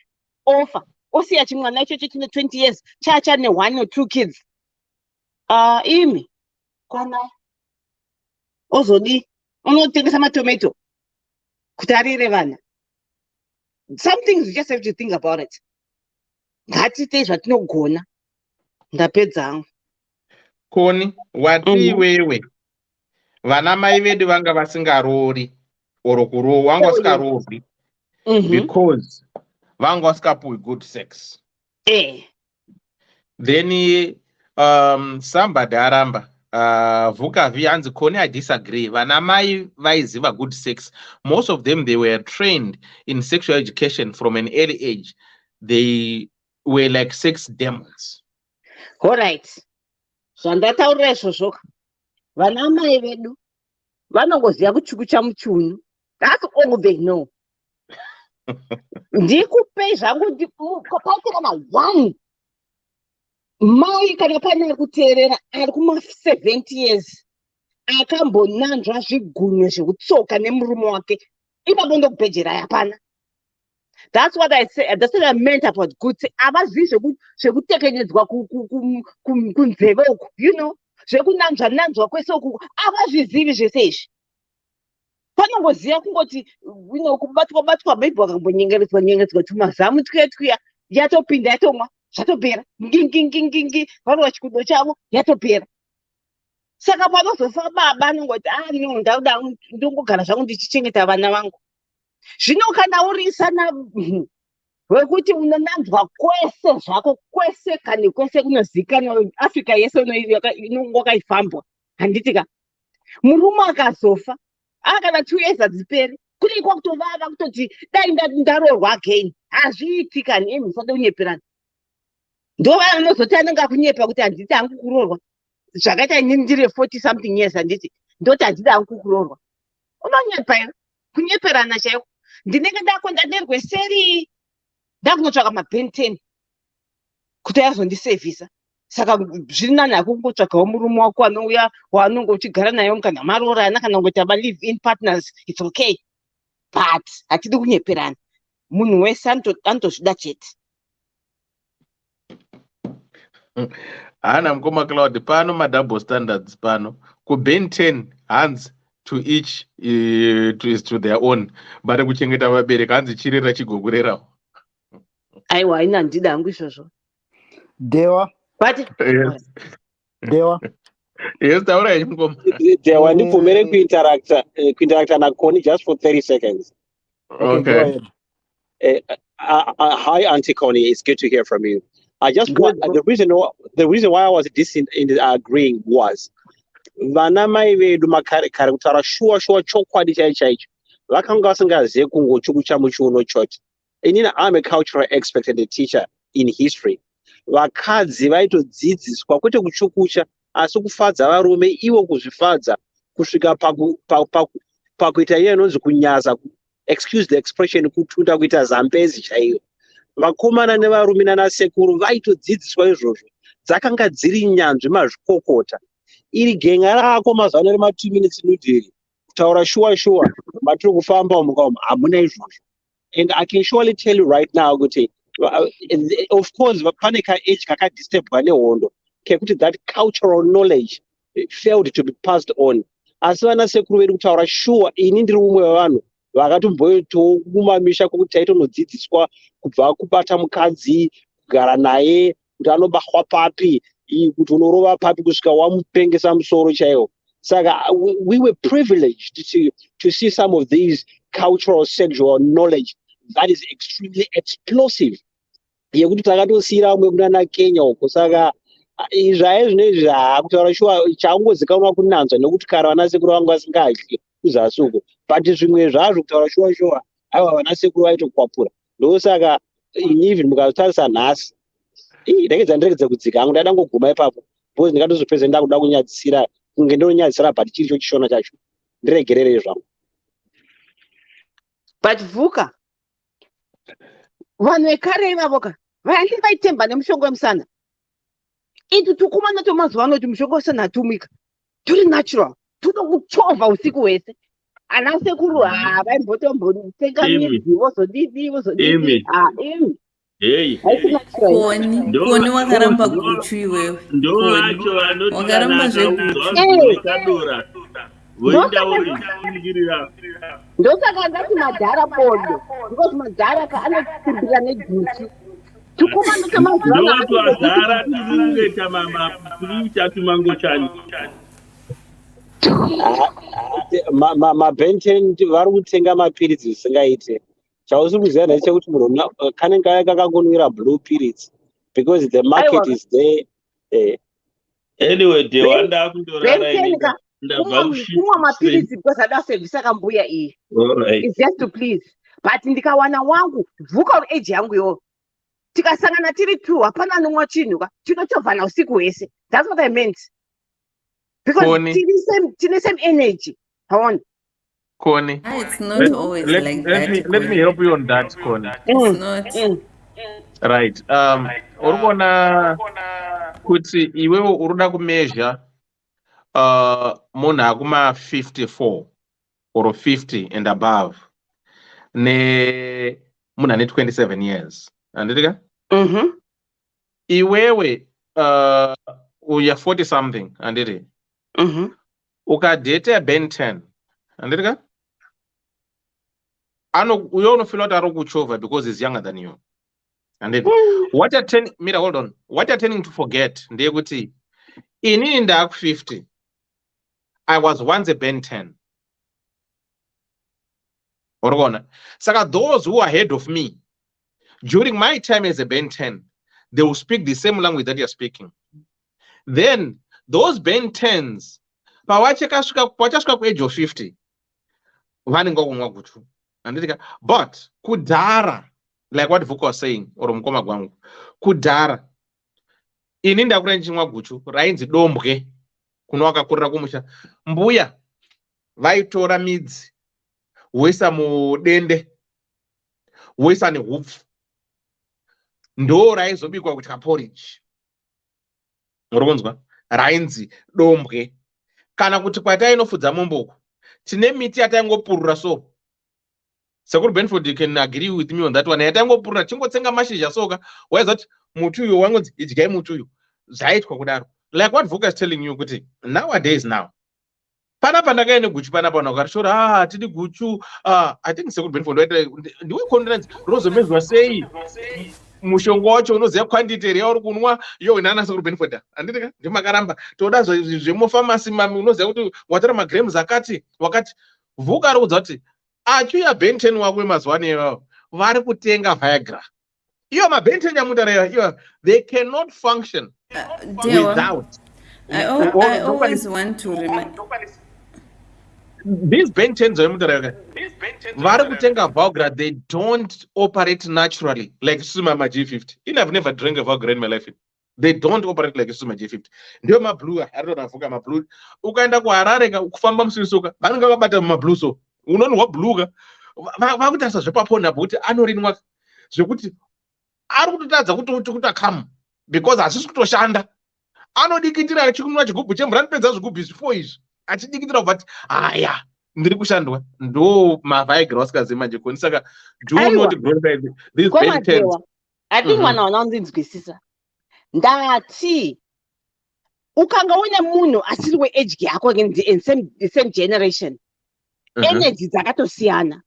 ofa osiya chimwana ichocho chine 20 years chacha ne 1 or 2 kids. Imi kwana ozodi unotengesa matomato kuti arire vana. Some things you just have to think about it. Ngatiite zvatinogona. Ndapedza hangu. Koni wati iwewe vana mai vedu vanga vasingarori oro kurowa vanga vasingarorwi because vanga vasingapuwi good sex. Then somebody aramba Vukavi and Koni, I disagree. Vana mai vaiziva good sex. Most of them, they were trained in sexual education from an early age. They were like sex demons. All right. So ndataurira izvozvo vana mai vedu vanongoziva kuchukucha muchiunu. That's all they know. Ndikupe zvangu paite kana 1 mai kana pane kuteerera ari kuma 70 years akambonanzva zvigunwe zvekutsoka nemurume wake ipapo ndokupedzera hapana. That's what I said. That's what I meant about good sex. Avazivi zvekutekenyedzwa kunzeve uku, you know, zvekunanzva kwese uku avazvizivi zvese izvi. Panongoziva kungoti kubatwa maybe wakambonyengeredzwa tumazamu twiya yatopinda yatomwa zvatopera ngingingingingi varova chikudo chavo yatopera. Saka panozofa baba anongoti ndauda ndongogara zvangu ndichichengeta vana vangu. Zvino kana urisana wekuti unonanzwa kwese zvako kwese kane kwese kunozikanwa Africa yese inonga wakaifambwa handitika murume akazofa akana 2 years hadziperi kuri kwakutovava kutoti dai ndarorwa again hazviitikani musade kunyeperana ndova anozoti anenge akunyepa kuti handiti hangu kurorwa zvakaita ndiri 40 something years handiti ndoti handiti hangu kurorwa unonyepa ere kunyeperana chaiko. Ndinenge ndakonda nderwe seri ndakunotsvaka mabhen 10 kuti azondisevhisa. Saka zviri nani hako kungotsvagawo murume wako anouya waanonge uchigara naye kana marorana kana kungoita live in partners, it's okay, but hatidi kunyeperana. Munhu wese anotozvida chete. Hana mukoma Cloud pano madouble standards pano kubhen 10 hands to each to their own, but kuchengeta vabereki hanzi chirera chigogorerawo. Aiwa haina handida hangu izvozvo. Dewa. But Dewa. Yes, taura mukoma. Dewa ndibvumere kuinteracta naKoni just for 30 seconds. Okay. Hi, Auntie Connie. It's good to hear from you. I just want the reason why I was agreeing was vana mai vedu makare kutaura shuwa chokwadi chaicho vakanga vasingazivi kungochukucha muchiuno chote. Inini I'm a cultural expert and a teacher in history. Vakadzi vaitodzidziswa kwete kuchukucha asi kufadza varume ivo kuzvifadza kusvika pakuita iye inonzi kunyaza, excuse the expression, kutunda kuita zambezi chaiyo. Vakomana nevarume nanasekuru vaitodzidziswa izvozvo. Dzakanga dziri nyanzvi mazvikokota. Iri genga rako mazuva ano rema 2 minutes nudhiri kutaura shuwa matiri kufamba umu hamuna izvozvo. And I can surely tell you right now kuti of course pane kaage kakadisturbwa nehondo kekuti that cultural knowledge failed to be passed on. Asi vanasekuru vedu kutaura shuwa, ini ndiri umwe wevanhu vakatomboitawo kumamisha kwokuti taitonodzidziswa kubva kubata mukadzi, kugara naye, kuti anobarwa papi, kuti unorova papi kusvika wamupengesa musoro chaiwo. Saka we were privileged to see some of these cultural sexual knowledge that is extremely explosive. Yekuti takatosiyira umwe kunana Kenya uko. Saka izvaye zvinezvi kutaura shuwa changozikanwa kunanzva nekuti kare vanasekuru vangu vasingadyi kuzasi uko. But zvimwe zvazvo kutaura shuwa aiwa vanasekuru vaitokwapura. Ndosaka even mukatarisa nhasi ndege kudzika hangu ndada ngoguma ipapo because ndikatozopedza ndakuda kunyadzisira kunge ndinonyadzisira but chiri chishona chacho ndiregerere zvangu. but Vuka, vanhu vekare ivavoka vaiti vaitemba nemushonga wemusana. Itu tukumana tomazuva ano kuti mushonga wemusana hatumika. Turi natural. Tuno kuchovha usiku hwese. Ana sekuru vaimbotenga midzi vozodidi vozodidi. Koni wakaramba guchu iwewe. Wakaramba zveguchu. Ndosaka ndati madhara podo. Because madhara anotimbira neguchu. Tukumana tomazuva ano. Ndoto adhara tikuita tumango chani. Mabenten vari kutenga mapiritsi zvisingaite. Chausiri kuziva ndechekuti munhu kanenge akakangonwira blue periods because the market is there. Anyway, Dewanda kundorara Bentenika kumwa mapiritsi because adasevhisa kambuya iyi. It's just to please. But ndikawana wangu Vuka age yangu yo. Tikasangana tiri two hapana nomwa chinhu tinochovhana usiku hwese. That's what I meant. Because tine same energy. Connie. It's not always like that. Let me help you on that, Connie. It's not. Right. Urikona kuti iwewe uruda kumeasure munhu akuma 54 or 50 and above ne munhu ane 27 years. Anditika? Iwewe uya 40 something, anditi? Ukadate Ben 10. Anditika? Uyo unofila kuti ari kuchovha because he's younger than you. And what you're tending, Mira, hold on. What you're tending to forget, ndeyekuti inini ndaku 50. I was once a Ben 10. Orgona. Saka those who are ahead of me, during my time as a Ben 10, they will speak the same language that you're speaking. Then those Ben 10s, pawachasvika ku age of 50, vanenge kumwa guchu. But kudhara, like what Vuka was saying, or mukoma gwangu, kudhara, ini ndakura ndichimwa guchu, rainzi dombwe, kuno wakakurira kumusha. Mbuya, vaitora midzi, woisa mudende, woisa nehupfu. Ndo raizobikwa kuti kaporridge. Murikunzwa? Rainzi dombwe. Kana kuti kwatainofudza mumboko, tine miti yataingopurura so. Sekuru Benford, you can agree with me on that one. Yataingopurura chingotsenga mashizha soka, waiza kuti muti uyu wangonzi idyai muti uyu. Zvaitwa kudaro. Like what Vuka is telling you, kuti nowadays now. Panapa ndakaenda guchu panapa wakashora tidi guchu. I think Sekuru Benford ndiwe confidence rozomezwa sei. Mushonga wacho unoziva quantity yauri kunwa yo inana Sekuru Benford. Anditika ndimakaramba toda zvemufamasi mami unoziva kuti watora magrams akati wakati. Vuka ari kudza kuti achiuya Ben 10 wako mazuva ano iwawo vari kutenga Viagra. Iyo maBen 10 yamundareva iyo they cannot function without. I always want to remind these Ben 10s yamundareva vari kutenga Viagra. They don't operate naturally like Sumama G50. I've never drank a Viagra in my life. They don't operate like Sumama G50. Ndio mablue arinavuka mablue. Ukaenda kuHarare kufamba musisuka vanenge vakabata mablue so unonwa blue vakutarisa zvepapona kuti anorinwa zvekuti ari kutotadza kuti akamu because hasisi kutoshanda. Anodikitira achikunwa chigubhu chemvura anopedza zvigubhu 4 izvi achidikitira kubva haya ndiri kushandwa. Ndo maViagra wasikazivi manje koni. Saka do not glorify these Ben 10s. I think mwana wanondinzwisisa. Ndati ukanga une munhu asiri weage yako in same generation. Energy dzakatosiyana.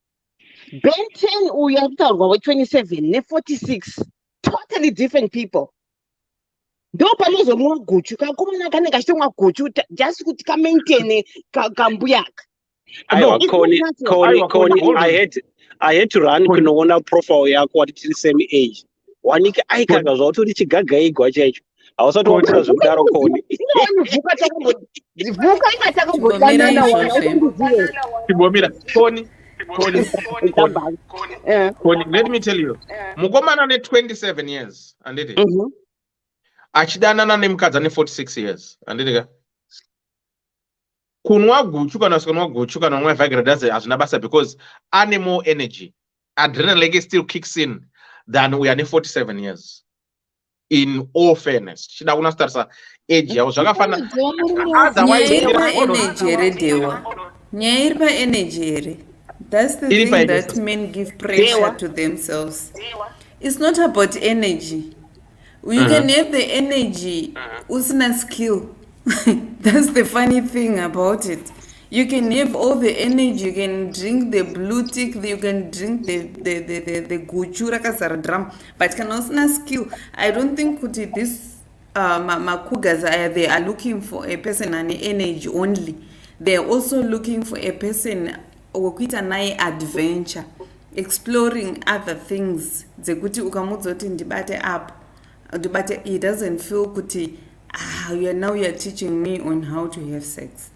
Ben 10 uyu arikutaurwa we27 ne46 totally different people. Ndo panozomwa guchu kakomana kanenge kachitomwa guchu just kuti kamaintaine kambuyaka. Connie, I had to run kunoona profile yako wati tiri same age. Wanike aikanga zvautoti chigagaigwa chaicho. Hausati wapura zvekudaro Connie. Vuka ikatakambodanana wana ukundiziye. Chibomira Connie, let me tell you. Mukomana ne 27 years anditi. Achidanana nemukadzi ane 46 years anditika. kunwa guchu kana usikanwa guchu kana unwa Viagra hazvina basa because ane more energy. Adrenaline still kicks in than we are in 47 years. In all fairness, chida kuna starsa age yavo zvakafanana. Nyaya iri paenergy here Dewa. Nyaya iri paenergy here. That's the Iri thing paenergy. that men give pressure to themselves. It's not about energy. You can have the energy usina skill. That's the funny thing about it. You can have all the energy, you can drink the blue tick, you can drink the guchura kasara drum, but can also skill. I don't think this makugas they are looking for a person and energy only. They are also looking for a person wokuita naye adventure, exploring other things. Dzekuti ukamudzoti ndibate up, ndibate, he doesn't feel kuti you are teaching me on how to have sex.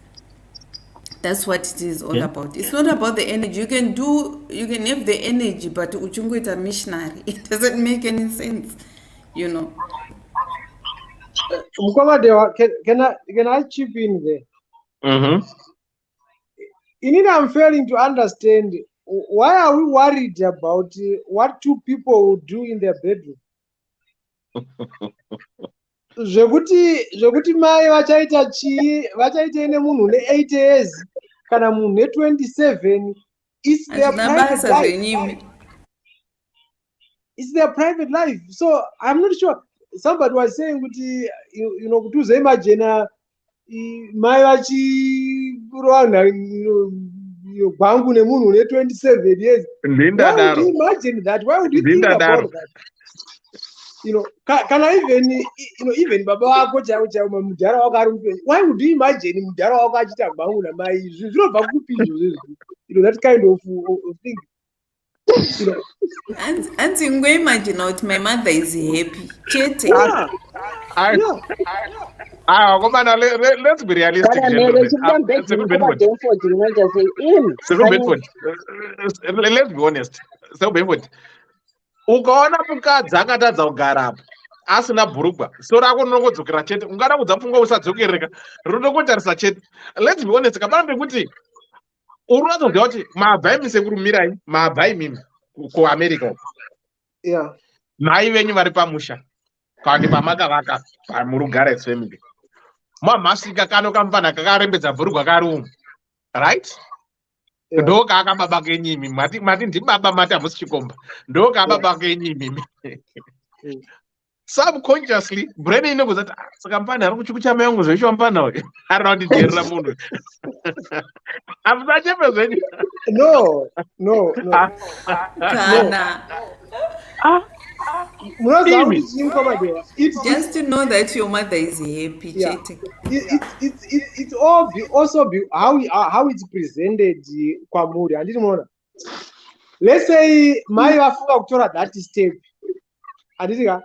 That's what it is all about. It's not about the energy. You can have the energy, but uchunguita missionary. It doesn't make any sense, you know. Mukamadewa, can I chip in there? I'm failing to understand, why are we worried about what two people will do in their bedroom? Zvekuti mai vachaita nemunhu 8 years kana munhu 27, it's their private life. It's their private life. So I'm not sure. Somebody was saying kuti kuti uzoimagine mai vachirohana gwangu nemunhu 27 years. Why would you imagine that? Why would you think about that? Kana even baba wako chaiwo mudhara wako ari mupenyu, why would you imagine mudhara wako achita gwangu namai izvi zvinobva kupi izvozvo? That kind of thing. And imagine that my mother is happy. Chete. Let's be realistic, gentlemen. Let's be honest. So Benford, ukaona mukadzi akatadza kugara apa asina bhurugwa, so rako rinongodzokera chete, ungada kudzapfungwa usadzokereka, rinokotarisa chete. Let's be honest, kapana pekuti uri kutoziva kuti mahabhai misekurumirai, mahabhai mimi kuamerica mai venyu vari pamusha kandi pamakavaka murugara family, mamhasvika kano kamufana kakarembedza bhurugwa kari right? Ndo kaaka baba kenyimi mati ndibaba mati hamusi chikomba, ndo kaa baba kenyimi. Subconsciously brain inogozati saka mupana ari kuchuku chama yangu zvoisho mupana uyu arina kundidherera munhu. Hamuna chepe zvenyu? No. Kana. Just to know that your mother is happy. Yeah. It's also how it's presented kwamuri. Handiti muona. Let's say mai vafunga kutora that step. Handitika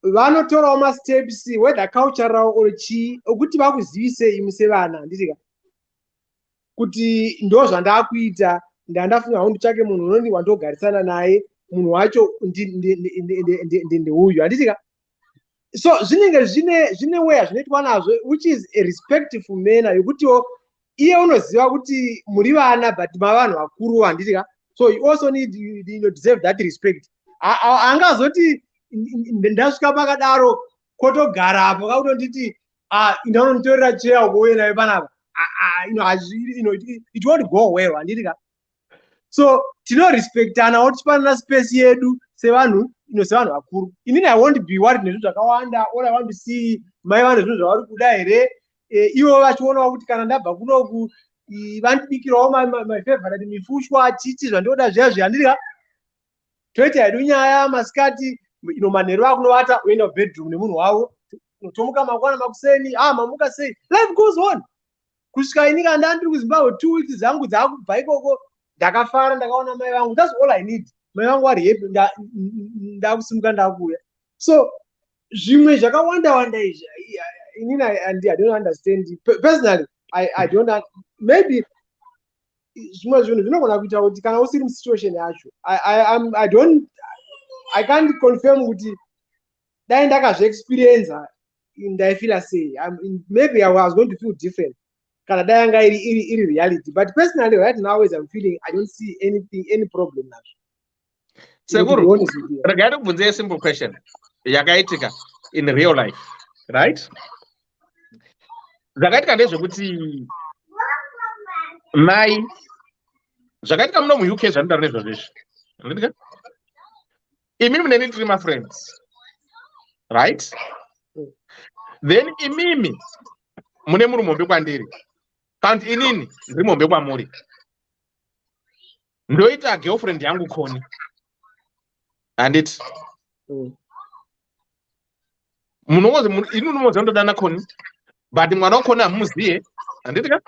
vanotorawo masteps whether cultural or chi okuti vakuzivise imi sevana. Handitika kuti ndo zvandakuita ndandafunga hangu nditsvake munhu unoni wandogarisana naye, munhu wacho ndeuyu. Handitika so zvinenge zvine way zvinoitwa nazvo, which is a respectful manner yokutiwo iye unoziva kuti muri vana but mavanhu vakuru. Handitika so you also need you deserve that respect. Angazoti ndasvika pakadaro kotogara apo kakutonditi ndaunonditorera cheya ukouye naye panapa, it won't go well. Handitika so tinorespektanawo tichipanana space yedu sevanhu vakuru. Inini I won't be worried nezvinhu zvakawanda. All I want to see mai vane zvinhu zvavari kuda here, ivo vachionawo kuti kana ndabva kunoku vandibikirawo my favorite mifushwa chichi zvandoda zviya zviya. Handitika toita hedu nyaya masikati manheru akunovata uenda kubedroom nemunhu wavo, tomuka makwana makuseni mamuka sei, life goes on. Kusvika ini kana ndiri kuzimbabwe 2 weeks dzangu dzakubva ikoko ndakafara, ndakaona mai vangu. That's all I need. Mai vangu vari happy, ndakusimuka ndakuuya. So zvimwe zvakawanda izvi inini I don't understand personally. I don't maybe zvimwe zvinhu zvinogona kuita kuti kana usiri musituation yacho I can't confirm kuti dai ndakazviexperience ndaifila sei. Maybe I was going to feel different kana dai yanga iri reality. But personally, right now, as I'm feeling, I don't see any problem now. Seguro, regarding a simple question, yakaitika in real life, right? Zakaitika ndezvekuti mai zvakaitika muno muuk zvanodaro nezvozvezvi andika imimi muneni tiri mafriends, right? Then imimi mune muri mombe kwandiri kanti inini ndiri mombe kwamuri, ndoita girlfriend yangu Koni handiti ini unomoza ndodana Koni but mwana wakona hamuziye handiti ka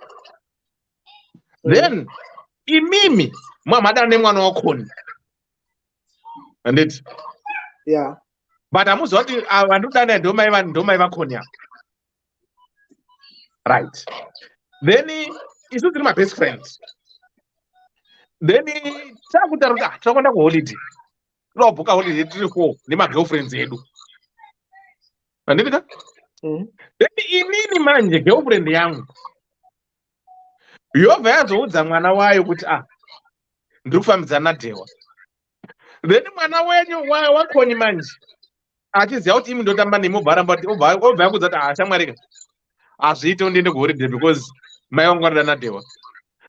then imimi mwamadana nemwana wakoni handiti but hamuziva kuti vandodana ndomai vakoni ava, right? Then isu tiri mabest friends, then takutaura kuti takaenda kuholiday, tobhuka holiday tiri 4 nemagirlfriends edu handiti ka then inini manje girlfriend yangu yobva yazoudza mwana wayo kuti ndiri kufambidzana nadhewa, then mwana wenyu wakoni manje achiziva kuti imi ndotamba nemi obva yakudza kuti shamwarika hazviite undiende kuholiday because mai vangu vanoda nadhewa.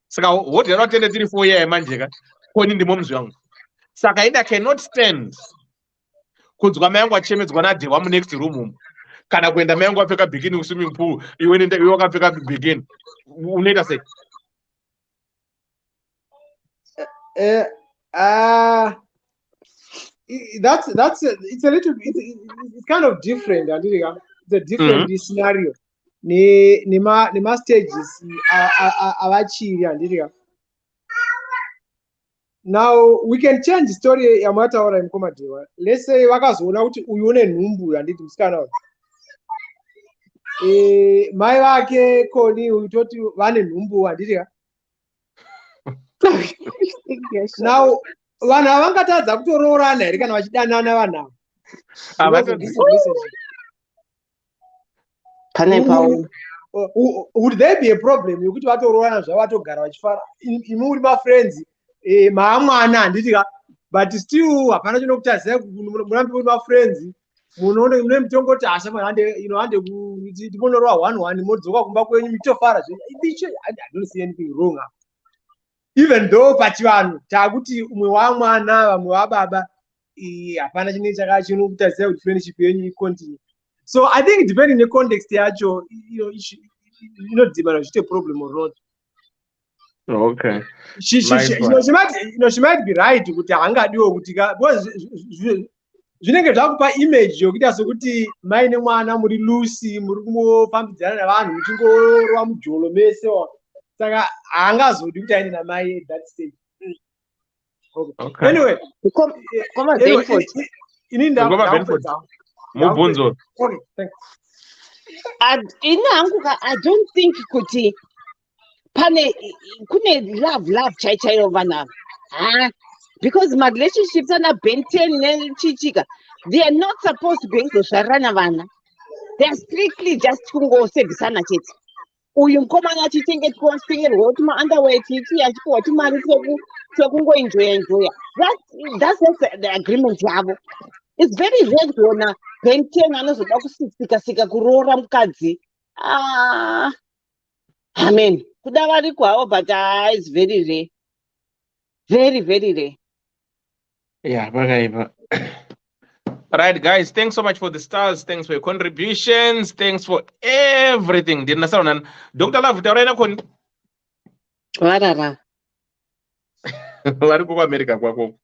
Saka holiday ratende tiri 4 year manje ka Koni ndimo muzvi wangu, saka inde I cannot stand kunzwa mai vangu achemedzwa nadhewa munext room umu, kana kuenda mai vangu vapfeka bikini kuswimming pool iwe wakapfeka bikini, unoita sei? It's kind of different. It's a different scenario. Nema stages avachiri handiri. Now we can change the story yamataura mukomadhewa. Let's say vakazoona kuti uyu une nhumbu handiti musikana mai vake Koni uyu toti vane nhumbu handiti. Now vanhu havangatadza kutoroorana here kana vachidanana vanhu ava? Would there be a problem yekuti vatoroorana zvavo vatogara vachifara imi muri mafriends maamwana handiti ka, but still hapana chinokutadzira murambe muri mafriends, mune mutongoti hande timonorowa 1-1 modzoka kumba kwenyu mitofara zve. I don't see anything wrong. Even though pachivanhu takuti umwe wamwana vamwe wababa hapana chine chinokutadzira kuti friendship yenyu icontinue. So I think depending on the context yacho, inodhibana zviite a problem or not. Okay. She might be right kuti hangadiwo kuti zvinenge zvakupa image yokuita sokuti mai nemwana muri loose, muri kumofambidzana navanhu muchingorova mujolo mese. Saka haangazodi kuti aine namai at that stage. Okay. Anyway, mubvunzo. Okay, thanks. I don't think kuti kune love chaichairo vanhu because my relationships ana Ben 10 nechichika, they are not supposed to be kuzvarana vana. They are strictly just kungosevisana chete. Uyu mukomana achichengetwa achipengerwa kuti maunderwear chichi achipiwa timari tekungoenjoya. That's the agreement yavo. It's very rare kuona Ben 10 anozoda kusika kuroora mukadzi. Amen. Kuda vari kwavo, but it's very rare. Very, very rare. Yeah, bagaiba. Right, guys, thanks so much for the stars. Thanks for your contributions. Thanks for everything. Did Nasaran Dr. Love Tarena Kun? Warara. Waruko America kwako.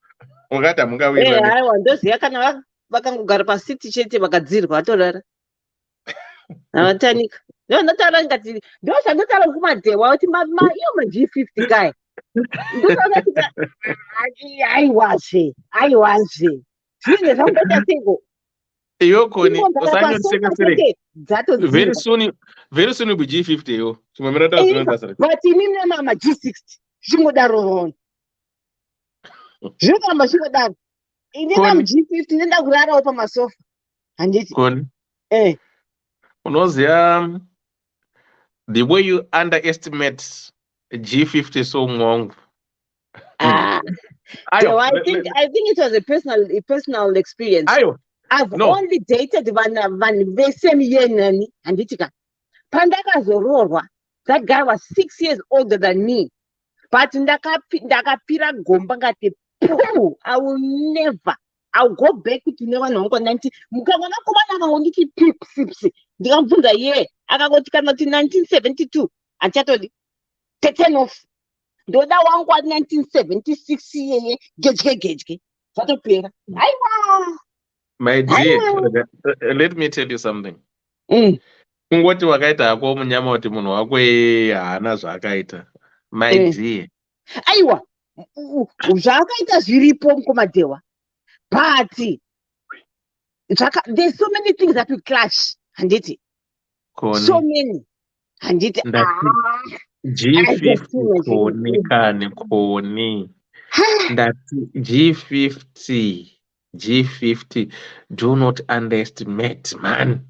Ungata munga wewe. I want those yakana vakangogara pasiti chete vakadzirwa atorara. Avatanika. No, ndatara ngati ndoshandotara kumadhewa kuti iyo ma G50 guy. Ndosanga kuti aiwazve. Zvine zvamboita seko. Iyo Koni usanyo sekesere. Very soon will be G50 yo. Chimamira ta zvinondasara. But inini mama G60 zvingodaro. Zvinogamba zvingodaro. Inini mama G50 ndenda kurarawo pamasofa. Handiti. Koni. Unoziya The way you underestimate G50 so long. I think it was a personal experience. I've only dated vanhu vesame yenani handitika. Pandakazororwa, that guy was 6 years older than me. But ndakapira gomba ngati poo, I'll go back to never know 90. Mukangona komana maunditi pipsi. Ndikamvunza ye, akangoti kana 1972. Achatodi taken off. Ndoda wangu wa 1976 yeye gejke. Zvatopera. Aiwa. My dear, let me tell you something. Kungoti wakaita hako munyama kuti munhu wako haana zvaakaita. My dear. Aiwa. Zvaakaita zviripo mukomadewa. But there's so many things that we clash. Handiti. So many. Handiti. G50 koni. That G50 do not underestimate, man.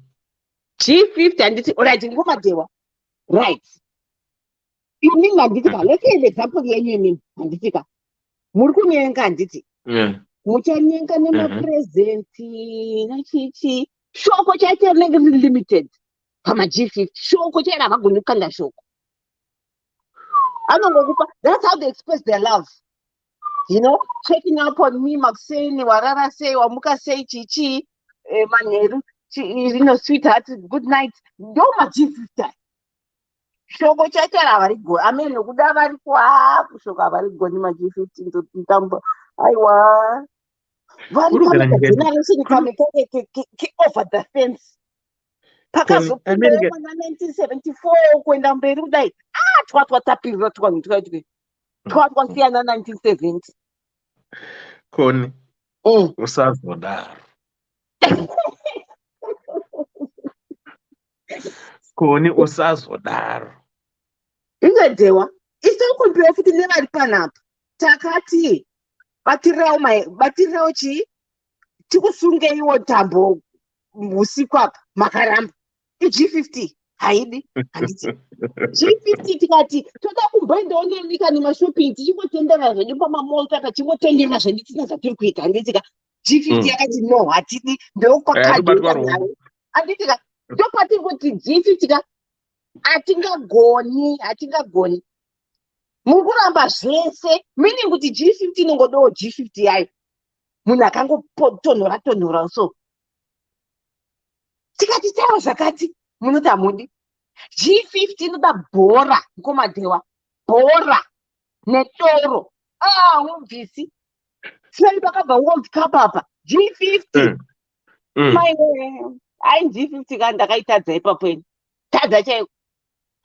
G50 handiti. Alright, ngomadewa. Right. You mean handitika. Let's say an example yenyu handitika. Muri kunyenga handiti. Muchanyenga nemapresenti nachichi. Shoko chaite limited. Pama G50. Shoko chaite havagoni kukanda shoko. That's how they express their love. You know, checking up on me, Maxine, Warara say, Wamuka say, Chichi, Maneru, sweetheart, good night. Don't my G50. Shoko chaite havarigo. Amen. Kudavari kwa. Shoko havarigo ni ma G50 to Tambo. Aiwa. Generation coming over the fence. Pakazopinda 1974 kwenda mberi kudai. Twatapirira twasiyana 1970. Koni. Usazodaro. Koni usazodaro. Ingadewa. Isikumbira futhi nevari panapa. Takati batirao chi tikusunge iwo tambo usiku apa makaramba G50 haidi G50 tikati toda kumboendawo nenyika nemashopping tichingotendera zvedu pamamall taka chingotendera zvedu tisina zvatiri kuita handitika G50 yakati no hatidi ndokwakadioa nayo handitika ndopati kuti G50 ka hatingagoni mukuramba zvese meaning kuti G50 inongodawo G50 yayo munhu akangotonhora so tikati tawo zvakati munoti hamudi G50 inoda bhora nkomadewa bhora netoro mubvisi sei pakabva world cup apa G50 ai G50 ka ndakaitadza ipapo eni tadza chaiko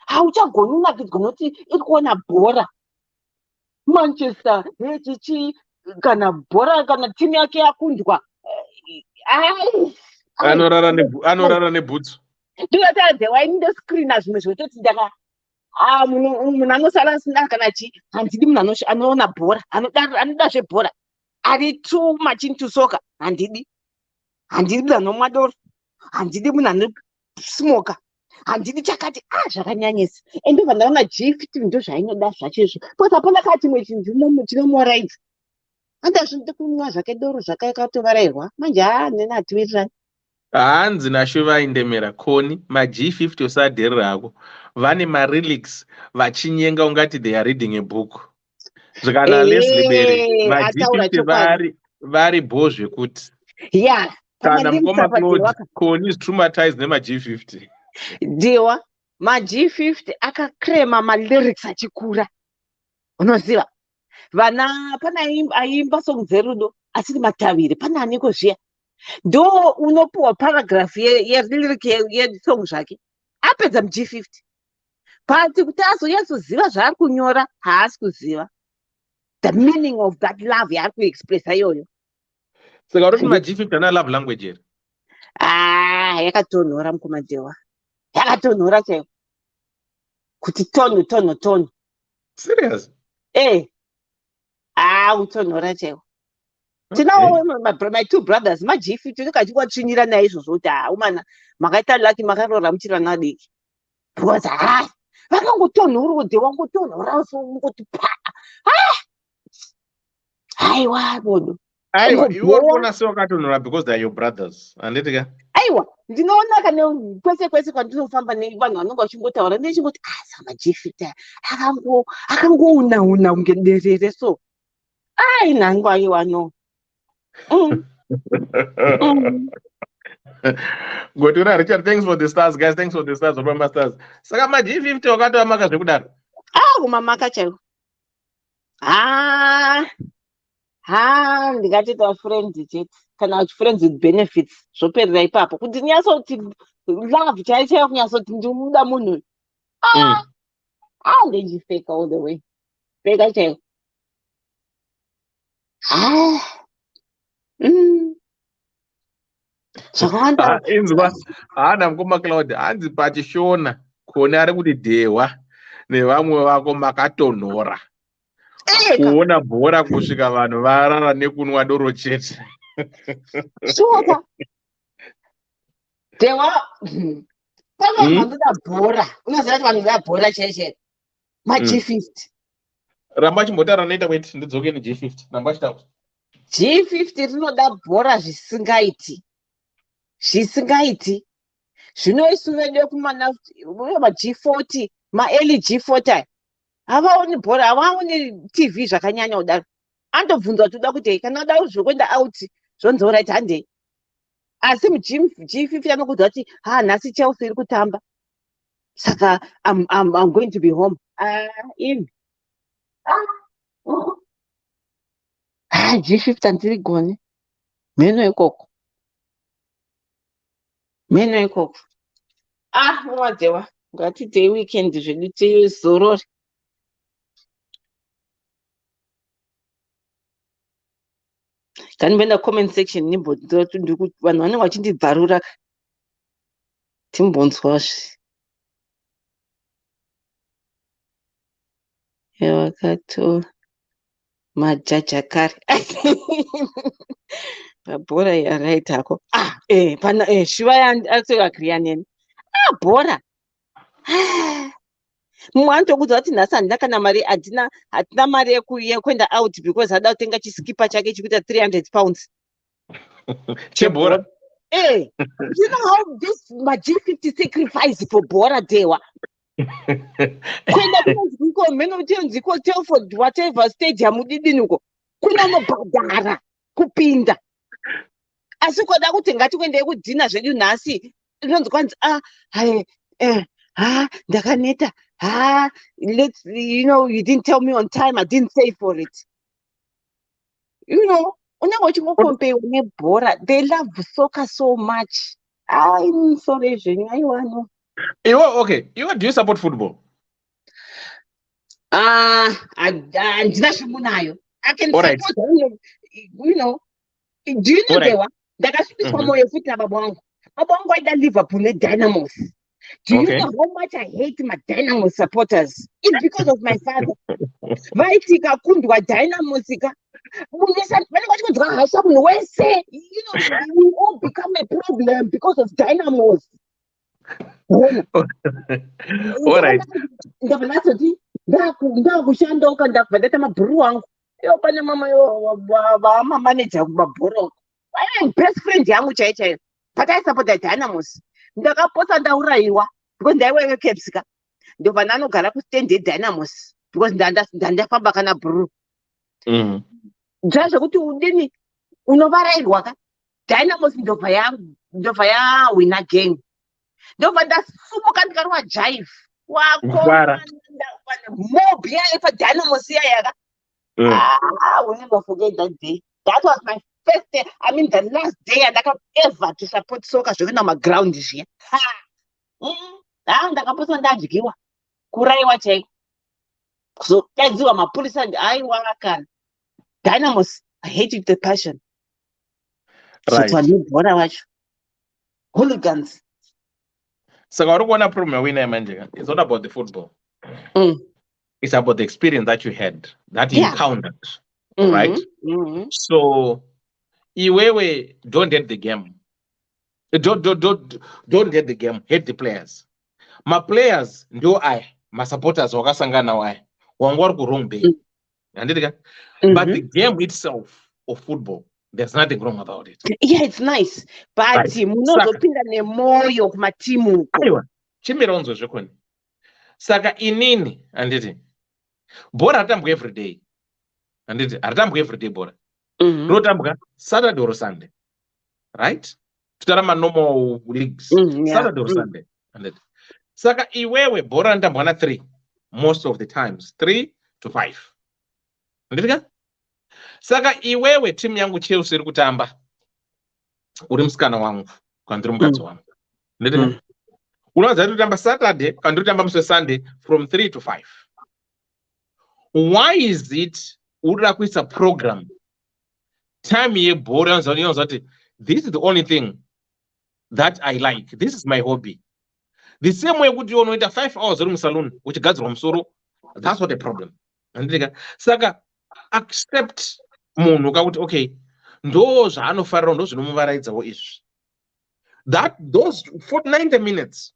hauchagoni unakidzwa noti iri kuona bhora Manchester chichi kana bhora kana timu yake yakundwa anorara nebhutsu ndikatadewa ini ndoscreena zvimwe zvototi ndaka munhu anosara asina kana chi handidi munhu anoona bhora anoda zvebhora ari too much into soccer handidi munhu anomwa doro handidi munhu anosmoka handidi chakati zvakanyanyisa endobva ndaona G50 ndo zvainoda zvacho izvo bcause hapana katimwe chinhu chinomoraidza handazvinoda kumwa zvake doro zvakatovarayirwa manje neni hatiwirirani hanzi nasho vaindemera koni maG50 usadherera hako vane marelics vachinyenga ungati they are reading a book zvikana Leslie Berry maG50 vari bho zvekuti kana mukoma Claude koni is traumatized nemaG50 ndiwa maG50 akakrema malyrics achikura unoziva vana pana aimba song dzerudo asiri mataviri pana aniko zviya ndo unopuwa paragraph yelyric yesong zvake apedza muG50 but kuti azonyatsoziva zvaari kunyora haasi kuziva the meaning of that love yaari kuexpressa iyoyo saka uroti maG50 ana love language here yakatonhora mukomadewa yakatonhora chaiko kuti tono serious utonhora chaiko tinawo my two brothers maG50 ndikachingwatsvinyira naye izvozvo kuti umana makaita laki makarora muchirana diki because vakangotonhora Dewa ngotonhora so ngoti pa haiwa bodo Aiwa, you are going to say because they are your brothers. And it again. aiwa ndinoona kana kwese kwese kwandinofamba nevanhu vanonga vachingotaura ndechingoti samajefita akangouna ungederere so ai nangu aiwa no Gotura Richard, thanks for the stars, guys. Thanks for the stars, Obama stars. Saka ma G50 wakati wamaka zvekudaro. kumamaka chaiwo ndingatoita friend chete kana friends with benefits zvoperera ipapo kuti ndinyasoti love chaichaiyo kunyasoti ndimuda munhu ndechifeka all the way feka chaiwo zvakawanda inzwa hana mukoma Cloud hanzi pachishona kuona ari kuti Dewa nevamwe vako makatonhora kuona bhora kusvika vanhu varara nekunwa doro chete. shoka Dewa pavanoda bhora unoziva kuti vanhu vaya bhora chaichete maG50 ramba chimbotaura noita kweti ndidzoke neG50 ramba chitaura G50 rinoda bhora zvisingaiti zvinoisuvede kumana maG40 maearly G40 havaoni bhora havaoni TV zvakanyanya kudaro andobvunzwa toda kuti kana uda zvokwenda out zvonzi right handei asi G50 anokuudza kuti nhasi Chelsea iri kutamba saka I'm going to be home ini G50 handirigoni mheno ikoko mumadewa ngatidei weekend zvedu tizorore kanimboenda comment section vanhu vanenge vachindibvarura timbonzwazve wakato majajakare bhora yaraiti ako pana shuva yaasegakriya neni bhora mumwe anotokudza kuti nhasi handina kana mari hatina mari yekuenda out because hada kutenga chisikipa chake chikuita 300 pounds chebhora you know how this maG50 sacrifice for bhora Dewa kuenda kunonzwiko mheno utionziko Telford whatever stadium didinuko kunanobhadhara kupinda asi koda kuti ngatikwendei kudhina zvedu nhasi inonzi kwanzi ndakaneta let's you didn't tell me on time, I didn't pay for it. Unenge uchingokompeiwa nebhora. They love soccer so much. I'm sorry zvenyu aiwano. Okay, do you support football? Handina zvemunayo. I can support do you know Dewa? Ndakasvibiswa moyo futi nababa vangu. Baba vangu aida Liverpool neDynamos. Do you know how much I hate my Dynamo supporters? It's because of my father. Vaitika kundwa Dynamos ika. We all become a problem because of Dynamos. All right. Ndakushandoka ndakubvadata mabhuru wangu. Pane mama manager kumabhuru. Best friend yangu chaichayo. But I support the Dynamos. Ndakaposa ndaurayiwa because ndaiweke capsika. Ndobva ndanogara kustand Dynamos because ndandafamba kana bhuru. Zvazvokuti udini unovarairwa ka Dynamos ndobva yawina game. Ndobva ndasumuka ndikarwa jive. Mob yaipa Dynamos yayaka. We'll never forget that day. That was my first day. I mean, the last day I ever to support soccer. Zvekuenda maground zviya. Ndakaposa ndadyiwa. Kuraiwa chaiko. Kuzotaidziwa mapurisa aiwa kana. Dynamos, I hate it with a passion. Right. Bhora vacho. Hooligans. So it's not about the football. It's about the experience that you had, that you encountered. Right? So Iwewe don't hate the game. Don't hate the game, hate the players. My players, masupporters wakasangana nawo aya wanga wari ku-wrong day. Handitika? But the game itself of football, there's nothing wrong about it. Yeah, it's nice. But Right. munozopinda nemoyo kumatimu uko. Aiwa, chimira unzozve koni. Saka inini, handiti, bhora ratambwa every day. Handiti, ratambwa every day bhora. Rinotambwa Saturday or Sunday. Right? Tutarama normal leagues. Saturday or Sunday. Handiti. Saka iwewe bhora rinotambwa na 3 most of the times. 3 to 5. Handitika? Saka iwewe timu yangu Chelsea iri kutamba. Uri musikana wangu kana ndiri mukadzi wangu. Handitika? Unowanza kutamba Saturday kana ndiri kutamba musi Sunday from 3 to 5. Why is it urida kuisa program time yebhora unowanza kuti this is the only thing that I like, this is my hobby. The same way kuti unoita 5 hours uri musalon uchigadzirwa musoro, that's not a problem. Handitika? Saka accept munhu kakuti okay ndo zvaanofarira ndo zvinomuvaraidzawo izvi. That those 90 minutes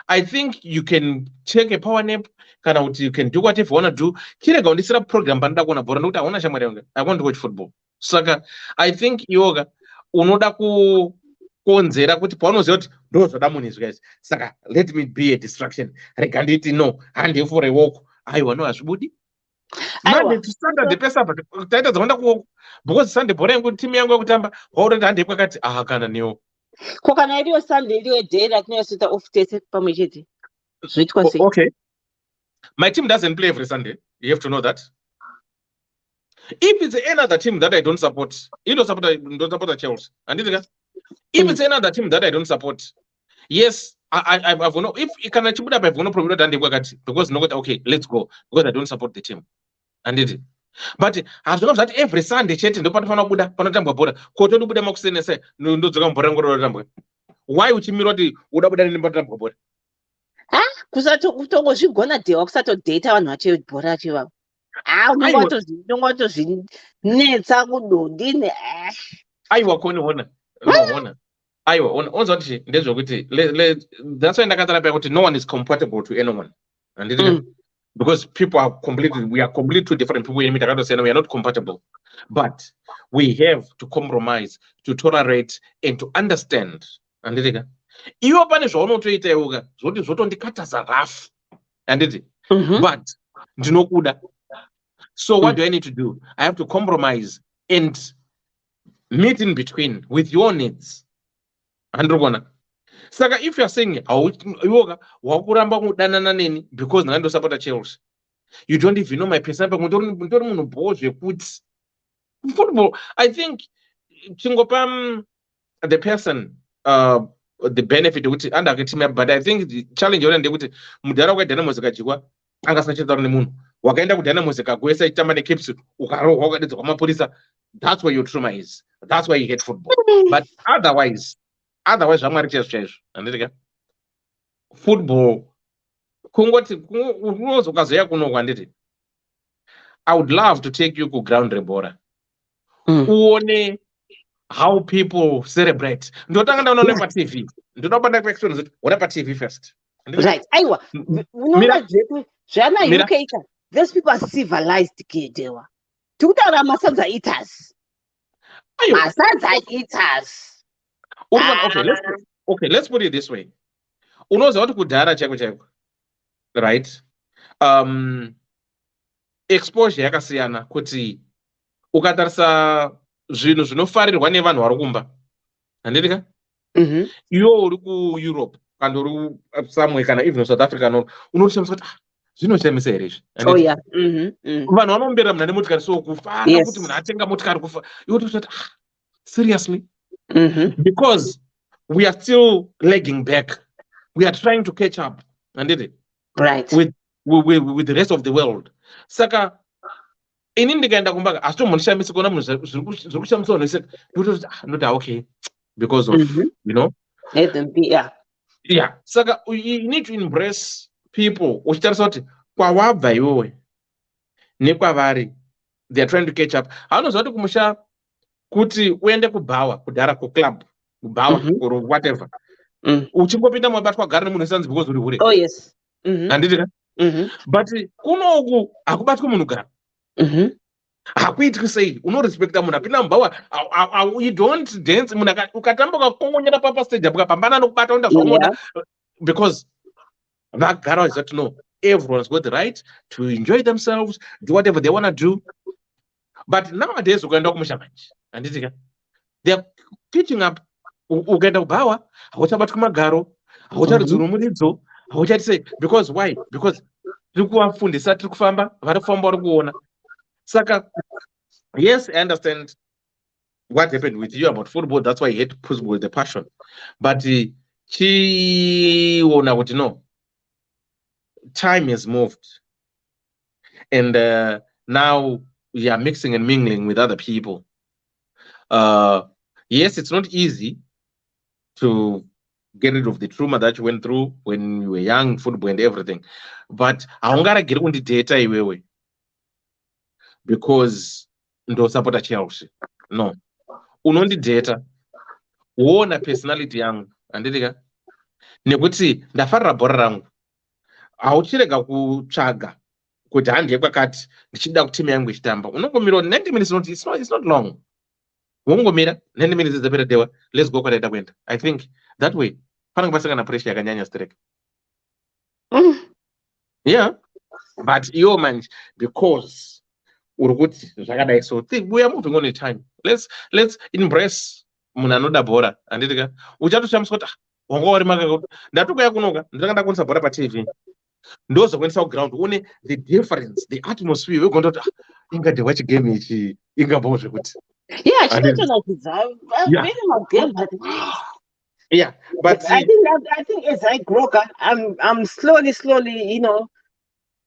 I think you can take a power nap kana kuti you can do whatever you want to do. Kirega undisira program panoda kuona bhora nokuti hauna shamwari yangu, I want to watch football. Saka I think yoga unoda kukonzera kuti paunoziva kuti ndo zvoda munhu izvi guys, saka let me be a distraction, rega nditi no handi for a walk. Aiwa no hazvibudi. Monday to Sunday pesa taita dzavanda kuoko because Sunday bhora yangu timu yangu yakutamba waurenda handi kwakati kana newo. Ko kana iriyo Sunday iriyo day ratinoita off tese pamwe chete. Zvoitwa sei? Okay. My team doesn't play every Sunday. You have to know that. If it's another team that I don't support, you don't support Chelsea. And if it's another team that I don't support, yes, I've no. If you can achieve that, I've no problem with because no, okay, let's go because I don't support the team. And it. But as long as that every Sunday, chet ndo panofana kubuda panotambwa bhora koto ndobuda makusenese ndo dzoka mbhora ngoro rotambwa. Why uchimira kuti uda kubuda nepatambwa bhora? Kutongozvigona dewa kusatodheta vanhu vacho bhora chivavo. Unongotozvinetsa kudodini. Aiwa koni hona. Hona. Aiwa onza kuti ndezvokuti that's why ndakatara paya kuti no one is compatible to anyone. And because we are completely two different people. We are not compatible, but we have to compromise, to tolerate, and to understand. And iwo pane zvaunotoita iwoga zvoti zvotondikatasa rough. And but ndinokuda. So what do I need to do? I have to compromise and meet in between with your needs. And saka if you are saying iwoga wakuramba kudanana neni because ndando support Chelsea, you don't even know my personal ndori munhu bho zvekuti football. I think chingopam the person the benefit kuti anda team, but I think the challenge yona ndekuti mudhara kwedhana muzika jikwa angasachitaura nemunhu wakaenda kudhana muzika kwesa itamba necaps ukarohwa ukadedzwa kwamapurisa. That's where your trauma is. That's why you hate football. But otherwise zvamwari chaizvo handika football kungoti unozokazoya kuno kwanditi I would love to take you kuground rebora uone how people celebrate. Ndotanga ndaona patv ndinobanda kuexplain kuti uri patv first. Right. Aiwa unoona zvana UK those people are civilized kidewa tikutaura masadza eaters. Masadza eaters. Okay, let's put it this way. Unoza kuti kudhara chaiko right? Exposure yakasiyana kuti ukatarisa zvinhu zvinofarirwa nevanhu vari kumba. Handika? Iwo uri kuEurope kana uri somewhere kana even South Africa unotishamisa kuti zvinoshamisa here izvi. Oh yeah. Vanhu vanombera munhu ane motikari so kufara kuti munhu atenga motikari kufa. Iwo toti seriously? Because we are still lagging back. We are trying to catch up, right, with the rest of the world. Saka ini ndikaenda kumbaga asito munishamisa kuona munhu zviri kushamisa vanhu vese not okay because of yeah. Saka you need to embrace people. Uchitarisa kuti kwawabva iwewe nekwavari they are trying to catch up. Haunoziva kuti kumusha kuti uende kubhawa kudhara kuclub kubhawa or whatever uchingopinda mabatwa gara nemunhu esanzi because uri hure. Oh yes. handiti ka but kunoku akubatwi munhu gara hakuitwi sei unorespekta munhu apinda mubhawa you don't dance munhu ukatamba ukakongonyera papastage apo ukapambana nokubata unda zvaumona because vagara vachiziva kuti no everyone's got the right to enjoy themselves, do whatever they want to do. But nowadays ukaenda kumusha manje handiti ka they're pitching up ukaenda kubhawa hauchabatwi magaro haucharidzi rumuridzo hauchati sei because why because tiri kuvafundisa tiri kufamba vari kufamba vari kuona saka yes I understand what happened with you about football, that's why you hate football with the passion, but chiona kuti no time has moved and now we are mixing and mingling with other people. Yes, it's not easy to get rid of the trauma that you went through when you were young, football and everything, but haungaragiri kundidheta iwewe because ndosapota Chelsea. No, unondidheta woona personality yangu handitika nekuti ndafarira bhora rangu hauchirega kutsvaga kuti handiye kwakati ndichida kuti timu yangu ichitamba unongomira 90 minutes it's not long wongomira 90 minutes dzapera dewa let's go kwataita kuenda. I think that way panenge pasangana pressure yakanyanya stereka yeah but iwo manje because uri kuti zvakadai so we are moving on in time, let's embrace munhu anoda bhora handitika uchatoshamisa kuti wanga wari maka ndatokuya kunoka ndakanda kuonesa bhora patv ndozokuendesa kuground une the difference, the atmosphere wegonda kuti ingade wachigame ichi ingambao zvekuti yeah but I think as I grow up I'm slowly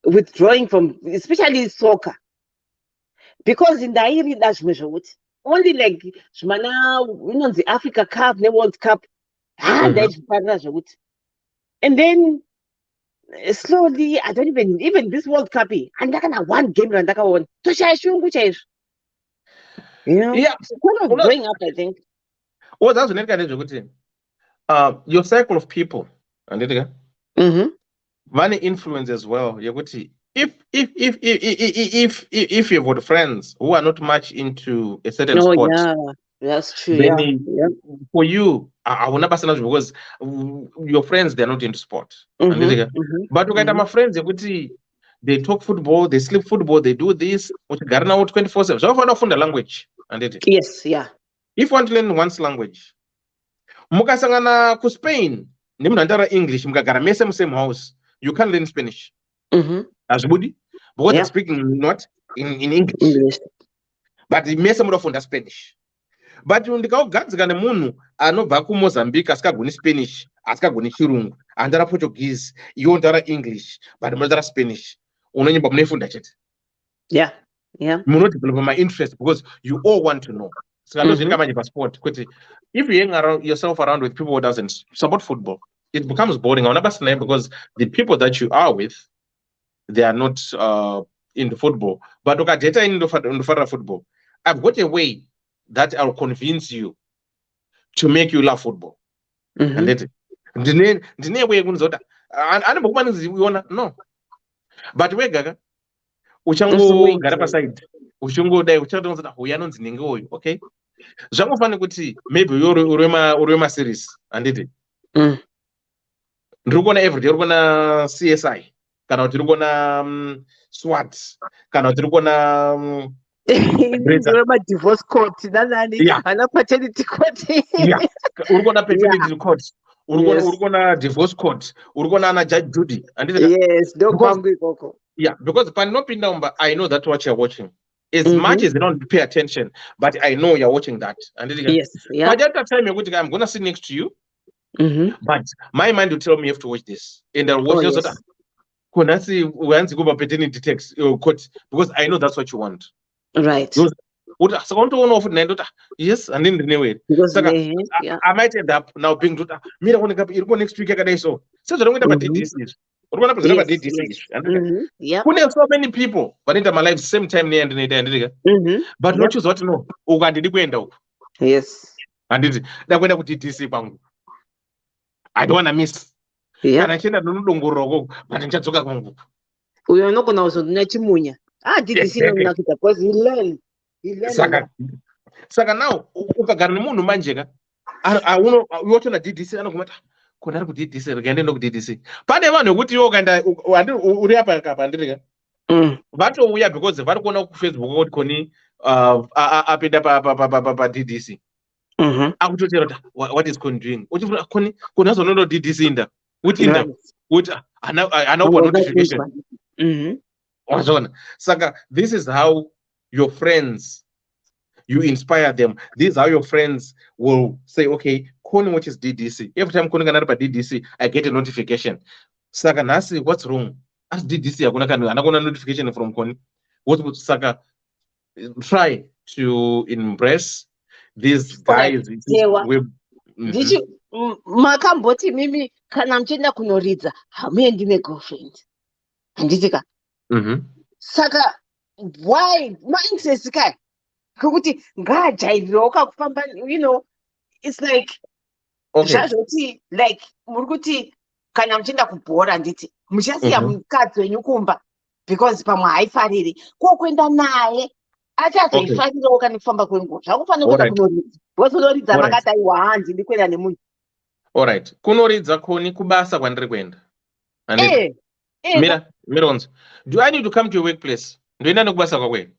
withdrawing from especially soccer because in ndairida zvimwe zvokuti only like zvimana the Africa Cup ne World Cup ndaichifarira zvokuti and then slowly I don't even this World Cup handakana one game randakaona toshaya shungu chaizvo yeah kind of growing up I think zvazvinoitika ndezvekuti your cycle of people handitika vane influence as well yekuti if you've got friends who are not much into a certain sport, that's true. Then for you, hauna basa nazvo because your friends they're not into sport. But ukaita my friends yekuti they talk football, they sleep football, they do this, uchigara nawo 24/7. Zvakafanira kufunda language. Yes, yeah. If you want to learn one's language, mukasangana ku Spain, nemunhu anotaura English, mukagara mese same house, you can't learn Spanish. Azvibudi because they're speaking not in English. But mese munofunda Spanish. But ndikaugadzika nemunhu anobva kuMozambique asikagoni Spanish, asikagoni chirungu, anotaura Portuguese, iwo unotaura English, but munotaura Spanish, unonyimba munoifunda chete. Yeah. Munodevelop my interest because you all want to know. So sport. If you hang around yourself around with people who doesn't support football, it becomes boring. Because the people that you are with, they are not into football. But ukadeta into football, I've got a way that I'll convince you to make you love football. And that ndine way kunzota anobokubaniziona no. But we gaga uchango gara paside uchingodai uchatonzota uyanonzi nenge uyu okay zvangofana kuti maybe urema series handiti ndiri kuona everyday uri kuona CSI kana kuti uri kuona SWAT kana kuti uri kuona divorce court ana paternity court uri kuona paternity court uri kuona divorce court uri kuona ana Judge Judy yes ndokwangu ikoko. Yeah, because panopinda umba I know that's what you're watching. As much as you don't pay attention, but I know you're watching that. And yes, yeah. But at that time, I'm gonna sit next to you. But my mind will tell me you have to watch this, and I'll watch this. Paternity text because I know that's what you want. Right. Yes, and then the new way. I might end up now being next week. So don't get about this. There's so many people but in my life same time near and but not choose what to know. Yes. And that when I would Ddc I don't want to miss kana achienda nonodongororako but ndichadzoka kwangu. Uyo anogona kuzondonya chimunya. DDC inonakidza because he learned saka now ukagara nemunhu manjeka yotoona DDC anogumata kona ari kuDDC rikaenda kuDDC. Pane vanhu vekuti iwo ukaenda uri apa pandirika vatouya because vari kuona kuFacebook kuti koni apinda paDDC akutotera kuti what is Koni doing uchifuna koni azonoda DDC inda kuti inda kuti ana upa notification wazona. Saka this is how your friends, you inspire them. This is how your friends will say, okay, Koni watches DDC. Every time Koni ganari pa DDC, I get a notification. Saka nasi, what's wrong? As DDC, anakona notification from Koni. What would Saka try to embrace these guys? Makamboti mimi kana mchenda kunoridza hamuendi negirlfriend handitika. Saka why mindset kai kuti ngajairiro kakufamba, you know, it's like zvazvoti like muri kuti kana muchienda kubhora nditi muchasiya mukadzi wenyu kumba because pamwe haifariri kokuenda naye achazoifarirawo kana kufamba kwenguva zvakufanira kuenda kunoridza because unoridza makati aiwa handindi kuenda nemunhu. Alright, kunoridza Koni kubasa kwandiri kuenda. Mironzo, do I need to come to your workplace? Ndoenda nekubasa kwakwe?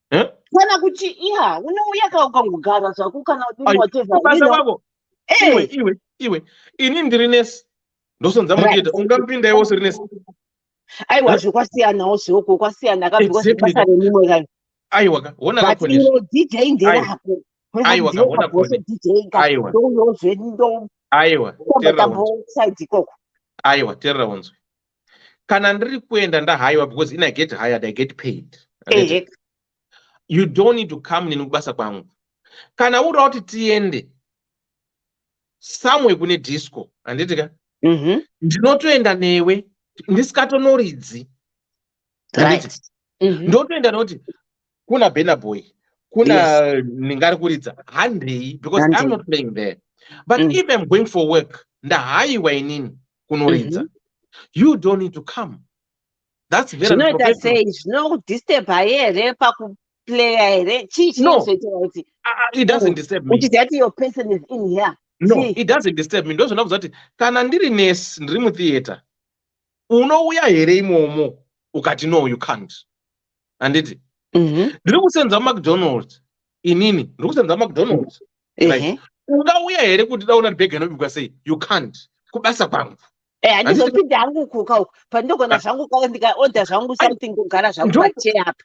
Kana kuti unouya kakangogara zvako kana kubasa kwako iwe ini ndiri nesi ndosonza muchiita ungapinda iwo siri nesi. Aiwa zvokwasiyanawo zvoko kwasiyana kabisa basa remumwe kai. Aiwa ka wona kakonesa. DJ nderako. Aiwa ka wona kone. Aiwa. Aiwa terera wanzo. Kana ndiri kuenda ndahaiwa because I get hired, I get paid. You don't need to come nekubasa kwangu. Kana uri kuti tiende somewhere kune disco anditika ndinotoenda newe ndisikatonoridzi. Ndotoenda noti kuna Bena Boy kuna ningari kuridza handei because I'm not playing there. But if I'm going for work ndahaiwa inini kunoridza, you don't need to come. That's very unprofessional. No, disturb here pakuplaya here. No, it doesn't disturb me. That your person is in here. No, it doesn't disturb me. Ndozvo ndakuzati kana ndiri nesi ndiri mutheater unouya here imomo ukati no you can't. Anditi ndiri kusenza McDonald's inini ndiri kusenza McDonald's. Ungauya here kuti dauna bhega inobikwa sei you can't kubasa kwangu. Handizopinda hangu kuka uko pandogona zvangu kwa ndikaorder zvangu something kugara zvangu pachair apa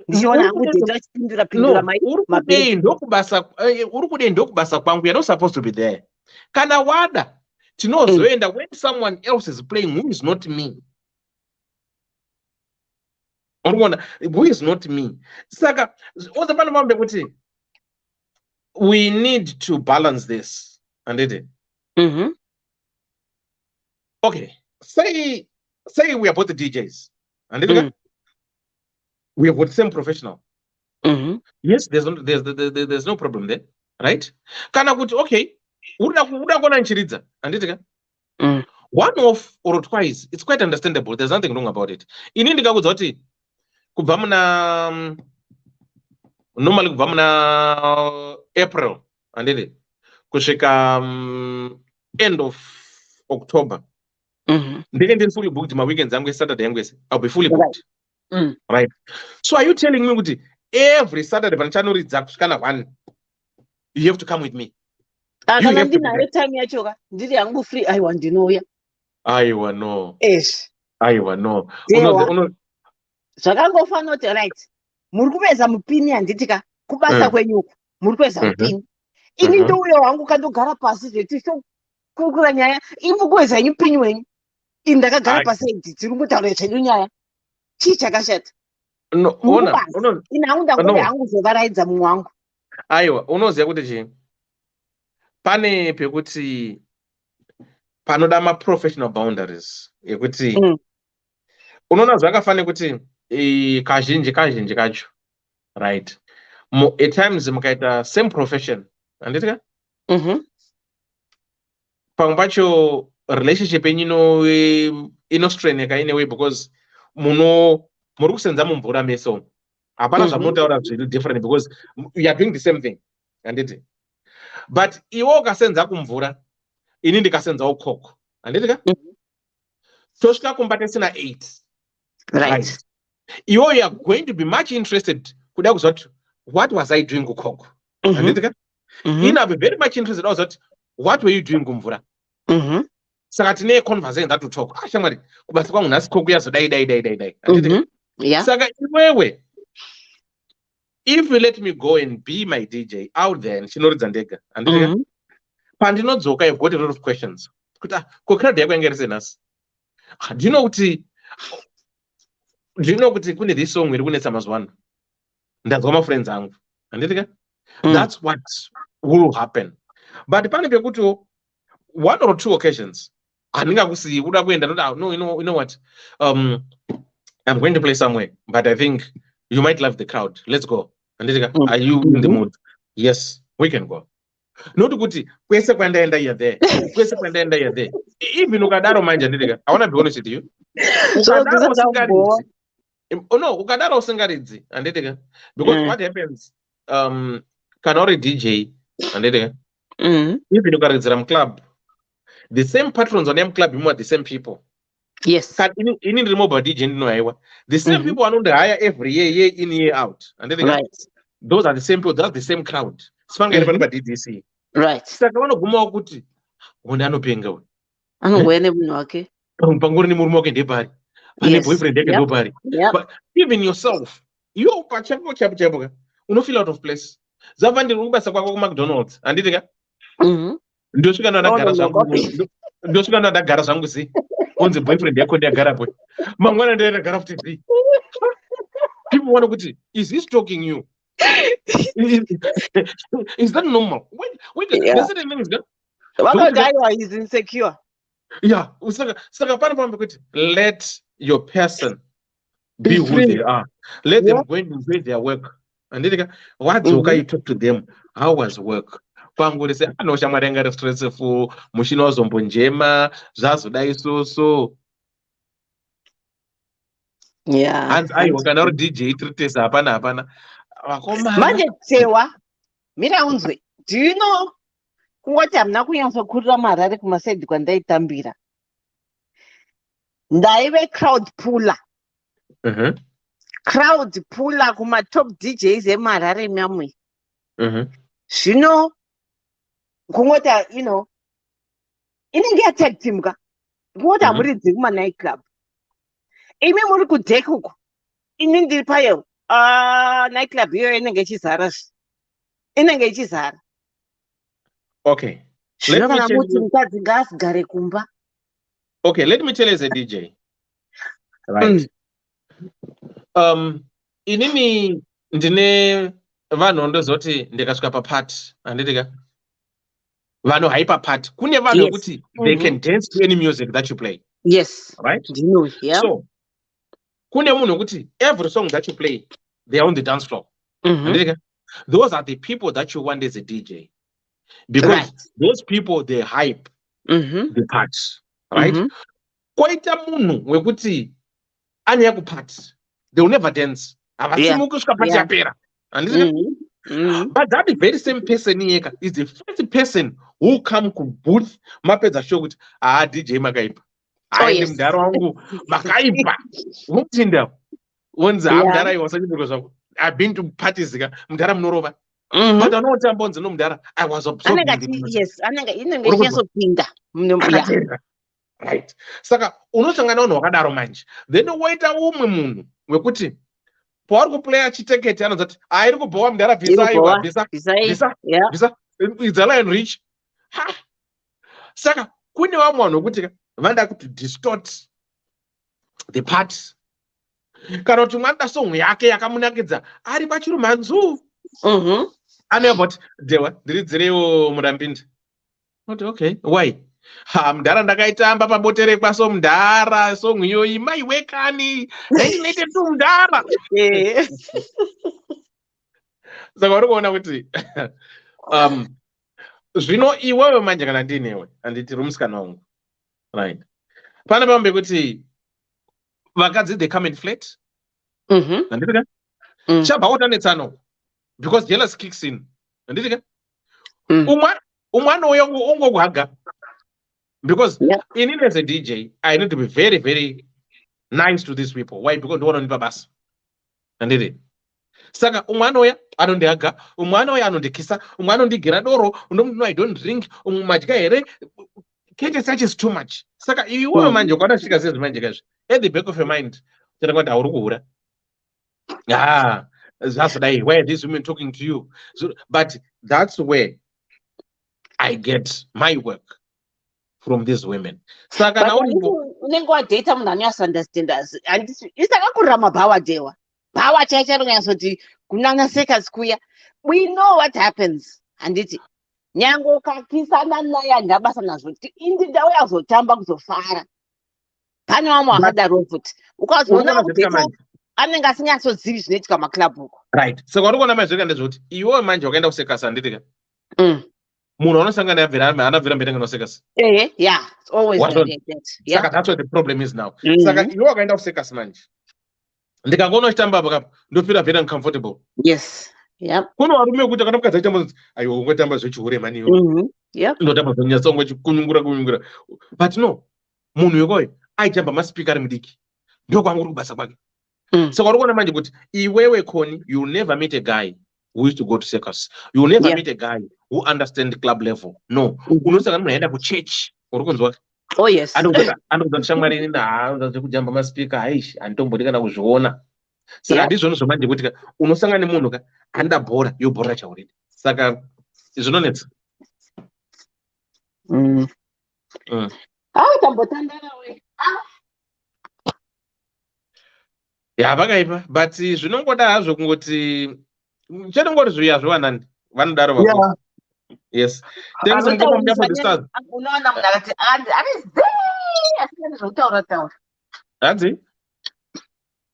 ndiona hangu ndachipindura pindura mabei ndokubasa uri kude ndokubasa kwangu, you're not supposed to be there. Kana wada tinozoenda when someone else is playing who is not me. Who is not me. Saka uzapana mambe kuti we need to balance this. Andite. Okay, say we are both the DJs, and we are both the same professional. Yes, there's no problem there, right? Kana kuti okay, uda kona nchiridza, and one off or twice, it's quite understandable. There's nothing wrong about it. Ini ndikakudza kuti kubva muna normally kubva muna April, and kusvika end of October. Ndiri fully booked my weekends. I'm going Saturday. I'll be fully booked. Right. So are you telling me that every Saturday when Channel reads kind of one, you have to come with me? You have to be time free. I want to know ya. I want no. Yes. I want no. Zvakango fana kuti right. Muri kupedza mupini handitika kubasa kwenyu. Muri kupedza mupini. Ini ndouyo wangu kandogara pasi zvetiso kukura nyaya. Imukwedza mupini wenyu. Indakagara pasi tiri kutaura chedu nyaya. Chii chakashata? No, ina unda kuti hangu zovaraidza mumwe wangu. Aiwa, unoziva kuti chii? Pane pekuti panoda ma-professional boundaries yekuti unoona zvakafanira kuti kazhinji kacho, right? At times mukaita same profession, anditika? pamwe pacho relationship yenyu inostraineka in a way because muri kusenza mumvura meso hapana zvamunotaura zviri different because you are doing the same thing handiti, but iwe ukasenza kumvura ini ndikasenzawo koko handitika, tosvika kumba tisina 8 right. Iwe you are going to be much interested kuda kuzwa kuti what was I doing kukoko handitika, ina be very much interested also that what were you doing kumvura. Saka tine conversation that to talk shamwari kubasa kwangu nhasi koko yazo dai handitika. Saka iwewe if you let me go and be my DJ out there chinoridza ndega handitika, pandinodzoka you've got a lot of questions kuti crowd yako yangerise nhasi, do you know kuti kune this song iri kunetsa mazuva ano ndazwa mafriends angu handitika. That's what will happen, but pane pekuti 1 or 2 occasions handingakusiyi kuda kuenda no, you know what, I'm going to play somewhere but I think you might love the crowd, let's go handitika. Are you in the mood? Yes, we can go. Not kuti kwese kwandaenda you're there, kwese kwandaenda you're there. Even ukadaro manje handitika, I want to be honest with you, ukadaro usingaridzi handitika, because what happens kana uri DJ handitika, even ukaridzira muclub the same patrons on them club are the same people. Yes, ini ndiri mobile DJ ndinohaiwa the same people anondihire every year in year out handitika, right. Those are the same people, that's the same crowd sipangairi pano paDDC, right. Saka vanogumawo kuti wonde anopenga we anongouya nemunhu wake pangori nemurume wake ndepari pane boyfriend yake ndopari, but even yourself iwo pachako chapo unofeel out of place. Zava ndiri kubasa kwako kuMcDonald's handitika, ndosvika ndagara zvangu zi onzi boyfriend yako ndiyagarapo mangwana ndiyagara futi zi. People want kuti is he stalking you? Is that normal? He's insecure. Yeah, saka pane pamwe kuti let your person be who they are, let them go and enjoy their work handitika. Wadzoka you talk to them, how was work panguri se anoshamwari anga ri stressful, mushina wazombonjema zvazodai so hanzi aiwa kana uri DJ tritesa hapana manje tewa mira unzwe, do you know kungoti hamuna kunyatsokurira marare kumasaidi kwandaitambira ndaive crowd puller kumatop DJs emarare mamwe. Zvino kungoti inenge yatag team ka kungoti hamuridzi kumanight club, imi muri kudek uko, ini ndiri payo night club iyoyo inenge ichizara. Okay, zvino kana muti mukadzi ngaasigare kumba. Okay, let me tell you as a DJ, right? Inini ndine vanhu ndozoti ndikasvika papart handitika, vanhu haipa part, kune vanhu kuti they can dance to any music that you play. Yes, right. So kune munhu kuti every song that you play they are on the dance floor. Those are the people that you want as a DJ, because those people they hype the parts, right? Kwaita munhu wekuti anya kupart they will never dance, avasimuki kusvika party yapera. But that very same person yeka is the first person who come ku booth mapedza show kuti DJ makaipa, ndi mudhara wangu makaipa mutinda onzi mudhara iwa sachibiko zvako, I've been to parties ka mudhara munorova, but anotamba onzi no mudhara I was absorbed in the music. Inenge ichizopinda right. Saka unosangana vanhu vakadaro manje, then waita umwe munhu wekuti pauri kuplaya chiteketi anozati iri kubhowa mudhara bvisa it's a lion rich. Saka kune vamwe vanhu vokuti vanoda kuti distort the part, kana kuti mwanda song yake yakamunakidza ari pachirumanzu aneva kuti dewa ndiridzirewo murambindi. Okay, why? Mudhara ndakaitamba paboterekwa so mudhara song iyoyi maiwekani 1992 mudhara. Saka uri kuona kuti zvino iwewe manje kana ndinewe handiti rumusikana wangu, right, pane pambe kuti vakadzi they come in flat, handitika chabva otanetsano because jealous kicks in, handitika umwana uyo ungokuhaga because inini as a DJ I need to be very very nice to these people. Why? Because ndowanonipa basa, handiti. Saka umwana uya anondihaga, umwana uya anondikisa, umwana anondigera doro, no I don't drink, madya here, kete such is too much. Saka iwewe manje ukadasvika sezvi manje kazvi at the back of your mind tenda kuti hauri kuhura, zvazodai, why are these women talking to you? So, but that's where I get my work from these women. Saka unenge wadata munhu anoyasunderstandas, isakakurira mabhawa dewa bhawa chaicho rinonyazoti kunana sekas kuya, we know what happens, handiti nyange ukakisana naye handabasa nazvo kuti indi ndau yazotamba kuzofara. Pane vamwe vakadaro futi ukazoona kubvisa anenge asingatozivi zvinoitika mumaklub uko, right. Saka uri kuona mazvika ndezvekuti iwewe manje wakaenda kusekasa, handitika munhu anosangana anabvira mberi nganosekasa, saka that's what the problem is now. Saka iwe wakaenda kusekasa manje ndikangoona uchitamba apo kapo ndofira very uncomfortable. Yes. Kuno varume kuti kana mukadzi achitamba aiwa ungotamba zvechihure mani iwe ndotamba zvonyasa kunyungura, but no, munhu yokoyo aichamba maspika ari mudiki ndo kwangu uri kubasa kwake. Saka uri kuona manje kuti iwewe Connie, you never meet a guy who used to go to circus, you never meet a guy who understand the club level. No, unosangana munhu aenda kuchurch, uri kunzwa? Oh yes. Anokuza kushamwari kujamba maspika, haishi handitombodi kana kuzviona. Saka ndizvona zvomanje kuti unosangana nemunhu ka anda bhora yobhora chauridi, saka zvinonetsa. Tambotandarawe vakaipa, but zvinongoda hazvo kungoti chatongoti zviya zviwanani vanodaro vakuru. Yes, thanks for the stars. Unoona munhu akati asingani zvokutaura taura, hanzi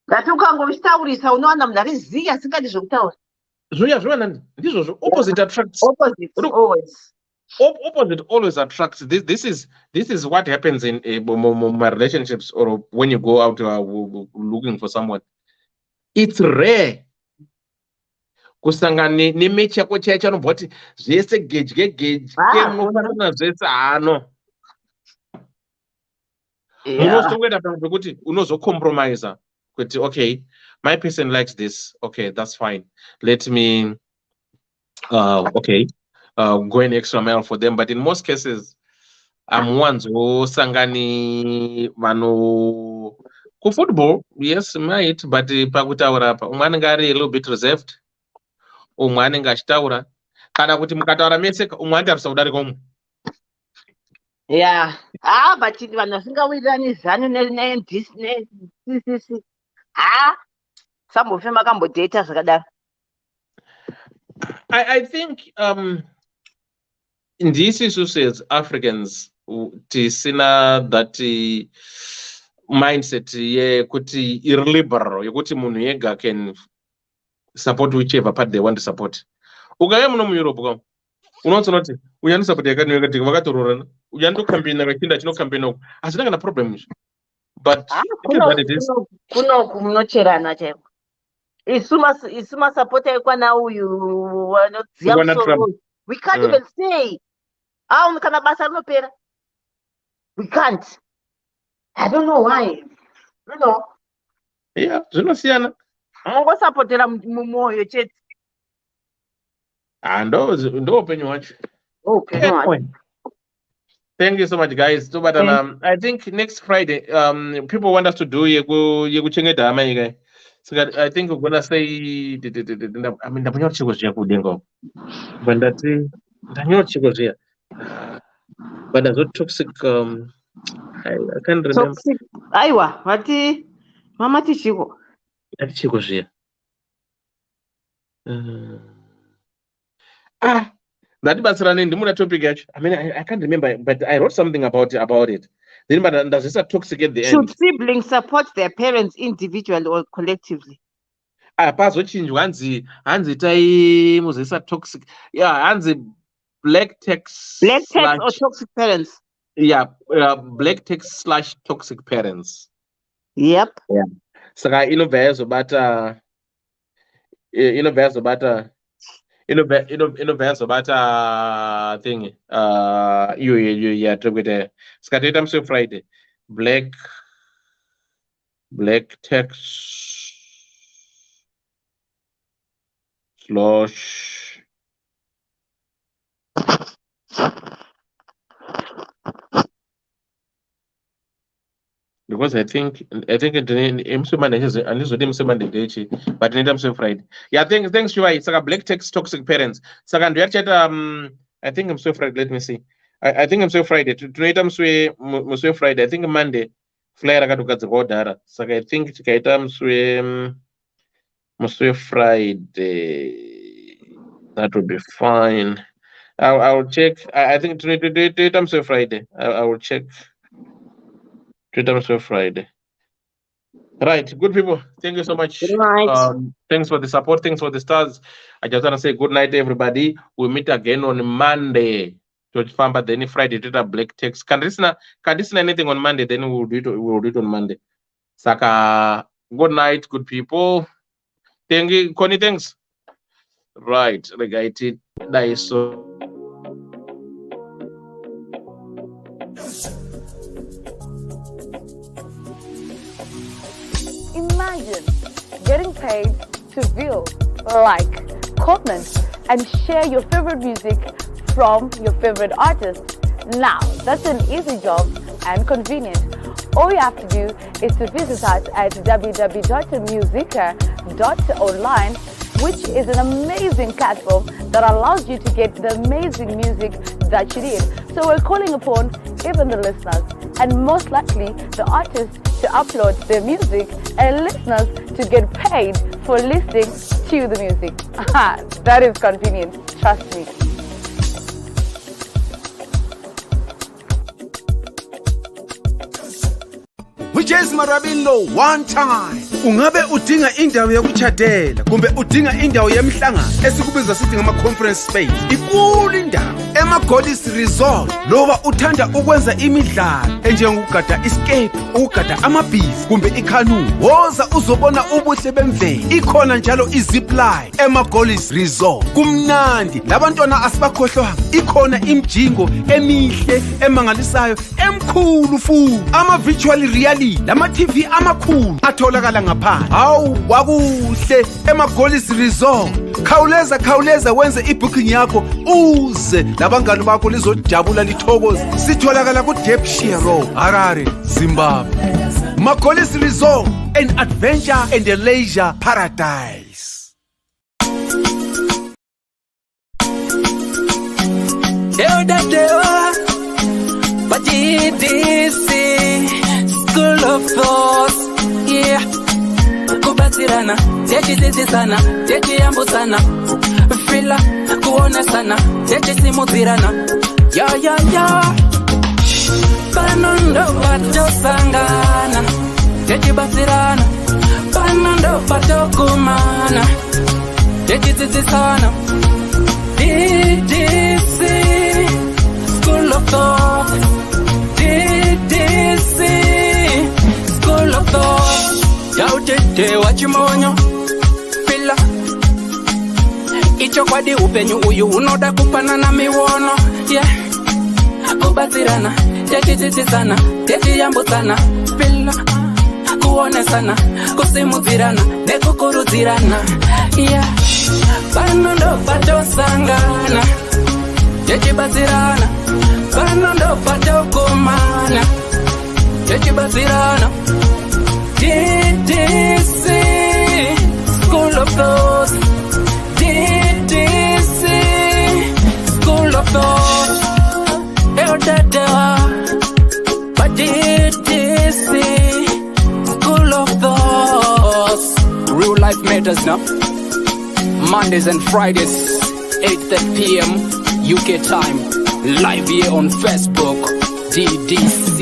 ngati ukangovitaurisa unowana munhu ariziya asingadi zvokutaura, zviya zviwanani ndizvozvo. Opposite attracts. Opposite always attracts. This is what happens in my relationships or when you go out looking for someone. It's rare kusangana nemechi yako chaicho anobva kuti zvese geje munofanana zvese hano munozongoenda panhu pekuti unozocompromise kuti okay, my person likes this, okay, that's fine, let me go an extra mile for them. But in most cases I'm ones who sangani vano ku football, yes might, but pakutaura apa umwe anenge ari a little bit reserved, umwe anenge achitaura, kana kuti mukataura mese umwe anotarisa kudarika umwe. But vanhu vasingawirirani zano neCCC sambofema kambodata zvakadaro. I think ndisisu says Africans tisina that mindset yekuti irliberal yekuti munhu yega can support whichever part they want to support. Ukaya muno muEurope kam unotsona kuti uyani support yakati yakati vakatororana uyani ndokambina kachinda chinokambeina uko asina kana problem izvo, but kuno kumunocherana chaiko. Isu masapota ekwana uyu wanodziya musoro, we can't even say kana basa rinopera, we can't. I don't know why, zvinosiyana. Mongosapotera mumwoyo chete. Ndo upenyu hwacho. Thank you so much, guys. But I think next Friday, people want us to do yekuchengeta hama nyika. So I think we're gonna say, I mean, ndanyora chiko zviya kudenga, but ndanyora chiko zviya. But that's what toxic. I can't remember. Toxic. Aiwa, vati mama tichiko. Ati chiko zviya. That batsirane ndimuna topic yacho. I mean, I can't remember, but I wrote something about it. Then, but does this toxic at the end? Should siblings support their parents individually or collectively? Pazochinjwa hanzi tai muzisa toxic. Yeah, hanzi Black text. Black text or toxic parents? Yeah, black text / toxic parents. Yep. Yeah. Saka inovezo bata inovezo bata inovezo bata thing you yeah tribute skateta mse Friday black text / because I think Monday, but in Friday. Yeah, thanks Shua. It's like a black text toxic parents. Second react I think I'm so Friday. Let me see. I think I'm so Friday. Tonight I'm so Friday. I think Monday. Flyer I got to get the order. So I think I'm so Friday. That would be fine. I'll check. I think tonight I'm so Friday. I will check. Twitter Friday. Right, good people. Thank you so much. Good night. Thanks for the support. Thanks for the stars. I just want to say good night, everybody. We'll meet again on Monday. But then Friday, Twitter black text. Can listen anything on Monday? Then we'll do it on Monday. Saka. Good night, good people. Thank you, Connie. Thanks. Right, regaited. So. Imagine getting paid to view, like, comment, and share your favorite music from your favorite artist. Now, that's an easy job and convenient. All you have to do is to visit us at www.musica.online, which is an amazing platform that allows you to get the amazing music that you need. So we're calling upon even the listeners, and most likely the artists, to upload their music and listeners to get paid for listening to the music. That is convenient, trust me. Whiches Marabino one time. Ungabe udinga indawo yokuchadela kumbe udinga indawo yemhlangano esikubiza sithi ngama conference space. Ikulu indawo emaGoddess Resort. Loba uthanda ukwenza imidlalo enjengokugada escape, ukugada amabhizi kumbe ikanu. Woza uzobona ubuhle bemvelo. Ikhona njalo izipline emaGoddess Resort. Kumnandi labantwana asibakhohlwa. Ikhona imjingo emihle emangalisayo emkhulu futhi. Ama virtual reality lama TV amakhulu atholakala ngaphandle. Hawu wakuhle emaGoddess Resort. Khawuleza wenze ibooking yakho uze labangani bakho lizojabula lithokoze. Sitholakala ku Depshire Road, Harare, Zimbabwe. MaGoddess Resort, an adventure and a leisure paradise. Ddc Skool of Thoughts, yeah. Kubatirana, techisisana, techiyambusana, fila, kuonesana, techisimutirana, ya. Panondo patosangana, techibatirana, panondo patokumana, techisisana. Ddc Skool of Thoughts. Ddc Skool of Thoughts. Yautete wachimonyo pila icho kwadi upenyu uyu unoda kupanana miwono, yeah. Kubatirana, techisisana, techiyambusana, pila kuonesana, kusimudzirana, nekukurudzirana, yeah. Panondo patosangana, techibatsirana, panondo patokumana, techibatsirana. Ddc Skool of Thoughts. Ddc Skool of Thoughts. But Ddc Skool of Thoughts. Real life matters now. Mondays and Fridays, 8:30 p.m. UK time. Live here on Facebook. Ddc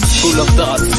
Skool of Thoughts.